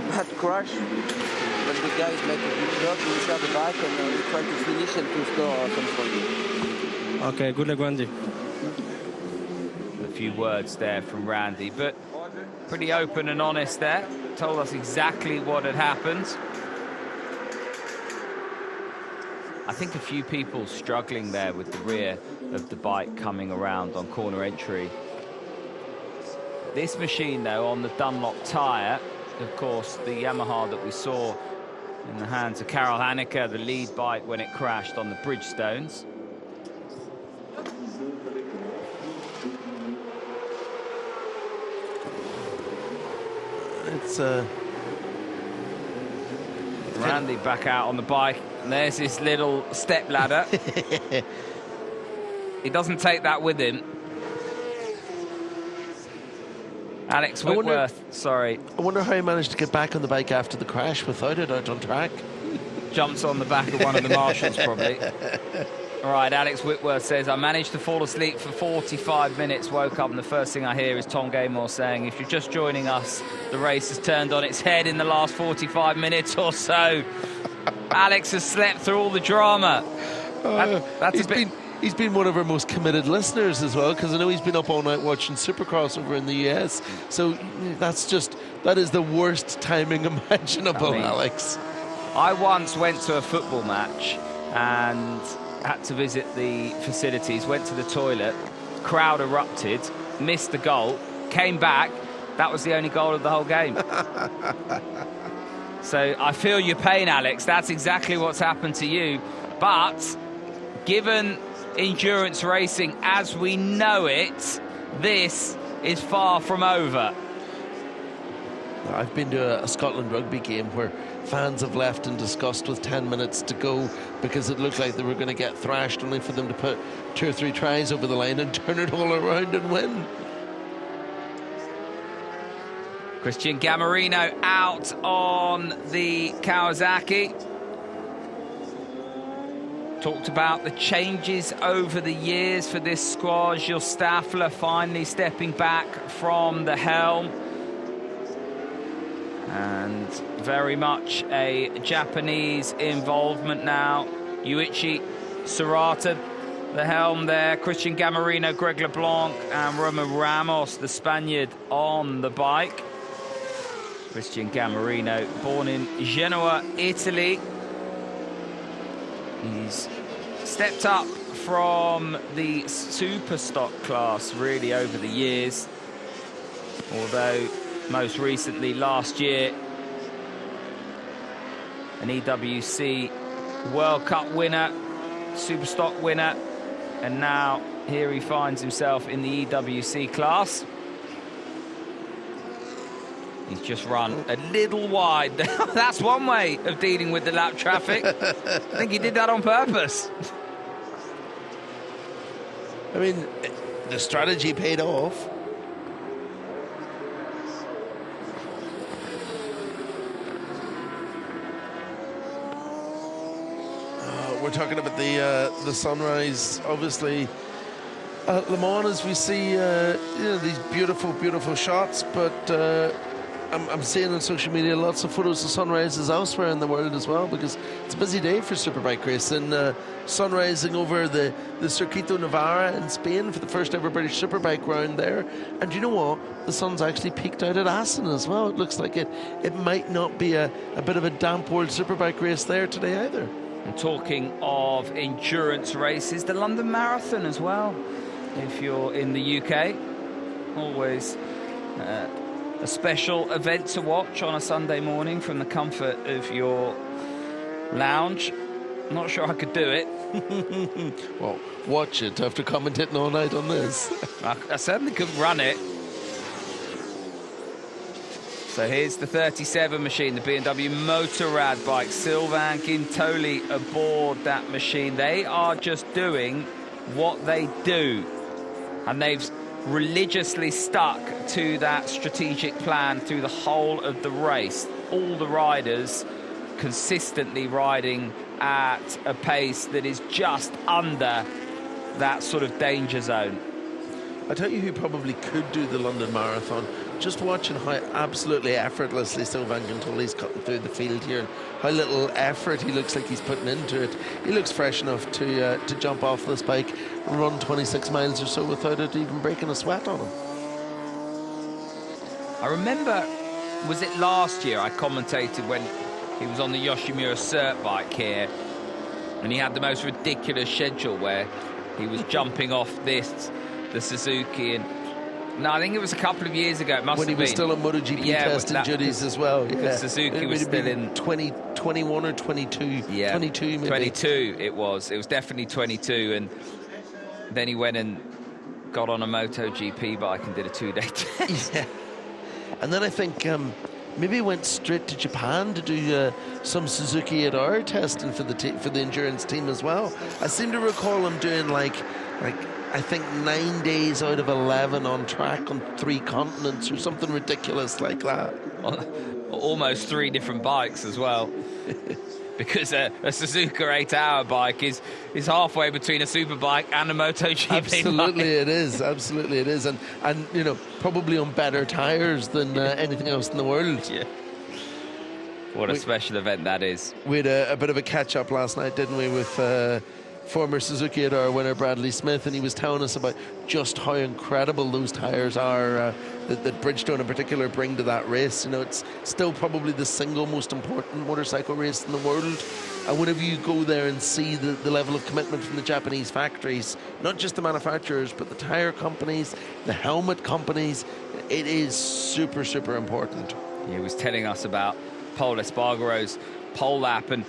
bad crash, but the guys make a good job. We shot the bike and we try to finish and to score some points. Okay, good luck, Randy. A few words there from Randy, but pretty open and honest there. Told us exactly what had happened. I think a few people struggling there with the rear of the bike coming around on corner entry. This machine, though, on the Dunlop tyre, of course, the Yamaha that we saw in the hands of Karel Hanneke, the lead bike when it crashed on the Bridgestones. It's Randy back out on the bike, and there's his little step ladder. He doesn't take that with him. Alex Whitworth, sorry. I wonder how he managed to get back on the bike after the crash without it out on track. Jumps on the back of one of the marshals, probably. All right, Alex Whitworth says, I managed to fall asleep for 45 minutes, woke up, and the first thing I hear is Tom Gaymore saying, if you're just joining us, the race has turned on its head in the last 45 minutes or so. Alex has slept through all the drama. He's been one of our most committed listeners as well, because I know he's been up all night watching Supercross over in the US. So that is the worst timing imaginable, Alex. I once went to a football match and had to visit the facilities, went to the toilet, crowd erupted, missed the goal, came back. That was the only goal of the whole game. So I feel your pain, Alex. That's exactly what's happened to you. But given endurance racing as we know it, this is far from over. I've been to a Scotland rugby game where fans have left in disgust with 10 minutes to go because it looked like they were going to get thrashed, only for them to put 2 or 3 tries over the line and turn it all around and win. Christian Gamarino out on the Kawasaki. Talked about the changes over the years for this squad. Gilles Staffler finally stepping back from the helm. And very much a Japanese involvement now. Yuichi Surata, the helm there. Christian Gamarino, Greg LeBlanc, and Roman Ramos, the Spaniard, on the bike. Christian Gamarino, born in Genoa, Italy. He's stepped up from the super stock class really over the years, although most recently last year an EWC World Cup winner, super stock winner, and now here he finds himself in the EWC class. He's just run a little wide. That's one way of dealing with the lap traffic. I think he did that on purpose. I mean, the strategy paid off. We're talking about the sunrise, obviously. At Le Mans, as we see, these beautiful shots, but I'm seeing on social media lots of photos of sunrises elsewhere in the world as well, because it's a busy day for Superbike racing. Sunrising over the Circuito Navarra in Spain for the first ever British Superbike round there. And you know what? The sun's actually peaked out at Assen as well. It looks like it might not be a bit of a damp old Superbike race there today either. And talking of endurance races, the London Marathon as well. If you're in the UK, always a special event to watch on a Sunday morning from the comfort of your lounge. Not sure I could do it. Well, watch it after commentating all night on this. I certainly couldn't run it. So here's the 37 machine, the B&W Motorrad bike. Sylvain Guintoli aboard that machine. They are just doing what they do. And they've religiously stuck to that strategic plan through the whole of the race. All the riders consistently riding at a pace that is just under that sort of danger zone. I tell you who probably could do the London Marathon. Just watching how absolutely effortlessly Sylvain Guintoli's cutting through the field here, and how little effort he looks like he's putting into it. He looks fresh enough to jump off this bike and run 26 miles or so without it even breaking a sweat on him. I remember, was it last year I commentated when he was on the Yoshimura Cert bike here, and he had the most ridiculous schedule where he was jumping off the Suzuki, and no, I think it was a couple of years ago. It must when have he was been. still on MotoGP testing duties as well. Because Suzuki was still in 21 or 22. Yeah, 22 maybe. 22 it was. It was definitely 22, and then he went and got on a MotoGP bike and did a 2-day test. Yeah. And then I think maybe he went straight to Japan to do some Suzuki at Heures testing for the endurance team as well. I seem to recall him doing like I think 9 days out of 11 on track on 3 continents or something ridiculous like that. Almost 3 different bikes as well. because a Suzuka 8-hour bike is halfway between a superbike and a MotoGP Absolutely bike. it is. Absolutely it is. And you know, probably on better tyres than anything else in the world. Yeah. What a special event that is. We had a bit of a catch-up last night, didn't we, with former Suzuki 8-hour winner Bradley Smith, and he was telling us about just how incredible those tyres are that Bridgestone in particular bring to that race. You know, it's still probably the single most important motorcycle race in the world, and whenever you go there and see the level of commitment from the Japanese factories, not just the manufacturers but the tyre companies, the helmet companies, it is super, super important. He was telling us about Pol Espargaro's pole lap, and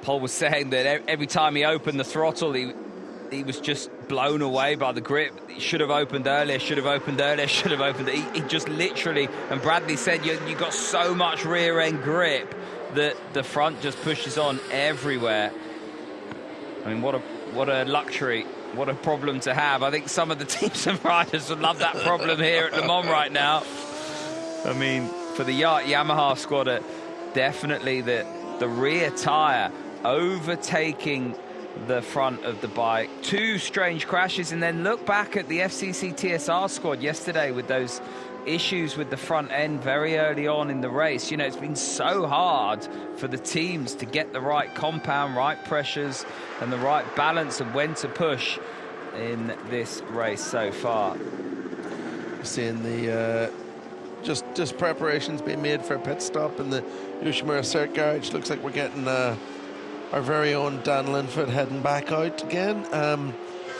Pol was saying that every time he opened the throttle, he was just blown away by the grip. He should have opened earlier, should have opened earlier, should have opened. He just literally, and Bradley said, you got so much rear end grip that the front just pushes on everywhere. I mean, what a luxury, what a problem to have. I think some of the teams and riders would love that problem here at Le Mans right now. I mean, for the Yamaha squad, definitely the rear tyre overtaking the front of the bike. 2 strange crashes, and then look back at the FCC TSR squad yesterday with those issues with the front end very early on in the race. You know, it's been so hard for the teams to get the right compound, right pressures, and the right balance of when to push in this race so far. Seeing the just preparations being made for a pit stop in the Yoshimura Cert Garage. Looks like we're getting our very own Dan Linfoot heading back out again.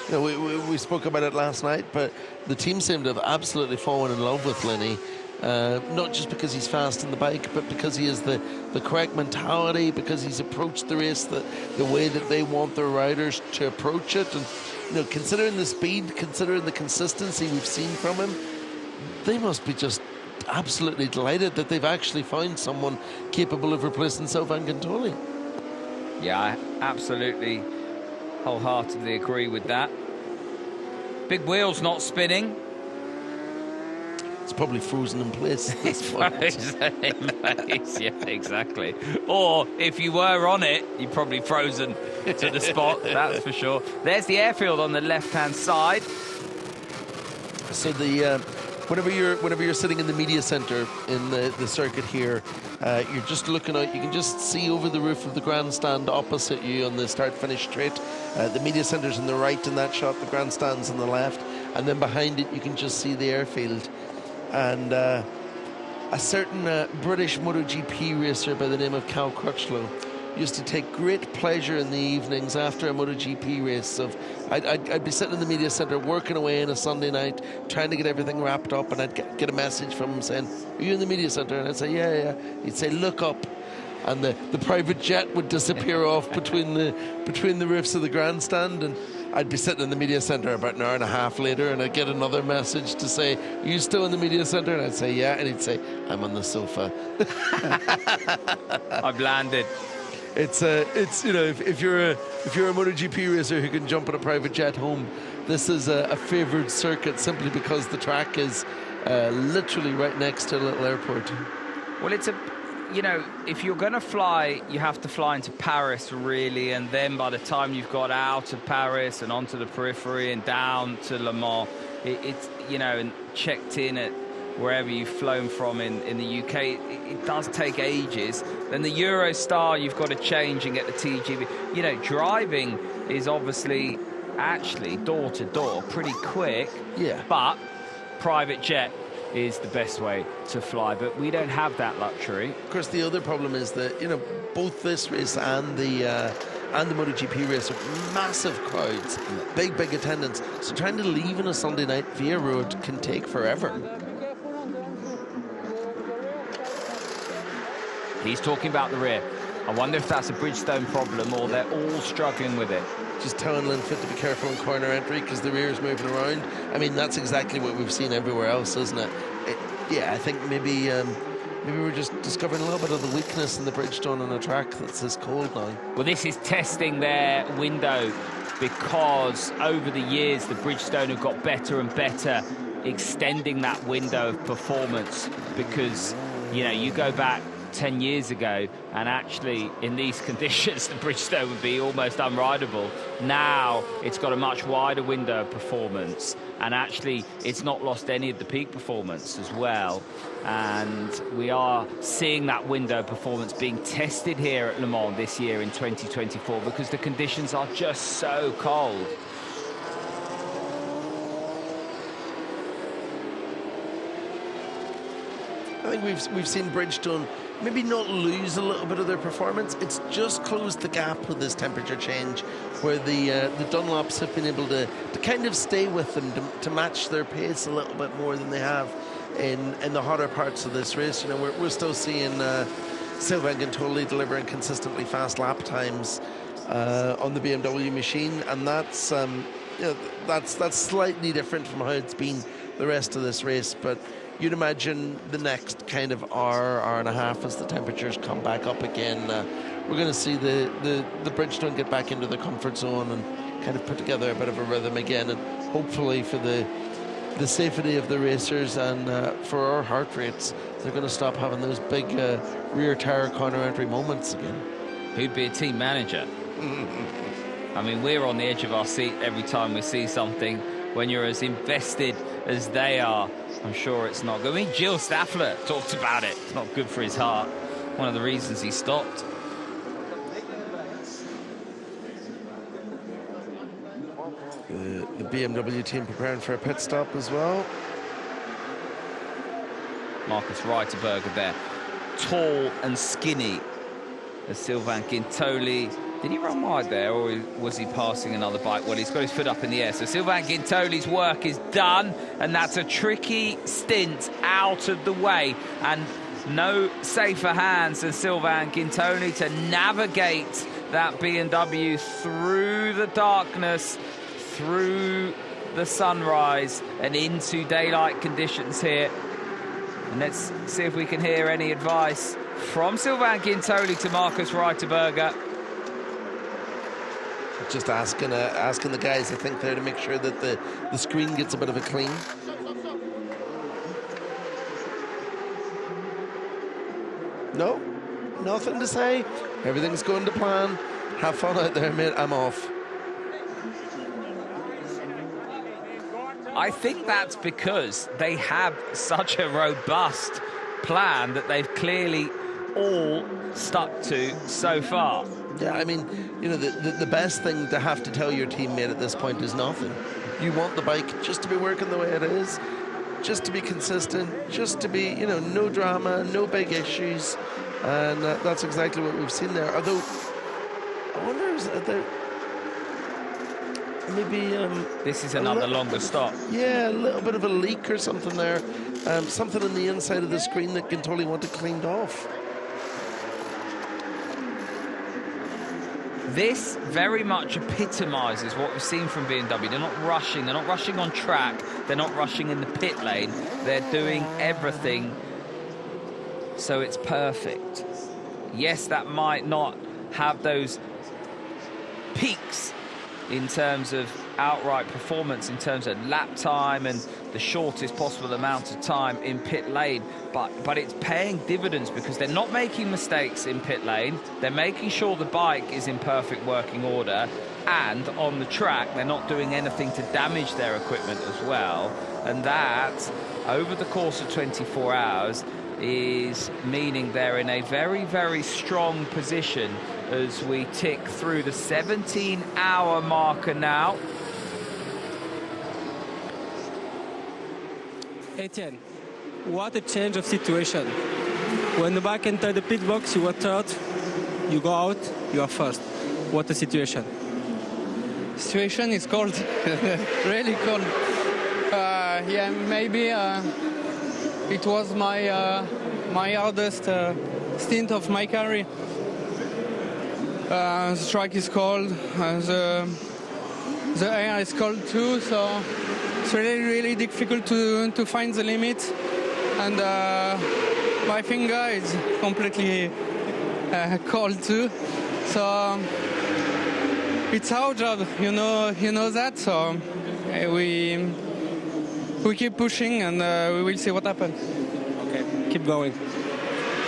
You know, we spoke about it last night, but the team seemed to have absolutely fallen in love with Lenny. Not just because he's fast on the bike, but because he has the correct mentality, because he's approached the race the way that they want their riders to approach it. And you know, considering the speed, considering the consistency we've seen from him, they must be just absolutely delighted that they've actually found someone capable of replacing Sylvain Guintoli. Yeah, I absolutely wholeheartedly agree with that. Big wheel's not spinning. It's probably frozen in place at this point. Yeah, exactly. Or if you were on it, you're probably frozen to the spot, that's for sure. There's the airfield on the left-hand side. So the whenever you're sitting in the media center in the circuit here, you're just looking out. You can just see over the roof of the grandstand opposite you on the start-finish straight. The media center's on the right in that shot. The grandstand's on the left, and then behind it you can just see the airfield. And a certain British MotoGP racer by the name of Cal Crutchlow used to take great pleasure in the evenings after a MotoGP race. I'd be sitting in the media centre working away on a Sunday night, trying to get everything wrapped up, and I'd get a message from him saying, "Are you in the media centre?" And I'd say, yeah. He'd say, "Look up." And the private jet would disappear off between the roofs of the grandstand, and I'd be sitting in the media centre about an hour and a half later, and I'd get another message to say, "Are you still in the media centre?" And I'd say, "Yeah." And he'd say, "I'm on the sofa." I've landed. It's you know, if you're a MotoGP racer who can jump on a private jet home, this is a favoured circuit simply because the track is literally right next to a little airport. Well, you know, if you're going to fly, you have to fly into Paris, really, and then by the time you've got out of Paris and onto the periphery and down to Le Mans, it's, you know, and checked in at wherever you've flown from in the UK, it does take ages. Then the Eurostar, you've got to change and get the TGV. You know, driving is obviously actually door to door pretty quick. Yeah. But private jet is the best way to fly, but we don't have that luxury. Of course, the other problem is that, you know, both this race and the MotoGP race are massive crowds, big attendance. So trying to leave on a Sunday night via road can take forever. He's talking about the rear. I wonder if that's a Bridgestone problem or they're all struggling with it. Just telling Linfoot to be careful in corner entry because the rear is moving around. I mean, that's exactly what we've seen everywhere else, isn't it? Yeah, I think maybe we're just discovering a little bit of the weakness in the Bridgestone on a track that's this cold now. Well, this is testing their window because over the years the Bridgestone have got better and better extending that window of performance, because, you know, you go back 10 years ago, and actually in these conditions the Bridgestone would be almost unrideable. Now it's got a much wider window of performance, and actually it's not lost any of the peak performance as well, and we are seeing that window of performance being tested here at Le Mans this year in 2024 because the conditions are just so cold. I think we've seen Bridgestone maybe not lose a little bit of their performance. It's just closed the gap with this temperature change, where the Dunlops have been able to kind of stay with them, to match their pace a little bit more than they have in the hotter parts of this race. You know, we're still seeing Sylvain Guintoli delivering consistently fast lap times on the BMW machine, and that's you know, that's slightly different from how it's been the rest of this race. But you'd imagine the next kind of hour and a half, as the temperatures come back up again, we're going to see the Bridgestone get back into the comfort zone and kind of put together a bit of a rhythm again, and hopefully for the safety of the racers and for our heart rates, they're going to stop having those big rear tire corner entry moments again. Who'd be a team manager? I mean, we're on the edge of our seat every time we see something. When you're as invested as they are, I'm sure it's not good. I mean, Gilles Staffler talked about it. It's not good for his heart. One of the reasons he stopped. The BMW team preparing for a pit stop as well. Marcus Reiterberger there, tall and skinny as Sylvain Guintoli. Did he run wide there, or was he passing another bike? Well, he's got his foot up in the air. So Sylvain Guintoli's work is done, and that's a tricky stint out of the way. And no safer hands than Sylvain Guintoli to navigate that BMW through the darkness, through the sunrise, and into daylight conditions here. And let's see if we can hear any advice from Sylvain Guintoli to Marcus Reiterberger. Just asking the guys, I think, there to make sure that the screen gets a bit of a clean. No, nothing to say. Everything's going to plan. Have fun out there, mate. I'm off. I think that's because they have such a robust plan that they've clearly all stuck to so far. Yeah, I mean, you know, the best thing to have to tell your teammate at this point is nothing. You want the bike just to be working the way it is, just to be consistent, just to be, you know, no drama, no big issues, and that's exactly what we've seen there. Although, I wonder, is there maybe... this is another longer stop. Yeah, a little bit of a leak or something there. Something on the inside of the screen that Guintoli wanted cleaned off. This very much epitomises what we've seen from BMW. They're not rushing on track, they're not rushing in the pit lane, they're doing everything so it's perfect. Yes, that might not have those peaks in terms of outright performance, in terms of lap time and the shortest possible amount of time in pit lane, but it's paying dividends because they're not making mistakes in pit lane, they're making sure the bike is in perfect working order, and on the track they're not doing anything to damage their equipment as well. And that, over the course of 24 hours, is meaning they're in a very, very strong position as we tick through the 17-hour marker now. Etienne, what a change of situation. When the bike entered the pit box, you were third, you go out, you are first. What a situation. Situation is cold, really cold. Yeah, maybe it was my hardest stint of my career. The track is cold, the air is cold too, so it's really, really difficult to find the limit. And my finger is completely cold too. So it's our job, you know that. So we keep pushing, and we will see what happens. Okay, keep going.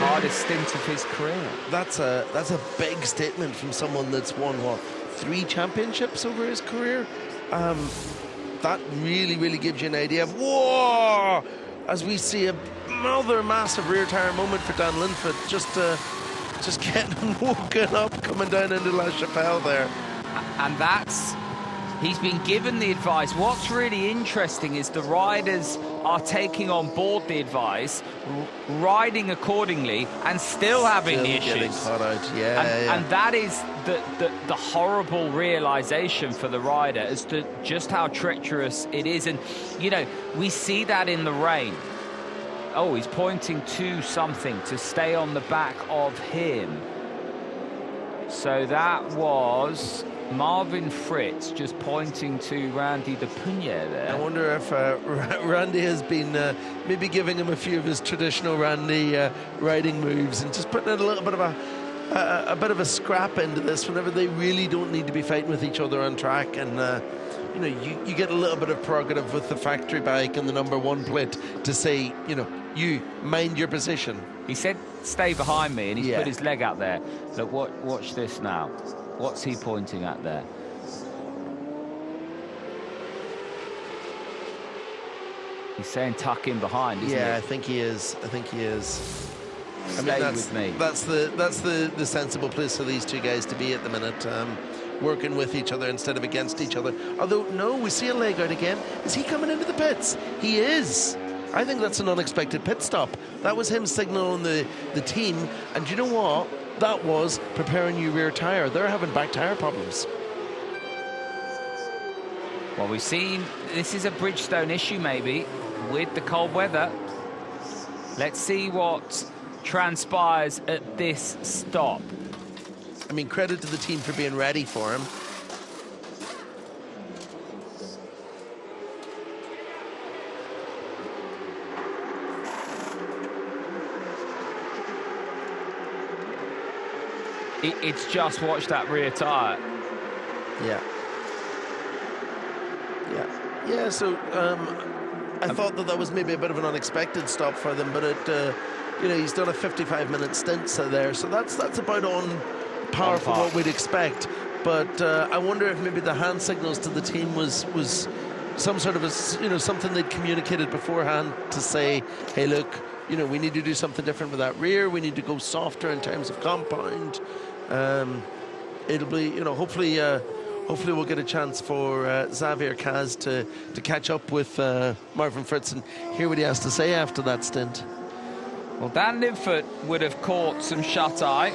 hardest stint of his career. That's a big statement from someone that's won, what, 3 championships over his career? That really gives you an idea of, whoa, as we see another massive rear tyre moment for Dan Linfoot, just getting woken up coming down into La Chapelle there. And he's been given the advice. What's really interesting is the riders are taking on board the advice, riding accordingly, and still having the issues. Getting caught out. And that is the horrible realization for the rider as to just how treacherous it is. And, you know, we see that in the rain. Oh, he's pointing to something to stay on the back of him. So that was Marvin Fritz just pointing to Randy de Punier there. I wonder if Randy has been maybe giving him a few of his traditional Randy riding moves and just putting in a little bit of a scrap into this whenever they really don't need to be fighting with each other on track. And you know, you get a little bit of prerogative with the factory bike and the #1 plate to say, you know, you mind your position. He said, "Stay behind me," and he's put his leg out there. Look, watch this now. What's he pointing at there? He's saying tuck in behind, isn't he? Yeah, I think he is. Stay with me. That's the sensible place for these two guys to be at the minute, working with each other instead of against each other. Although, no, we see a leg out again. Is he coming into the pits? He is. I think that's an unexpected pit stop. That was him signaling the team, and you know what? That was preparing your rear tyre. They're having back tyre problems. Well, we've seen this is a Bridgestone issue maybe with the cold weather. Let's see what transpires at this stop. I mean, credit to the team for being ready for him. It's just watch that rear tyre. Yeah, so I thought that was maybe a bit of an unexpected stop for them, but you know, he's done a 55-minute stint there, so that's about on par for what we'd expect. But I wonder if maybe the hand signals to the team was some sort of something they'd communicated beforehand to say, hey, look, you know, we need to do something different with that rear. We need to go softer in terms of compound. It'll be, you know, hopefully we'll get a chance for Xavier Kaz to catch up with Marvin Fritz and hear what he has to say after that stint. Well, Dan Linfoot would have caught some shut-eye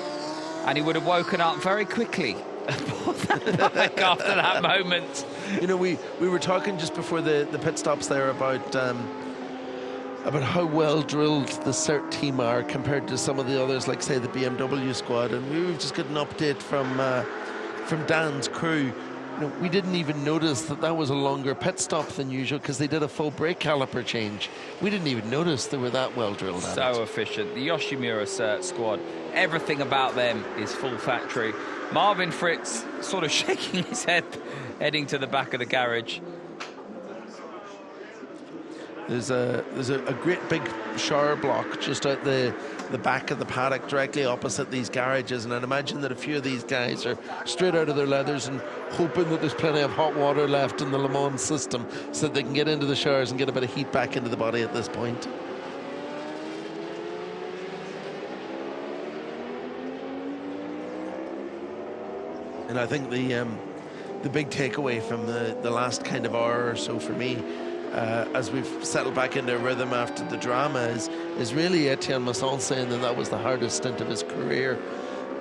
and he would have woken up very quickly after that moment. You know, we were talking just before the pit stops there about how well drilled the CERT team are compared to some of the others, like say the BMW squad, and we've just got an update from Dan's crew. You know, we didn't even notice that was a longer pit stop than usual because they did a full brake caliper change. We didn't even notice they were that well drilled. So efficient. The Yoshimura CERT squad, everything about them is full factory. Marvin Fritz sort of shaking his head, heading to the back of the garage. There's a great big shower block just out the back of the paddock directly opposite these garages, and I'd imagine that a few of these guys are straight out of their leathers and hoping that there's plenty of hot water left in the Le Mans system so that they can get into the showers and get a bit of heat back into the body at this point. And I think the big takeaway from the last kind of hour or so for me, as we've settled back into a rhythm after the drama, is really Etienne Masson saying that was the hardest stint of his career.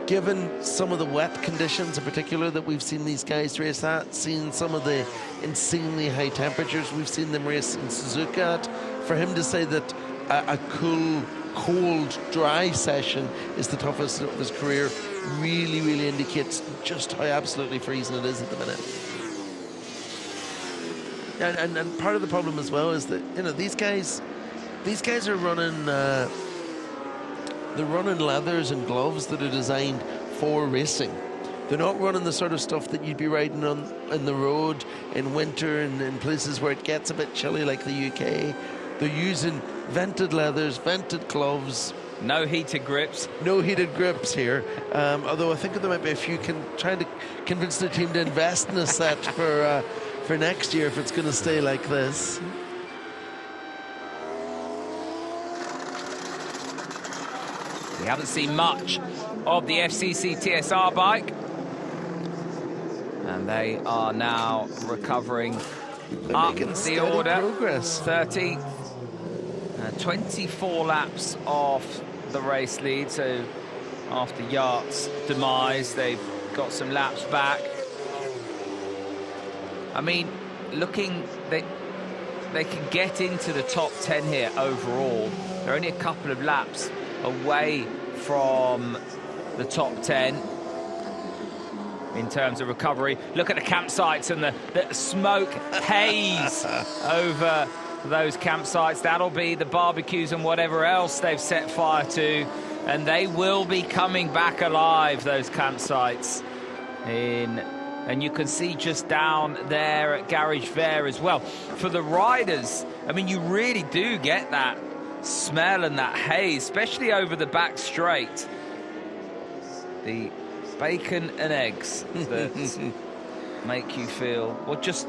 Given some of the wet conditions in particular that we've seen these guys race at, seen some of the insanely high temperatures we've seen them race in Suzuka at, for him to say that a cool, cold, dry session is the toughest of his career really indicates just how absolutely freezing it is at the minute. And part of the problem as well is that, you know, these guys are running they're running leathers and gloves that are designed for racing. They're not running the sort of stuff that you'd be riding on the road in winter and in places where it gets a bit chilly like the UK. They're using vented leathers, vented gloves, No heated grips. No heated grips here. Although I think there might be a few trying to convince the team to invest in a set for next year if it's going to stay like this. We haven't seen much of the FCC TSR bike. And they are now recovering up the order. Progress. 24 laps off the race lead. So after Yacht's demise, they've got some laps back. I mean, they can get into the top 10 here overall. They're only a couple of laps away from the top 10 in terms of recovery. Look at the campsites and the smoke haze over those campsites. That'll be the barbecues and whatever else they've set fire to, and they will be coming back alive, those campsites. And you can see just down there at Garage Fair as well. For the riders, I mean, you really do get that smell and that haze, especially over the back straight. The bacon and eggs that make you feel, well, just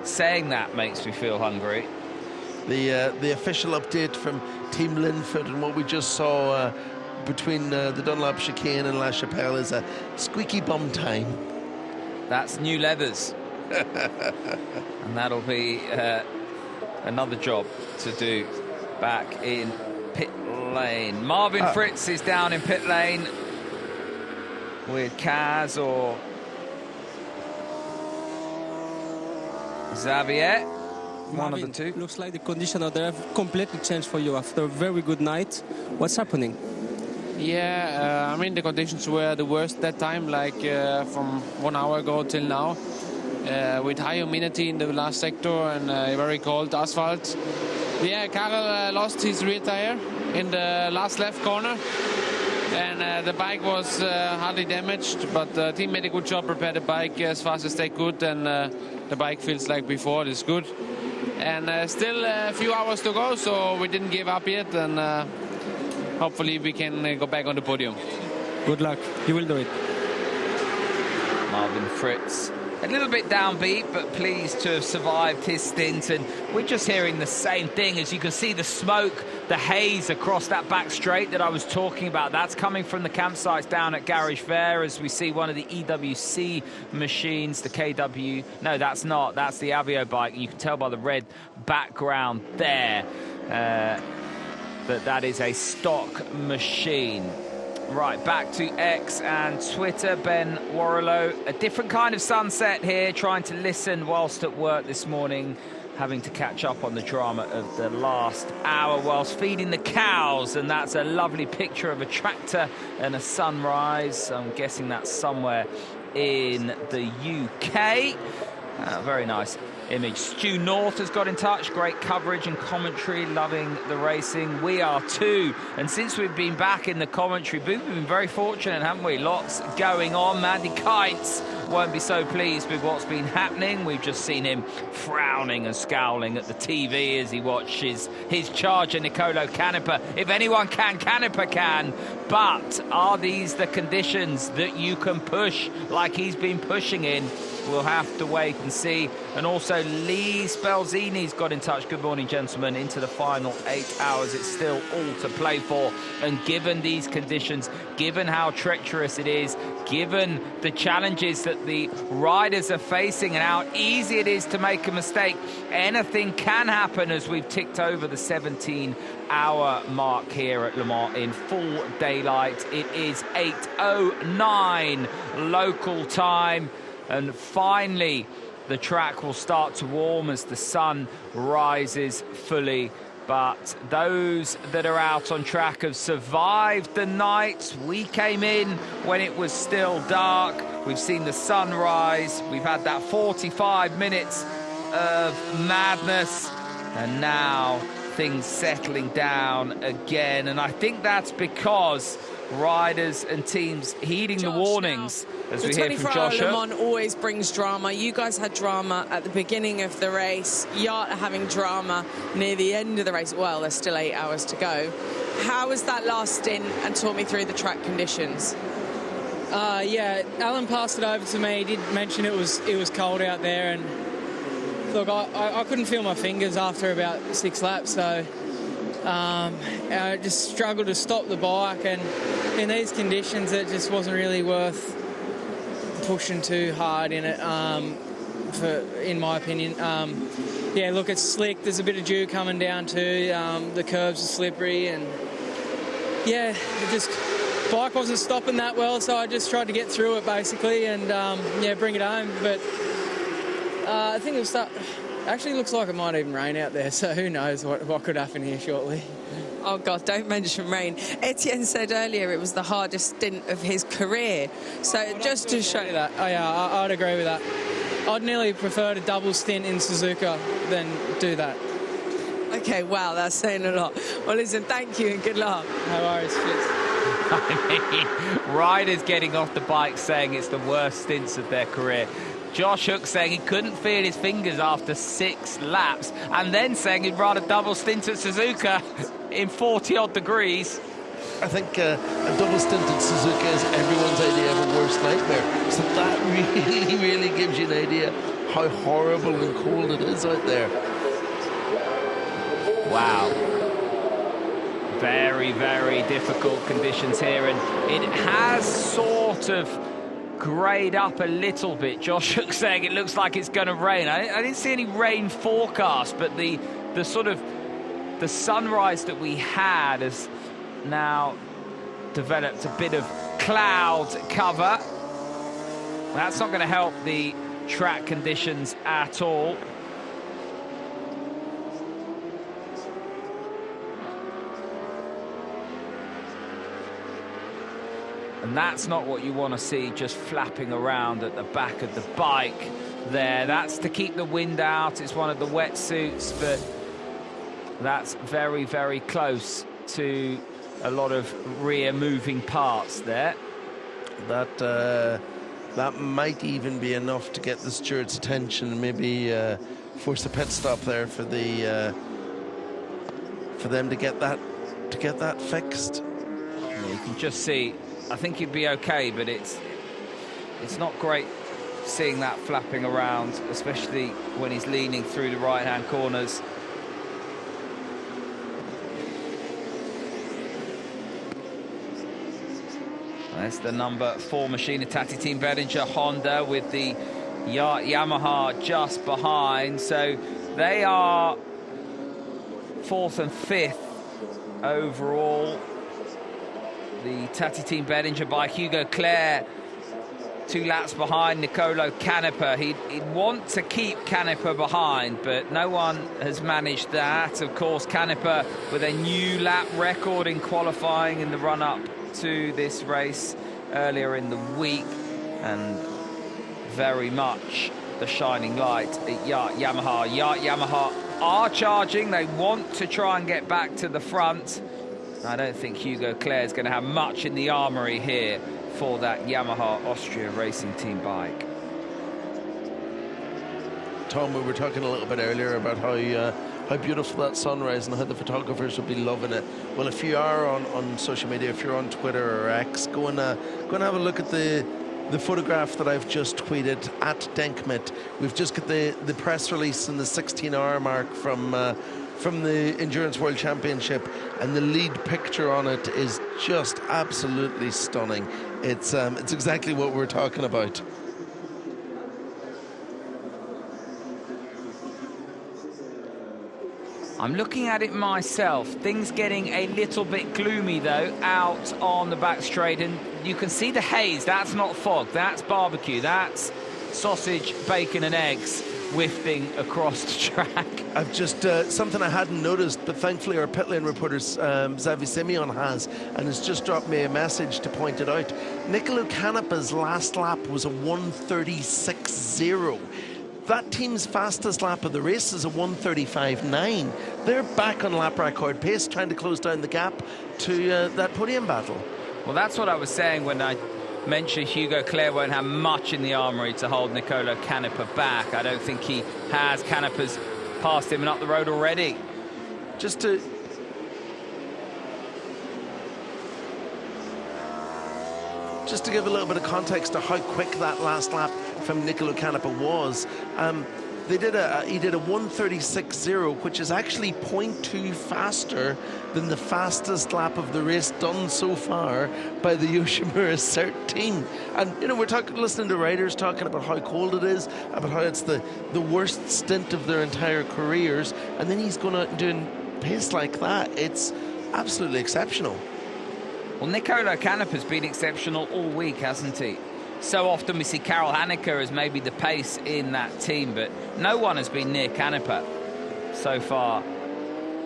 saying that makes me feel hungry. The official update from Team Linford and what we just saw between the Dunlop chicane and La Chapelle is a squeaky bum time. That's new leathers. And that'll be another job to do back in pit lane. Marvin Fritz is down in pit lane with Kaz or Xavier. One of the two. Looks like the condition out there have completely changed for you after a very good night. What's happening? Yeah, I mean, the conditions were the worst that time, like from 1 hour ago till now, with high humidity in the last sector and very cold asphalt. Yeah, Karel lost his rear tire in the last left corner, and the bike was hardly damaged, but the team made a good job, prepared the bike as fast as they could, and the bike feels like before. It's good. And still a few hours to go, so we didn't give up yet, and hopefully we can go back on the podium. Good luck. You will do it. Marvin Fritz, a little bit downbeat, but pleased to have survived his stint. And we're just hearing the same thing. As you can see, the smoke, the haze across that back straight that I was talking about. That's coming from the campsites down at Garage Fair, as we see one of the EWC machines, the KW. No, that's not. That's the Avio bike. And you can tell by the red background there that is a stock machine. Right, back to X and Twitter. Ben Warrilow, a different kind of sunset here, trying to listen whilst at work this morning, having to catch up on the drama of the last hour whilst feeding the cows. And that's a lovely picture of a tractor and a sunrise. I'm guessing that's somewhere in the UK. Very nice image. Stu North has got in touch. Great coverage and commentary, loving the racing. We are too. And since we've been back in the commentary booth, we've been very fortunate, haven't we? Lots going on. Mandy Kites won't be so pleased with what's been happening. We've just seen him frowning and scowling at the TV as he watches his charger, Nicolo Canepa. If anyone can, Canepa can. But are these the conditions that you can push like he's been pushing in? We'll have to wait and see. And also Lee Spelzini's got in touch. Good morning, gentlemen. Into the final 8 hours, it's still all to play for. And given these conditions, given how treacherous it is, given the challenges that the riders are facing and how easy it is to make a mistake, anything can happen as we've ticked over the 17-hour mark here at Le Mans in full daylight. It is 8:09 local time. And finally, the track will start to warm as the sun rises fully. But those that are out on track have survived the night. We came in when it was still dark. We've seen the sun rise. We've had that 45 minutes of madness. And now things settling down again. And I think that's because riders and teams heeding the warnings, as we hear from Josh. 24-hour Le Mans always brings drama. You guys had drama at the beginning of the race. Yacht are having drama near the end of the race. Well, there's still 8 hours to go. how was that last stint, and talk me through the track conditions? Yeah, Alan passed it over to me. He did mention it was cold out there, and look, I couldn't feel my fingers after about 6 laps, so I just struggled to stop the bike, and in these conditions it just wasn't really worth pushing too hard in it, in my opinion. Yeah, look, it's slick, there's a bit of dew coming down too, the curves are slippery, and yeah, bike wasn't stopping that well, so I just tried to get through it basically, and yeah, bring it home. But I think it'll start. Actually, looks like it might even rain out there, so who knows what could happen here shortly. Oh God, don't mention rain. Etienne said earlier it was the hardest stint of his career. So just to show that, oh yeah, I'd agree with that. I'd nearly prefer to double stint in Suzuka than do that. Okay, wow, that's saying a lot. Well, listen, thank you and good luck. No worries, cheers. I mean, riders getting off the bike saying it's the worst stints of their career. Josh Hook saying he couldn't feel his fingers after 6 laps, and then saying he'd rather double stint at Suzuka in 40-odd degrees. I think a double stint at Suzuka is everyone's idea of a worst nightmare. So that really gives you an idea how horrible and cold it is out there. Wow. Very, very difficult conditions here, and it has sort of greyed up a little bit. Josh Hook saying it looks like it's going to rain. I didn't see any rain forecast, but the sort of the sunrise that we had has now developed a bit of cloud cover. That's not going to help the track conditions at all. And that's not what you want to see, just flapping around at the back of the bike there. That's to keep the wind out. It's one of the wetsuits, but that's very, very close to a lot of rear moving parts there. That might even be enough to get the steward's attention and maybe force a pit stop there for them to get that fixed. Yeah, you can just see. I think he'd be okay, but it's not great seeing that flapping around, especially when he's leaning through the right-hand corners. That's the number 4 machine, Tati Team Behringer Honda, with the Yamaha just behind. So they are 4th and 5th overall. The Tati Team Behringer by Hugo Claire, 2 laps behind Nicolo Canepa. He'd want to keep Canepa behind, but no one has managed that. Of course, Canepa with a new lap record in qualifying in the run-up to this race earlier in the week, and very much the shining light at Yamaha. Yamaha are charging. They want to try and get back to the front. I don't think Hugo Claire is going to have much in the armoury here for that Yamaha Austria Racing Team bike. Tom, we were talking a little bit earlier about how beautiful that sunrise and how the photographers would be loving it. Well, if you are on social media, if you're on Twitter or X, go and have a look at the photograph that I've just tweeted at Denkmit. We've just got the press release and the 16-hour mark from the Endurance World Championship, and the lead picture on it is just absolutely stunning. It's exactly what we're talking about. I'm looking at it myself. Things getting a little bit gloomy though out on the back straight, and you can see the haze. That's not fog, that's barbecue, that's sausage, bacon and eggs wafting across the track. I've just something I hadn't noticed, but thankfully our pit lane reporter Xavi Simeon has, and has just dropped me a message to point it out. Nicolo Canepa's last lap was a 1:36.0. That team's fastest lap of the race is a 1:35.9. They're back on lap record pace, trying to close down the gap to that podium battle. Well, that's what I was saying when I mentioned Hugo Claire won't have much in the armoury to hold Nicolo Canepa back. I don't think he has. Canepa's passed him and up the road already. Just to just to give a little bit of context to how quick that last lap from Nicolo Canepa was, he did a 1:36.0, which is actually 0.2 faster than the fastest lap of the race done so far by the Yoshimura Cert team. And you know, we're listening to riders talking about how cold it is, about how it's the worst stint of their entire careers, and then he's going out and doing pace like that. It's absolutely exceptional. Well, Nicolo Canepa's been exceptional all week, hasn't he? So often we see Karel Haneker as maybe the pace in that team, but no one has been near Canepa so far.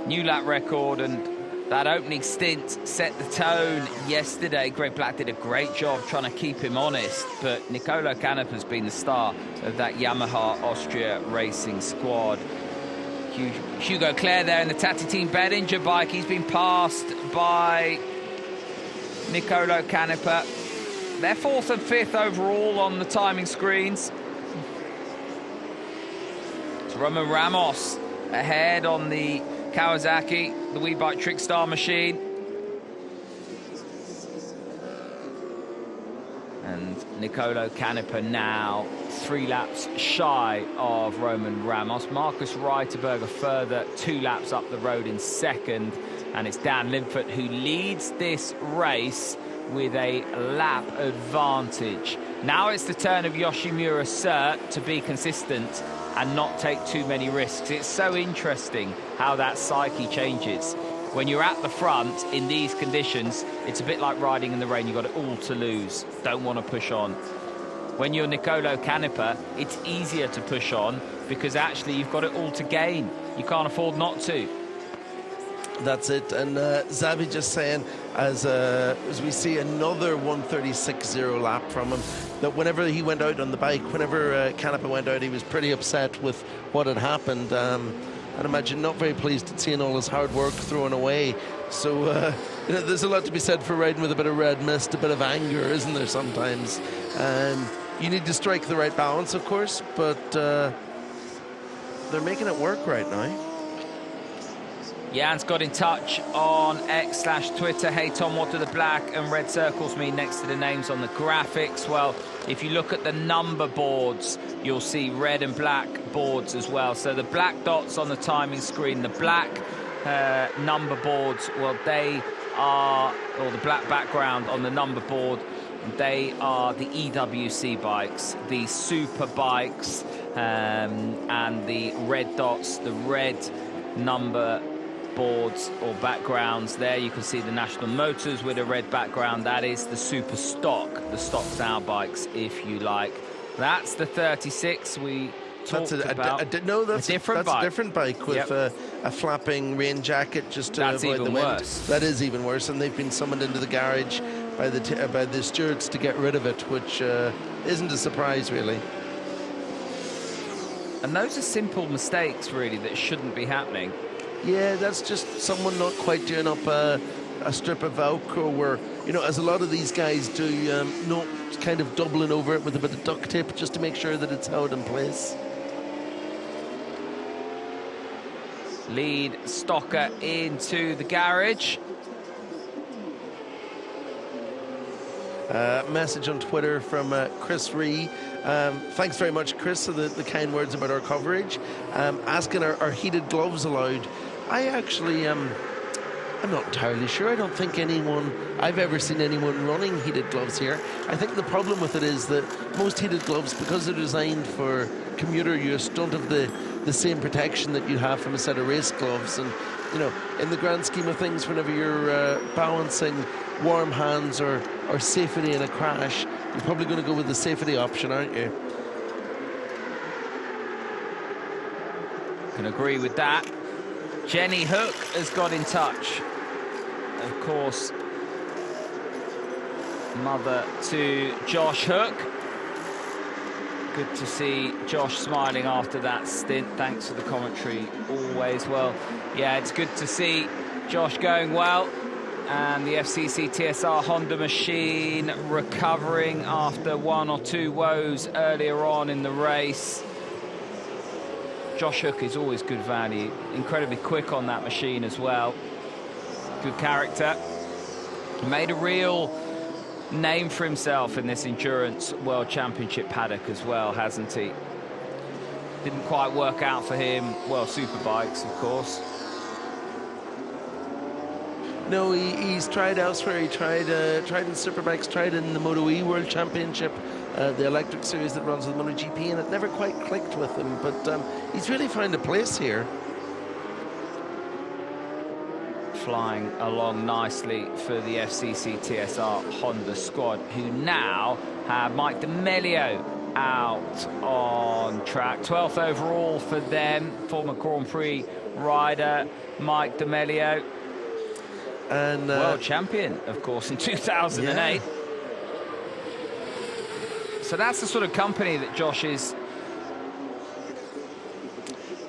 New lap record, and that opening stint set the tone yesterday. Greg Black did a great job trying to keep him honest, but Nicolo Canepa's been the star of that Yamaha Austria racing squad. Hugo Claire there in the Tati Team Behringer bike. He's been passed by Nicolo Canepa. They're 4th and 5th overall on the timing screens. It's Roman Ramos ahead on the Kawasaki, the WeBike Trickstar machine. And Nicolo Canepa now 3 laps shy of Roman Ramos. Marcus Reiterberg a further 2 laps up the road in 2nd. And it's Dan Linford who leads this race with a lap advantage. Now it's the turn of Yoshimura Cert to be consistent and not take too many risks. It's so interesting how that psyche changes. When you're at the front in these conditions, it's a bit like riding in the rain. You've got it all to lose. Don't want to push on. When you're Nicolo Canepa, it's easier to push on because actually you've got it all to gain. You can't afford not to. That's it. And Xavi just saying, as we see another 1:36.0 lap from him, that whenever he went out on the bike, whenever Canepa went out, he was pretty upset with what had happened. I'd imagine not very pleased at seeing all his hard work thrown away. So you know, there's a lot to be said for riding with a bit of red mist, a bit of anger, isn't there, sometimes? You need to strike the right balance, of course, but they're making it work right now. Jan's got in touch on X/Twitter. Hey Tom, what do the black and red circles mean next to the names on the graphics? Well, if you look at the number boards, you'll see red and black boards as well. So the black dots on the timing screen, the black number boards, well, they are, or the black background on the number board, they are the EWC bikes, the super bikes, and the red dots, the red number boards or backgrounds. There you can see the National Motors with a red background. That is the super stock, the stock style bikes, if you like. That's the 36 we talked about. That's a different bike with a flapping rain jacket just to avoid the wind. Worse. That is even worse, and they've been summoned into the garage by the stewards to get rid of it, which isn't a surprise really. And those are simple mistakes really that shouldn't be happening. Yeah, that's just someone not quite doing up a strip of Velcro where, you know, as a lot of these guys do, not kind of doubling over it with a bit of duct tape just to make sure that it's held in place. Lead Stocker into the garage. Message on Twitter from Chris Ree. Thanks very much, Chris, for the kind words about our coverage. Asking, are heated gloves allowed? I actually, I'm not entirely sure. I don't think I've ever seen anyone running heated gloves here. I think the problem with it is that most heated gloves, because they're designed for commuter use, don't have the same protection that you have from a set of race gloves. And, you know, in the grand scheme of things, whenever you're balancing warm hands or safety in a crash, you're probably going to go with the safety option, aren't you? Can agree with that. Jenny Hook has got in touch. Of course, mother to Josh Hook. Good to see Josh smiling after that stint. Thanks for the commentary always. Well, yeah, it's good to see Josh going well. And the FCC TSR Honda machine recovering after 1 or 2 woes earlier on in the race. Josh Hook is always good value. Incredibly quick on that machine as well. Good character. He made a real name for himself in this Endurance World Championship paddock as well, hasn't he? Didn't quite work out for him. Well, Superbikes, of course. No, he's tried elsewhere. He tried in Superbikes, tried in the Moto E World Championship, the electric series that runs with MotoGP, and it never quite clicked with him. But he's really found a place here. Flying along nicely for the FCC TSR Honda squad, who now have Mike D'Amelio out on track. 12th overall for them, former Grand Prix rider Mike D'Amelio. And world champion, of course, in 2008. Yeah. So that's the sort of company that Josh is.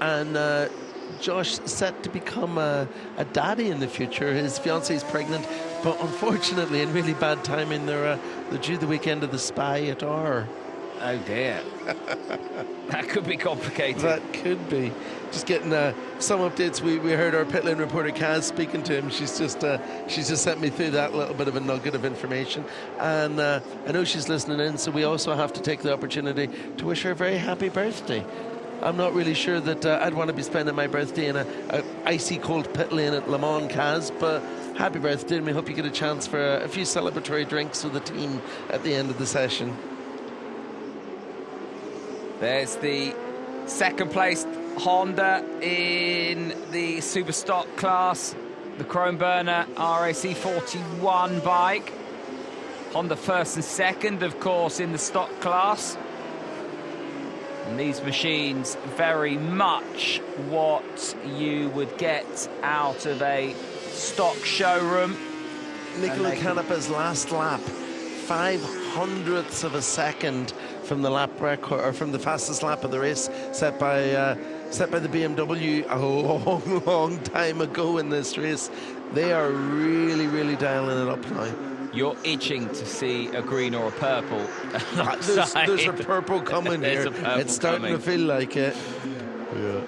And Josh set to become a daddy in the future. His fiancée is pregnant, but unfortunately, in really bad timing, they're due the weekend of the Spy at Heures. Oh dear. That could be complicated. That could be. Just getting some updates. We heard our pit lane reporter Kaz speaking to him. She's just sent me through that little bit of a nugget of information, and I know she's listening in. So we also have to take the opportunity to wish her a very happy birthday. I'm not really sure that I'd want to be spending my birthday in a icy cold pit lane at Le Mans, Kaz, but happy birthday, and we hope you get a chance for a few celebratory drinks with the team at the end of the session. There's the second place Honda in the super stock class, the Chrome Burner RAC 41 bike. Honda first and second, of course, in the stock class. And these machines very much what you would get out of a stock showroom. Nicola Canepa's last lap, 0.05 of a second from the lap record, or from the fastest lap of the race, set by the BMW a long time ago in this race. They are really, really dialing it up now. You're itching to see a green or a purple. There's a purple coming here. It's starting to feel like it. Yeah.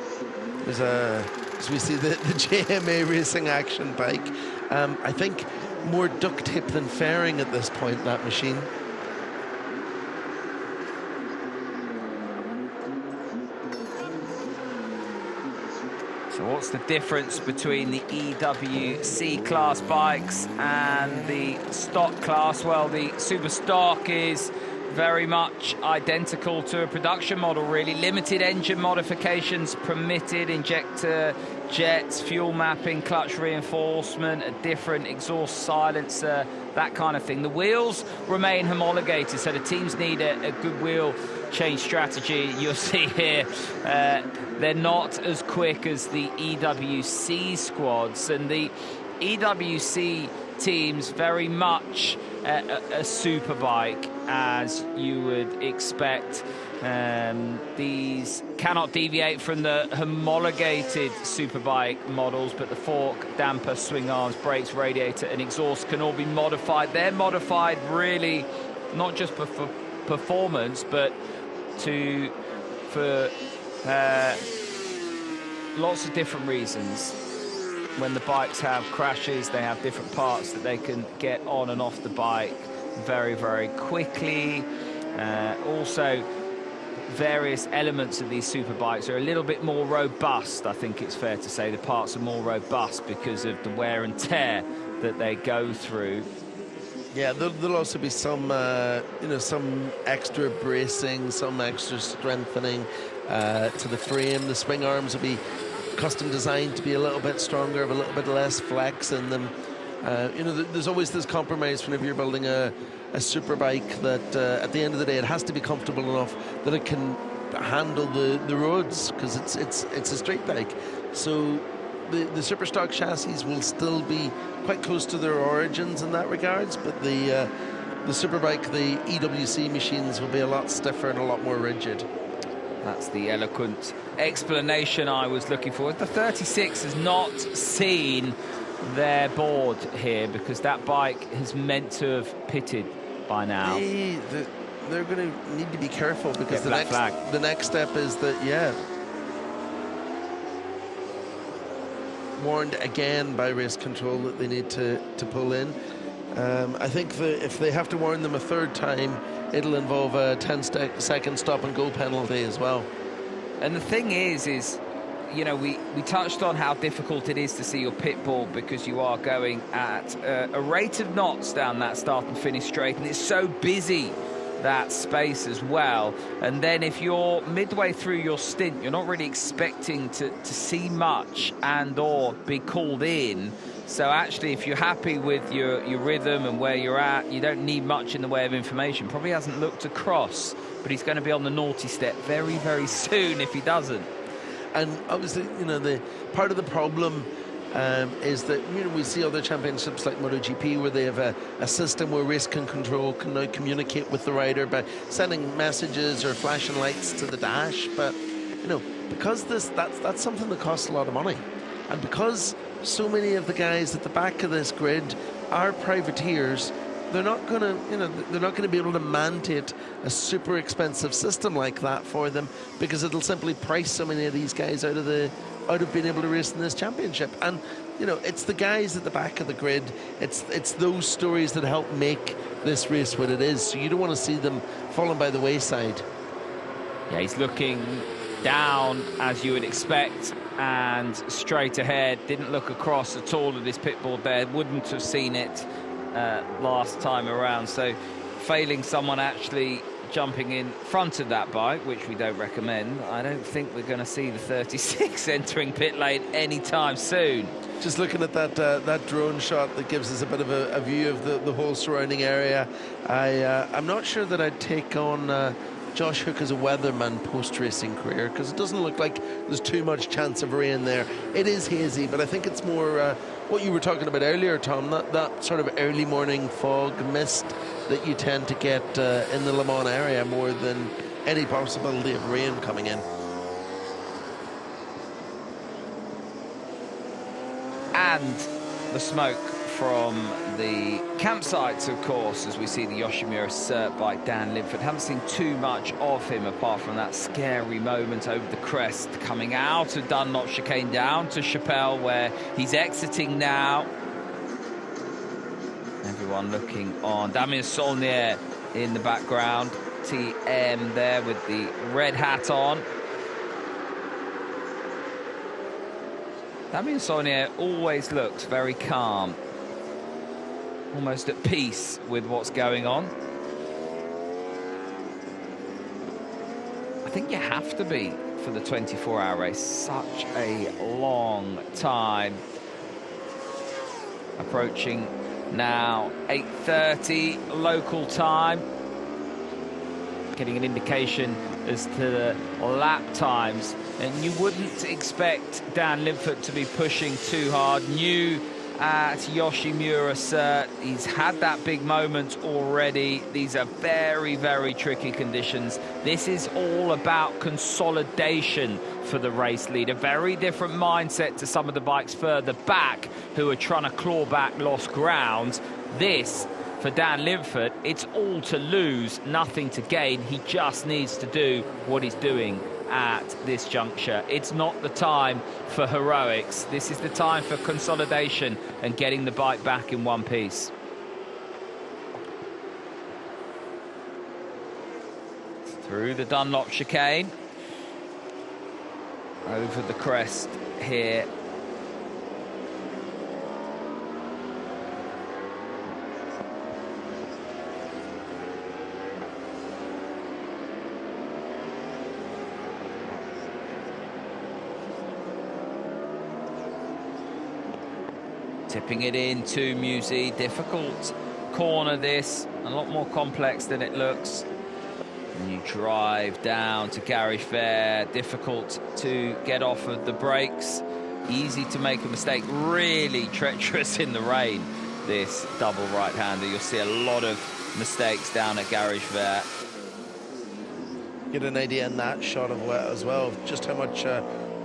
There's as we see the JMA Racing Action bike. I think more duct tape than fairing at this point, that machine. So what's the difference between the EWC class bikes and the stock class? Well, the super stock is very much identical to a production model, really. Limited engine modifications permitted, injector jets, fuel mapping, clutch reinforcement, a different exhaust silencer, that kind of thing. The wheels remain homologated, so the teams need a good wheel change strategy. You'll see here they're not as quick as the EWC squads, and the EWC teams very much a superbike, as you would expect. These cannot deviate from the homologated superbike models, but the fork, damper, swing arms, brakes, radiator and exhaust can all be modified. They're modified really not just for performance, but for lots of different reasons. When the bikes have crashes, they have different parts that they can get on and off the bike very, very quickly. Also, various elements of these super bikes are a little bit more robust. I think it's fair to say the parts are more robust because of the wear and tear that they go through. Yeah, there'll also be some, some extra bracing, some extra strengthening to the frame. The swing arms will be custom designed to be a little bit stronger, have a little bit less flex in them. There's always this compromise whenever you're building a superbike that at the end of the day it has to be comfortable enough that it can handle the roads, because it's a street bike. So the super stock chassis will still be quite close to their origins in that regards, but the superbike, the EWC machines, will be a lot stiffer and a lot more rigid. That's the eloquent explanation I was looking for. The 36 has not seen their board here, because that bike is meant to have pitted by now. They're going to need to be careful, because the next step is that, warned again by race control that they need to pull in. I think that if they have to warn them a third time, it'll involve a 10-second stop-and-go penalty as well. And the thing is, you know, we touched on how difficult it is to see your pit bull because you are going at a rate of knots down that start and finish straight, and it's so busy, that space as well. And then if you're midway through your stint, you're not really expecting to see much and or be called in. So actually, if you're happy with your rhythm and where you're at, you don't need much in the way of information. Probably hasn't looked across, but he's going to be on the naughty step very, very soon if he doesn't. And obviously, you know, the part of the problem is that, you know, we see other championships like MotoGP where they have a system where race control can now communicate with the rider by sending messages or flashing lights to the dash. But, you know, because that's something that costs a lot of money, and because so many of the guys at the back of this grid are privateers, they're not going to, you know, they're not going to be able to mandate a super expensive system like that for them, because it'll simply price so many of these guys out of being able to race in this championship. And, you know, it's the guys at the back of the grid, it's those stories that help make this race what it is. So you don't want to see them falling by the wayside. Yeah, he's looking down as you would expect and straight ahead. Didn't look across at all at his pit board there. Wouldn't have seen it last time around. So failing someone actually jumping in front of that bike, which we don't recommend, I don't think we're going to see the 36 entering pit lane anytime soon. Just looking at that drone shot that gives us a bit of a view of the whole surrounding area. I'm not sure that I'd take on Josh Hook as a weatherman post-racing career, because it doesn't look like there's too much chance of rain there. It is hazy, but I think it's more what you were talking about earlier, Tom, that sort of early morning fog mist that you tend to get in the Le Mans area, more than any possibility of rain coming in. And the smoke from the campsites, of course, as we see the Yoshimura cert by Dan Linford. Haven't seen too much of him apart from that scary moment over the crest coming out of Dunlop chicane down to Chappelle, where he's exiting now. Everyone looking on. Damien Saulnier in the background. TM there with the red hat on. Damien Saulnier always looks very calm, almost at peace with what's going on. I think you have to be for the 24-hour race. Such a long time. Approaching now 8:30 local time. Getting an indication as to the lap times. And you wouldn't expect Dan Linford to be pushing too hard. New at Yoshimura cert. He's had that big moment already. These are very, very tricky conditions. This is all about consolidation for the race leader. Very different mindset to some of the bikes further back who are trying to claw back lost ground. This, for Dan Linford, it's all to lose, nothing to gain. He just needs to do what he's doing at this juncture. It's not the time for heroics. This is the time for consolidation and getting the bike back in one piece. Through the Dunlop chicane. Over the crest here. Tipping it into Musi. Difficult corner this, a lot more complex than it looks. And you drive down to Gary Fair. Difficult to get off of the brakes. Easy to make a mistake. Really treacherous in the rain, this double right-hander. You'll see a lot of mistakes down at Gary Fair. Get an idea in that shot of as well, just how much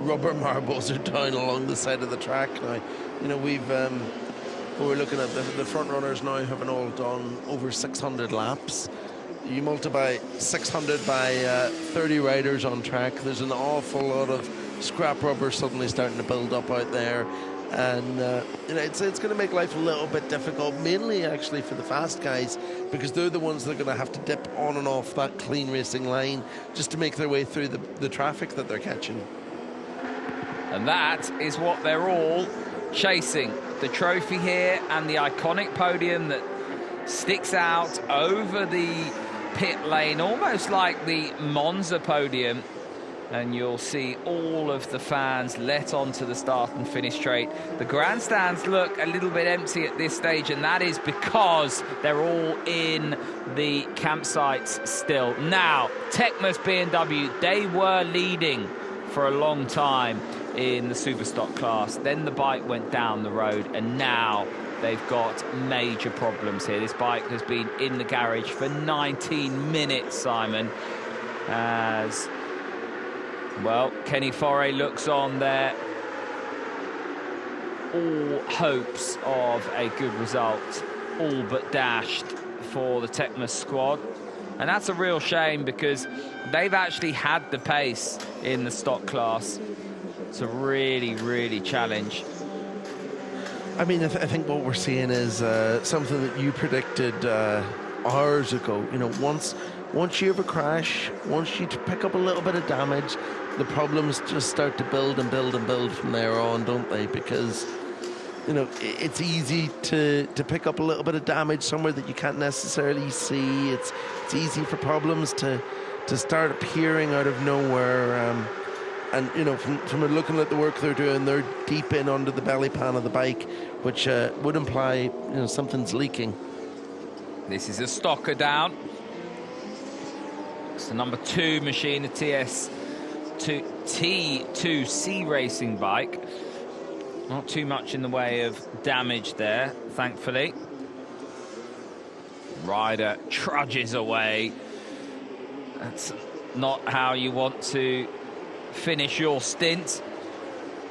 rubber marbles are down along the side of the track now. You know, we're looking at the front runners now having all done over 600 laps. You multiply 600 by 30 riders on track. There's an awful lot of scrap rubber suddenly starting to build up out there. And you know, it's going to make life a little bit difficult, mainly actually for the fast guys, because they're the ones that are going to have to dip on and off that clean racing line just to make their way through the traffic that they're catching. And that is what they're all chasing. The trophy here and the iconic podium that sticks out over the pit lane, almost like the Monza podium. And you'll see all of the fans let onto the start and finish straight. The grandstands look a little bit empty at this stage, and that is because they're all in the campsites still. Now, Tecma's BMW, they were leading for a long time in the Superstock class. Then the bike went down the road, and now they've got major problems here. This bike has been in the garage for 19 minutes, Simon, as... well, Kenny Foray looks on there. All hopes of a good result, all but dashed for the Tecma squad. And that's a real shame because they've actually had the pace in the stock class to really, really challenge. I mean, I think what we're seeing is something that you predicted hours ago. You know, once you have a crash, once you pick up a little bit of damage, the problems just start to build and build and build from there on, don't they? Because, you know, it's easy to pick up a little bit of damage somewhere that you can't necessarily see. It's easy for problems to start appearing out of nowhere. And, you know, from looking at the work they're doing, they're deep in under the belly pan of the bike, which would imply, you know, something's leaking. This is a stocker down. It's the number 2 machine, a T2C racing bike. Not too much in the way of damage there, thankfully. Rider trudges away. That's not how you want to finish your stint.